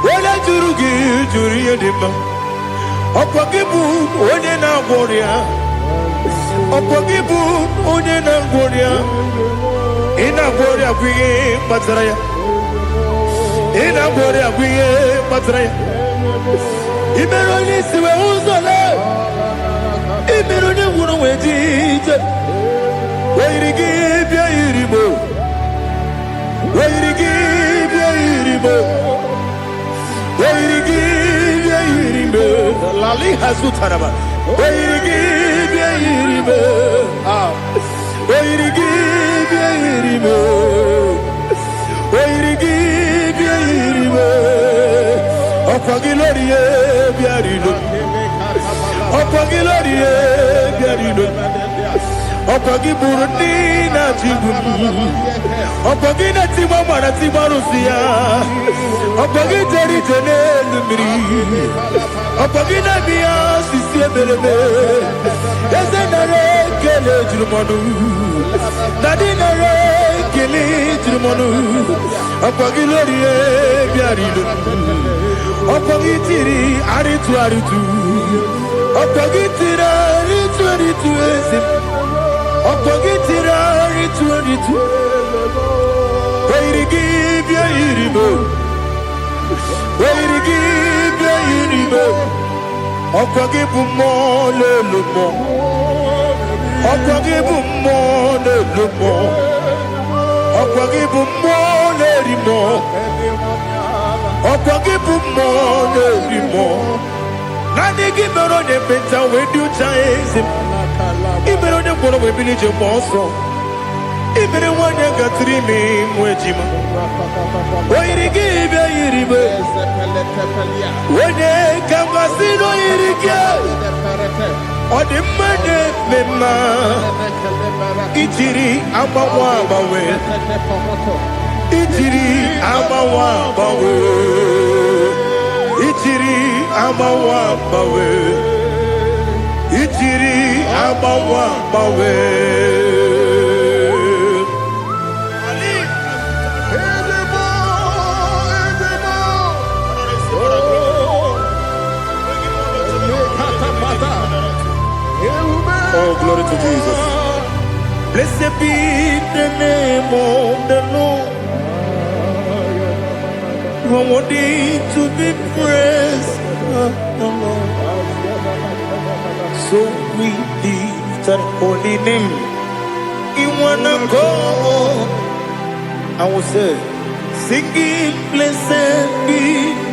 when you Jurugi, Juria Dima, Opagibu, Odena Warrior, Opagibu, Odena Warrior. Ina gloria guye matraya. Ina gloria guye matraya. Imeroni siwe uzole. Imeroni wunu wejije. Wairigi bia iribo. Wairigi bia iribo. Wairigi bia iribo. Lali hazutaraba. Wairigi bia iribo. Wairigi bia iribo. Wairigi bia iribo. Opagilorie bia iribo. Opagilorie bia iribo. Opagi Burundi na Jibun. Opagi na Timama na Timarusia. Opagi Jeri Jene Lumiri. Opagi na Mia Sisi Belebe. Yazenare Kele Jumanu. Nadinare Kele Jumanu. Opagi Lorie Biarido. Opagi Tiri Aritu Aritu. Opagi Tira Aritu Aritu Esim. Opagitira ritu Wairigi bia iribo. Oirigi be yiribe. Okwagi bu mo le lumo. Okwagi bu mo le lumo. Okwagi bu mo le rimo. Okwagi bu mo le rimo. Nani gimero ne penta we do chase. Ibero ne kono we bilije moso. Ibere wanya gatri mi mwejima. Oirigi be yiribe. Wene kamasino yirige. Odimane mema. Ichiri amawa bawe. Ichiri amawa bawe. Ichiri amawa bawe. Ichiri amawa bawe. Oh, glory to Jesus. Blessed be the name of the Lord. You are worthy to be praised. So we lift that holy name. You wanna go? I will say, singing, blessed be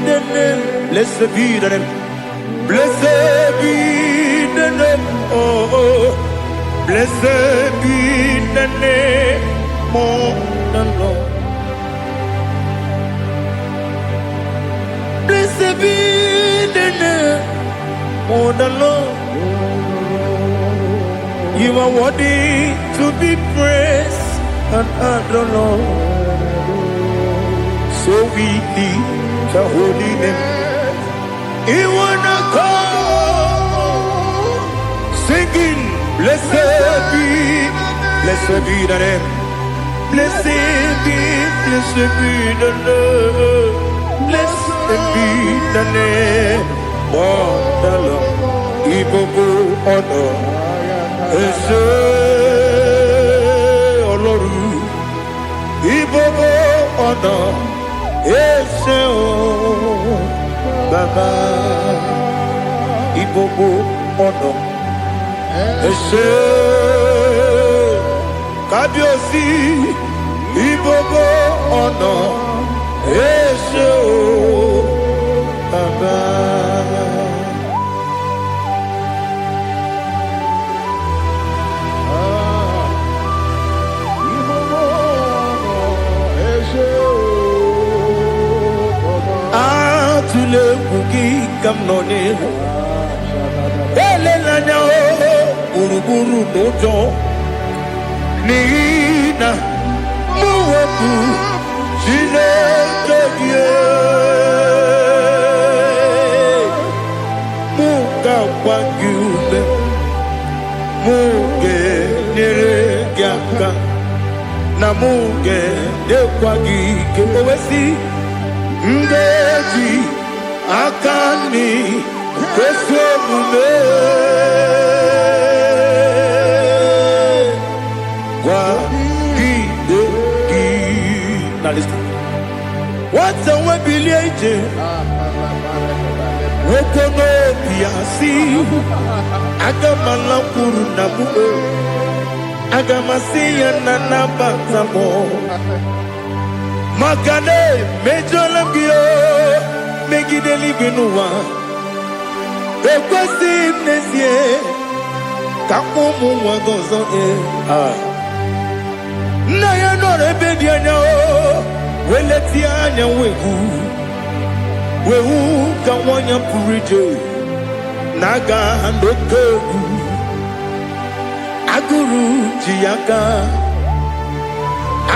the name. Blessed be the name. Blessed be the name. Oh, blessed be the name of the Lord. Blessed be the name of the Lord. You are worthy to be praised and adored. So we lift the holy name. You wanna call, singing, blessed be the name. Blessed be the Lord. Blessed be the name of the Lord. Ibobo honor, ese oloru. Ibobo honor, ese o Baba. Ibobo honor, ese Kabiosi. Ibobo honor, ese o Baba. Atule kuki kamnone. Ele lanya o uruburu nojo. Nina muweku jine kege. Muka wangule. Muge nere gyaka. Na muge dekwagi kewesi. Ndeji akani kwesomume kwa gidegi. Now listen. What's a webileje? Wokono piasi. Agamala kuru nabu. Agamasiya nanabatamo. Makane mejolambio megideli benua ekwesi nesie kakomu wagozo na ya no rebedi anya o weleti anya wehu kawanya purije naga ndokeru aguru jiyaka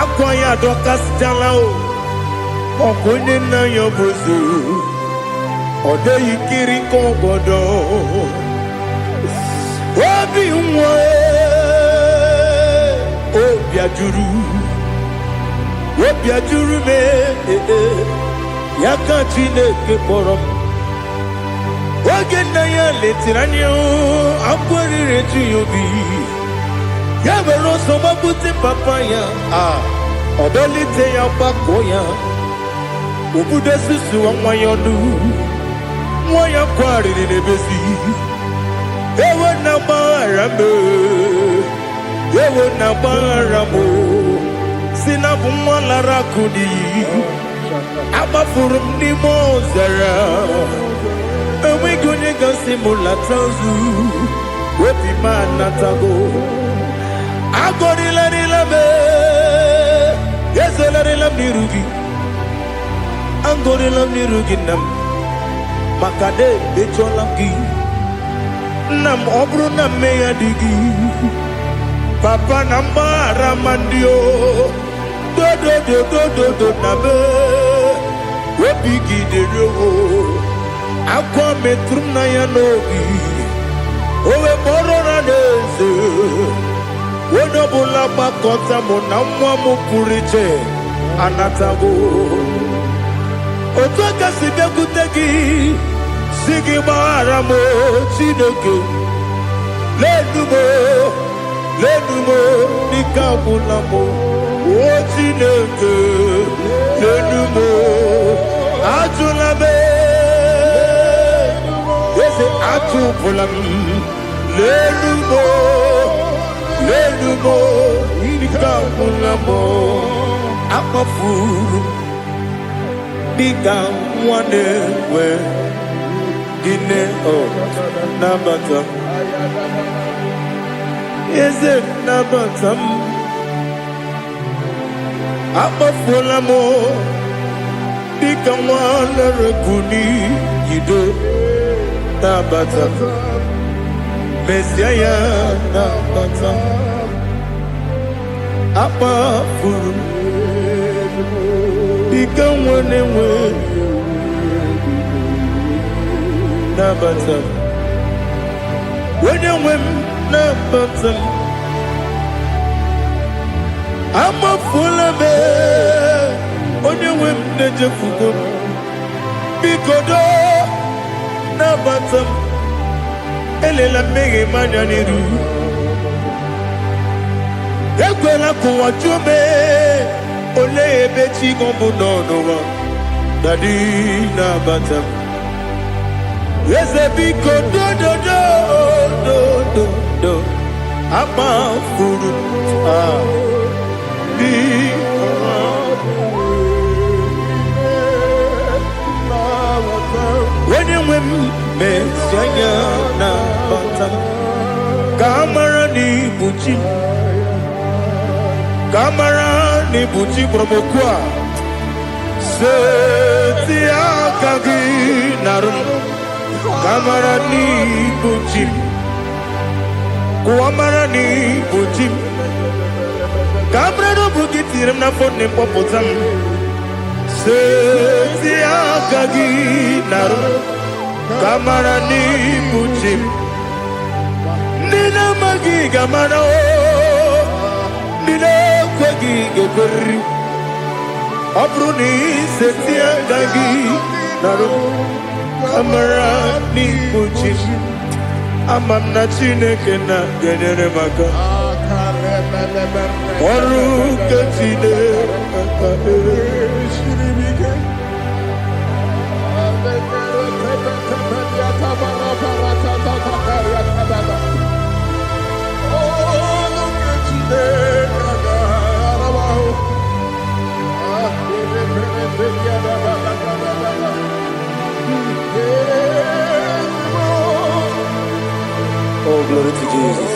akwanya dokas jalao okunye na yobuzu ode yikiri kogodo obi nwa obi ajuru me yaka Chineke kpọrọ m oge nna ya letiri anya akwarịrị eju ya obi ya were ọsọ gbapute papa ya ọdọlite ya gbakọ ya Ubude susu wa mwayonu Mwaya kwari ni nebesi Ewe na maramo Ewe na maramo Sina bumwala rakudi Aba furum ni mozara Ewe gunye gasi mula tanzu Wepi mana tago Agori la nilabe Yese la nilam nirugi Angori lam nirugi nam Makade becho lamgi Nam obru nam meya digi Papa namara mandio Do do do do do do nabe Webigi de rogo Aqua metrum na yanogi Owe moro na neze Wono bula bakota mona mwa mupuriche Anatago Otoka sibekutegi Sigi maramo Chineke Lenumo Nikabulamo O Chineke Lenumo Ajulame Ese Ajupulam Lenumo Nikabulamo Akafuru Biga one we Gine o Nabata Is it Nabatam Abafulamo Biga one Rekuni Yido Nabata Messiah Nabata Abafuru Become one and one Nabatam When you win Nabatam I'm a full of it When you win the Jefugo Bikodo Nabatam Elela Mege Mananiru Ekwela Kuwa Jume Ole beti gombo no Dadi na batam Yese biko do Ama furu Di When you win me Sanya na batam Kamara ni buchi Kamara ni buchi promokwa Seti akagi narum Kamara ni buchi Kuamara ni buchi Kamara no bukitiram na fone popotam Seti akagi narum Kamara ni buchi Nina magi kamara Nina kwagi gekori Abruni setia gagi Naru Kamara ni buchi Amam na chineke na genere maka Waru kachine Shiribike Oh, glory to Jesus.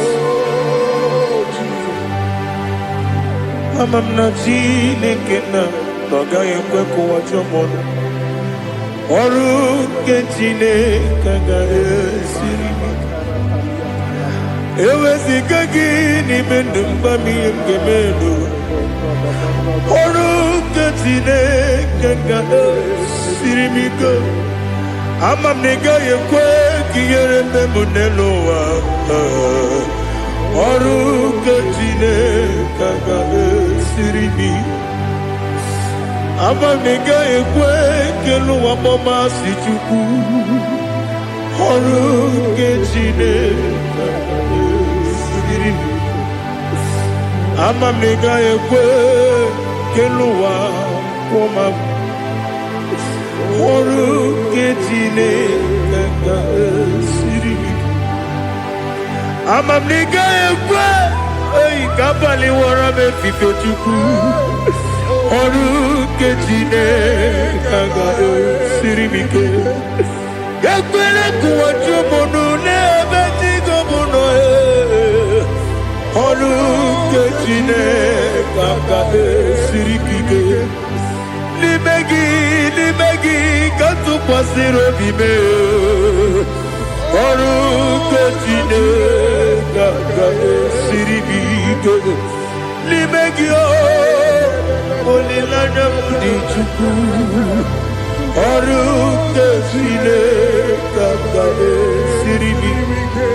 Amam na chineke na Noga yekwe kuwa chomon Oru kenchine Kaga esiri Ewe zikagi ni mendumba miyemge menu Oru kenchine Kaga esiri miko Amam nega yekwe Kiyere memuneloa Oru kenchine Kaga esiri miko Ama nega ekwe kelu wamoma si chuku Horu kechine Ama nega ekwe kelu wamoma ọrụ nke Chineke ga-esiri gị. Ama m na ị gaghị ekwe oyi ka abalị wara m efife Chukwu. Ọrụ nke Chineke ga-esiri m ike. Ekwere kụwa chụmụnụ n'ebe digo mụ nọ. Ọrụ nke Chineke ga-esiri gị ike. N'ime gị ka tụkwasịrị obi m. Ọrụ nke Chineke ga-esiri gị ike. N'ime gị olileanya m dị Chukwu. Ọrụ nke Chineke ga-esiri gị ike.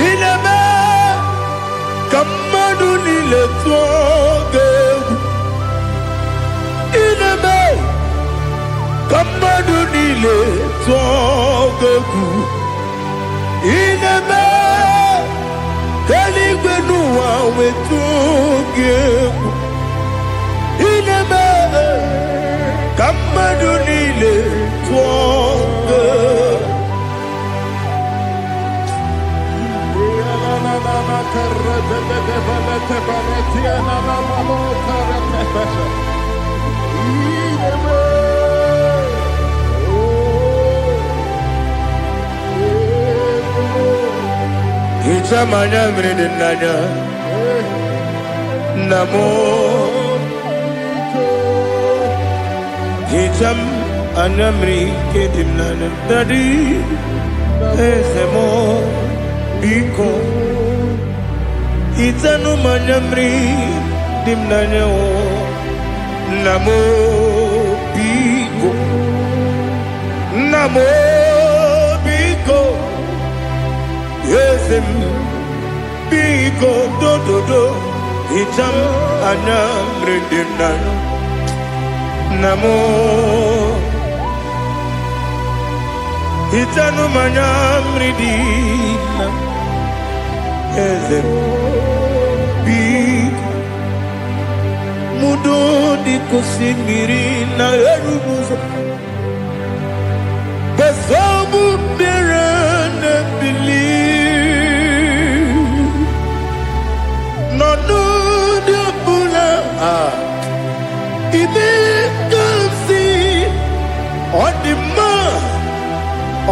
Ineme ka mmadụ niile tụọ gị egwu. Ineme ka mmadụ niile tụọ gị egwu. Ineme ka eluigwe n'ụwa wee tụọ gị egwu. Ineme ka mmadụ niile tụọ gị egwu. Hicham anya mmiri dị n'anya nna m. Hicham anya mmiri nke dị n'anya dadi eze m biko. Hichanu anya mmiri dị n'anya nna m biko. Nna m biko. Eze m biko dododo. Hicham anya mmiri dị n'anya nna m. Hichanu anya mmiri dị n'anya eze m biko. Mudo di kosimiri na erubuzo. Besobu birene bili. No di bula. Ibe kamsi. Odima.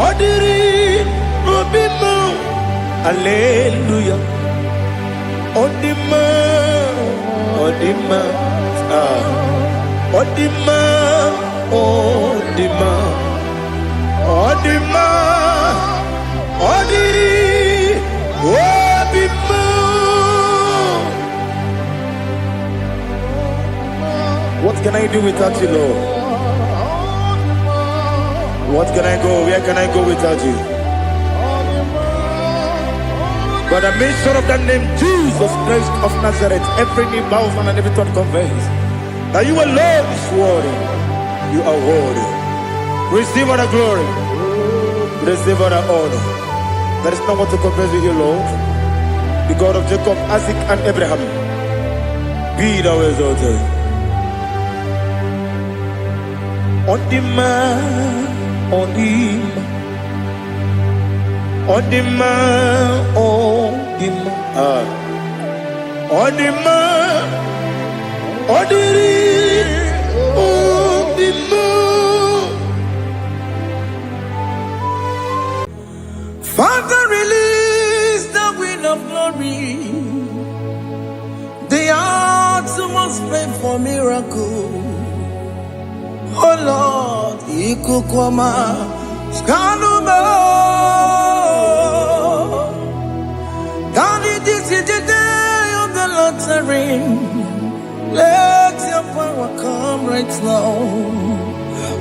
Odiri. Obima. Hallelujah. Odima. Odima. Odima. Odima. Odima. Odiri. Odima. What can I do without you, Lord? What can I go? Where can I go without you? By the mention of that name, Jesus Christ of Nazareth, every knee bows and every tongue confesses that you alone is worthy. You are worthy. Receive all the glory. Receive all the honor. There is no one to compare with you, Lord. The God of Jacob, Isaac, and Abraham. Be thou exalted. On the man, on him. On the man, on the man, on the man, on the man. Father, release the wind of glory. The hearts must pray for miracle. Oh Lord, Ikukwama, Skanuma. This is the day of the Lord's ring. Let your power come right now.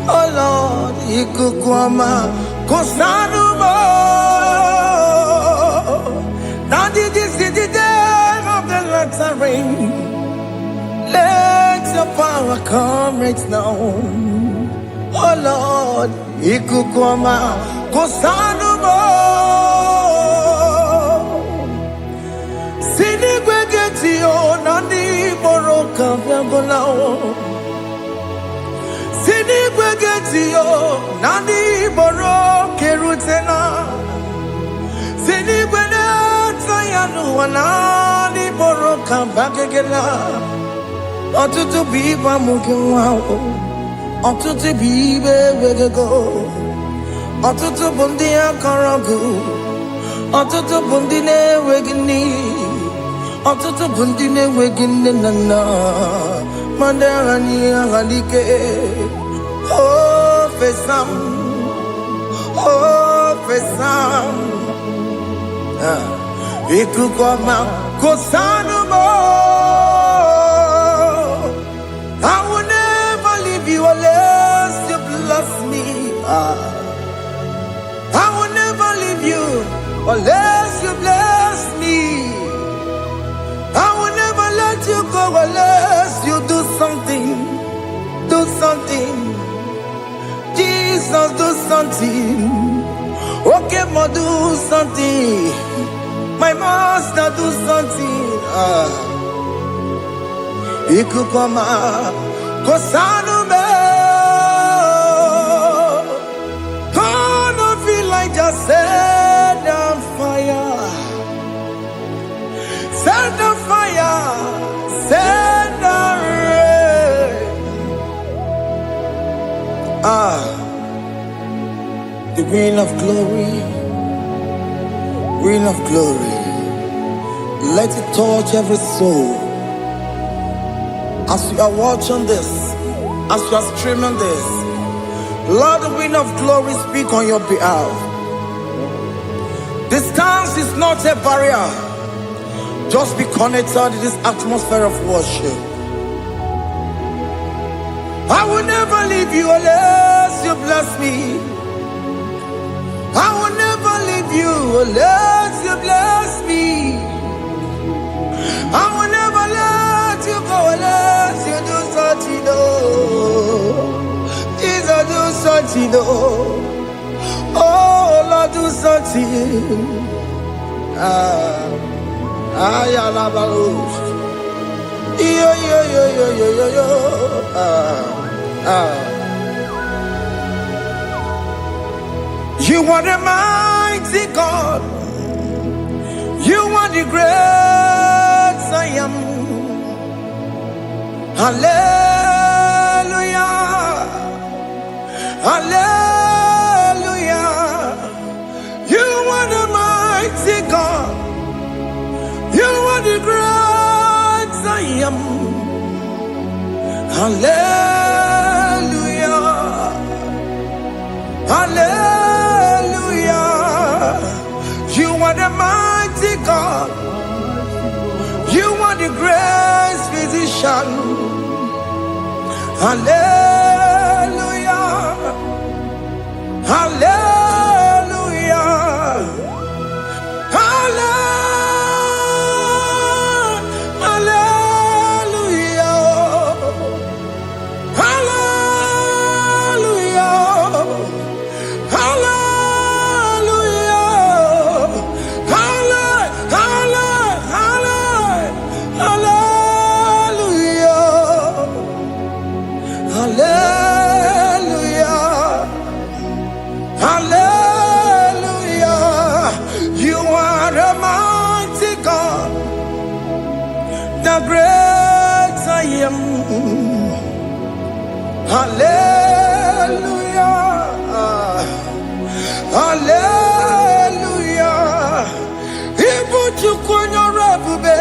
Oh Lord, Ikukwama, Kosanuma. This is the day of the Lord's ring. Let your power come right now. Oh Lord, Ikukwama, Kosanumo Sini Gwegeti Nani Moroka Vyangolao Sini Gwegeti Nani Moroke Rutena Sini Gwegeti Yanu Nani Moroka Bagegela Otutu Biba Mukiwao Otutu Bibe Wegego Otutu Bundia Karagu Otutu Bundine Wegini Otutu Bundine Wegini Nana Mandarani Halike Oh Fesam Ikukoma Kosanumo I will never leave you unless you bless me. I will never leave you unless you bless me. I will never let you go unless you do something. Do something. Jesus, do something. Okay, ma, do something. My master, do something. Ikukoma Kosanume Gonna feel like just set on fire. Set on fire. Set on rain. The wind of glory. Wind of glory. Let it touch every soul. As you are watching this, as you are streaming this, Lord, the wind of glory speak on your behalf. Distance is not a barrier. Just be connected to this atmosphere of worship. I will never leave you unless you bless me. I will never leave you unless you bless me. I will never let you go unless you do something. Jesus, do something. Oh, Lord, do something. You are the mighty God. You are the great I am. Hallelujah. Hallelujah. You are the mighty God. You are the great I am. Hallelujah. Hallelujah. You are the mighty God. You are the great physician. Hallelujah. Hallelujah. Hallelujah. Hallelujah. Great I am. Hallelujah. Hallelujah. Ibu chukunyo rebube.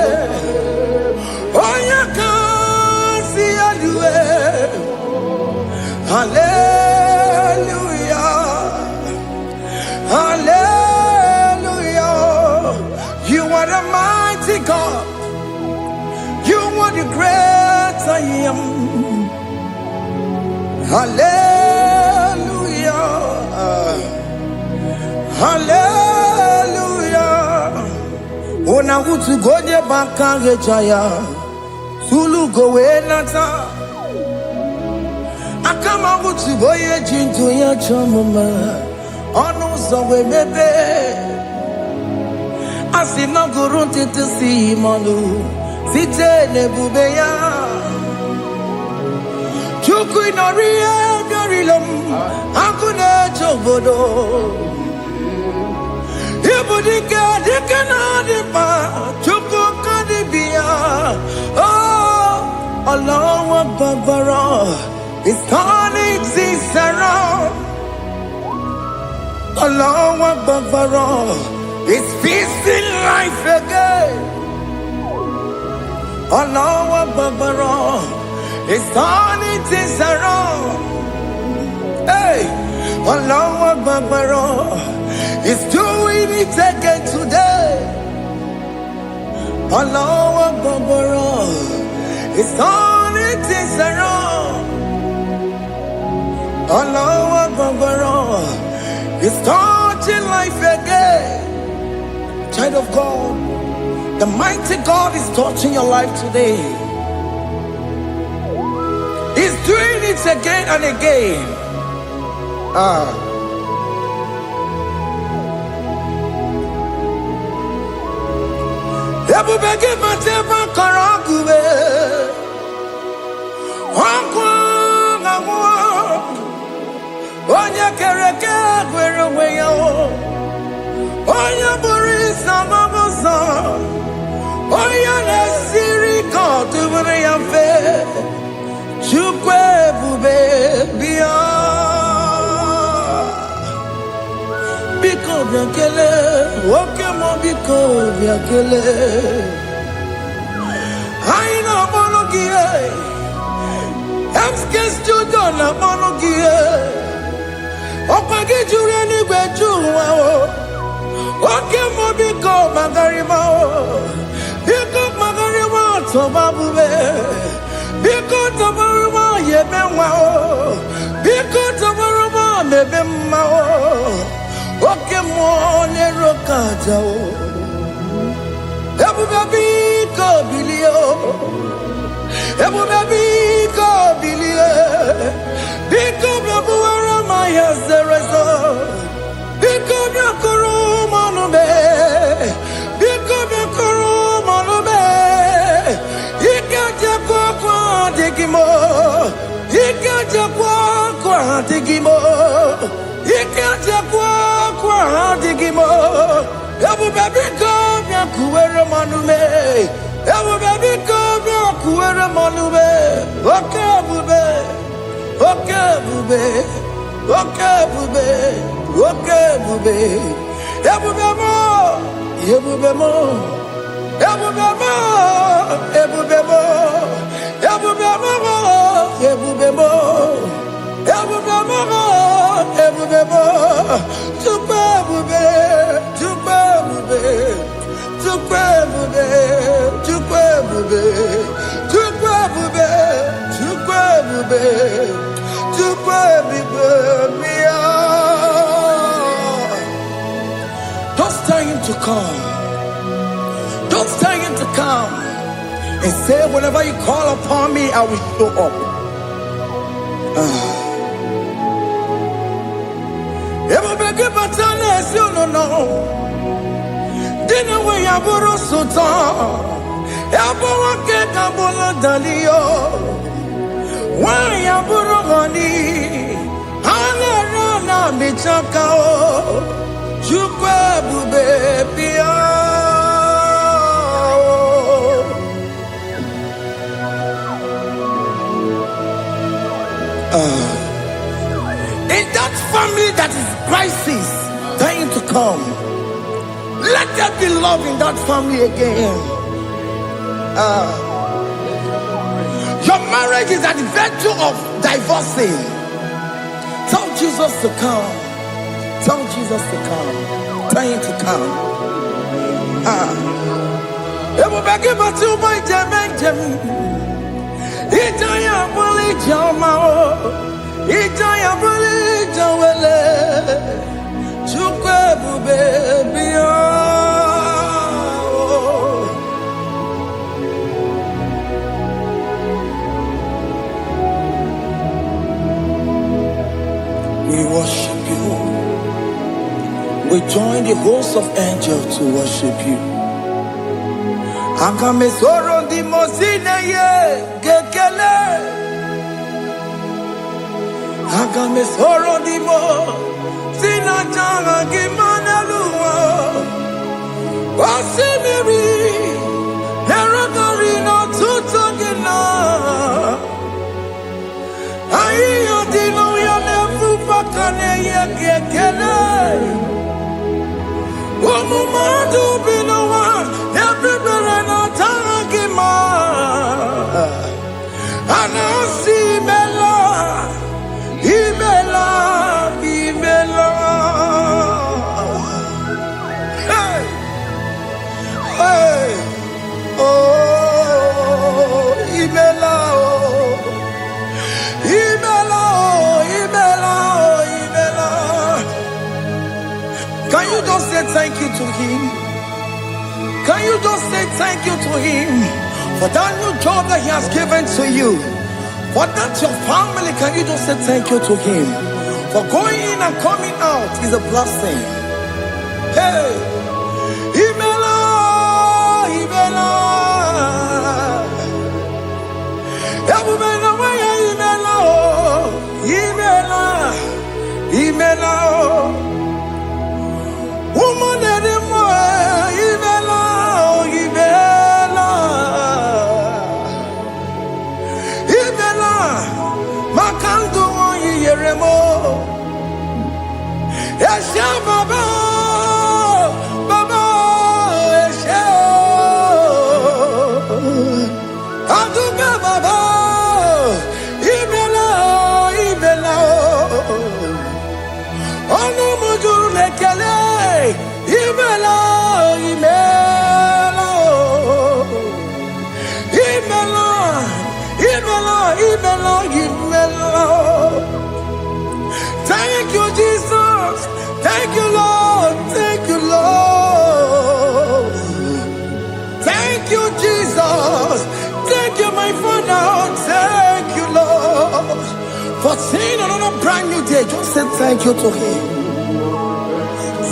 Oya kasi aluwe. Hallelujah. Hallelujah. You are the mighty God. You are the great I am. Hallelujah. Hallelujah. Ona hutu goje bakage jaya. Sulu gowe nata. Akama hutu boye jinto ya chamama. Onu zowe mebe. Asina guru titi si manu. Site nebube ya. Chuku inorie garilom. Akune chogodo. Ibudika dikana dipa. Chuku kadibia. Oh, Allah Akbar. It's turning things around. Allah Akbar. It's peace in life again. Allah Akbar. It's turning things around. Hey, Allah Akbar. It's doing it again today. Allah Akbar. It's turning things around. Allah Akbar. It's touching life again. Child of God, the mighty God is touching your life today. He's doing it again and again. Ebubege matema karagube. Onya kereke gwere weyo. Onya buri samabosa. Onya nesiri kotubure yamfe. Chukwe bube biya. Biko biakele. Okemo biko biakele. Aina monogie. Emskes judo na monogie. Opagi jure ni gbejuwa o. Oke mo biko magarima o. Biko magarima to babube. Biko to baruma yebenwa o. Biko to baruma mebemma o. Oke mo ne rokaja o. Ebu biko bilio. Ebu biko bilie. Biko babuara maya zerezo. Biko bakuru manube. Biko bakuru manube. Ikaja kwa digimo. Ikaja kwa digimo. Ikaja kwa digimo. Ebu biko bakuere manube. Ebu biko bakuere manube. Okay bube. Okay bube. Okay bube. Okay bube. Ebubemo. Ebubemo. Ebubemo. Ebubemo. Ebubemo. Ebubemo. Ebubemo. Ebubemo. Tukwe bube. Tukwe bube. Tukwe bube. Tukwe bube. Tukwe bube. Tukwe bube. Don't stay him to come. Don't stay him to come. And say, whenever you call upon me, I will show up. Everybody but unless you don't know. Dinner way I borrow sultan. Everyone get a bullet dalio. Why ya burugani? Alerona michakao. Chukwe bube pia. In that family that is crisis, time to come. Let there be love in that family again. Your marriage is at the virtue of divorcing. Tell Jesus to come. Tell Jesus to come. Tell him to come. Ebubeke batu boy jemenjem. Itaya buli jamao. Itaya buli jawele. Chukwe bube biya. We worship you. we join the host of angels to worship you. Agame soro di mosine ye gekele. Agame soro di mo sina janga gimana luwa. Wasimiri neragari no tutogina. Ayo dino ya nefu pakane ye gekele. Omumadu binowa everybody no tangima. Anasi mela imela imela. Hey hey oh imela oh imela oh imela oh imela. Can you just say thank you to him? Can you just say thank you to him for that new job that he has given to you? For that your family, can you just say thank you to him? For going in and coming out is a blessing. Hey, Imela, Imela, Imela, Imela, woman anymore, Imela, Imela, Imela, Makandu Yeremo, Esha Baba, Baba, Esha, Aduga Baba, Imela, Imela, Ono Mujur Lekele, Imela, Imela, Imela, Imela, Imela, Imela. Thank you, Jesus. Thank you, Lord. Thank you, Lord. Thank you, Jesus. Thank you, my Father. Thank you, Lord. For seeing another brand new day, just say thank you to him.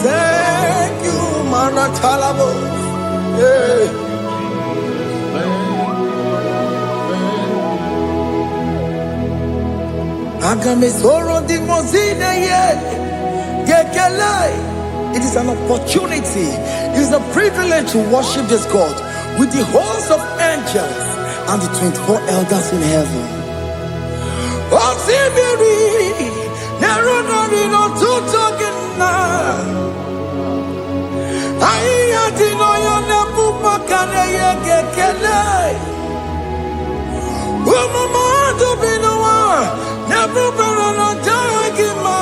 Thank you, Manatalabo. Yeah. Agame soro di mozine ye gekele. It is an opportunity, it is a privilege to worship this God with the host of angels and the 24 elders in heaven. Osimiri nerunari no tutogina. Ayati no yonepu makane ye gekele. Umamadu binowa never no jagima.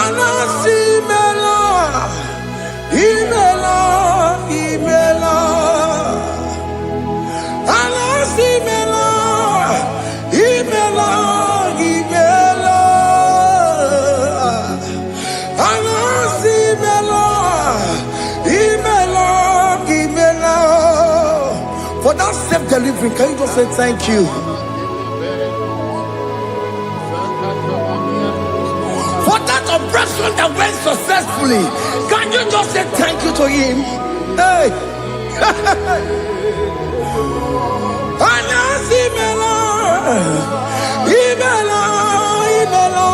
Anasi mela, imela, imela. Anasi mela, imela, imela. Anasi mela, imela, imela. For that self-delivery, can you just say thank you? For that operation that went successfully, can you just say thank you to him? Hey! Anasi mela, imela, imela.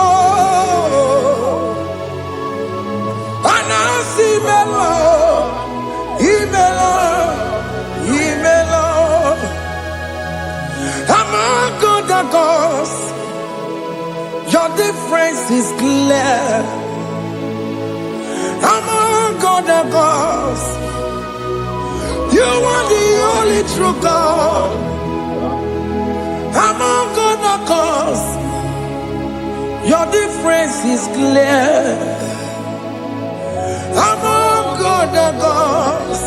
Anasi mela, imela, imela. Among other gods, your difference is clear. Among other gods, you are the only true God. Among other gods, your difference is clear. Among other gods,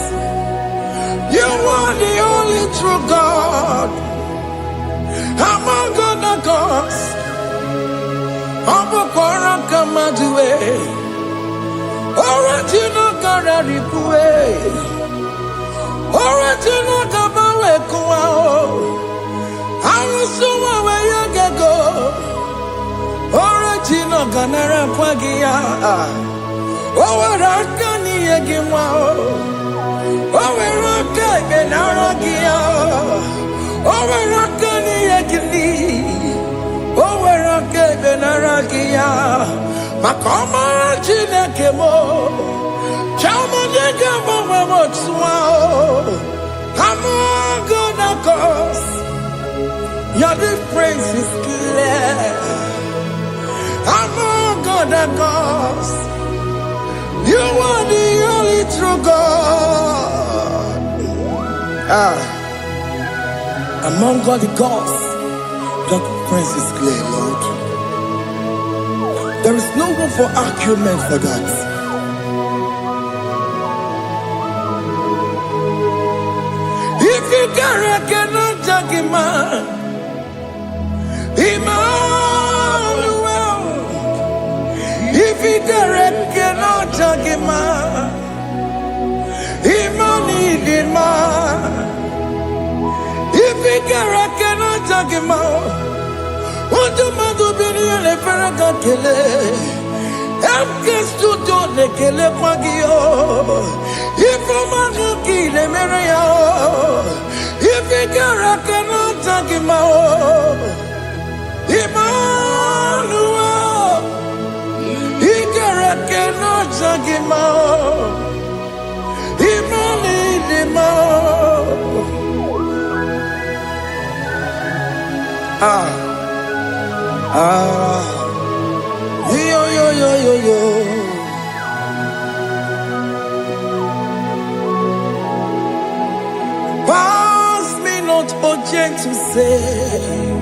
you are the only true God. Among other gods, Obokora Kamadue, Original Gararipue, Original Gabawe Kuao, Arusuma Wayagago, Original kanara kwagia. Oweraka ni egimwa. Oweraka benaragia. Oweraka ni egili. Oweraka benaragia. Makoma chineke mo. Chama nega mo motswa. I'm gonna cause. Your difference is clear. I'm gonna cause. You are the only true God. Among all the gods, your difference is clear, Lord. There is no room for argument for that. If you cannot judge him, Emmanuel. If you cannot judge him, Emmanuel. If you cannot judge him, what do you do? Be the Faraka Kele. I'm just to do the Kele Pagio. If I'm not kill him, if you cannot judge him, Emmanuel, he cannot judge him, yo. Pass me not, O gentle Savior,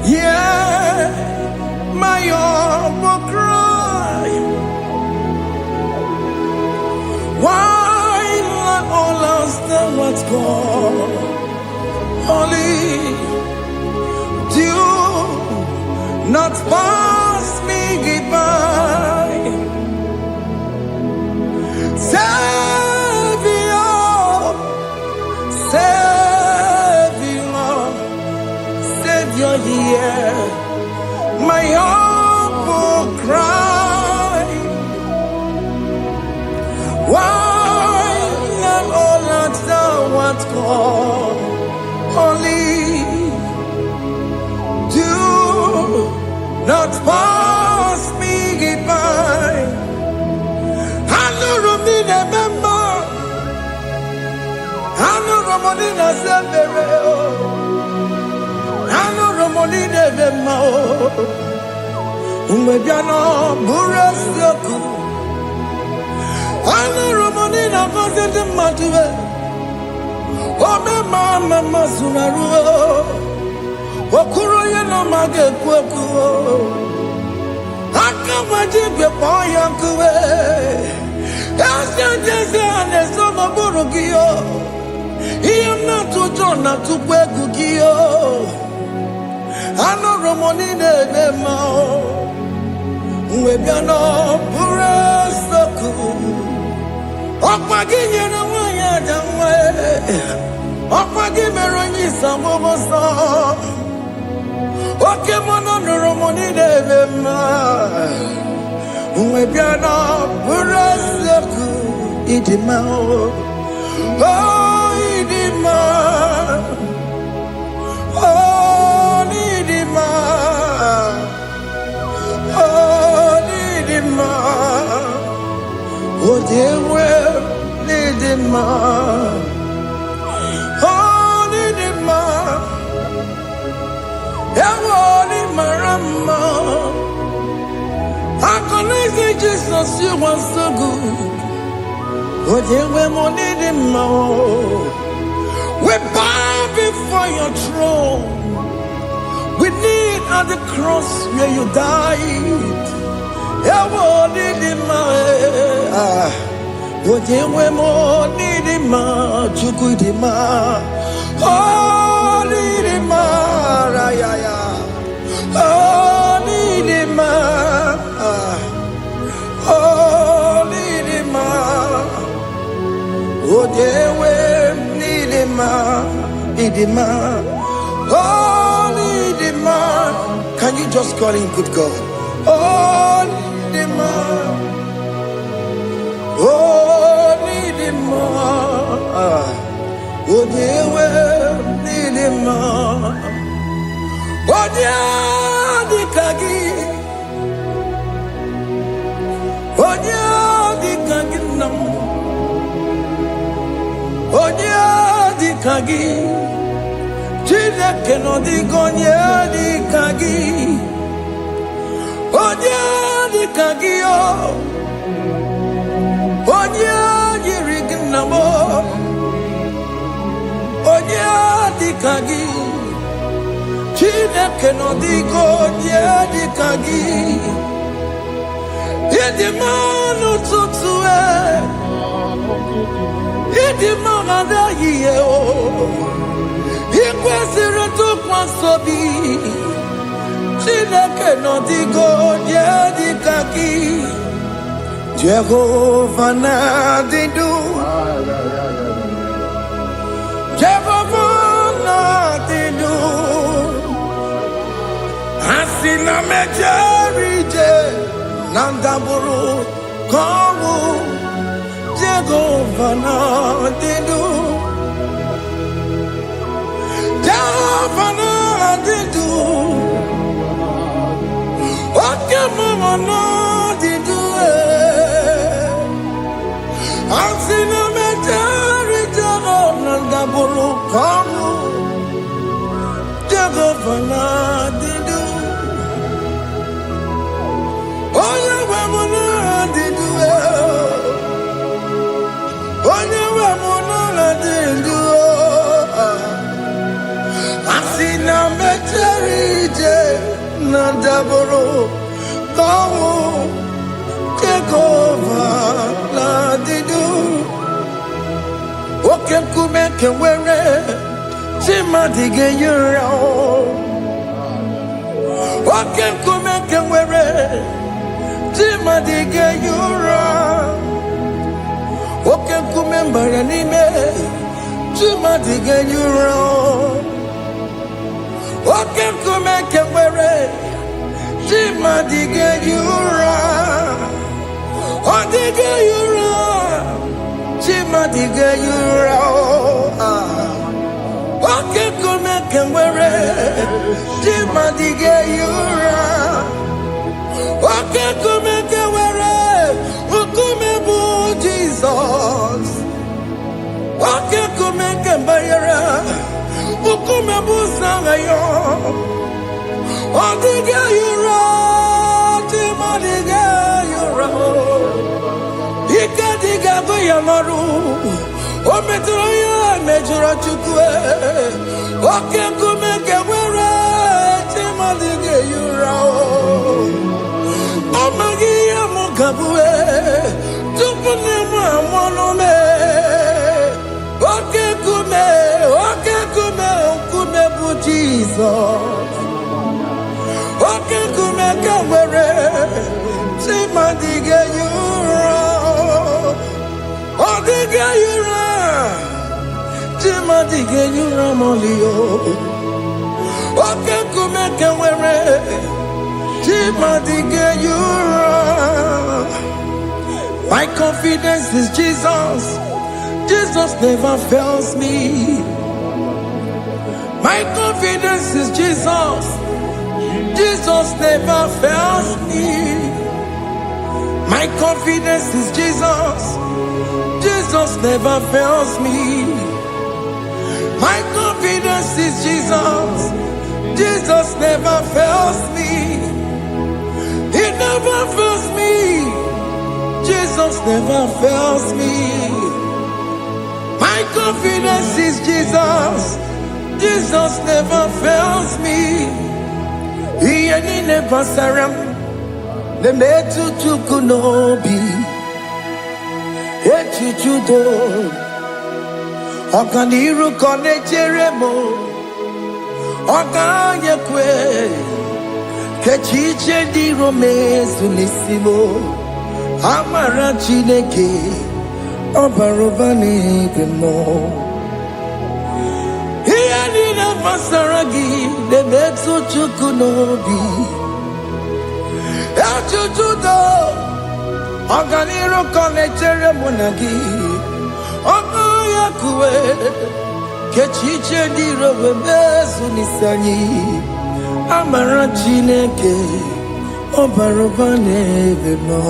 yeah, my humble cry. Why let all us know what's gone? Only do not pass me by. Savior, here, my humble cry. Why not all that thou art called? Only do not pass me by. I know me remember. I know Ramonina Severo. I know Ramonina Vemo. Umebiano Burasyoku. I know Ramonina Vasset Matue. Ome Mama Masunaru. Okuro Yano Mage Kweku. Akamajibe Poyankue. Yes, I'm a Burugio. I am not to John, not to Pegugio. I know Ramonina Vemo. Webiano Burasoku. Okpagi na wanya jamwe. Okpagi meroni samoboso. Oke mono Ramonina Vemo. Webiano Burasoku. Idimao. Oh, Idima. Oh, Idima. Oh, Idima. Oh, dear, well, Idima. Oh, Idima. Idima, Rama. I can say Jesus, you are so good. Oh, dear, we bow before your throne. We kneel at the cross where you died. Can you just call him good God. Oh, Nidima. Oh, Nidima. Oh, Nidima. Oh, Dikagi. Oh, Dikagi. Oh, Dikagi. Chineke no digonye Dikagi. Onye Dikagi o. Onye yirignamo. Onye Dikagi. Chineke no digonye Dikagi. Yedimanu tutue. Yedimana yiye o. Ikwesịrị ntụkwasị obi. Chineke nọ dịgo onye dịka gị. Jehova na-adị ndụ. Jehova na-adị ndụ. Asị na mejere ije na ndagwurugwu ka ọnwụ. Jehova na-adị ndụ. Jehova na-adị ndụ. Oke mama na-adị ndụ. Asị na mejere ije na ndagwurugwu ka ọnwụ. Jehova na-adị ndụ. Onye nwe m na-adị ndụ. Onye nwe m na-adị ndụ. Asị na mejere ije na ndagwurugwu ka ọnwụ. Jehova na-adị ndụ. Oke nkume nke nwere chi mmadụ ga-eyi ụra. Oke nkume nke nwere chi mmadụ ga-eyi ụra. Oke nkume mbara n'ime chi mmadụ ga-eyi ụra. Oke nkume nke nwere chi mmadụ ga-eyi ụra. Ọ dịghị eyi ụra. Chi mmadụ ga-eyi ụra. Oke nkume nke nwere chi mmadụ ga-eyi ụra. Oke nkume nke nwere nkume bụ Jizọs. Oke nkume nke mbanyere nkume bụ Sanga ya. Ọ dịghị eyi ụra. Chi mmadụ ga-eyi ụra. Ike dịghị agụ ya n'ọrụ. O metụrụ ya mejọrọ Chukwu. Oke nkume nke nwere chi mmadụ ga-eyi ụra. Ọ maghị ihe m ga-abụ tupu nne m amụọ m. Oke nkume nkume bụ Jizọs. Oke nkume nke nwere chi mmadụ ga-eyi ụra. Ọ dịghị eyi ụra. Chi mmadụ ga-eyi ụra ma ọlị o. Oke nkume nke nwere chi mmadụ ga-eyi ụra. My confidence is Jesus. Jesus never fails me. My confidence is Jesus. Jesus never fails me. My confidence is Jesus. Jesus never fails me. My confidence is Jesus. Jesus never fails me. He never fails me. Jesus never fails me. My confidence is Jesus. Jesus never fails me. He never saram. The metu chukunobi. Echichudo. Okaniru kone jeremo. Okanyekwe. Kechiche di romezu nisimo. Amara Chineke. Obarobani kemo. He never saragi. The metu chukunobi. Ejujudo Oganiro konechere monagi Oya kuwe Kechiche dirowe mezu nisani Amara Chineke Obaroba nebe no.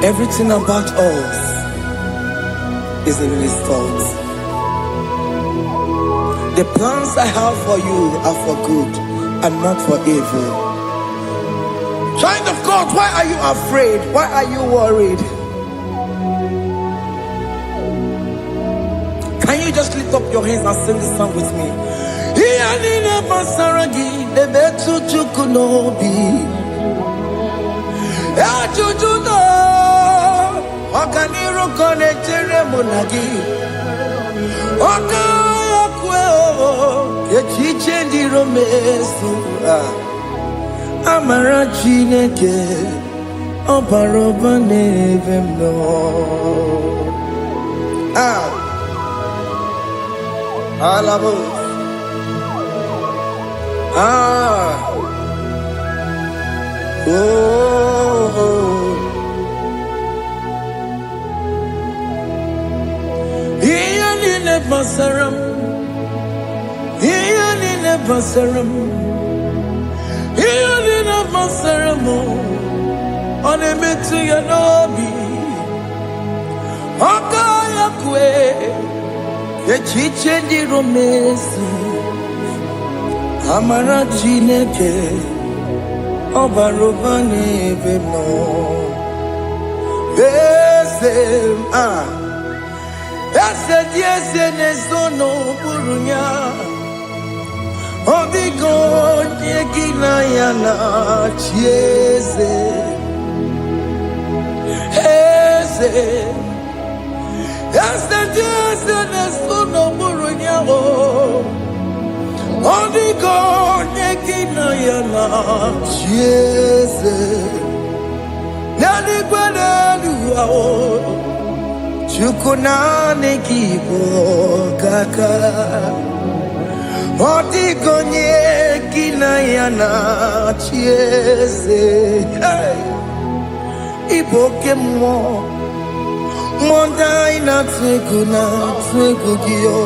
Everything about us is in His thoughts. The plans I have for you are for good and not for evil. Child of God, why are you afraid? Why are you worried? Can you just lift up your hands and sing this song with me? Okaniro konechere monagi Okaya kweo Kechiche ndiro mesu Amara Chineke Obaroba neve mno. Alabo Basaram, Ianina Basaram, Ianina Basaramo, on a metu yanobi, Okaya kwe, the chiche di romesu, Amara Chineke, Obarobane vemo, Besem, yes, nesono burunya. Obigo yekina yana chieze. Yes, nesono burunya. Obigo yekina yana chieze. Nani kwanaluwa. Chukunane kibo kaka Otikonye kinayana chieze Iboke mo Monda ina twegugio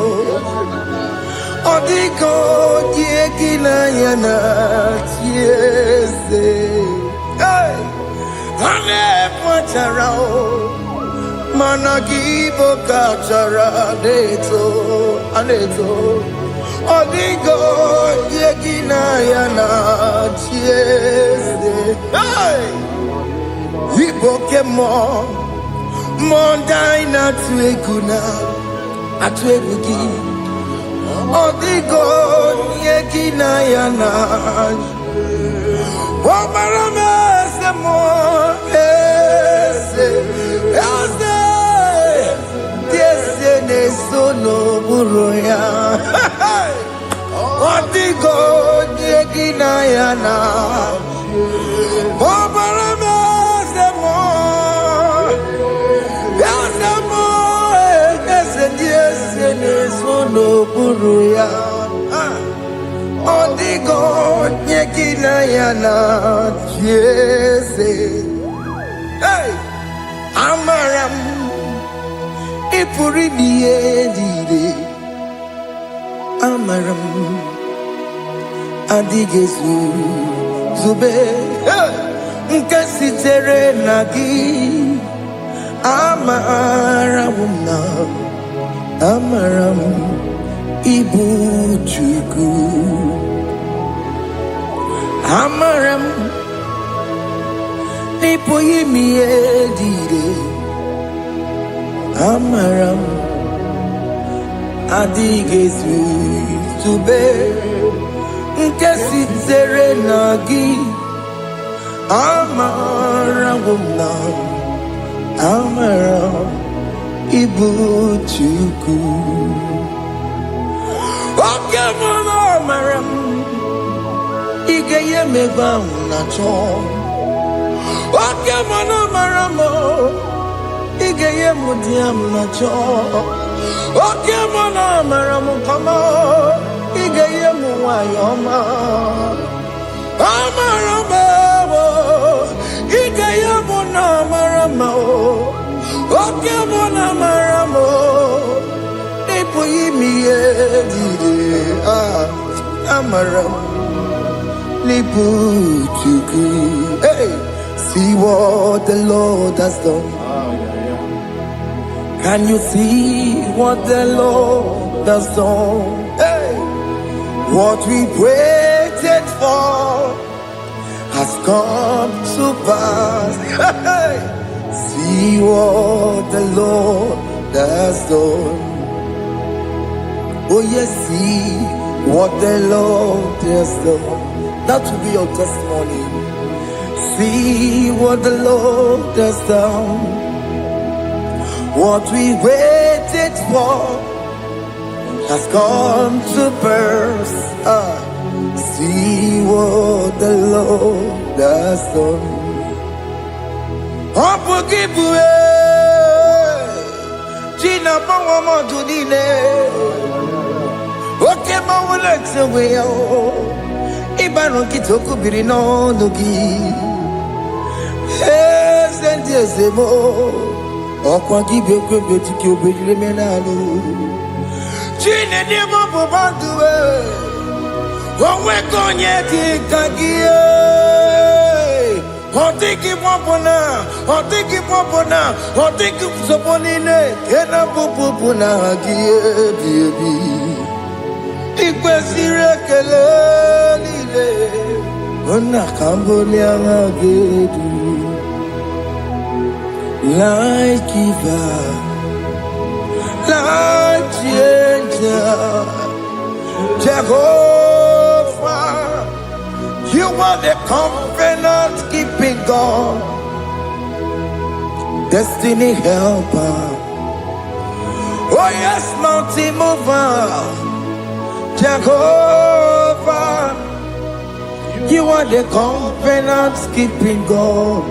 Otikonye kinayana chieze Ane pacharao Managibo kachara aneto Odigo yegina yana chiese Iboke mo Mondai na tueguna Atuegugi Odigo yegina yana Wamarame se mo Nesono buruya Otigo yegina yana Obarame semo Yasemo Ese nesono buruya Otigo yegina yana Jese Amaram Ipuri niye Amaram Adigezu Zube Nkasitere nagi Amaramuna Amaram Ibu Chuku Amaram Ipuri niye Amaram Adigezu Zube Nkesitere nagi Amaramuna Amaram Ibu Chuku Okemana Amaram Igeye meba unacho Okemana Amaramo Igeye mudiam nacho Okay, mona maramu kama igeye muwayoma. Amarama, igeye mona marama. Okay, mona maramo. Nipo yimiye dide. Amaram. Nipo chuku. Hey, see what the Lord has done. Can you see what the Lord has done? Hey, what we waited for has come to pass. Hey, see what the Lord has done. Oh yes, see what the Lord has done. That will be your testimony. See what the Lord has done. What we waited for has come to burst. See what the Lord has done. Opugibue, Gina Bawama Judine, Oke Mawalex away. Ibano Kitoku Birino Nugi, yes, and yes, Okwa gibe kwebe tiki obejire menalo. Chine ni mobo banduwe. Onwe konye kikagie. Otiki mwapona. Otiki mwapona. Otiki msoponine. Kena pupupuna hagie biebi. Ikwe sirekele lile. Ona kamboni angagedu. Life giver, life changer, Jehovah, you are the covenant keeping God, destiny helper. Oh yes, mountain mover, Jehovah, you are the covenant keeping God.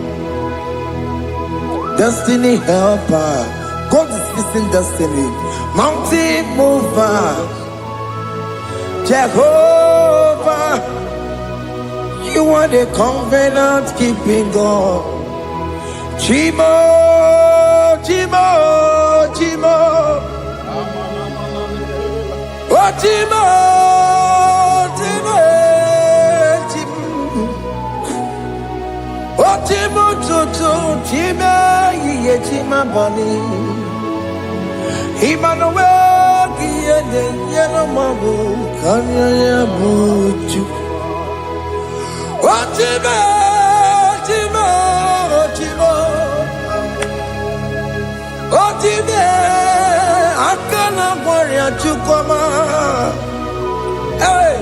Destiny helper, God is fixing destiny. Mountain mover, Jehovah, you are the covenant keeping God. Chimo, Chimo, Chimo, oh Chimo, Chimo, Chimo, oh Chimo, Chimo. Chima bani Emmanuel Kiede Yeno Mabu Kanya Yabuchu Chima Chima Chima Chima Akana Warrior Chukoma Hey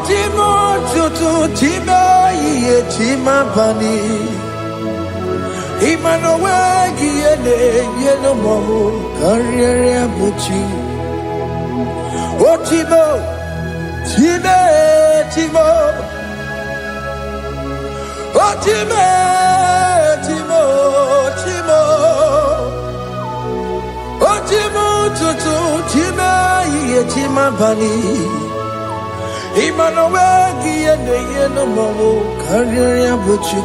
Chima Chutu Chima Ye Chima bani Emmanuel Giene Yeno Mamu Karriere Buchi Chimo Chime Chimo Chime Chimo Chimo Chimo Tutu Chime Ye Chima Bani Emmanuel Giene Yeno Mamu Karriere Buchi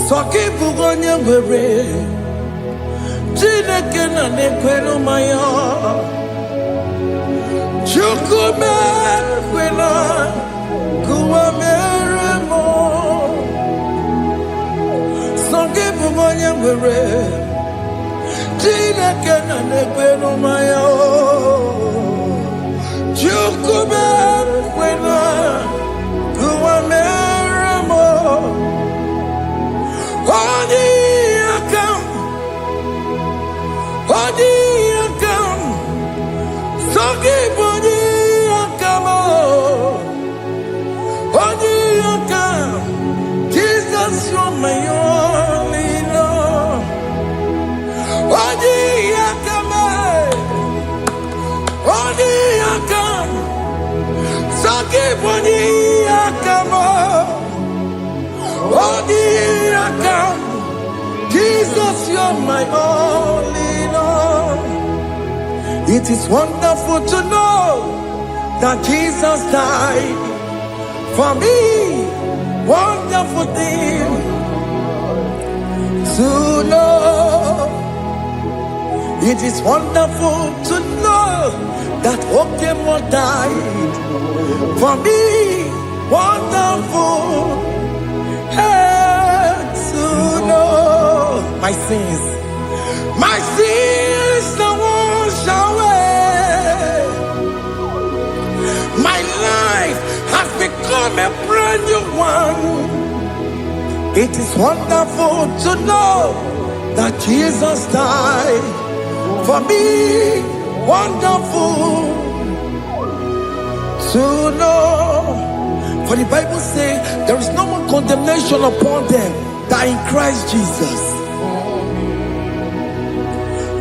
Soki bugonye bere Chineke na nekwenu maya Chukume kwena kuwa meremo Soki bugonye bere Chineke na nekwenu maya Chukume kwena kuwa meremo Odi akam Soki bodi akam Jesus, you're my all in all. It is wonderful to know that Jesus died for me. Wonderful thing to know. It is wonderful to know that Okemo died for me. Wonderful to know my sins are washed away. My life has become a brand new one. It is wonderful to know that Jesus died for me. Wonderful to know. For the Bible says there is no more condemnation upon them that are in Christ Jesus.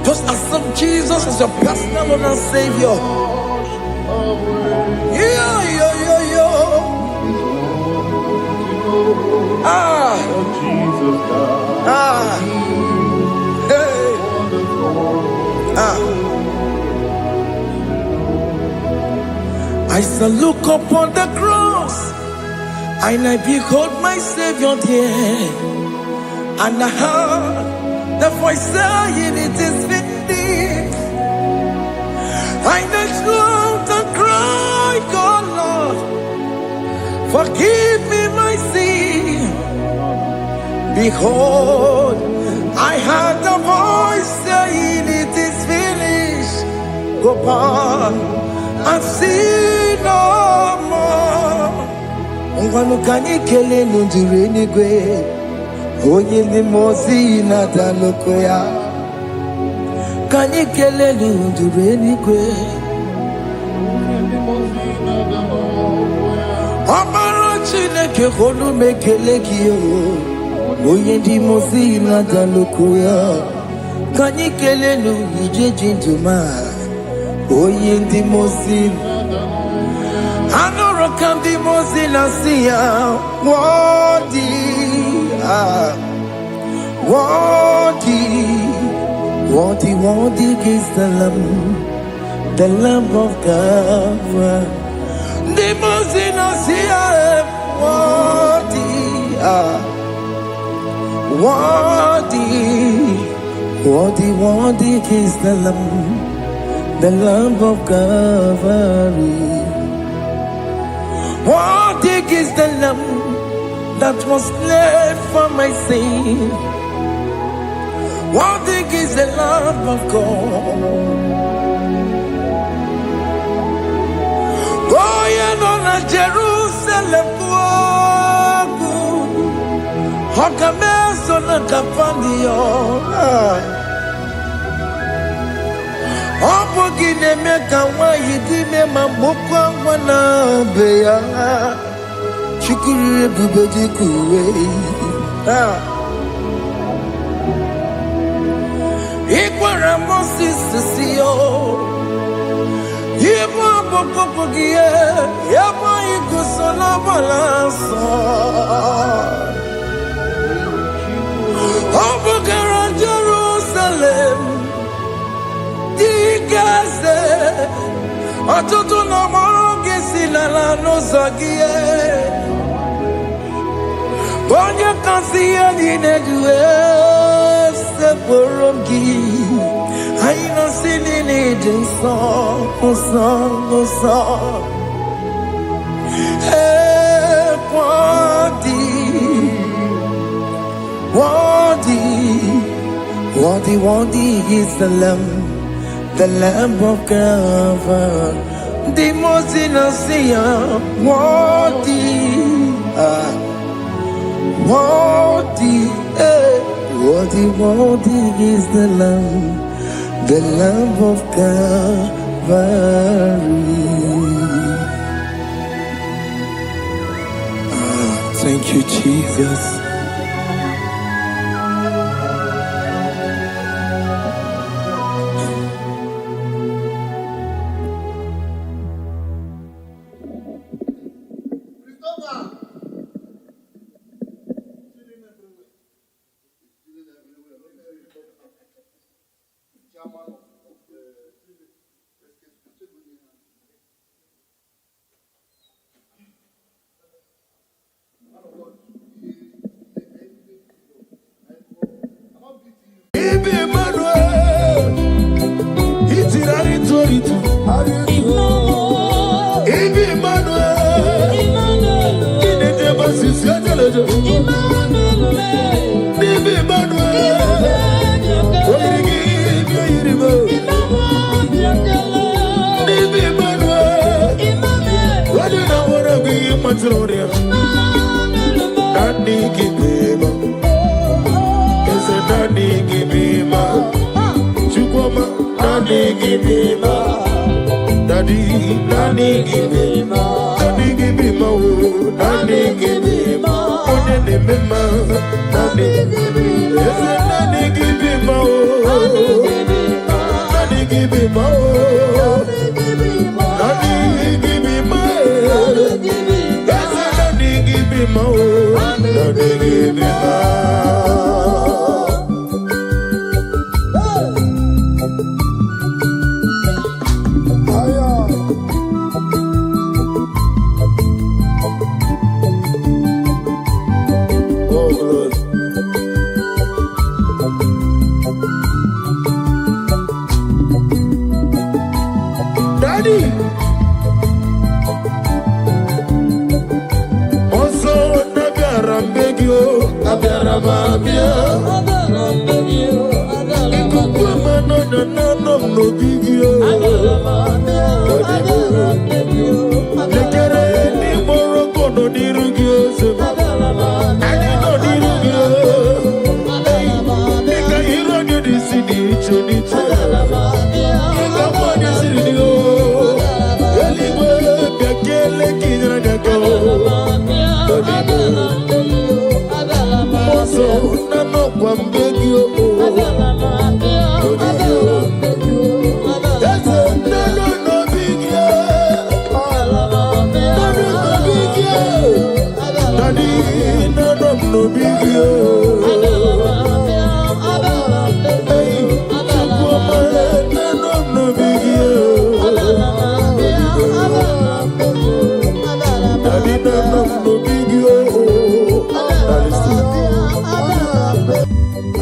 Just accept Jesus as your personal Lord and Savior. I shall look upon the cross and I behold my Savior there, and I heard the voice saying, "It is finished." I knelt down and cried, "God, Lord, forgive me my sin." Behold, I heard the voice saying, "It is finished. Go on and sin no more." Ngwanu kanyi kele nundure nigwe, onye limozi na daloko ya. Kanyi kele nundure nigwe, Amara Chineke holu mekele kiyo, onye limozi na daloko ya. Kanyi kele nundure jinduma, onye limozi. Anoro kandi mozina siya, worthy is the Lamb of God. The mozina siya, worthy is the Lamb of Calvary. Worthy is the Lamb that was slain for my sin. Worthy is the Lamb of God. Going on a Jerusalem walk, Hakames on a Capandio. Opogine meka wa yidime mamukwa wana beya. Chukuru bubedi kuwe. Ikwara Moses siyo. Yebo bokopogie. Yebo ikusola balanso. Opogara Jerusalem. Digase. Atutu na moronge silala no zagie. Bonye kansiya dinedue se porongi. Aina sinini dinson, son. Worthy is the Lamb of God. The most innocent, worthy is the Lamb of Calvary. Thank you, Jesus.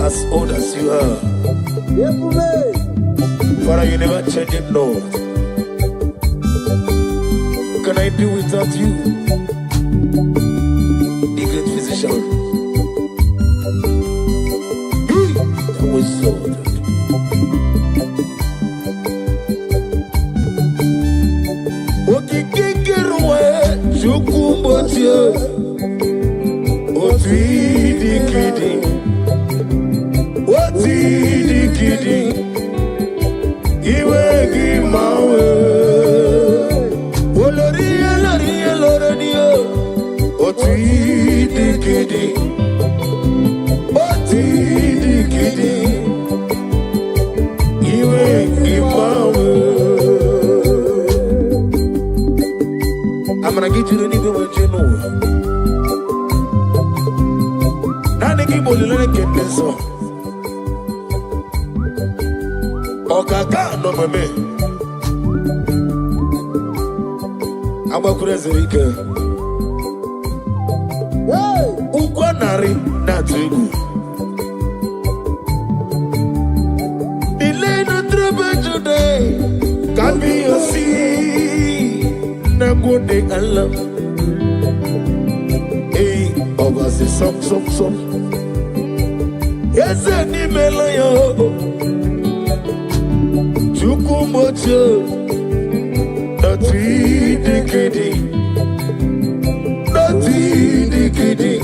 As old as you are, Father, you never change it, Lord. Can I do without you, the great physician? That was so good. Okikekeruwe chukumbotie otwidikidi otwidikidi iwe gi mawe oloriye otwidikidi otwidikidi iwe gi mawe. I'm gonna get you the nigga what you know. Now they keep on get this song. Okaka no me. I'm a crazy weekend. Ukwanari na tribu. Delay no trouble today. Can be your seed. Good day and love. Hey, over the some. Yes, any melayo. Chukumocho. Not decade. Not decade.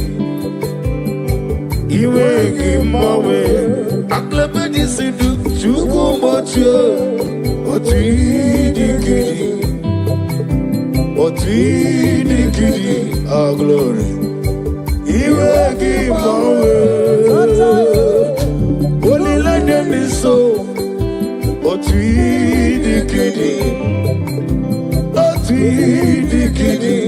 You make him away. Aklebedi sidu. Chukumocho. Not decade. Otwidikidi, our glory. Iwe give away. Only let them be so. Otwidikidi, Otwidikidi.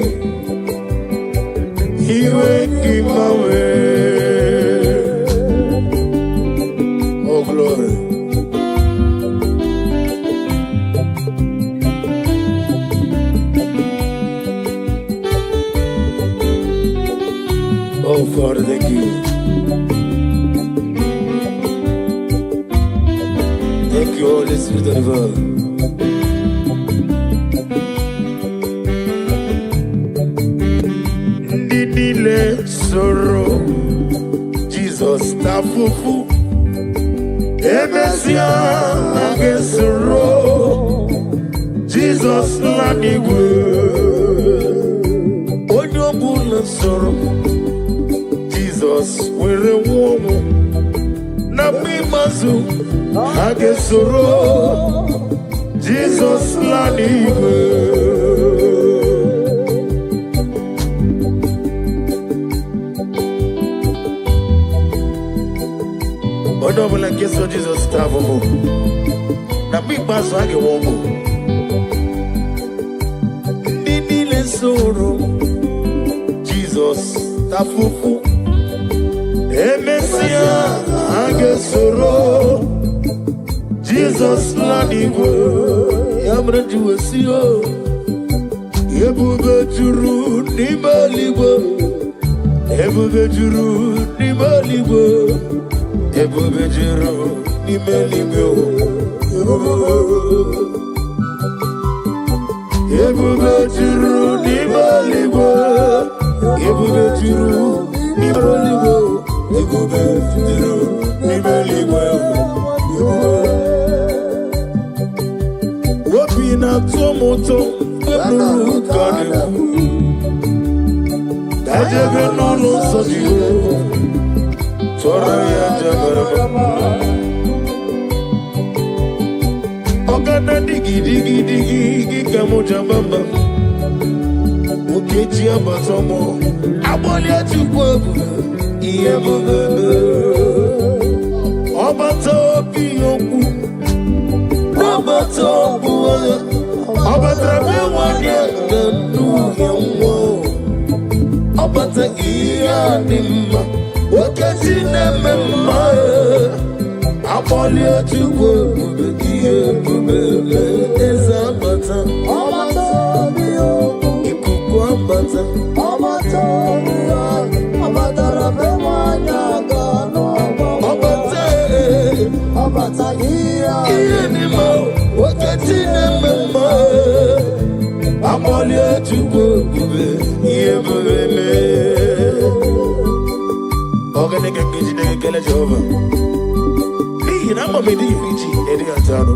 Iwe give away. Oh glory. Father, thank you. Thank you, Holy Spirit of God. Ndidile soro, Jesus tafufu. Emesia age soro, Jesus lanigwe. Onyobula soro, Jesus were womu. Nabi mazu age soro, Jesus lanigwe. Odobola keso Jesus tafufu. Nabi mazu age womu. Ndidile soro, Jesus tafufu. Emesia age soro, Jesus lanigwe. Yamre juwesio, ebube juru nimaligwe. Ebube juru nimaligwe. Ebube juru nimaligwe. Ebube juru nimaligwe. Ebube juru nimaligwe. Ebube juru nimaligwe. Wapina tomoto eburu kane. Dajebe nono sojiyo. Tora ya jabarama. Ogana digi digi digi kamoja bamba. Okechi abatomo. Aboli atukwebu. Iye bebe. Obato biyoku. Obato buwa. Obatrabe wanye denu yamwo. Obata iya nimma. Okechi nememma. Aboli atukwebu. Iye bebe. Eza bata. Obato biyoku. Ikuku abata. Obato biyoku. Iye ni mo, wakati nemema. Aboli atukwe kube, iye bebe. Oganeke kiji nege kele Jehova. Ni namba medi yurichi edi atano.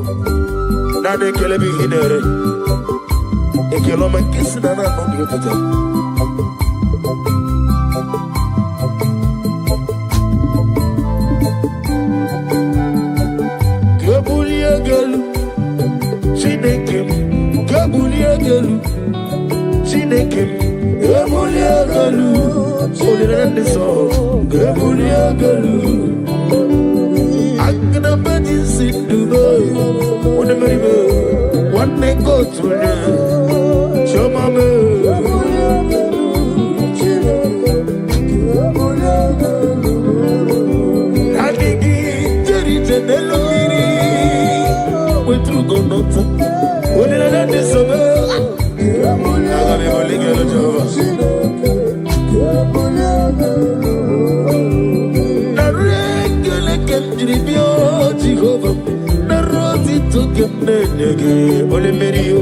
Nade kele bi hinere. Ekelo mankisi na nondi yopata. Chineke Galu, Solidaneso, Galu. I'm gonna bet you sit to go. What the very one they go to show mama. I think it's a deliri. We threw go not. What did I do so well? Jehovah, na roti to kemnege ole merio.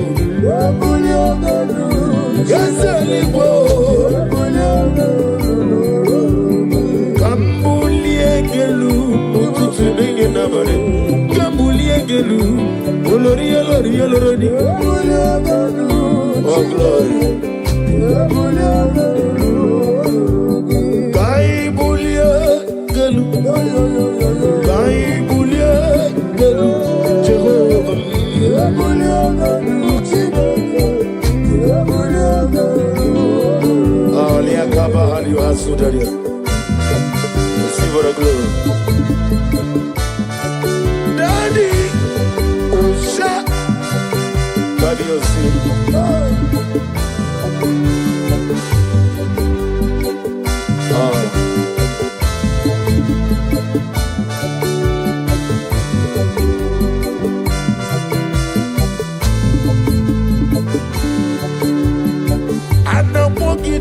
Gazalibo, Kambuliegelu, ututu nege nabare. Kambuliegelu, olori. Oh glory. Kaibuliegelu, Jehovah. Aliakaba aliwasudaria. Receive our glory. Daddy, Osha, Daddy Osi.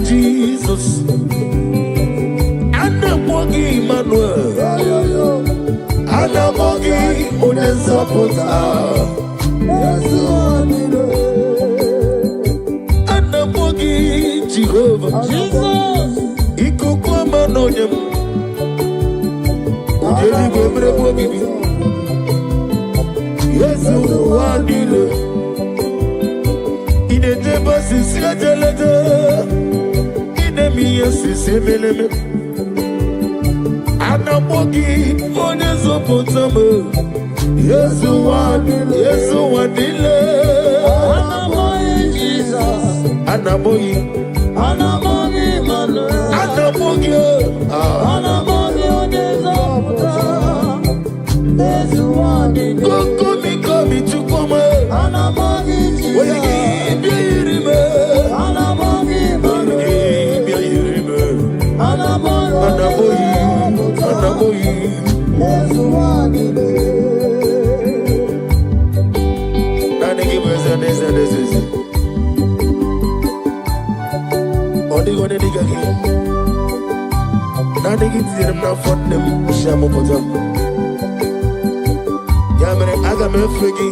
Jesus, nzọpụta anamọ gị Jehova ikuku ọma n'onye m onye eluigwe mere m obibi Yesu ụwa niile ị na-ejebe osisi ejelede ị na-eme ihe osisi emeleme anamọ gị onye nzọpụta m Yesu ụwa niile anamọ gị komi chukwuma onye gị bịa yiri m bịa yiri m anamọ gị naanị gị bụ eze na eze na eze ọ dịghị onye dịka gị naanị gị tinyere m n'afọ nne m si amụpụta m ya mere aga m efe gị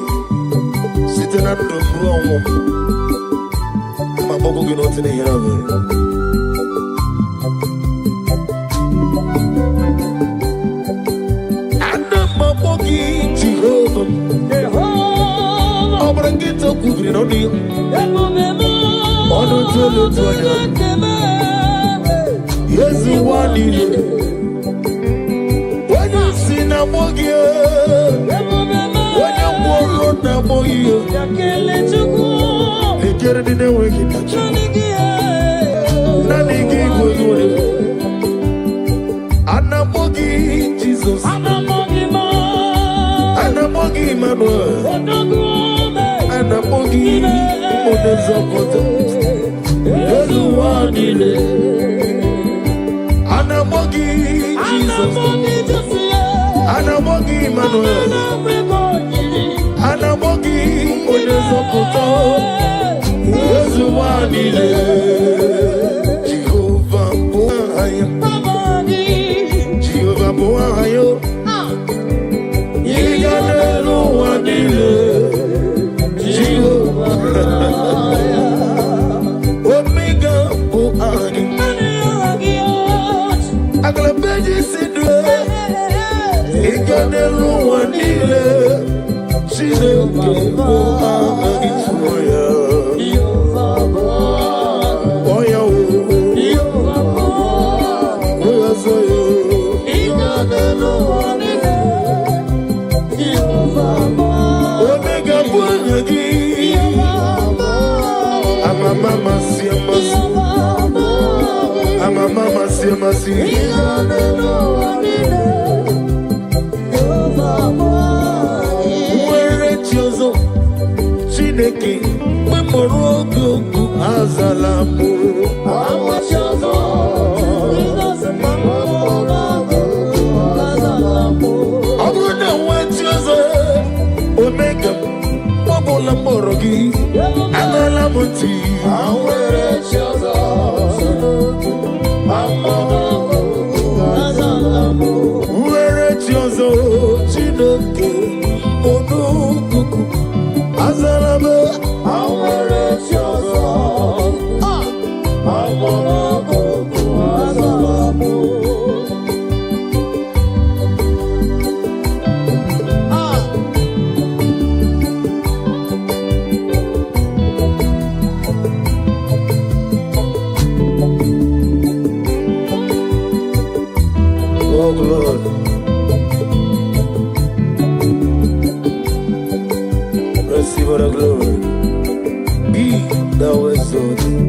site na ndụ m ruo ọnwụ ma kpọpụ gị n'otu n'ihe ọbụla ana m akpọ gị Jehova ọ bụrụ gị tokwubiri n'ọnụ ya ọnụ tolu otu anya Yesu ụwa niile onye si na-agbọ gị onye gwọrọ na-agbọ gị ekere dị na-enweghị ntachi naanị gị bụ onye anamọ gị Jizọs anamọ gị Emmanuel anamọ gị onye nzọpụta Yesu ụwa niile anamọ gị Jizọs anamọ gị Emmanuel anamọ gị onye nzọpụta Yesu ụwa niile Jehova bụ aha ya Jehova bụ aha ya ịga n'elu ụwa niile Jehova Omega bụ aha gị agalabeji si due ịga n'elu ụwa niile Chineke bụ aha gị tụrụ ya ọya ọzọ ya Omega bụ aha gị amama masị amasị amama masị amasị nwere chi ọzọ Chineke mgbe mụrụ oge okwu azala mụ ọ bụrụ na nwe chi ọzọ Omega ọ bụla mkpọrọ gị anala m ntị nwere chi ọzọ Chineke onukuku azala m oh Lord receive the glory be thou exalted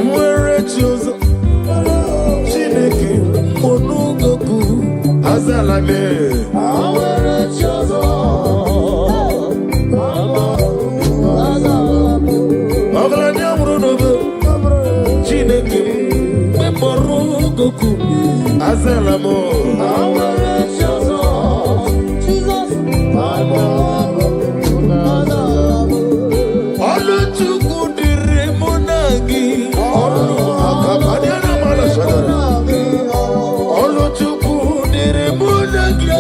nwere chi ọzọ Chineke onugoku azala m ọgaranya mụrụ n'obe Chineke mkpọrọ goku azala m ọlụ Chukwu dịrị mụ na gị ọlụ Chukwu dịrị mụ na gị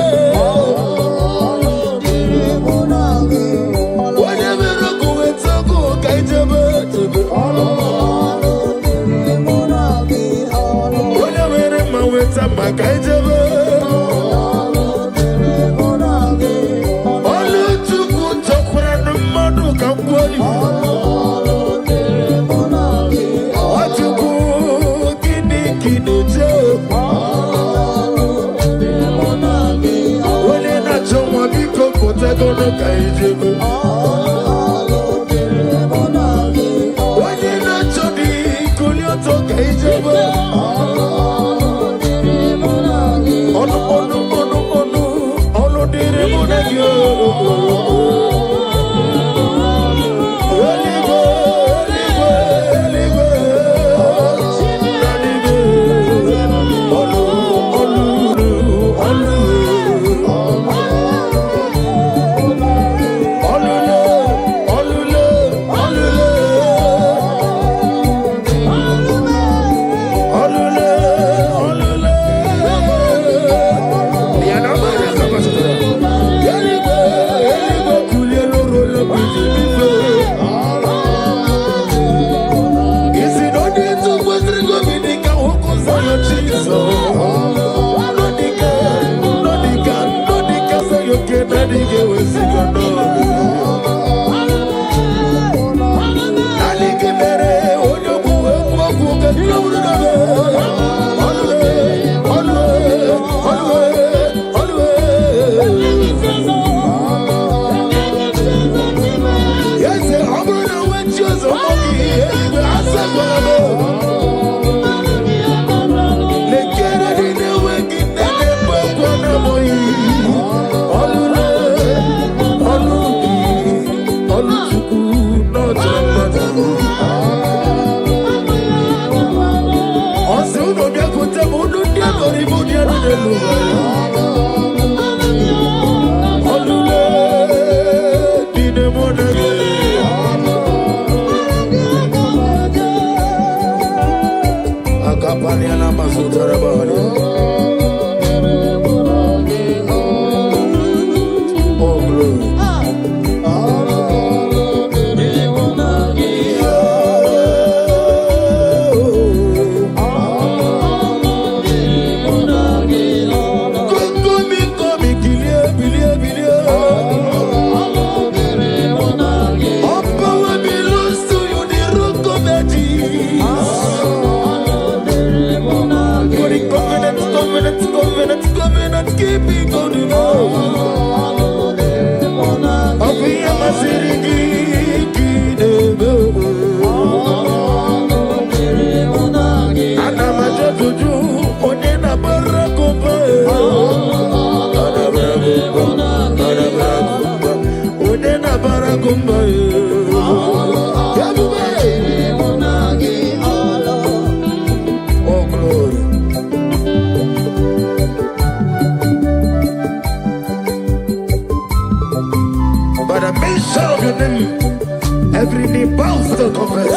Every knee bows to confess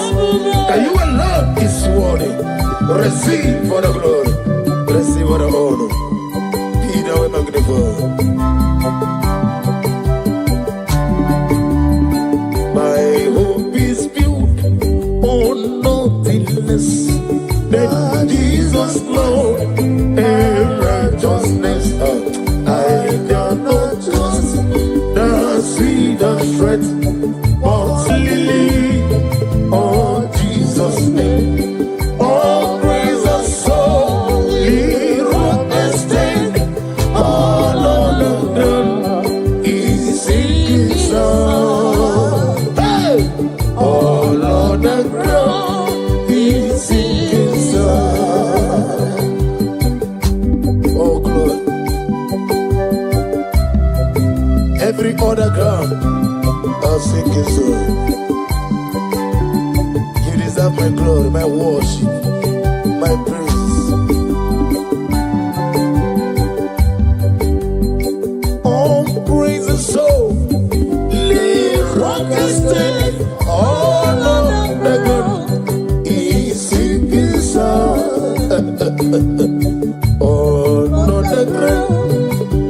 that you alone is worthy. Receive for the glory, receive for the honor. Be thou magnified. My hope is built on nothing less than Jesus' Lord and righteousness. I cannot trust the sweetest threat. Lily on Jesus' name, all praise the soul, he wrote the stain, all on the ground, is sinking sun. Hey! All on the ground, is sinking sun. Oh, glory. Every other ground, I'll sing his song. You deserve my glory, my worship, my praise. All praise the soul, live rock and stay. All of the ground, is singing song. All of the ground,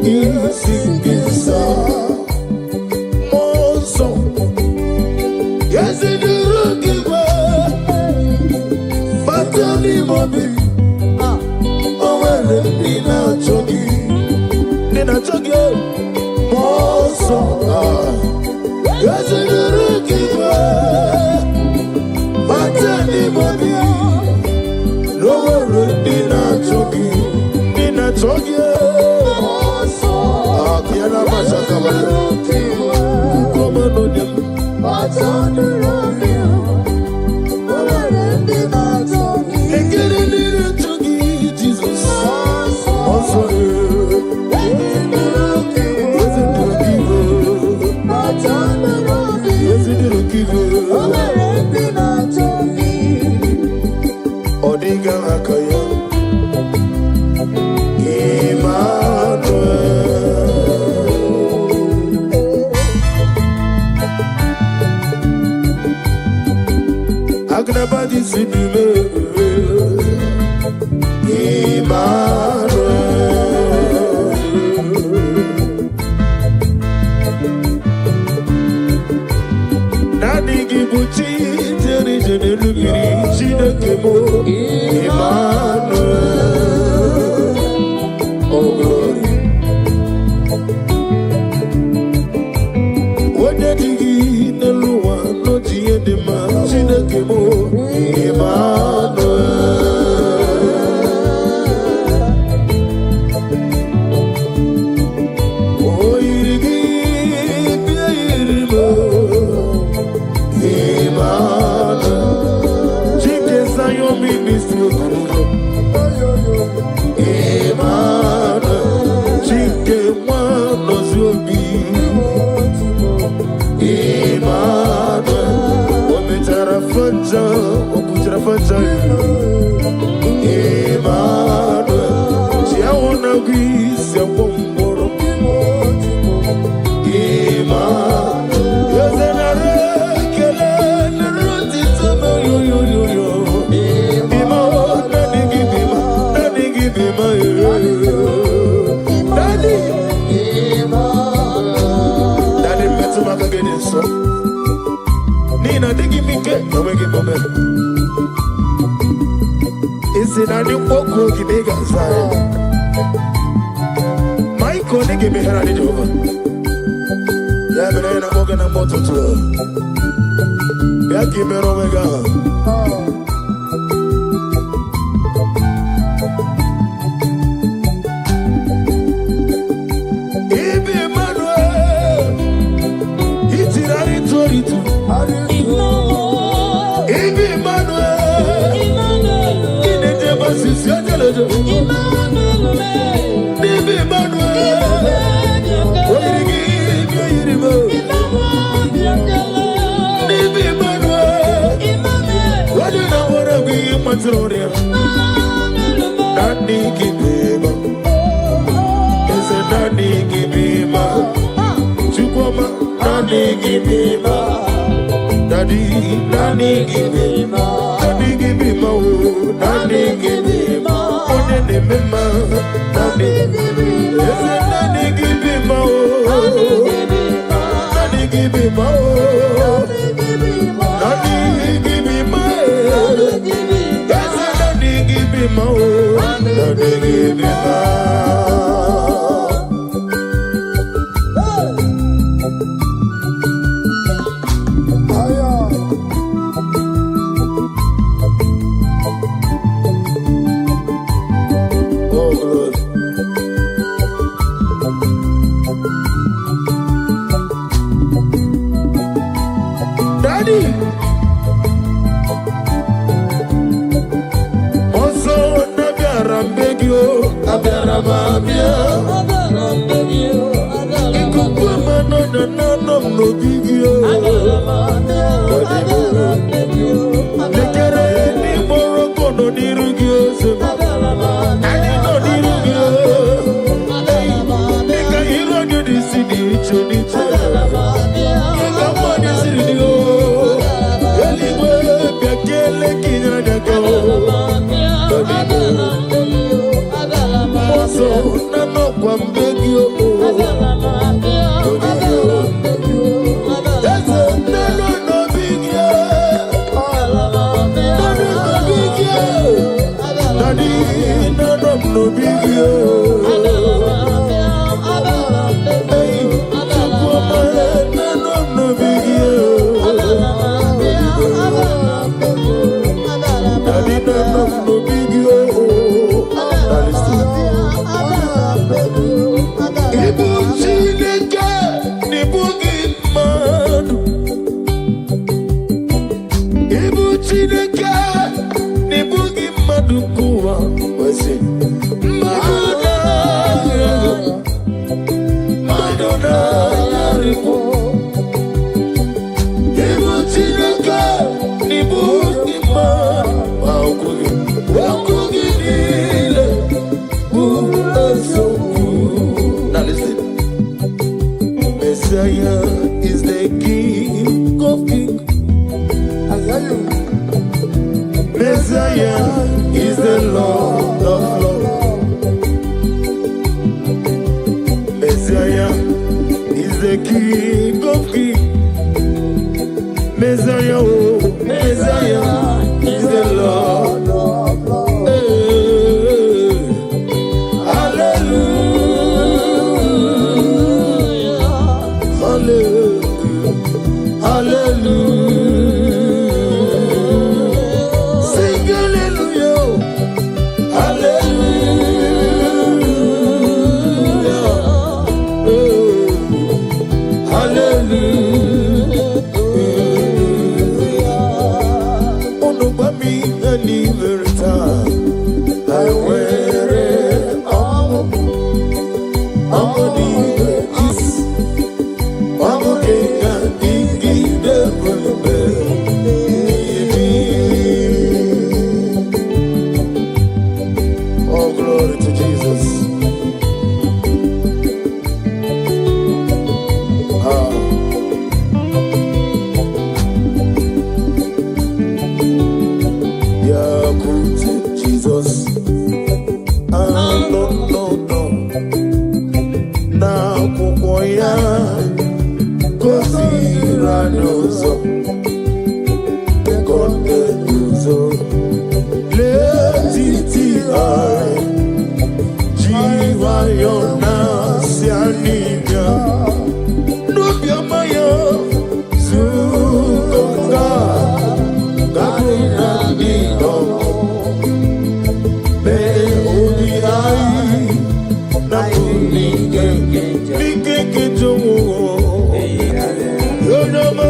is singing song. Yes, it is looking but tell me, Bobby, oh, well, Akiana Mashaka Kukomanonim Jesus also Odiga Akaya Agnabadi Sidume Nani Gibuchi Teri Jenelugiri Chidakemo Emmanuel Oh glory Wadadigi Neluwa Noti Edema Chidakemo Emmanuel Oh Irigi Biairimo Emmanuel Chike Zion Ministry Emmanuel Chike Mwano Zobi Emmanuel Ometarafaja Okutarafaja Emmanuel Chiawana Gwisi Awomboro Emmanuel Yozenare Kele Neruti Tama Yo Bima Nani Gibima Nani Daddy Metumaka Gedeso Nina Digi Mike Nawegi Bobe Isi Nani Oko Gibega Zai Maiko Nigi Mihera Nijova Yabena Yena Moga na Moto to Yaki Mero Mega Ibi Emmanuel Itirari Toritu Ibi Emmanuel Inete Basisi Ajelejo Ibi Emmanuel Oirigi Ibi Ibi Emmanuel Wadina Wara Bi Matronia Nani Kibeba Ese Nani Kibeba Chukoma Nani Kibeba Daddy Nani Kibeba Nani Kibeba Nani Kibeba Onene Mema Nani Ese Nani Kibeba Nani Kibeba Nani Kibeba Ese Nani Kibeba Nani Kibeba Oh Lord. Daddy Oso Nagarambegio Abaramabia Ikukuma no no bigio Lekere ni moroko no dirugio Ani no dirugio Nika hiro ni disidi choniche Nika mani siridio Eligwe biakele kinyanyako Moso nano kwa mbegio No big Now listen. Messiah is the King of Kings. Messiah is the Lord of Lords. Messiah is the King of Kings. Messiah, oh, Messiah is the Lord of Lords. Hey, hallelujah, hallelujah, hallelujah. Sing hallelujah, hallelujah, hallelujah. Onubami eliverita, I wear it all. Amoni is Amokenga dingi devulbe. Oh, glory to Jesus. Ah. Yeah, good Jesus. Ah, no, no, no. Now, Kukoya, Kosira, Nozo, Konde, Nozo, Letiti, Jiva, Yona, Sianibia, Nubia, Maya, Zukonga, Gabina, Nino, Me, Obi, Napunike, Nike, Jomo, Yonama.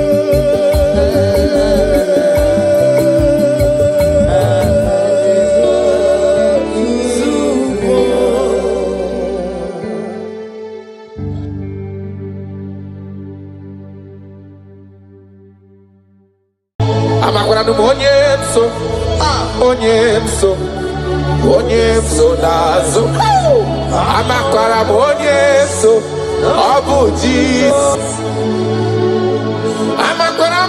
Amakwara onyemso, onyemso nazo. Amakwara onyemso, obu Jesus. Amakwara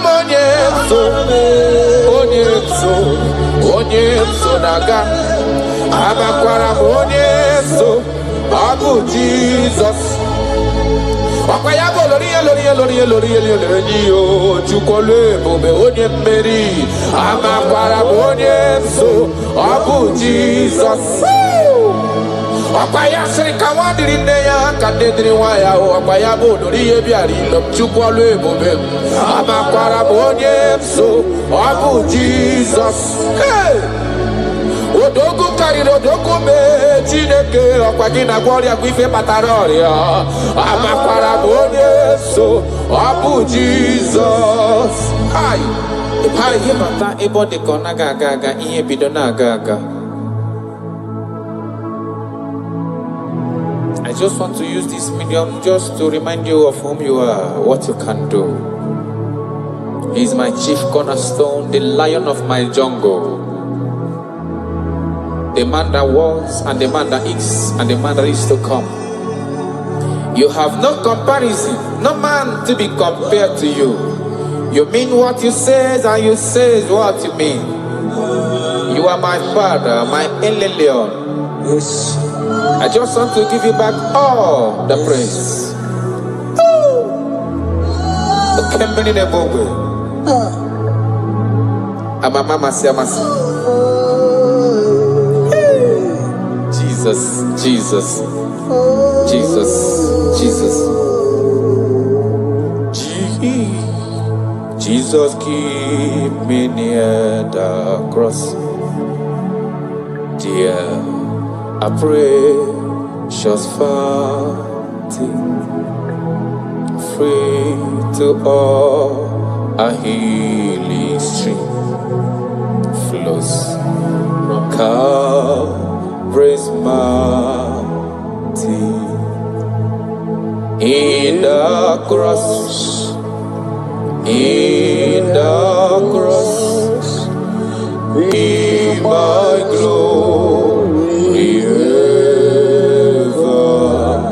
onyemso naga. Amakwara onyemso, obu Jesus. Wakayabo lori chukole bobe onye mmeri amakwara onyemso obu Jesus. Wakayasiri kawadiri neya kadediri waya wakayabo lori ebiari lo chukole bobe amakwara onyemso obu Jesus. Hey! Odogu kariri odogu me Chineke ọkwagina gloria gwife pataroria amakwara onyemso obu Jesus. Hi himata ebo de kona gaga ihe bido na gaga. I just want to use this medium just to remind you of whom you are, what you can do. He is my chief cornerstone, the lion of my jungle. The man that was, and the man that is, and the man that is to come. You have no comparison, no man to be compared to you. You mean what you say, and you say what you mean. You are my father, my Eleleon. Yes. I just want to give you back all the praise. Jesus. Jesus, keep me near the cross. Dear, I pray, just free to all a healing stream flows from Calvary's mountain In the cross, in the cross, be my glory ever,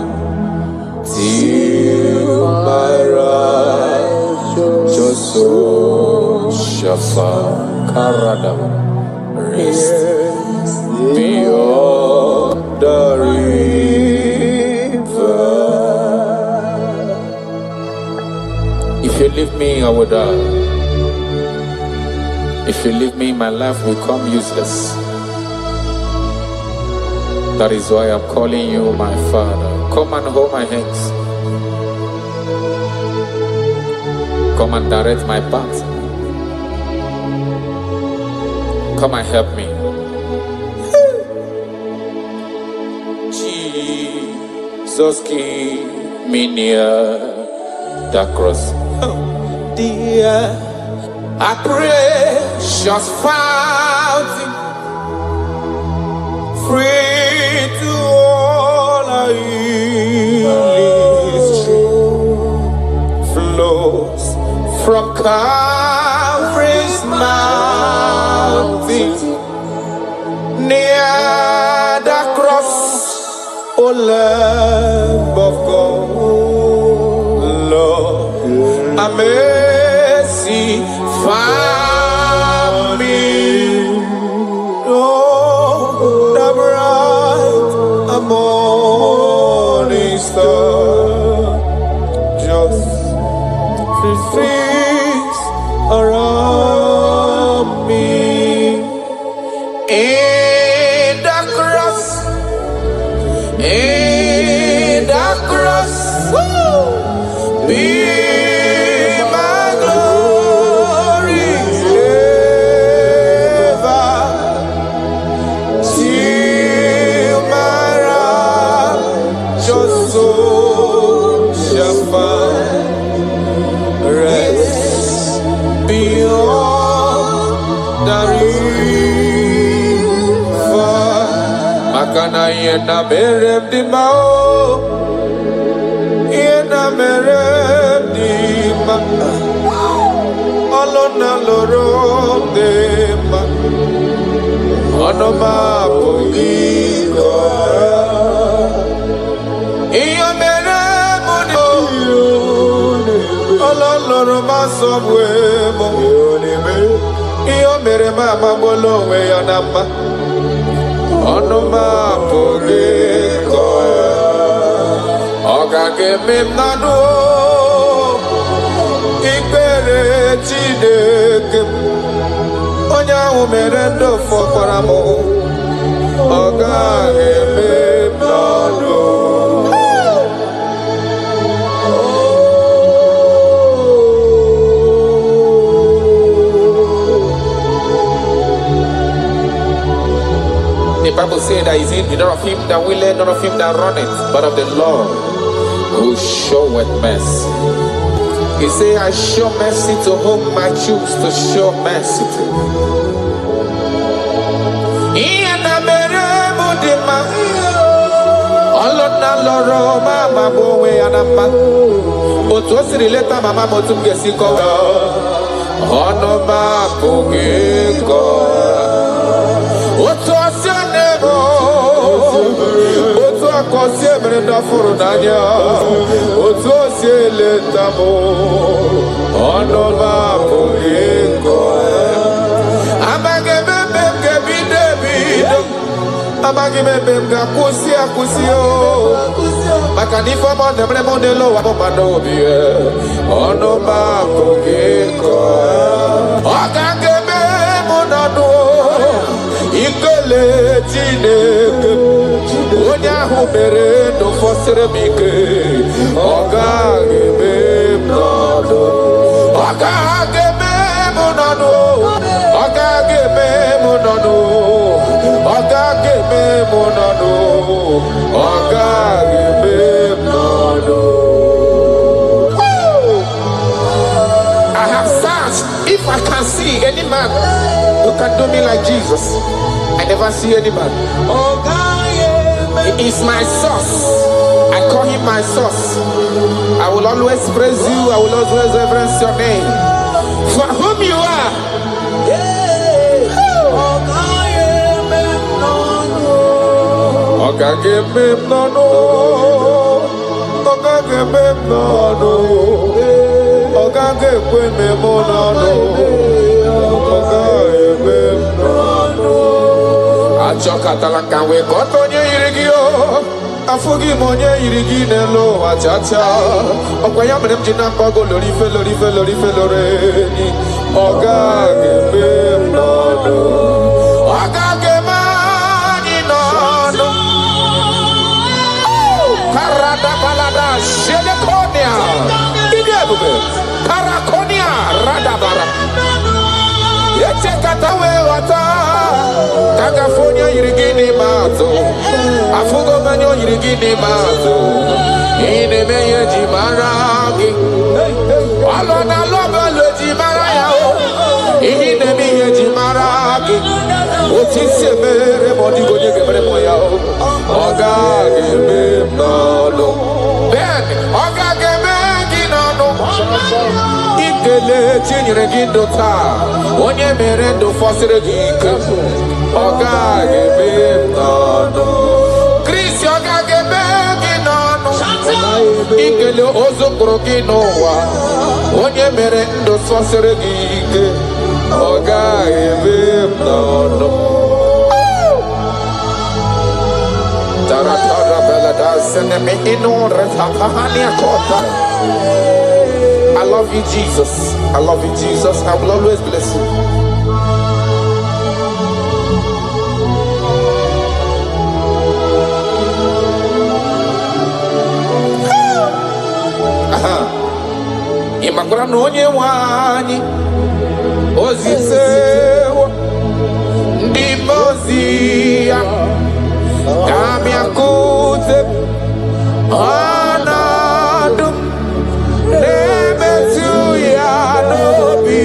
till my righteous soul shall find rest beyond the river. If you leave me, I will die. If you leave me, my life will come useless. That is why I'm calling you my Father. Come and hold my hands. Come and direct my path. Come and help me. Jesus, keep me near the cross. Dear, I precious fountain, free to all I is true, flows from Calvary's mountain, near the cross, O Lamb of God, Lord, I mercy found me. Oh, the bright morning star, just things around me. In the cross, in the cross, be my glory ever, till my righteous soul shall find rest beyond the river. Makana yena merem di mao, yena merem di ma, alona loro de ma, onoma poiko. Iyo merem di alona ma sobwe mo, iyo merem amabolo we yanama. Onoma poiko, oga keme nado, ikpere Chineke, onya umerendo fọkwaramo, oga keme nado. The Bible says that is in none of him that willeth, none of him that runneth, but of the Lord who showeth mercy. He said, I show mercy to whom I choose to show mercy to. Otu akosi emere ndafuru n'anya, otu osi eleta mụ, ọnụ m apụghị ịkọ. Amaghị m ebe m ga-ebido ebido, amaghị m ebe m ga-akwụsị akwụsị o, maka na ife ọma na-emere m n'elu ụwa bụ mmadụ obi ya, ọnụ m apụghị ịkọ. Ọ ga-eme m n'ọnụ ikele Chineke, onye ahụ mere ndụ fọsịrị m ike, ọ gaghị eme m n'ọnụ, ọ gaghị eme m n'ọnụ, ọ gaghị eme m n'ọnụ, ọ gaghị eme m n'ọnụ, ọ gaghị eme m n'ọnụ. I have searched if I can see any man who can do me like Jesus. I never see any man. He is my source. I call him my source. I will always praise you. I will always reverence your name. For whom you are. Achọkatala ka wee kọta onye yiri gị o afụghị m onye yiri gị n'elu ụwa chacha ọkwa ya mere m ji na-akpọ gị lorife loreni ọ gaghị eme m n'ọnụ ọ gaghị eme anyị n'ọnụ karada balada shelekonia ịdị ebube karakonia radabara echekata wee ghọta California yiri gị n'ime atụ afụgo m anya yiri gị n'ime atụ ị na-eme ihe ji mara gị ọlụ na alụ ọbụla eji mara ya ihe na-eme ihe ji mara gị otu isi emere ma ọ dịghị onye ga-emere m ya ọ gaghị eme m n'ọnụ Ben ọ gaghị eme gị n'ọnụ ikele tinyere gị ndụ taa onye mere ndụ fọsịrị gị ike ọ gaghị eme m n'ọnụ Kristi ọ gaghị eme gị n'ọnụ ikele ozu kpụrụ gị n'ụwa onye mere ndụ fọsịrị gị ike ọ gaghị eme m n'ọnụ I love you, Jesus. I love you, Jesus. I will always bless you. Imakwara na onye nwe anyị ozitewo ndị ozi ya ga-abịakwute ọnọdụ na-emetụ ya n'obi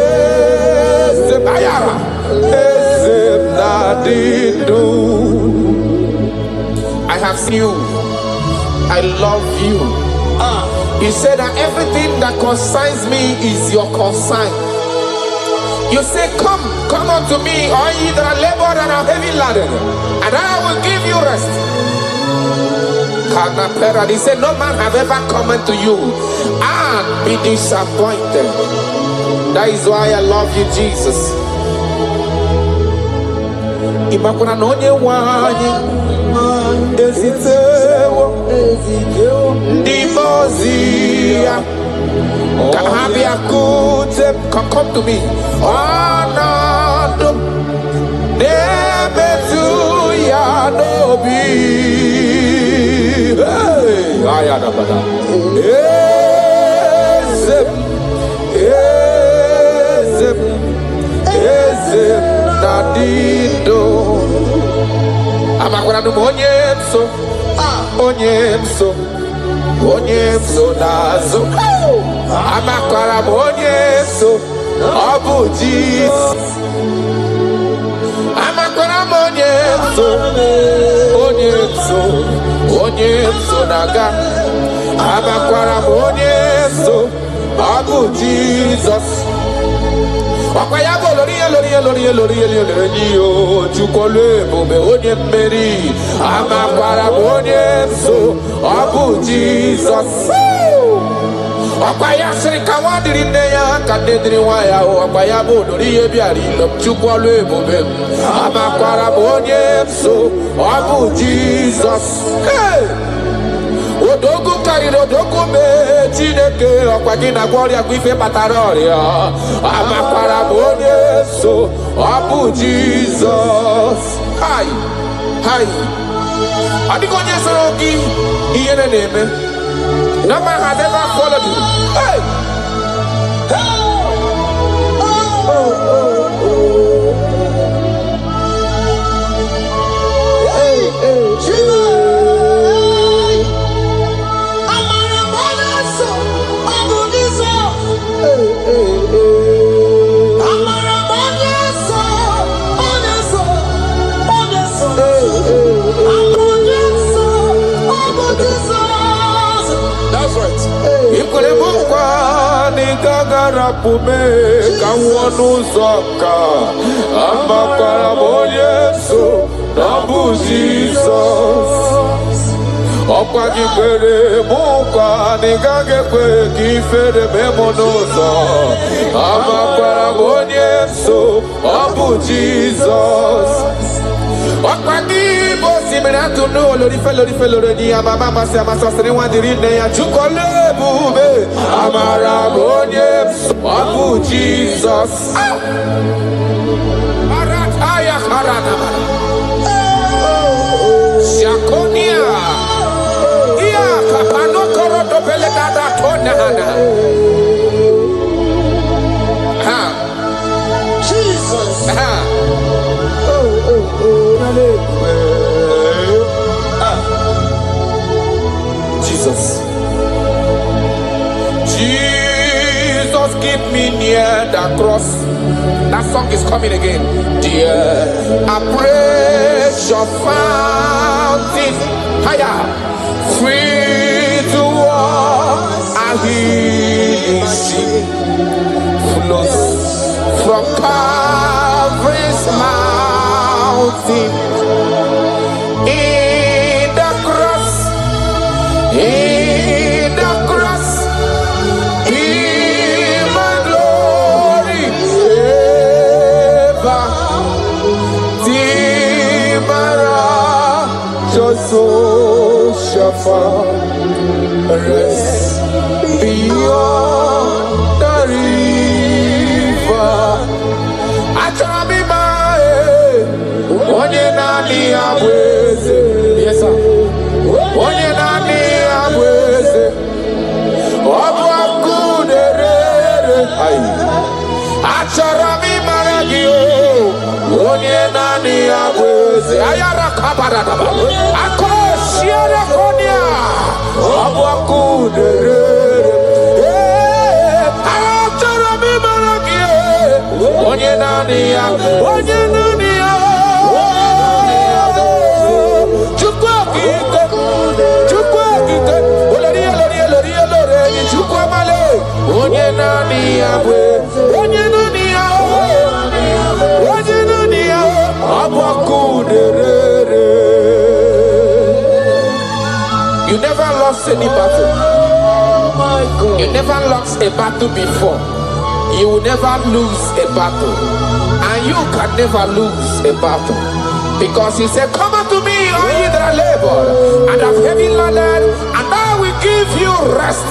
eze ayara eze na-adị ndụ I have seen you. I love you. You said that everything that concerns me is your concern. You say, come unto me, all ye that are labored and are heavy laden, and I will give you rest. He said, no man have ever come unto you and be disappointed. That is why I love you, Jesus. Imakuna no nye wani ezitewo ndi mozia kahabiakute come to me onado nebetu ya nobi hey ayada bada ezem nadido amakwara no onye mso nazo amakwara onye mso obu Jesus amakwara onye mso naga amakwara onye mso obu Jesus Wakaya lori chukole bobe onye mmeri amakwara onye so obu Jesus Wakaya siri kawadiri neya kadediri waya wakaya lori ebiari lo chukole bobe amakwara onye so obu Jesus Odogu karịrị odogu mee Chineke ọkwa gị na gwa ọrịa gwa ife kpatara ọrịa amakwara m onye so ọ bụ Jizọs hai ọ dịghị onye soro gị ihe na-eme no man has ever followed you hey gagarapume kawonuzoka amakaramoyeso nabu Jesus Okwagibere mukwa nigagekwe kifere memonozo amakaramoyeso nabu Jesus Okwagibo simiratu no lori fe ni amama mase amasosiri wandiri ne ya chukolebube amarabonye abu Jesus Arataya harana Shakonia Ia kapano koroto pele dada tona hana Ha Jesus. Ha Jesus. Jesus, keep me near the cross. That song is coming again. Dear, I praise your fountain. Higher, free to walk. I hear sea flows from Calvary's mountain. In the cross, in my glory, ever, Timara, Joso, Shafa, rest beyond the river. Achamima, onye nani abweze, yes sir. Onye nani abweze, obu akuderere. Acharami maragio, onye nani abweze. Ayara kabaradaba, akoshiere konya, obu akuderere. Acharami maragio, onye nani abweze, onye nani Onye nani abwe, onye nani abakuderere. You never lost any battle. You never lost a battle before. You will never lose a battle, and you can never lose a battle. Because he said, come unto me, all ye that are labored and have heavy laden, and I will give you rest.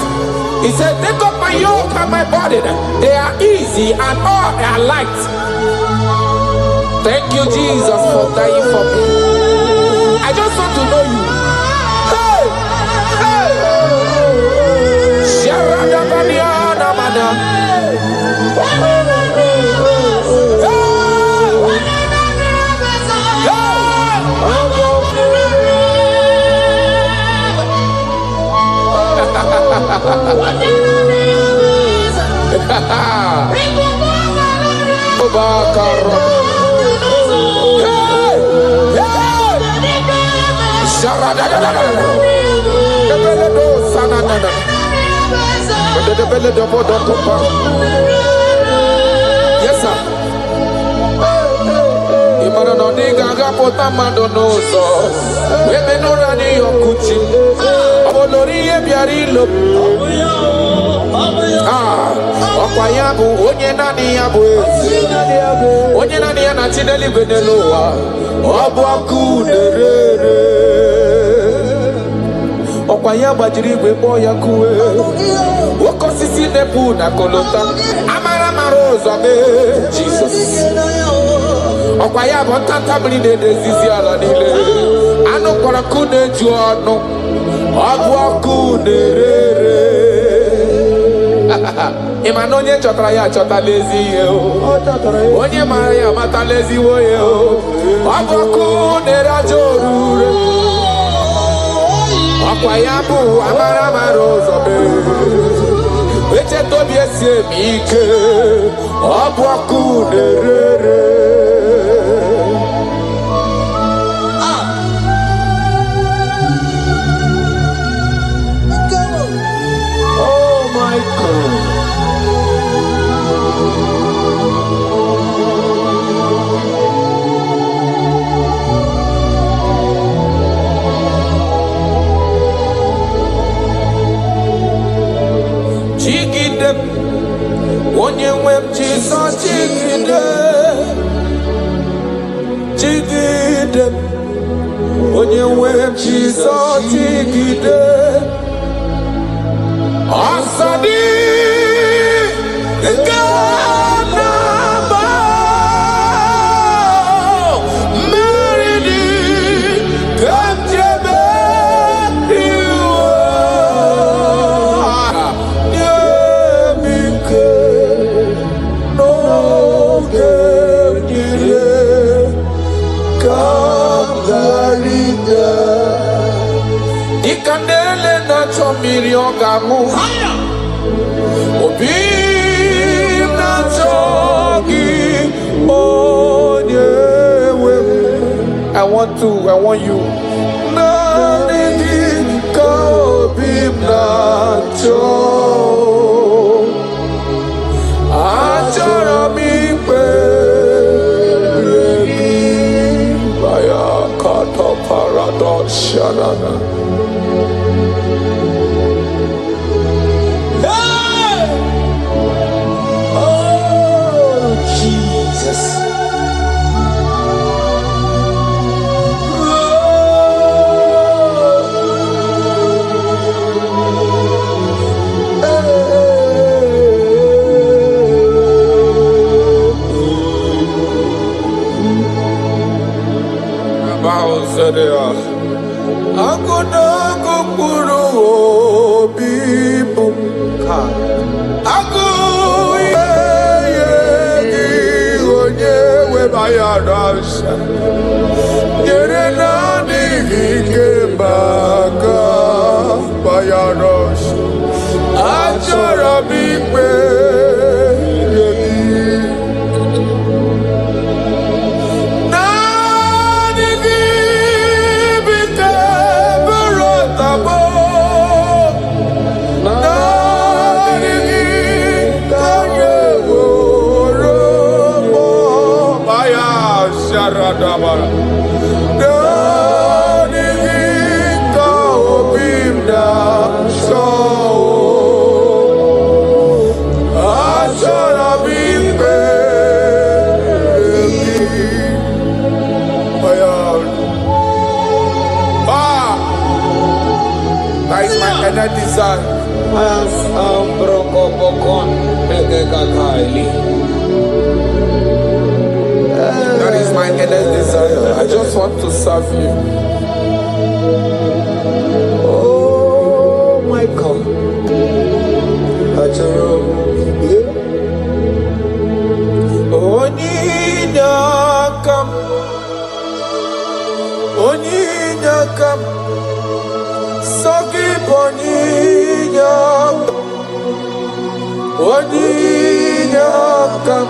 He said, take up my yoke and my burden. They are easy and all are light. Thank you, Jesus, for dying for me. I just want to know you. Hey! Hey! Sharada Baniana Mana. Yes, sir. Imana no diga gapota mandonoso. Webe no rani yokuchi. Abolori ebiari lo. Okwayabu onye nani yabu. Onye nani yana chideli beneloa. Obu akuderere. Okwayaba jirigwe boya kuwe. Okosisi nepu na kolota. Amara marozo ame. Jesus. Okwayaba tanta mline dezizi ala nile. Ano kwa kune juano. Obu akuderere. Imanonye chotara ya chota lezi yo. Onye mara ya mata lezi wo yo. Obu akuderajorure. Okwayabu amara marozo be. Eche tobi esie mike. Obu akuderere. Oh my God. Onye nwe Jesus igide Asadi Ganaba Meridi Kamjebe Yemike No Gemile Kamgarida Ikandele na chomiri ogamu Obi na chogi onyewe I want you Na nidi ka obi na chogi Achara mi pe Baya kata paradox shanana Agona gukuru obibu Agu ye onye webayarasha Yere na nigike baka bayarasha Achara bikpe Radabara Dani Vika Obimda So Achara Bimbe That is my inner desire As Ambrokobokon Megekakaili That is my endless desire. I just want to serve you. Oh my God. Oninyakam Sogi Oninyakam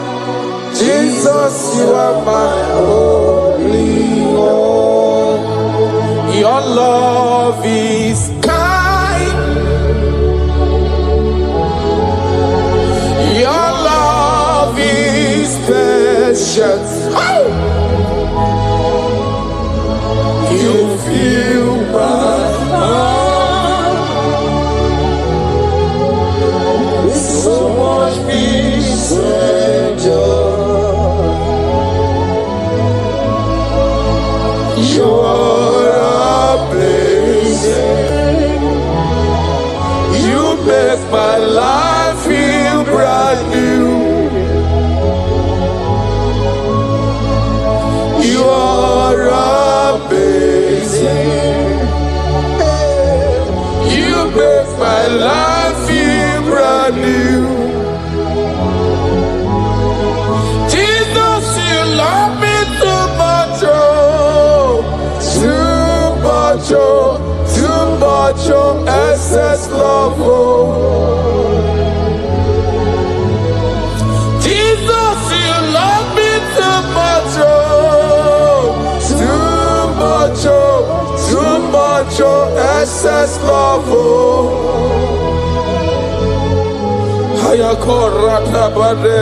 Jesus, you are my only one. Your love is kind. Your love is patience. Oh! You fill my heart with so much peace and joy. You're amazing. You make my life feel brand new. You're amazing. You make my life feel brand new. Jesus, you love me too much. Too much, excess love. Jesus, you love me too much. Too much, excess love. Hayakorata bade.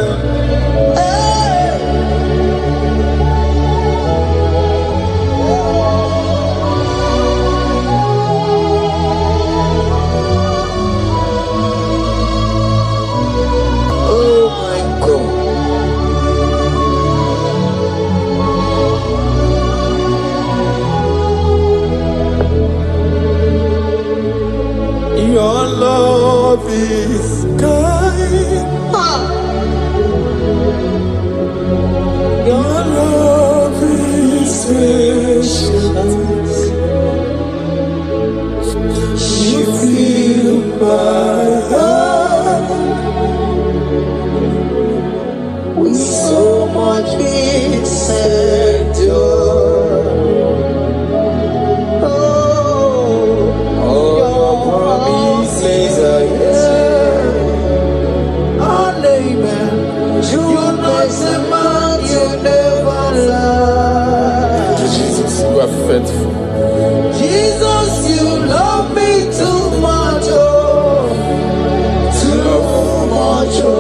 patience. You fill my heart with so much peace and joy. Oh, your promises are yes and amen. You're not a man, you never lie. Jesus, you are faithful. Jesus, you love me too much, oh, too much, oh,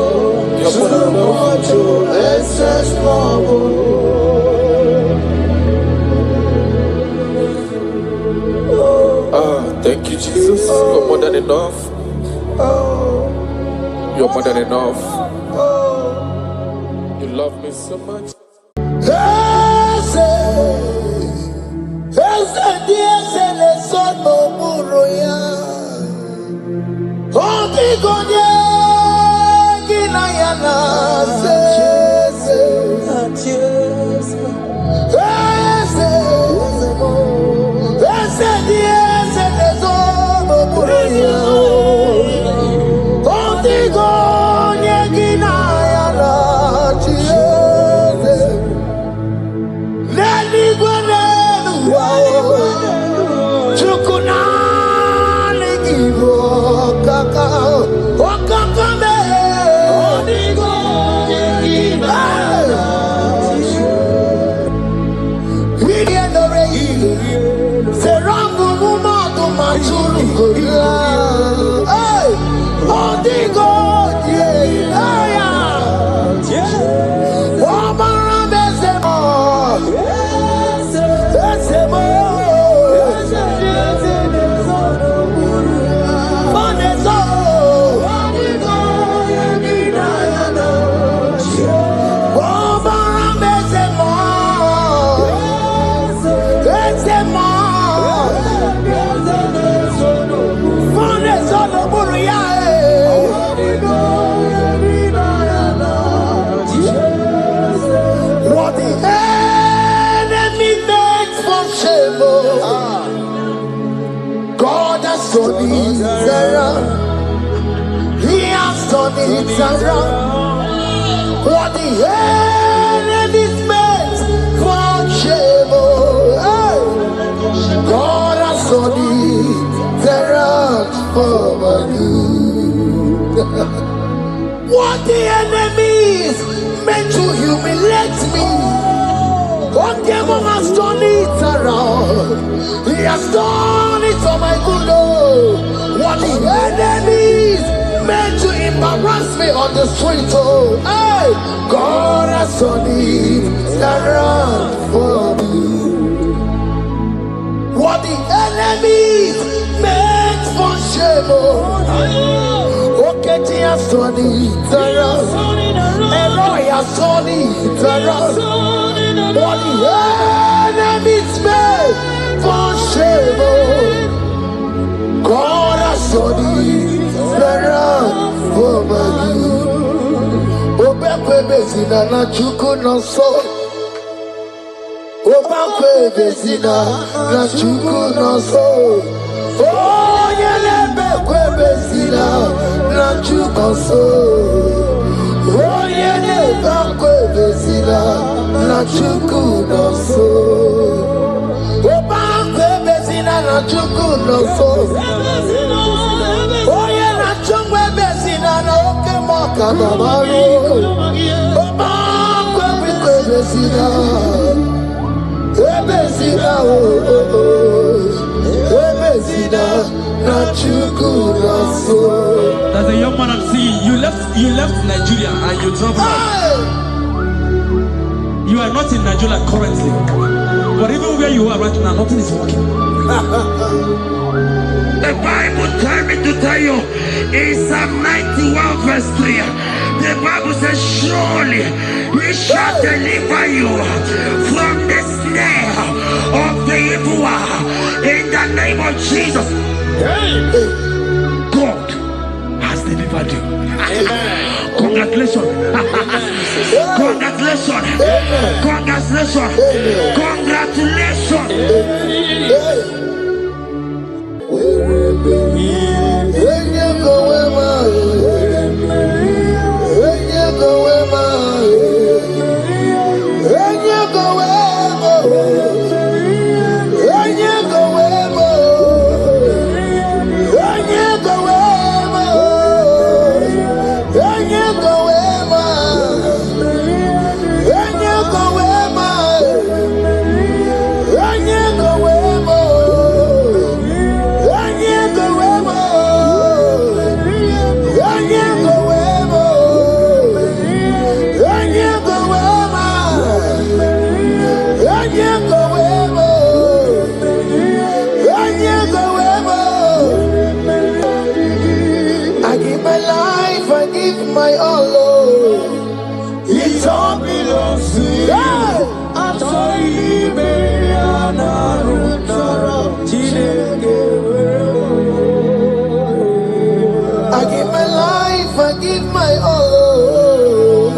too much, oh, excess love, Ah, thank you, Jesus. You're more than enough. You're more than enough. You love me so much. He has done it around. What the enemy's meant for shame, hey, God has done it around for my good. What the enemy's meant to humiliate me, what devil has done it around. He has done it for my good. What the enemies meant to embarrass me on the street, oh, hey, God has done it around for me. What the enemies meant for shame, oh, okay, he has done it around. Eloi has done it around. What the enemies meant for shame, oh, God has done it around for my good. Obekwe bezina na chuku no so. Obekwe bezina na chuku no so. Oh, yelebekwe bezina na chuku so. Oh, yelebekwe bezina na chuku no so. Obekwe bezina na chuku no so. Oh, yeah, na chungwe bezina na oke moka na maru. Obekwe bezina, bezina bezina na chuku no so. There's a young man I'm seeing. You left Nigeria and you travel out. You are not in Nigeria currently, but even where you are right now, nothing is working. The Bible tells me to tell you in Psalm 91 verse 3, the Bible says, surely he shall deliver you from the snare of the evil one in the name of Jesus. God has delivered never do. Congratulations. Congratulations. Congratulations. Congratulations. My all, Lord, it all belongs to you. I'm sorry, I give my life, I give my all.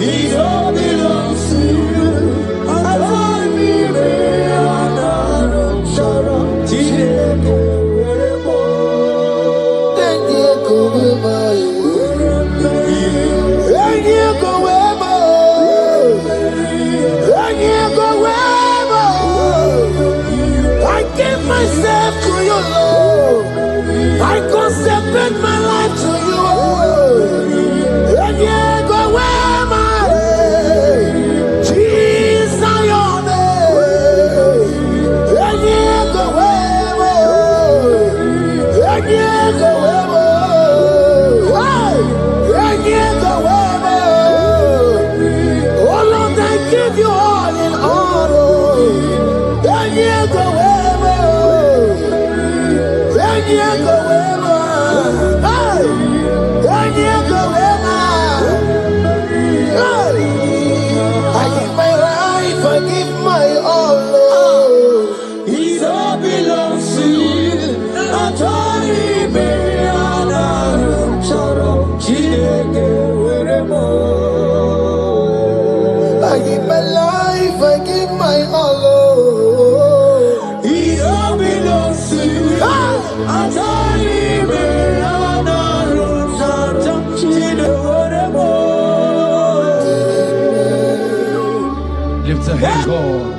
It all belongs to you. I'm myself to you, Lord. I consecrate my life to you. And you go where my Jesus, your name. And you go where and you go where and you go where. Oh Lord, I give you all in all. And you go where. I give my life, I give my all, Lord. It all belongs to you. I give my life, I give my all, Lord. It all belongs to you. Lift your hand, God.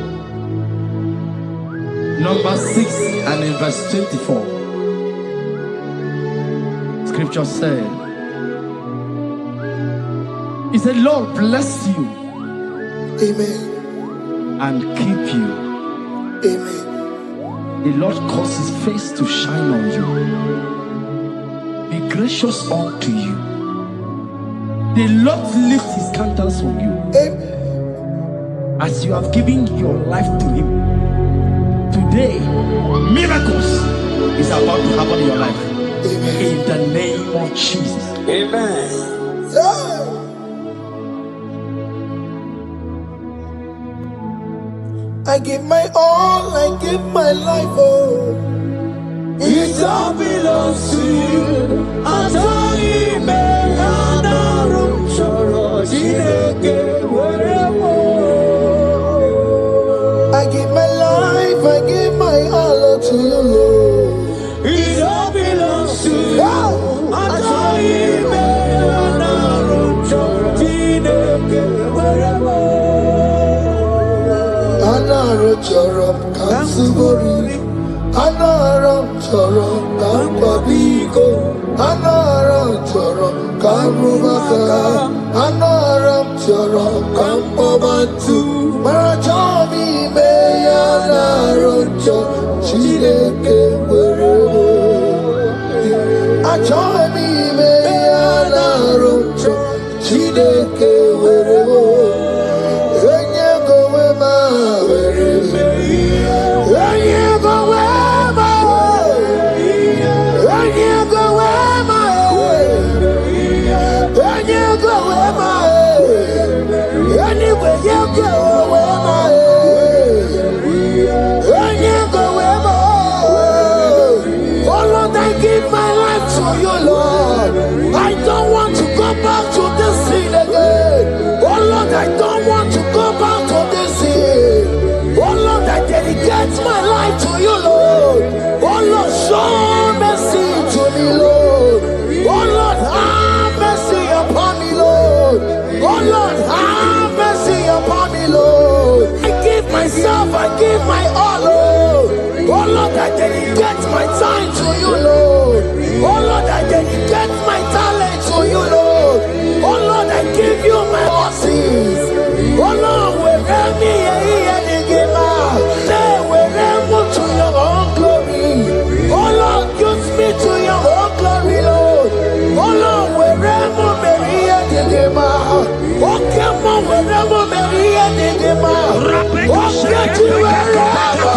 Number 6 and in verse 24. Scripture said, He said, Lord bless you. Amen. And keep you. Amen. The Lord cause His face to shine on you. Be gracious unto you. The Lord lift His countenance on you. Amen. As you have given your life to Him. Today, miracles is about to happen in your life. Amen. In the name of Jesus. Amen. Yeah. I give my all, I give my life, oh. It all belongs to you. I give my life, I give my all to you, Lord. It all belongs to you. Anaram Kansubori, Anaram Choram Kampabigo, Anaram Choram Kamubaka, Anaram Choram Kampabantu, Marachomi Mayana Rocho, Chileke Werebo, Achomi Mayana Rocho, Chileke Werebo. Oh Lord, I give my life to you, Lord. give my all, Lord. Oh Lord, I dedicate my time to you, Lord. Oh Lord, I dedicate my talent to you, Lord. Oh Lord, I give you my horses. Oh Lord, wherever me and give out, wherever to your own glory. Oh Lord, use me to your own glory, Lord. Oh Lord, wherever me and give out. Oh come on, wherever me and give out. Oh get you wherever.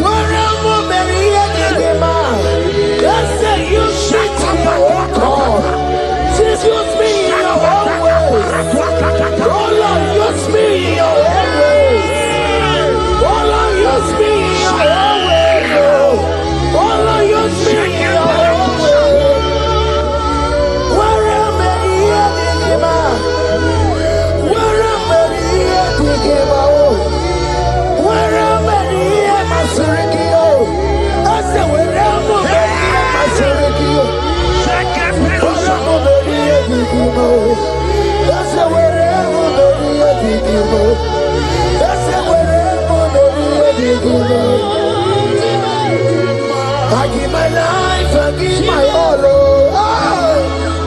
Wherever me and give out. Let's say you shut up and walk on. Just use me in your own way. Oh Lord, use me in your own way. Oh Lord, use me in your own way. Oh Lord, use me in your own way. Wherever you are, wherever you are, wherever you are, my Surikio. I say wherever you are, my Surikio. I give my life, I give my all.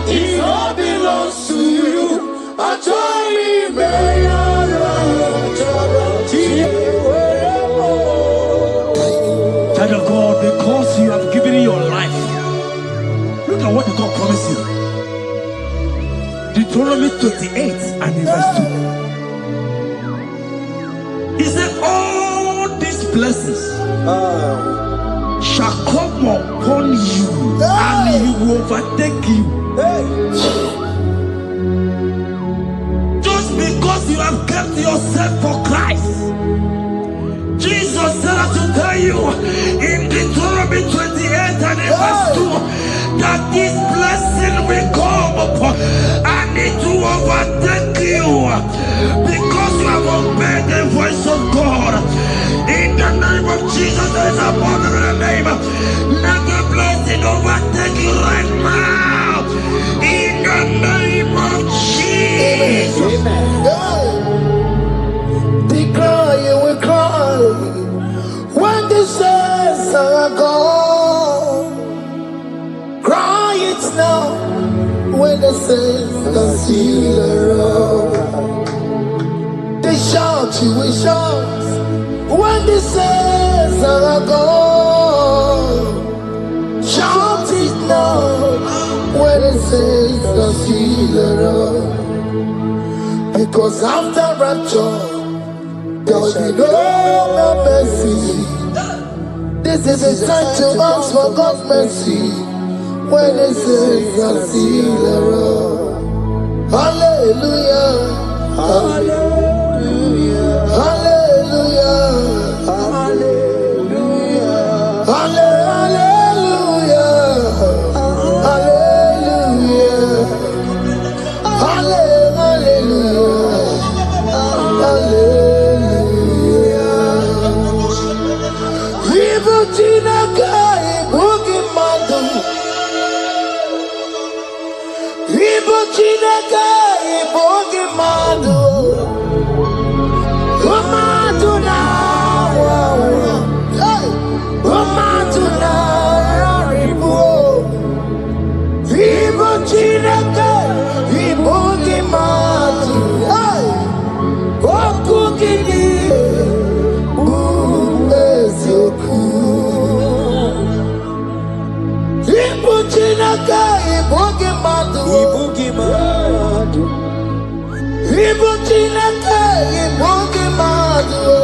It all belongs to you. I join Child of God, because you have given your life, look at what the God promised you. Deuteronomy 28 and verse 2. He said, all these blessings shall come upon you and he will overtake you. Just because you have kept yourself for Christ. Jesus said I should tell you in Deuteronomy 28 and verse 2 that this blessing will come upon and it will overtake you because you have obeyed the voice of God. In the name of Jesus, there is a above the name. Let the blessing overtake you right now. In the name of Jesus. Declare you will cry when the saints are gone. Cry it now when the saints are still around. They shout, you will shout when the saints are gone. Shout it now when the saints are still around. Because after rapture, there will be no more mercy. This is a time to ask for God's mercy when the saints are still around. Hallelujah. Hallelujah. Hallelujah. Hallelujah. Hallelujah. Hallelujah. Hallelujah. Ibutinaka ibugi madu. Ibutinaka ibugi madu. Umadu na wawa. Umadu na ribu. Ibutinaka ibugi madu. Okugini. Ibutinaka ibugi madu. Ibutinaka ibugi madu.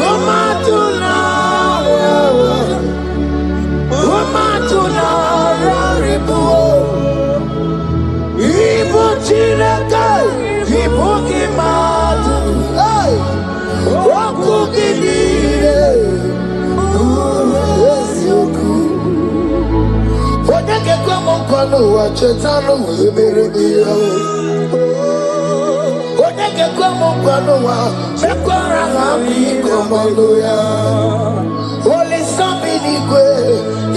Umatuna Umatuna ribu. Ibutinaka ibugi madu. Okugini. Odeke kwa mkono wa chetano weberedia. Odeke kwa mkono wa mekwara hapi komodoya. Oli sambi nikwe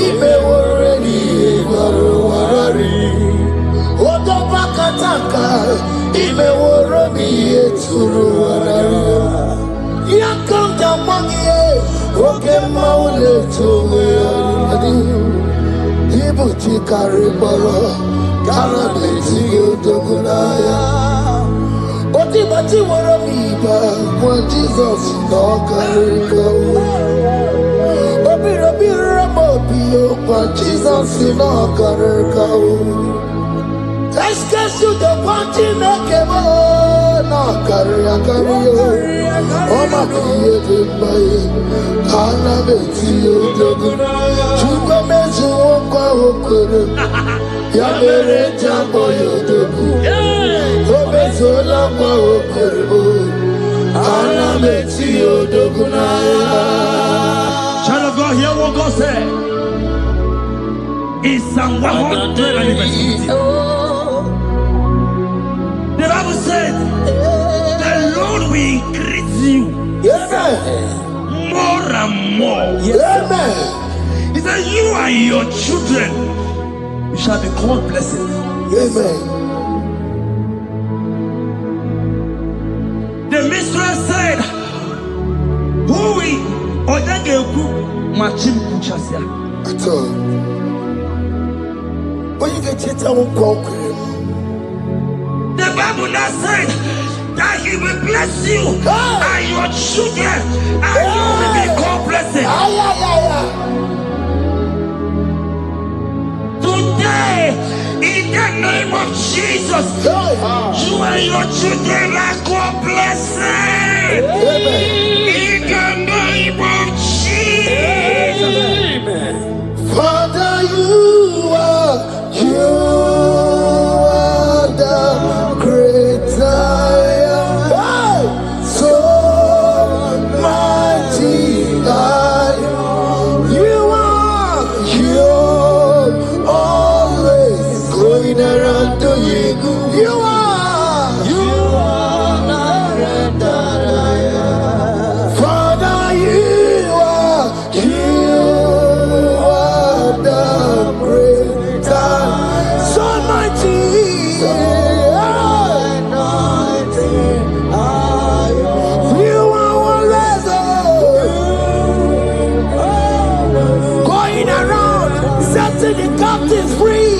imeworeni egwaro warari. Odo bakataka Imeworomi eturu anario. Yakamja mangie. Oke maule tuwe adi. Ibuti kariboro. Karabeti yodogunaya. Oti bati woromi ba. When Jesus no kariko. Obi ramobi but Jesus no kariko. Excuse you the party nakebo no kariyo. Oma kiye de baye. Ana beti yodogunaya. Chuba mezu okwa okoro. Ya mere jambo yodogu. Obezola kwa okoro. Ana beti yodogunaya. Child of God, hear what God said. In Psalm 150. The Bible said, the Lord will increase you more and more. Amen. He said, you and your children, you shall be called blessed. Amen. The mistress said, who will Odageku Machim Kuchasia? At all. When you get it, I won't conquer. The Bible now said that He will bless you and your children, and you will be called blessed. Today, in the name of Jesus, you and your children are called blessed. In the name of Jesus. Father, you are the great I am. So mighty are you. You're always going around to you. You are Father, you are the great I am. So mighty. You are always going around, setting the captives free.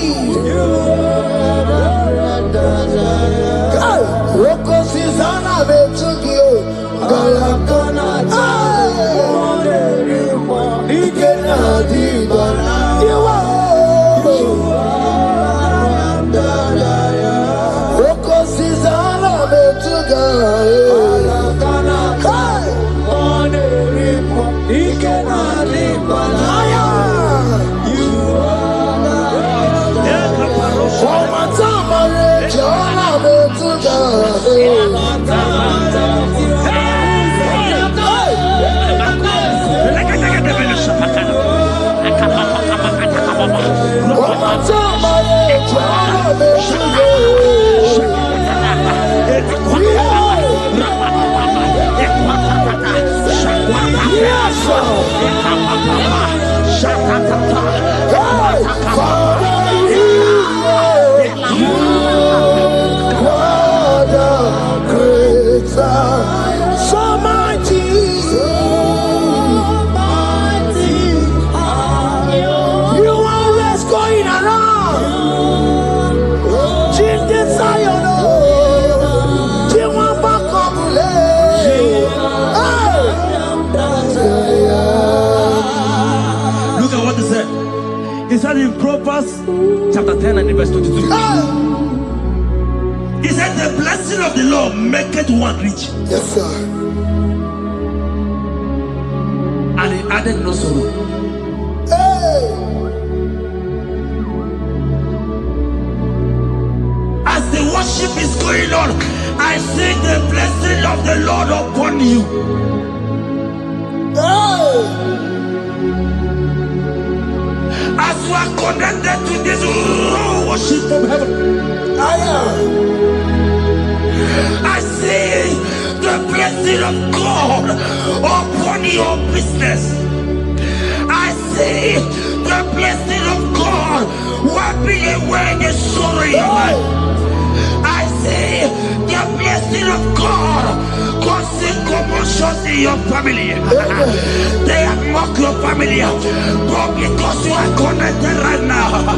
Roko Susanna Betugio, Galakona, you are Roko Susanna Betugio. He said in Proverbs chapter 10 and verse 22. He said the blessing of the Lord maketh one rich. Yes, sir. And he added no sorrow. Hey. As the worship is going on, I see the blessing of the Lord upon you. Hey. As you are connected to this worship from heaven, I see the blessing of God upon your business. I see the blessing of God wiping away the sorrow in your life. I see the blessing of God causing commotions in your family. They have mocked your family, but because you are connected right now,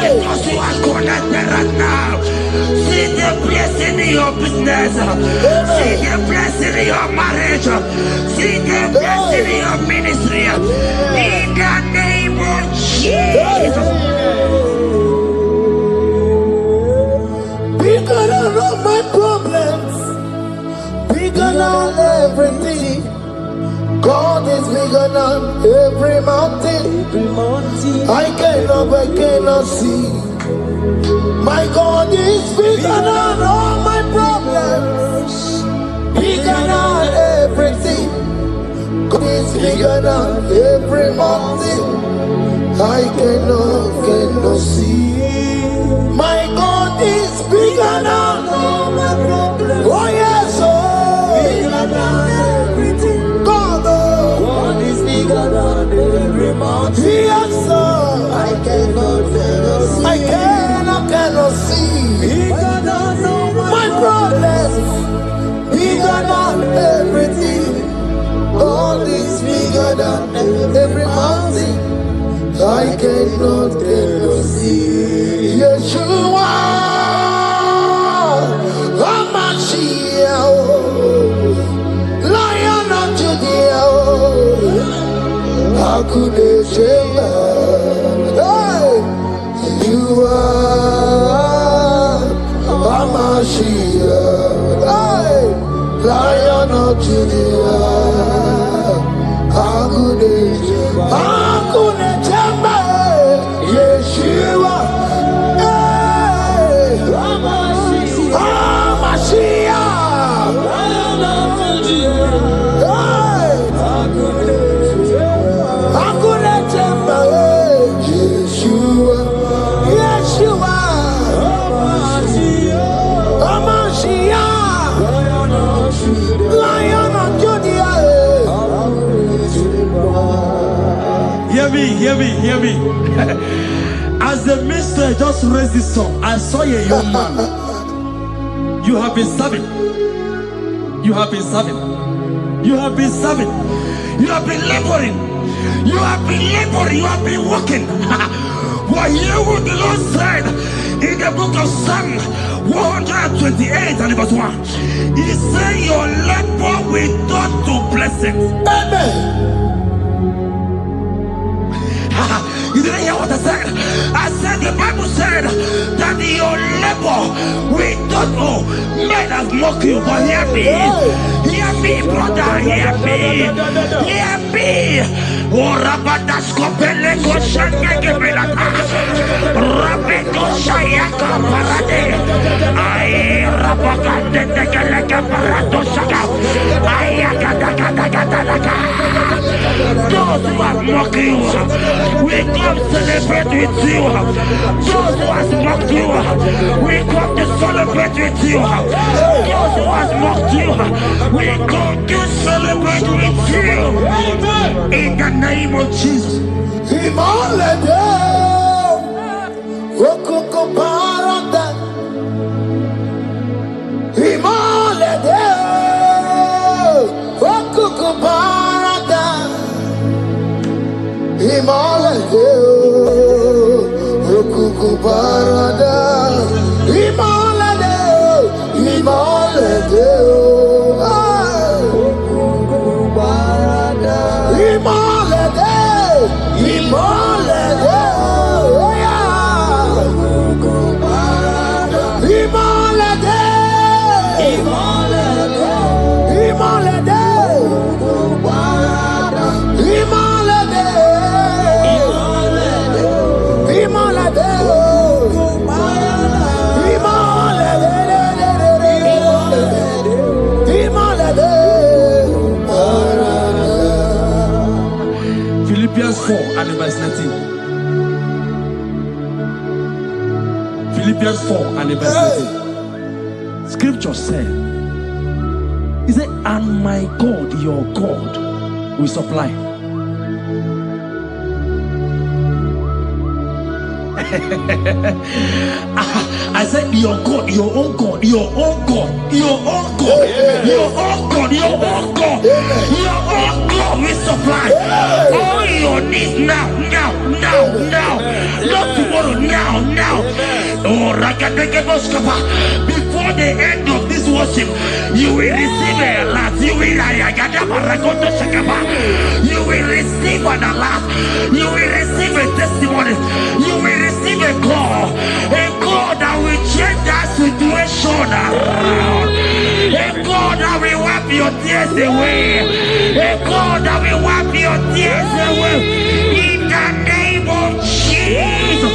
because you are connected right now, see the blessing in your business, see the blessing in your marriage, see the blessing in your ministry. In the name of Jesus. Bigger than all my problems, bigger than everything. God is bigger than every mountain. I cannot see. My God is bigger than all my problems, bigger than everything. God is bigger than every mountain. I cannot see. My God is bigger than all my problems. Oh yes, oh, bigger than everything. God is bigger than every mountain. Yes, sir. I cannot see. Bigger than all my problems. Bigger than everything. God is bigger than every mountain. I cannot see. Yeshua, Hamashiach, Lion of Judah, Hakudesheba. You are Hamashiach, Lion of Judah, Hakudesheba. Yeshua, Hear me. As the minister just raised this song, I saw a young man. You have been serving. You have been serving. You have been serving. You have been laboring. You have been laboring. You have been working. But hear what the Lord said in the book of Psalm 128 and verse 1. He said, your labor will turn to blessings. Amen. You didn't hear what I said? I said the Bible said that your labor we don't know. Men have mocked you, but hear me. Hear me, brother. Hear me. Hear me. Oh, Rabadaskopele Koshanga Belata. Rabeto Shayaka Parade. I Rabagande Tegalaka Parato Shaka. Ayakadakadakadaka. Those who have mocked you, we come celebrate with you. Those who have mocked you, we come to celebrate with you. Those who have mocked you, we come to celebrate with you. In the name of Jesus. Philippians 4 and verse 19. Philippians 4 and verse 19. Scripture said, he said, and my God, your God, will supply. I said, your God, your own God, your own God, your own God, your own God, your own God, your own God will supply all your needs now. Not tomorrow, now. Oh, before the end of this worship, you will receive a lot. You will receive an alert. You will receive a testimony. You will receive a call that will change that situation around. A God that will wipe your tears away. A God that will wipe your tears away. In the name of Jesus.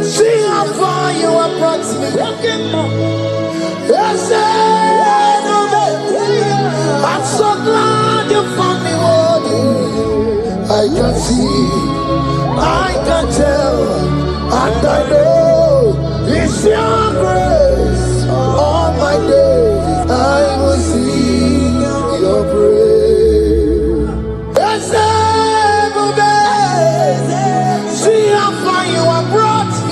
See how far you have brought me. I'm so glad you found me worthy. I can see, I can tell, and I know it's your grace. All my days I will sing your praise. See how far you have brought me.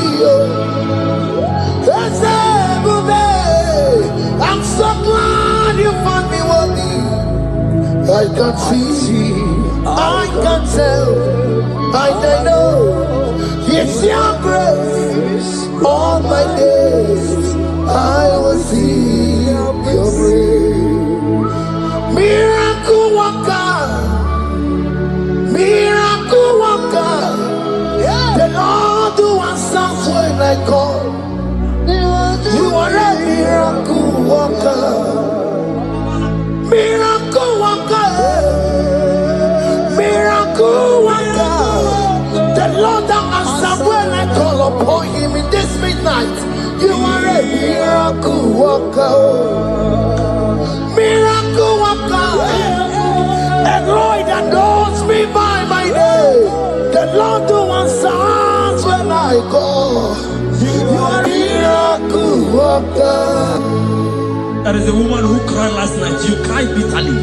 I'm so glad you found me worthy. I can see, I can tell, and I know it's your grace. All my days I will see your grace. Miracle worker, miracle worker. The Lord who answers when I call. You are a miracle worker. Miracle worker, miracle worker. The Lord that answers when I call upon him in this midnight. You are a miracle worker. Miracle worker. And Lord that knows me by my name. The Lord who answers when I call. You are a miracle worker. There is a woman who cried last night. You cried bitterly.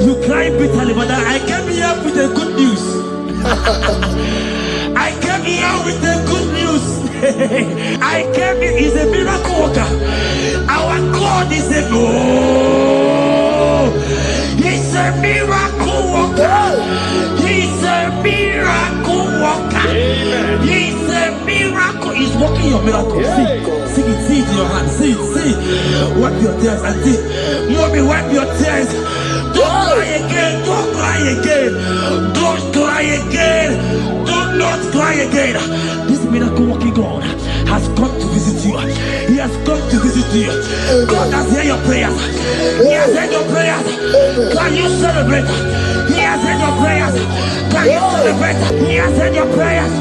You cried bitterly, but I came here with the good news. I came here with the good news. I came here, he's a miracle worker. Our God is a he's a miracle worker. He's a miracle worker. He's a miracle. He's working your miracle. See it in your hand. See. Wipe your tears and see. Mommy, wipe your tears. Don't cry again. Don't cry again. Don't cry again. Do not cry again. This miracle working God has come to visit you. He has come to visit you. God has heard your prayers. He has heard your prayers. Can you celebrate? He has heard your prayers. Can you celebrate? He has heard your prayers.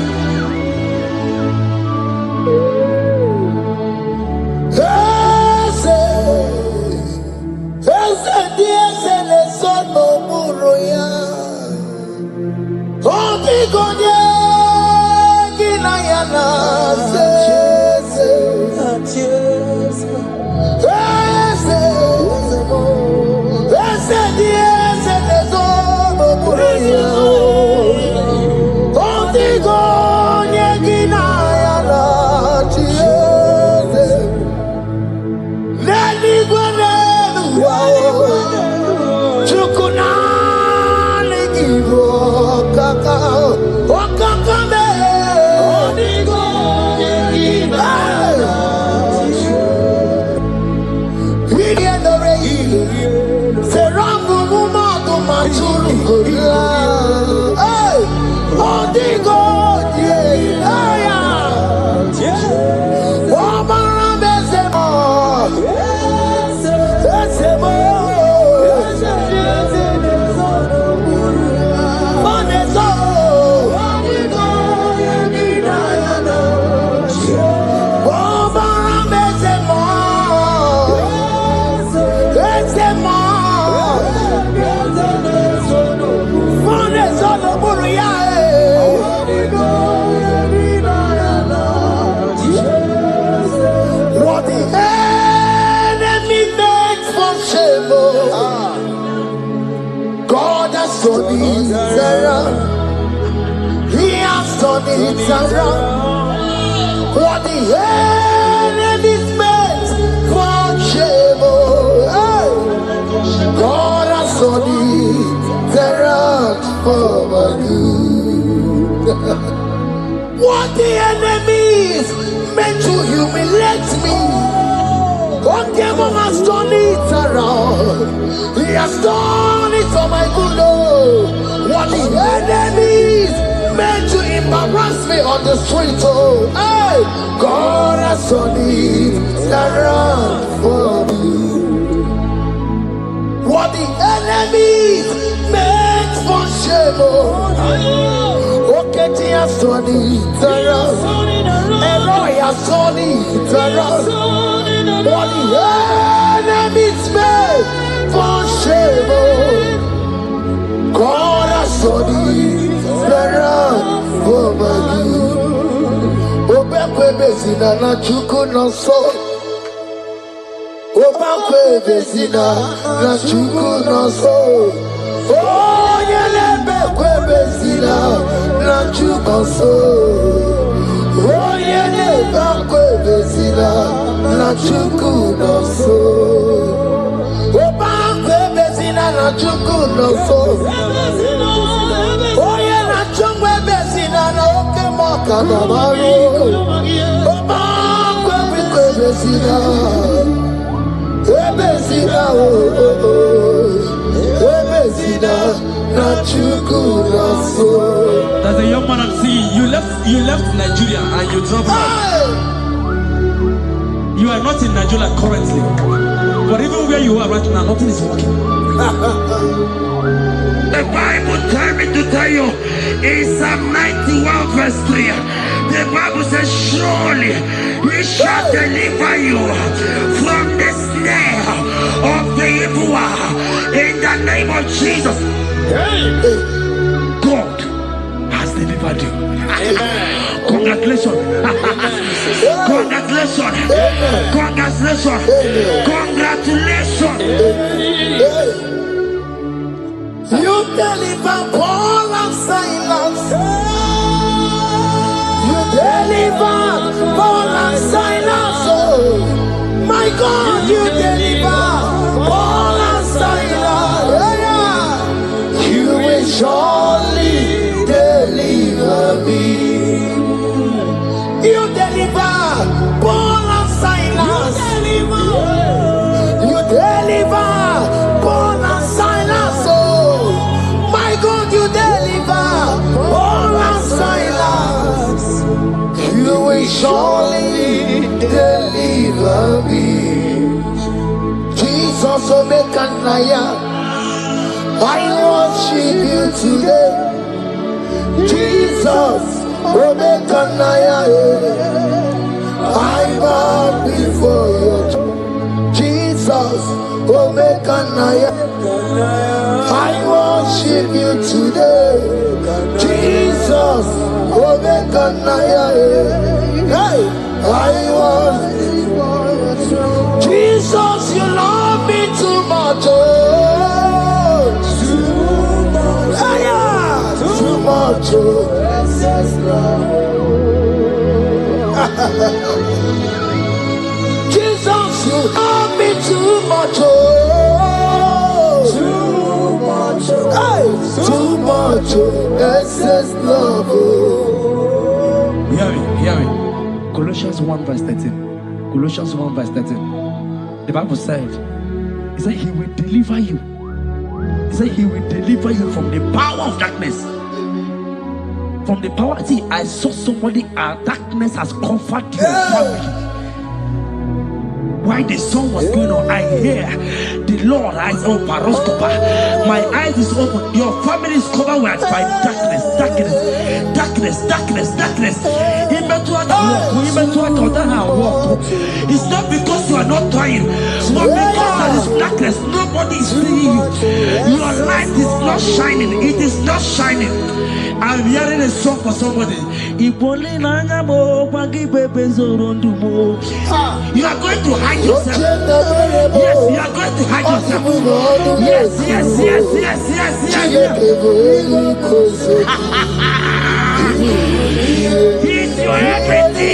turned it around. What the enemies meant for shame, hey, God has turned it around for my good. What the enemies meant to humiliate me, God has turned it around. He has done it for my good. What the enemies meant to embarrass me on the street, oh, hey, God has turned it around for me. What the enemies meant for shame, oh, okay, he has turned it around. Elroy has turned it around. What the enemies meant for shame, oh, God has turned it around for my good. Obekwe bezina na chuku no so. Obekwe bezina na chuku no so. Oh, yelebekwe bezina na chuku no so. Oh, yelebekwe bezina na chuku no so. Obekwe bezina na chuku no so. Oh, yeah, na chungwe bezina na oke moka na mariko. Obekwe bezina. Ebezina, ebezina na chuku na so. There's a young man I'm seeing. You left Nigeria and you traveled. You are not in Nigeria currently, but even where you are right now, nothing is working. The Bible tells me to tell you in Psalm 91 verse 3, the Bible says, surely he shall deliver you from the snare of the evil one in the name of Jesus. God has delivered you. Congratulations. Congratulations. Congratulations. Congratulations. You deliver Paul and Silas. You deliver Paul and Silas. Oh, my God, you deliver Paul and Silas. Yeah. You will surely deliver me. You deliver Paul and Silas. You deliver Paul and Silas. Oh, my God, you deliver Paul and Silas. You will surely deliver me. Jesus, Omekanaya, I worship you today. Jesus, Omekanaya, I bow before you. Jesus, Omekanaya, I worship you today. Jesus, Omekanaya, hey, I worship you. Jesus, you love me too much. Oh, too much. Yeah, too much. Oh, Jesus, you love me too much. Oh, too much. Hey, too much. Oh, excess love. Oh. Hear me. Colossians 1 verse 13. Colossians 1 verse 13. The Bible said, he said he will deliver you. He said he will deliver you from the power of darkness. From the power. See, I saw somebody, darkness has covered your family. While the song was going on, I hear the Lord eyes open. My eyes is open. Your family is covered by darkness. It's not because you are not trying, but because there is darkness. Nobody is seeing you. Your light is not shining. It is not shining. I'm hearing a song for somebody. You are going to hide yourself. Yes, you are going to hide yourself. Yes.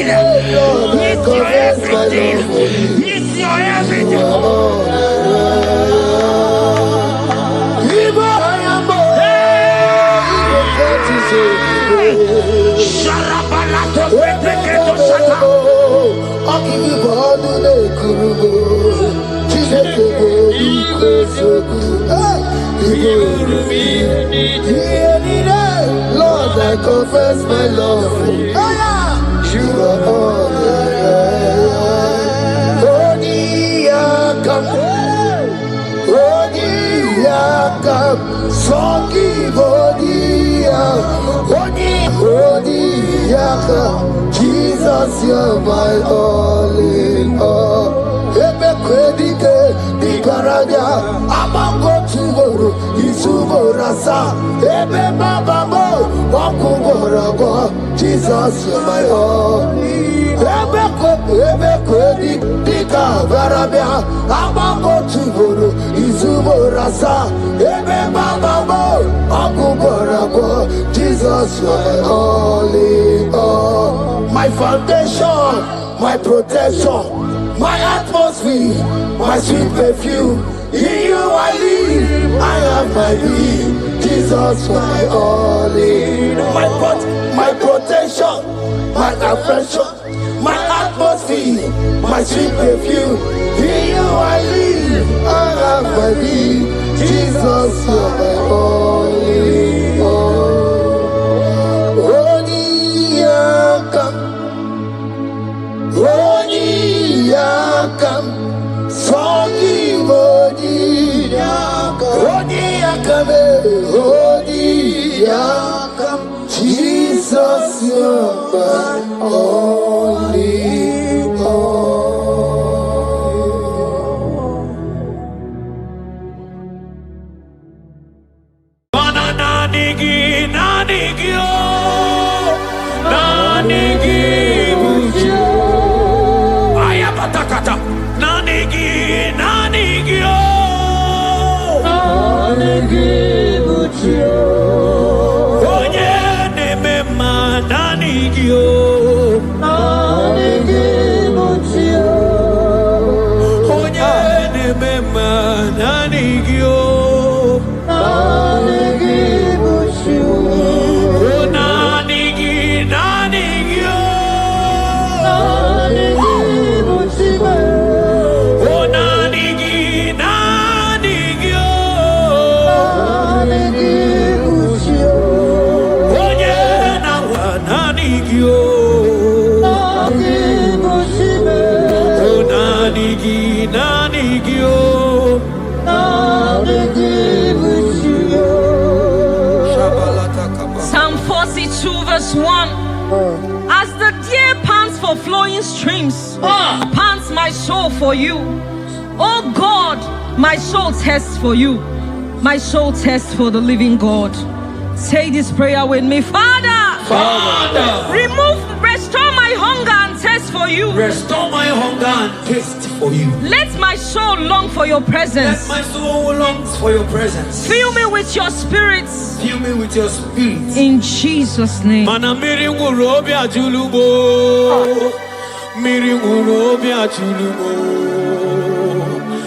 He's your everything. He's your everything. Lord, I confess my love. You are all Jesus, you're my all in all. Ebe kwedike dikaranya amango tuboro isuborasa ebe babamo wakuborago. Jesus, you're my all. Ebe kwedike dikaranya amango tuboro isuborasa ebe babamo wakuborago. Jesus, you're my all in all. My foundation, my protection, my atmosphere, my sweet perfume. In you I live, I have my being. Jesus, my all in all. My protection, my affection, my atmosphere, my sweet perfume. In you I live, I have my being. Jesus, you're my all in all. Yakam, Sogi Bodi Yakam, Yakam, Jesus, you're my only all. Nanigi, nanigi, nanigi, bujo. Ayapatakata, nanigi, nanigi, nanigi, bujo. Onye nemema, nanigi, nanigi, bujo. Onye nemema, nanigi, Psalm 42 verse 1. As the deer pants for flowing streams, pants my soul for you. Oh God, my soul thirsts for you. My soul thirsts for the living God. Say this prayer with me. Father, restore my hunger and thirst for you. Restore my hunger and taste for you. Let my soul long for your presence. Let my soul longs for your presence. Fill me with your spirit. Fill me with your spirit. In Jesus' name. Mana miri ngurobi ajulumo. Miri ngurobi ajulumo.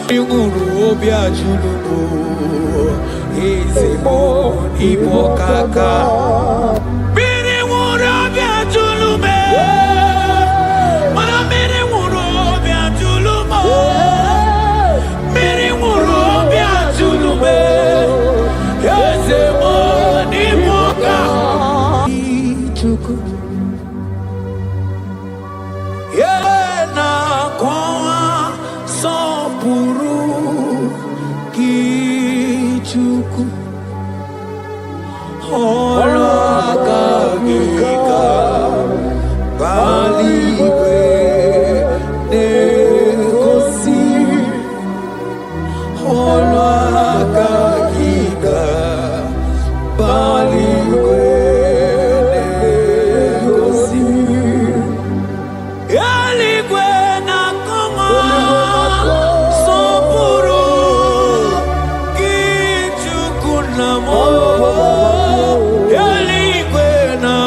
Miri ngurobi ajulumo. Ezebo ibokaka. Miri ngurobi ajulume. Mana miri ngurobi ajulumo. Miri ngurobi ajulume. Ezebo Yena kwa sopuru kichuku Hola kagika Baliwe negosi Hola kagika Baliwe Eligwe na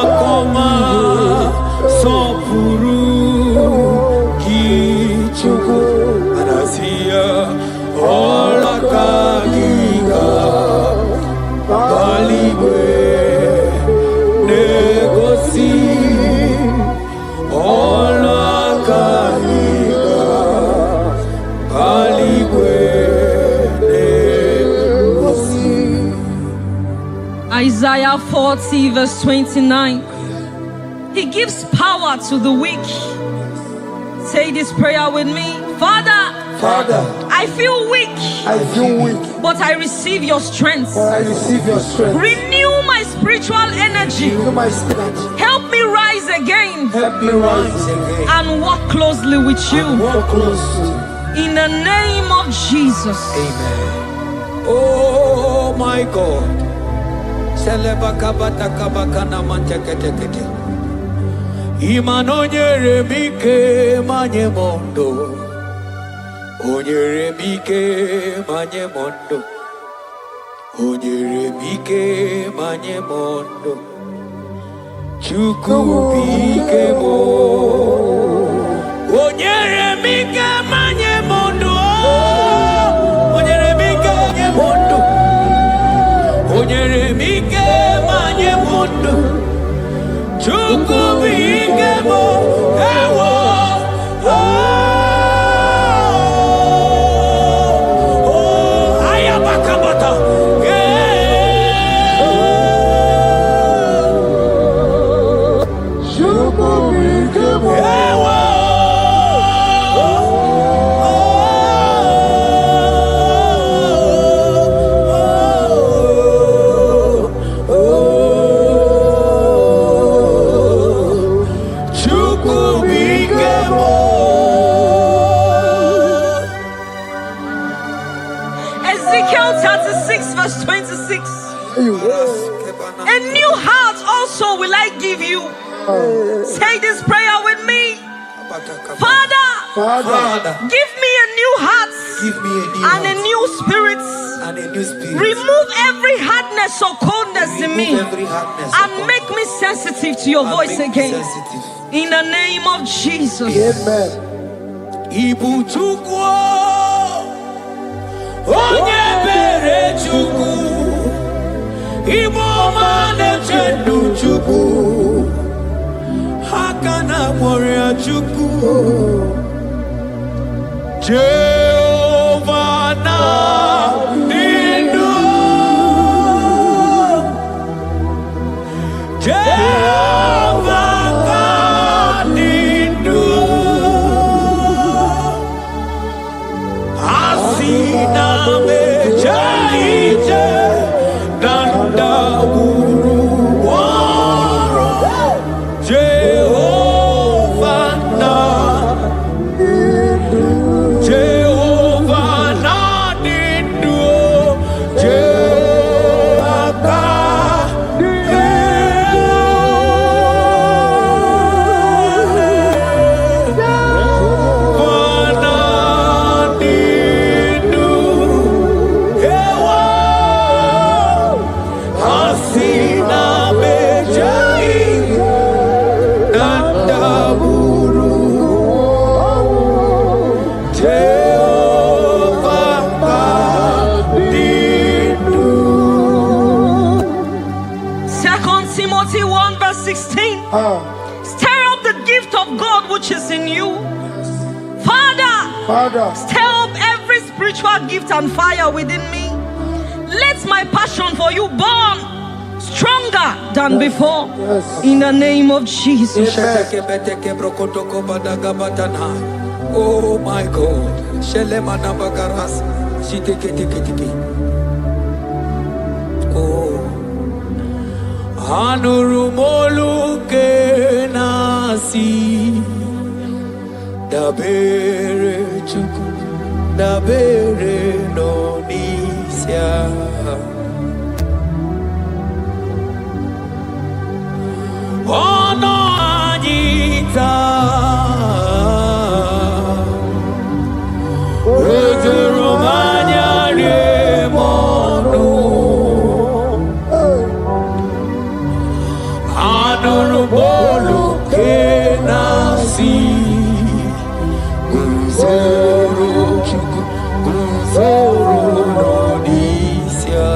Isaiah 40 verse 29. He gives power to the weak. Say this prayer with me. Father, I feel weak. But I receive your strength. Renew my spiritual energy. Help me rise again. And walk closely with you. In the name of Jesus. Amen. Oh my God. Imanonyere mike manye mondo. Onyere mike manye mondo. Onyere mike manye mondo. Chuku bike mo. Onyere mike manye mondo. Onyere mike manye mondo. Onyere mike manye mondo. Chuku bike mo. Ewo. Ezekiel 36 verse 26. A new heart also will I give you. Say this prayer with me. Father, give me a new heart and a new spirit. Remove every hardness or coldness in me and make me sensitive to your voice again. In the name of Jesus. Ibu chukwu onye bere chukwu Ibu mane chendu chukwu Hakana moria chukwu Jehovah na dindu Jehovah na dindu Asina mejaije Nanda guru waro Jehovah na dindu Timothy 1 verse 16. Stir up the gift of God which is in you. Father, stir up every spiritual gift and fire within me. Let my passion for you burn stronger than before. In the name of Jesus. Oh my God. Oh. Anurumolu ke nasi dabere chuku dabere nonisia ono anita Romania remonu Anurumolu ke nasi Gunzoro chuku Gunzoro nonisia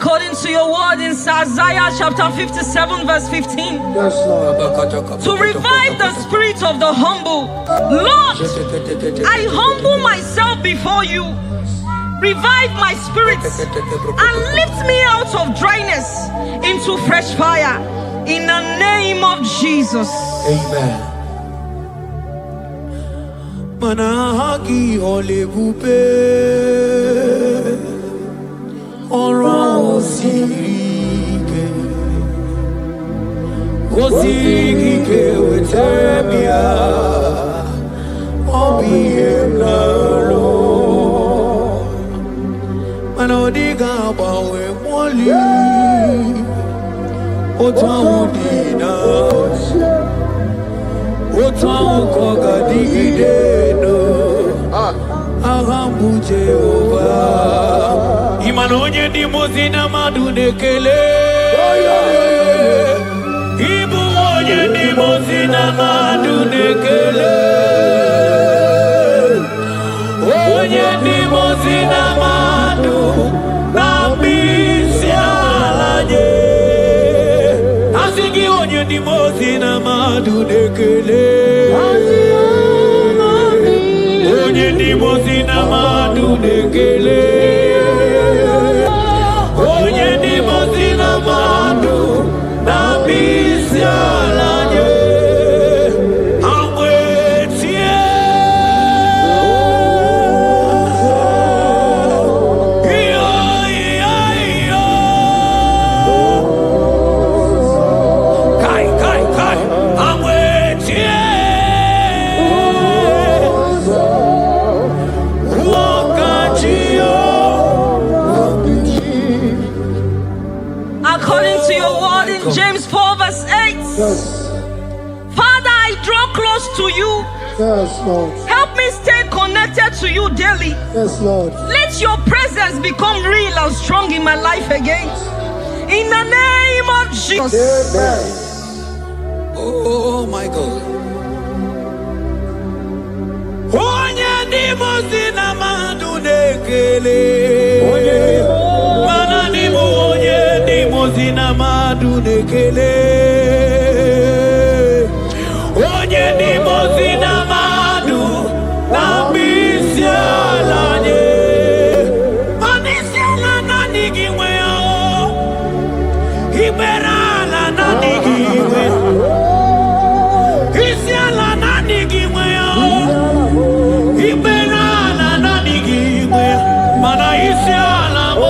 According to your word in Isaiah chapter 57 verse 15. Yes, Lord. To revive the spirit of the humble. Lord, I humble myself before you. Revive my spirit and lift me out of dryness into fresh fire. In the name of Jesus. Amen. Manahagi olebupe ọ̀rọ̀ osirike wetebia obihem nalo mana odiga agbanwe moli otu ahụ dị na otu ahụ ka ọ ga-adịgide no agha mbụ Jehova ịma na onye ndị mozi na mmadụ na-ekele ịbụ onye ndị mozi na mmadụ na-ekele onye ndị mozi na mmadụ na-akpọ isi ala nye asị gị onye ndị mozi na mmadụ na-ekele onye ndị mozi na mmadụ na-ekele onye ndị mozi na mmadụ na-akpọ isi ala nye agwetie iyo iyo iyo kai kai kai agwetie According to your word in James 4 verse 8. Yes. Father, I draw close to you. Yes, Lord. Help me stay connected to you daily. Yes, Lord. Let your presence become real and strong in my life again. In the name of Jesus. Amen. Oh my God. Onye ndị mozi na mmadụ na-ekele mana n'ime onye ndị mozi na mmadụ na-ekele onye ndị mozi na mmadụ na-akpọ isi ala nye mana isi ala naanị gị nwe ya ikpere ala naanị gị nwe isi ala naanị gị nwe ya ikpere ala naanị gị nwe mana isi ala m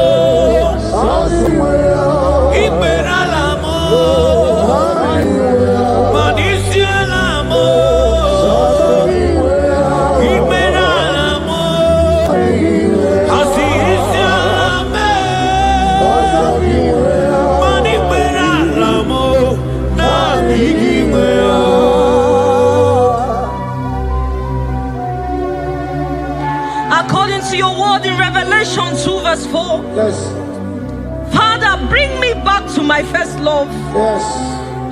ikpere ala m mana isi ala m ikpere ala m asị isi ala m mana ikpere ala m naanị gị nwe ya. According to your word in Revelation 2 verse 4. Yes. Father, bring me back to my first love. Yes.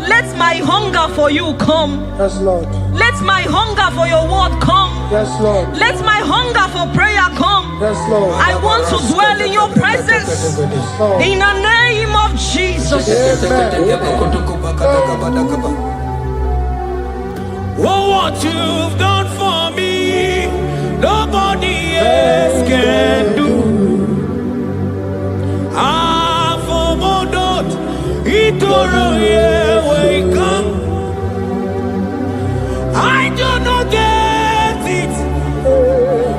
Let my hunger for you come. Yes, Lord. Let my hunger for your word come. Yes, Lord. Let my hunger for prayer come. Yes, Lord. I want to dwell in your presence. Lord. In the name of Jesus. Oh, what you've done for me, nobody else can do. Ah, for Modot, Itoro, yeah, wake up. I do not get it.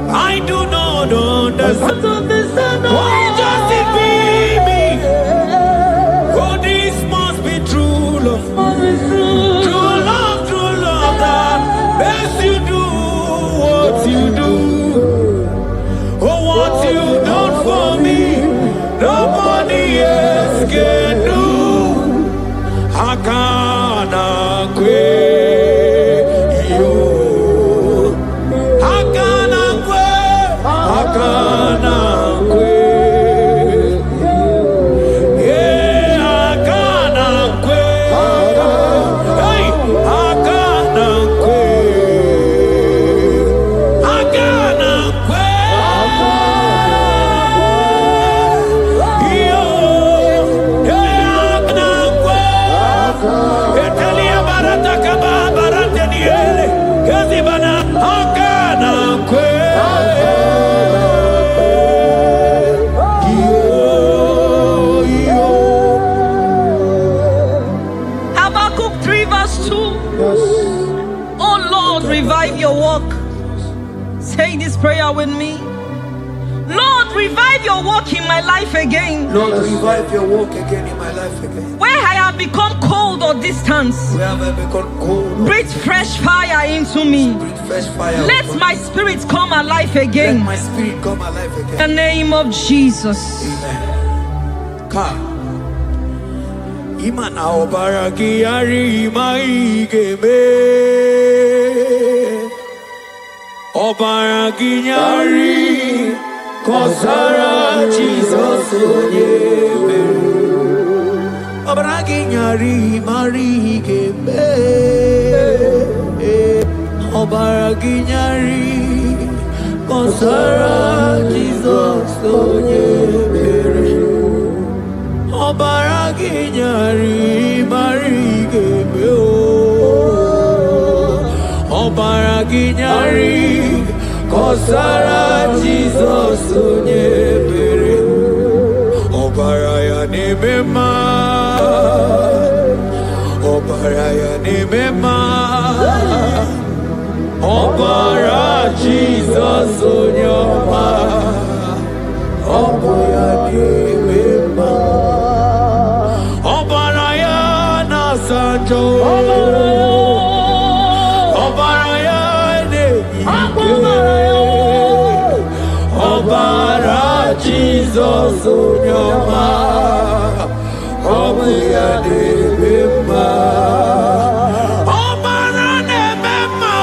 I do not understand. Why does it be me? Oh, this must be true love. True love that makes you do what you do. Oh, what you done for me, nobody else can do. Hakana kwe yo, hakana kwe, hakana kwe. Yeah, hakana kwe. Hey, hakana kwe, hakana kwe. Yo. in my life again. Lord, revive your work again in my life again. Where I have become cold or distant, Where have I become cold? breathe fresh fire into me. Breathe fresh fire. Let upon my me. spirit come alive Let again. my spirit come alive In again. the name of Jesus. Amen. Ka. Imana obaragi yari maigeme. Obaragi yari kosara Jesus onyebe. Obaragi yari marigeme. Obaragi yari kosara Jesus onyebe. Obaragi nyari marigeme o. Obaragi nyari kosara Jesus onyebere. Obaraya nebema. Obaraya nebema. Obara Jesus onyoma. Obaraya nebema. Obaraya na sanjo. Obaraya ne Obara Jesus onyoma. Obaraya nebema. Obara nebema.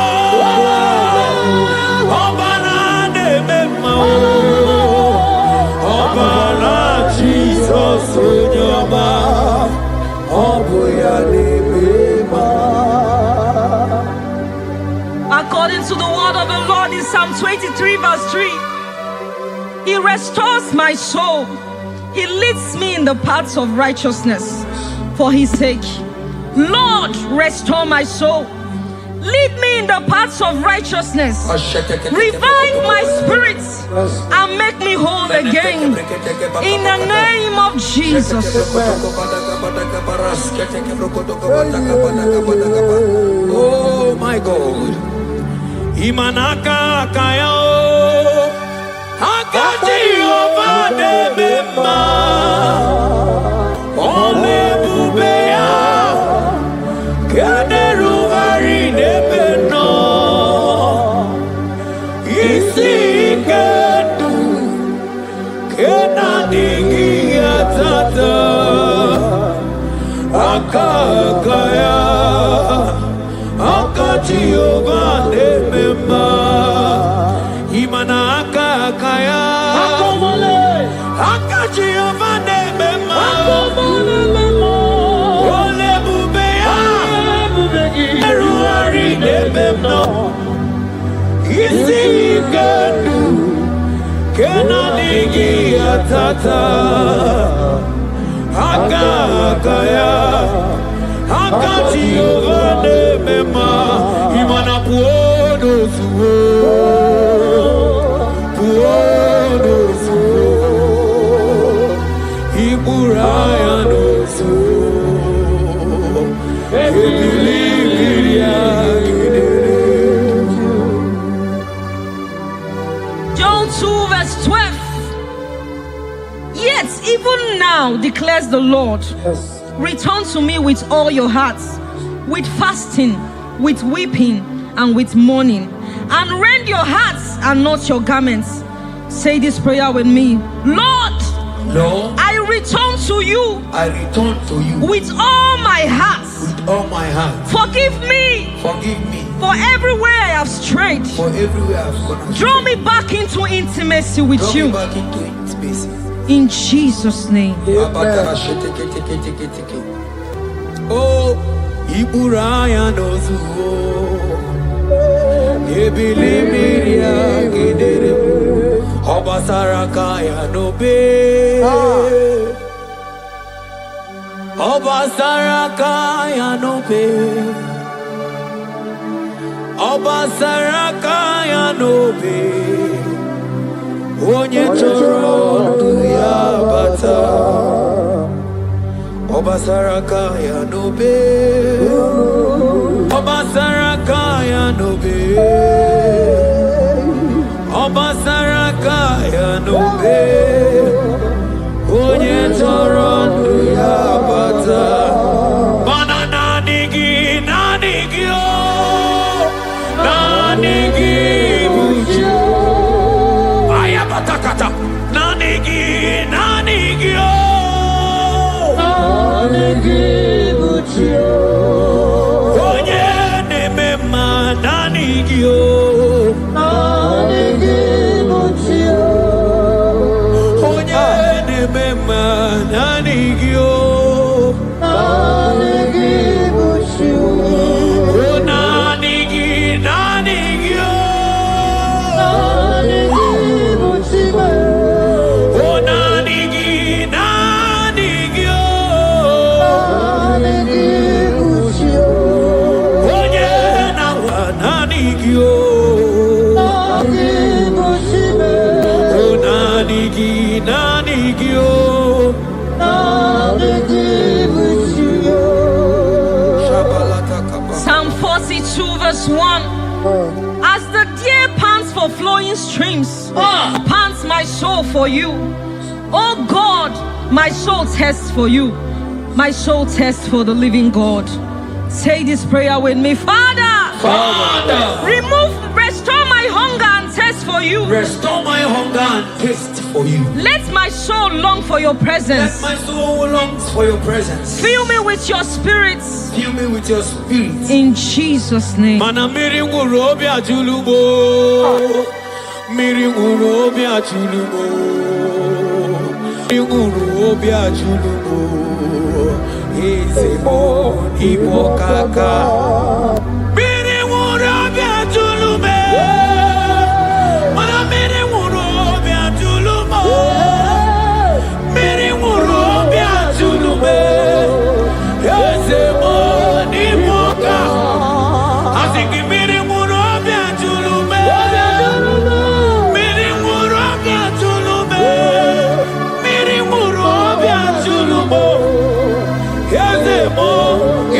Obara nebema. Obara Jesus onyoma. According to the word of the Lord in Psalm 23 verse 3, He restores my soul. He leads me in the paths of righteousness for His sake. Lord, restore my soul. Lead me in the paths of righteousness. Revive my spirit and make me whole again. In the name of Jesus. Oh my God. Imanaka kayo. Akati ovade mema. Ole bubeya. Kaderu harine beno. Isi kedu. Kena dingi atata. Akakaya. Akati ovade mema. Imana akakaya. Akati ovade mema. Ole bubeya. Eruari nebemno. Isi kedu. Kena digi atata. Akakaya. Akati ovade mema. Imana puodo suo. Puodo suo. Iburaya no suo. John 2 verse 12. Yet even now declares the Lord, return to me with all your hearts, with fasting, with weeping, and with mourning, and rend your hearts and not your garments. Say this prayer with me. Lord, Lord, I return to you I return to you with all my heart. with all my heart. Forgive me Forgive me for everywhere I have strayed. for everywhere I've gone astray. Draw me back into intimacy with Draw you. me back into intimacy. In Jesus' name. Oh, Iburaya nozuo. Ebilimiria gidere. Obasaraka ya nobe. Obasaraka ya nobe. Obasaraka ya nobe. Onye choro ndu ya bata. Obasaraka ya nobe. Obasaraka ya nobe. Obasaraka ya nobe. Toronu ya bata. Mana nanigi o. Nanigi buju. Ayabatakata. Nanigi o. Nanigi buju. Onye nemema nanigi o. Nanigi buju. Onye nemema nanigi o. Nanigi buju. Oh nanigi o. Nanigi buju. Oh nanigi o. Nanigi buju. Onye nawa nanigi o. Nanigi buju. Oh nanigi o. Psalm 42 verse 1. As the deer pants for flowing streams, pants my soul for you. Oh God, my soul thirsts for you. My soul thirsts for the living God. Say this prayer with me. Father, restore my hunger and thirst for you. Restore my hunger and taste for you. Let my soul long for your presence. Let my soul longs for your presence. Fill me with your spirit. Fill me with your spirit. In Jesus' name. Mana miri ngurobi ajulumo. Miri ngurobi ajulumo. Miri ngurobi ajulumo. Ezemo ibo kaka. Miri ngurobi ajulume. Mana miri ngurobi ajulumo. Miri ngurobi ajulume. Ezemo ibo kaka. Asiki miri ngurobi ajulume. Miri ngurobi ajulume. Miri ngurobi ajulume. Ezemo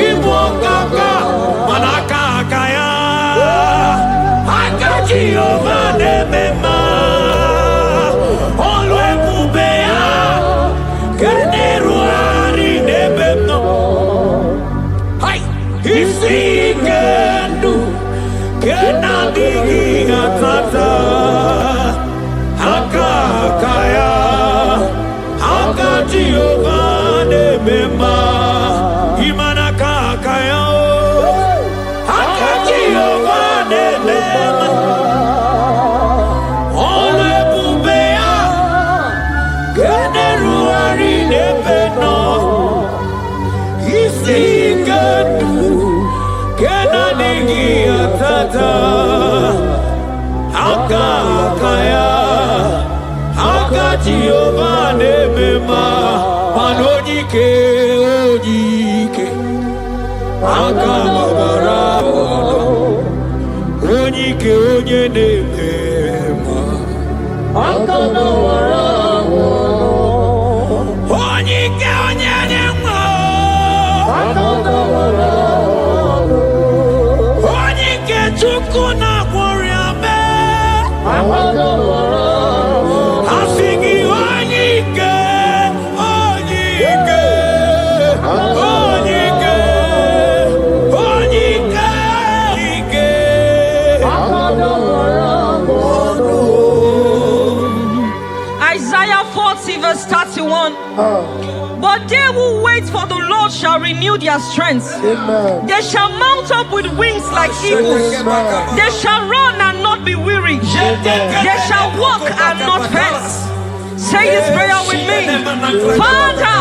ibo kaka. Manaka kaya. Akaji omane mema. Olwe kubea. Keneru ari nebemno. Hai. Isikendu. Kenadigi atata. Akakaya. Akaji omane mema. Imana kakaya. Akaji omane mema. Olwe kubea. Keneru ari nebemno. Isikendu. Kenadigi atata. Akakaya. Akaji omane mema. Manojike ojike. Akamabara ojike onye nemema. Akamabara ojike onye nemema. Akamabara ojike chukwu na gworiame. Akamabara asigi ojike. Isaiah 40 verse 31. But they who wait for the Lord shall renew their strength. They shall mount up with wings like eagles. They shall run and not be weary. They shall walk and not faint. Say this prayer with me. Father,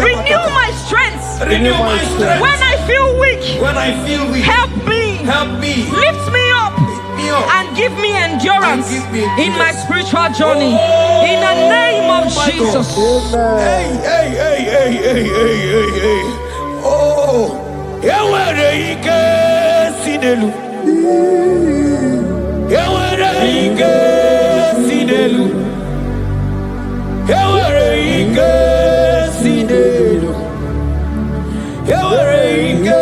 renew my strength. Renew my strength. When I feel weak, help me. Lift me up. And give me endurance in my spiritual journey. In the name of Jesus. Hey. Oh, Yawere ike sinelu. Yawere ike sinelu. Yawere ike sinelu. Yawere ike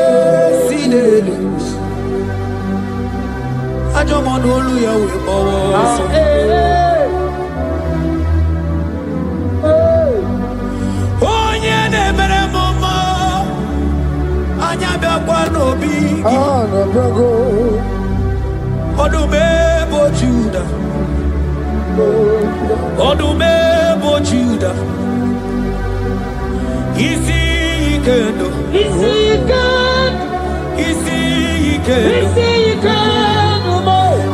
sinelu. Ajọmọdụ olu ya wee gbawa ọsọ. Odumebo Judah. Odumebo Judah. Isi Ikendo. Isi Ikendo. Isi Ikendo.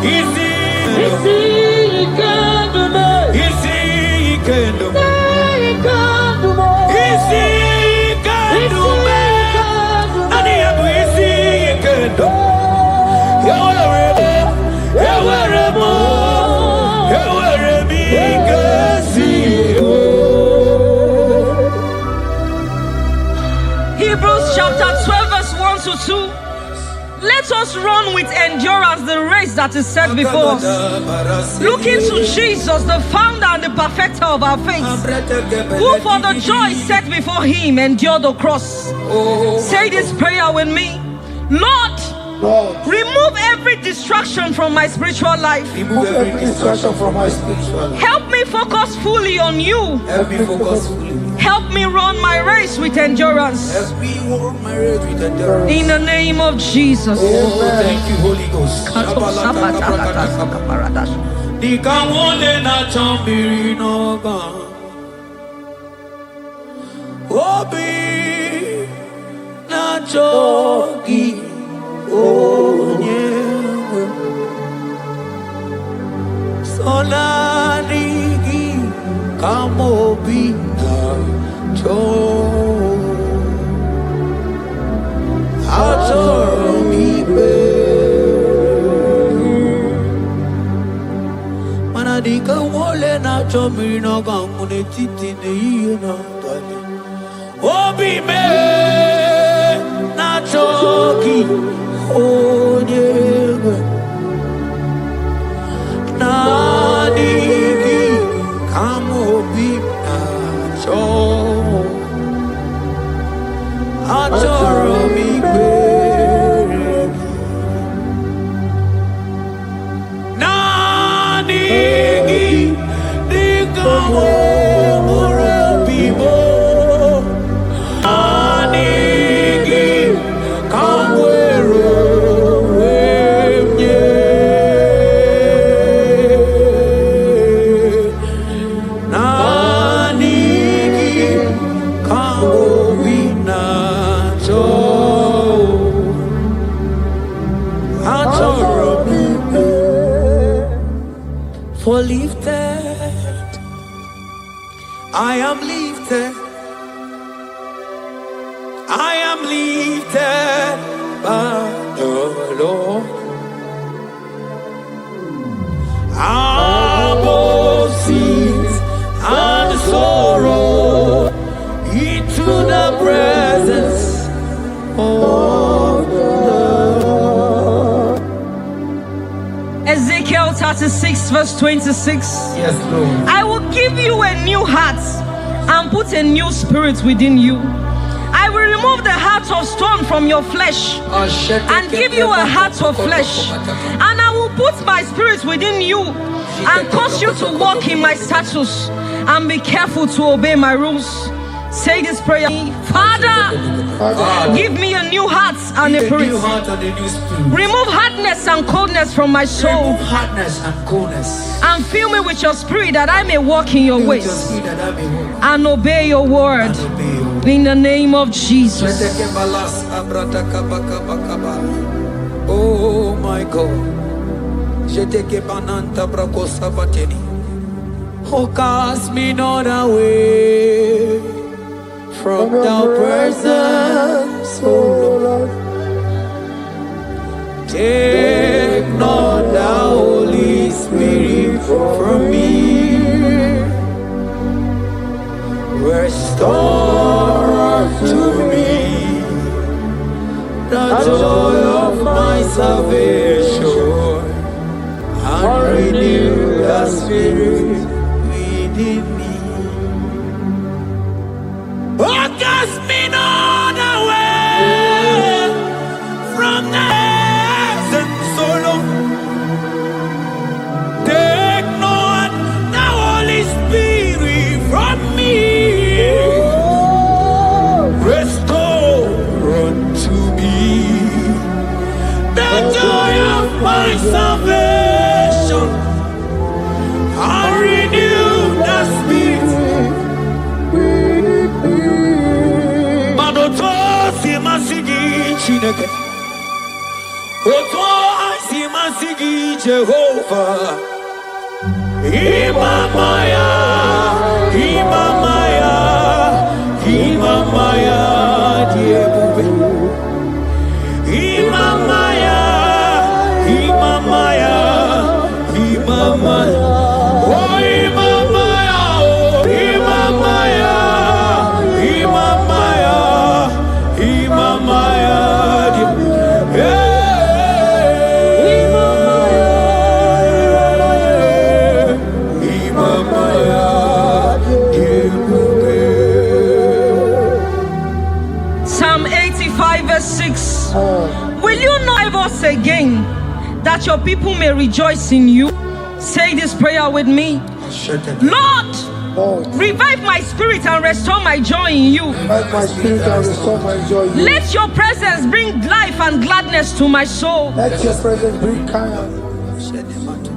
Isi Ikendo. Isi Ikendo. Isi Ikendo. Isi Ikendo. Nani yabu Isi Ikendo. Hebrews chapter 12 verse 1 to 2. Let us run with endurance the race that is set before us, looking to Jesus, the founder and the perfecter of our faith, who for the joy set before him endured the cross. Say this prayer with me. Lord, remove every distraction from my spiritual life. Remove every distraction from my spiritual life. Help me focus fully on you. Help me focus fully. Help me run my race with endurance. Help me run my race with endurance. In the name of Jesus. Oh, thank you, Holy Ghost. Obi na jogi onyewe solarigi kamobi na jo atoromibe manadika wole na chomiri na gamune titi ne yena dali obi me na jogi onyewe nadigi kamobi na jo atoromibe nadigi dikamo murabibo nadigi kamwero wemye nadigi kamowina jo atoromibe for lifted I am lifted by the Lord. Above sins and sorrow into the presence of the Lord. Ezekiel 36 verse 26. Yes, Lord. I will give you a new heart and put a new spirit within you. I will remove the heart of stone from your flesh and give you a heart of flesh. And I will put my spirit within you and cause you to walk in my statutes and be careful to obey my rules. Say this prayer. Father, give me a new heart and a spirit. Remove hardness and coldness from my soul. Hardness and coldness. And fill me with your spirit that I may walk in your ways and obey your word. In the name of Jesus. Oh my God. Oh, cast me not away from thy presence, oh Lord. Take not the Holy Spirit from me. Restore to me the joy of my salvation and renew the spirit within me. Oh, cast me not away from the presence, oh Lord. Take not the Holy Spirit from me. Restore unto me Chineke. Oto asimasigi Jehovah. Imamaya, Imamaya, Imamaya, Diebube. Imamaya, Imamaya, Imamaya. Oh, Imamaya, oh, Imamaya, Imamaya, Imamaya, yeah. Psalm 85 verse 6. Will you not ever say again that your people may rejoice in you? Say this prayer with me. Lord, revive my spirit and restore my joy in you. Revive my spirit and restore my joy in you. Let your presence bring life and gladness to my soul. Let your presence bring kindness.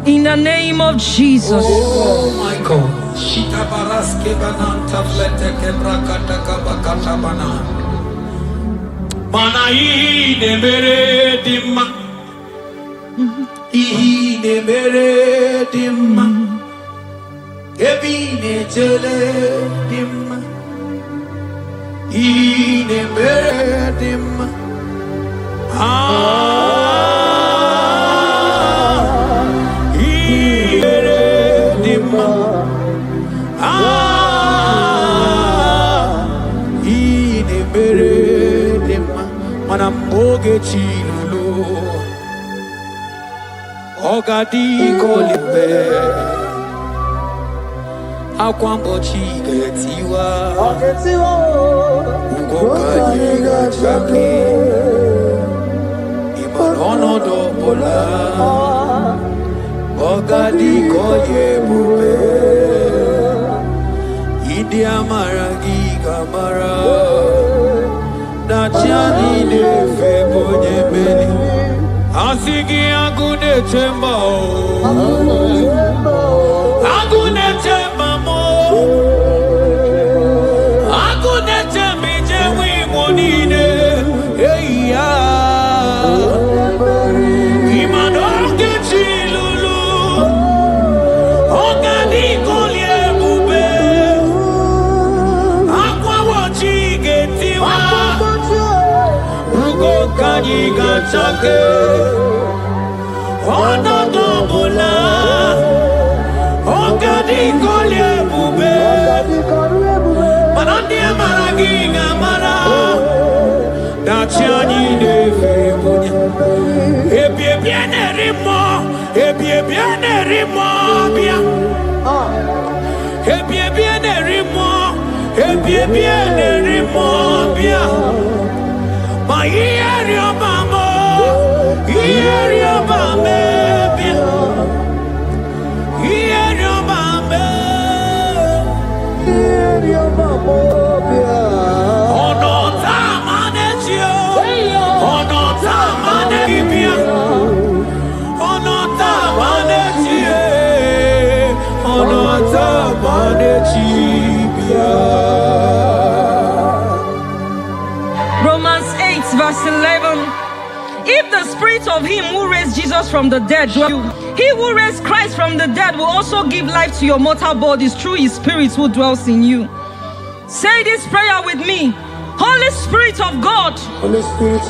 In the name of Jesus. Oh my God. Shita baraske bananta flete kebrakata kabakata bana. Mana ine mere dimma. Ine mere dimma. Ebine jele dimma. Ine mere dimma. Manamboge chilulu Ogadi kolimbe Akwambo chigetiwa Ugoka yiga chaki Imanono dobola Ogadi koye bube Idi amaragi kamara Nachani ne febonye beli Asigi agune temba Agune temba mo Agune tembi jewi monine Eya Imanoke chilulu Ogani kolye bube Akwa wachi getiwa Kanyi gachake Ono dobola Ogadi kolye bube Manandi amaragi gamara Dachiani neve bunya Ebie biene rimo bia Ebie biene rimo bia Ma ieri obamo, ieri obame, ieri obame, ieri obamo, ono tamane chio, ono tamane bibia, ono tamane chie, ono tamane chibia. Verse 11. If the spirit of him who raised Jesus from the dead dwell in you, he who raised Christ from the dead will also give life to your mortal bodies through his spirit who dwells in you. Say this prayer with me. Holy Spirit of God,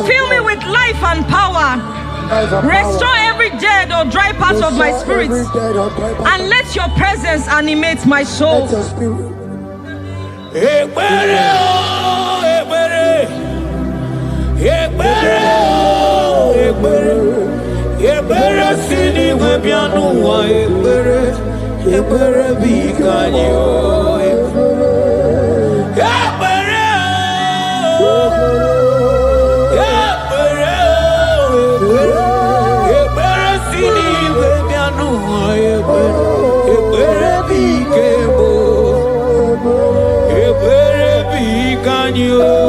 fill me with life and power. Restore every dead or dry part of my spirit, and let your presence animate my soul. Ebere sini webianu wa ebere bikanyo ebere sini webianu wa ebere bikebo ebere bikanyo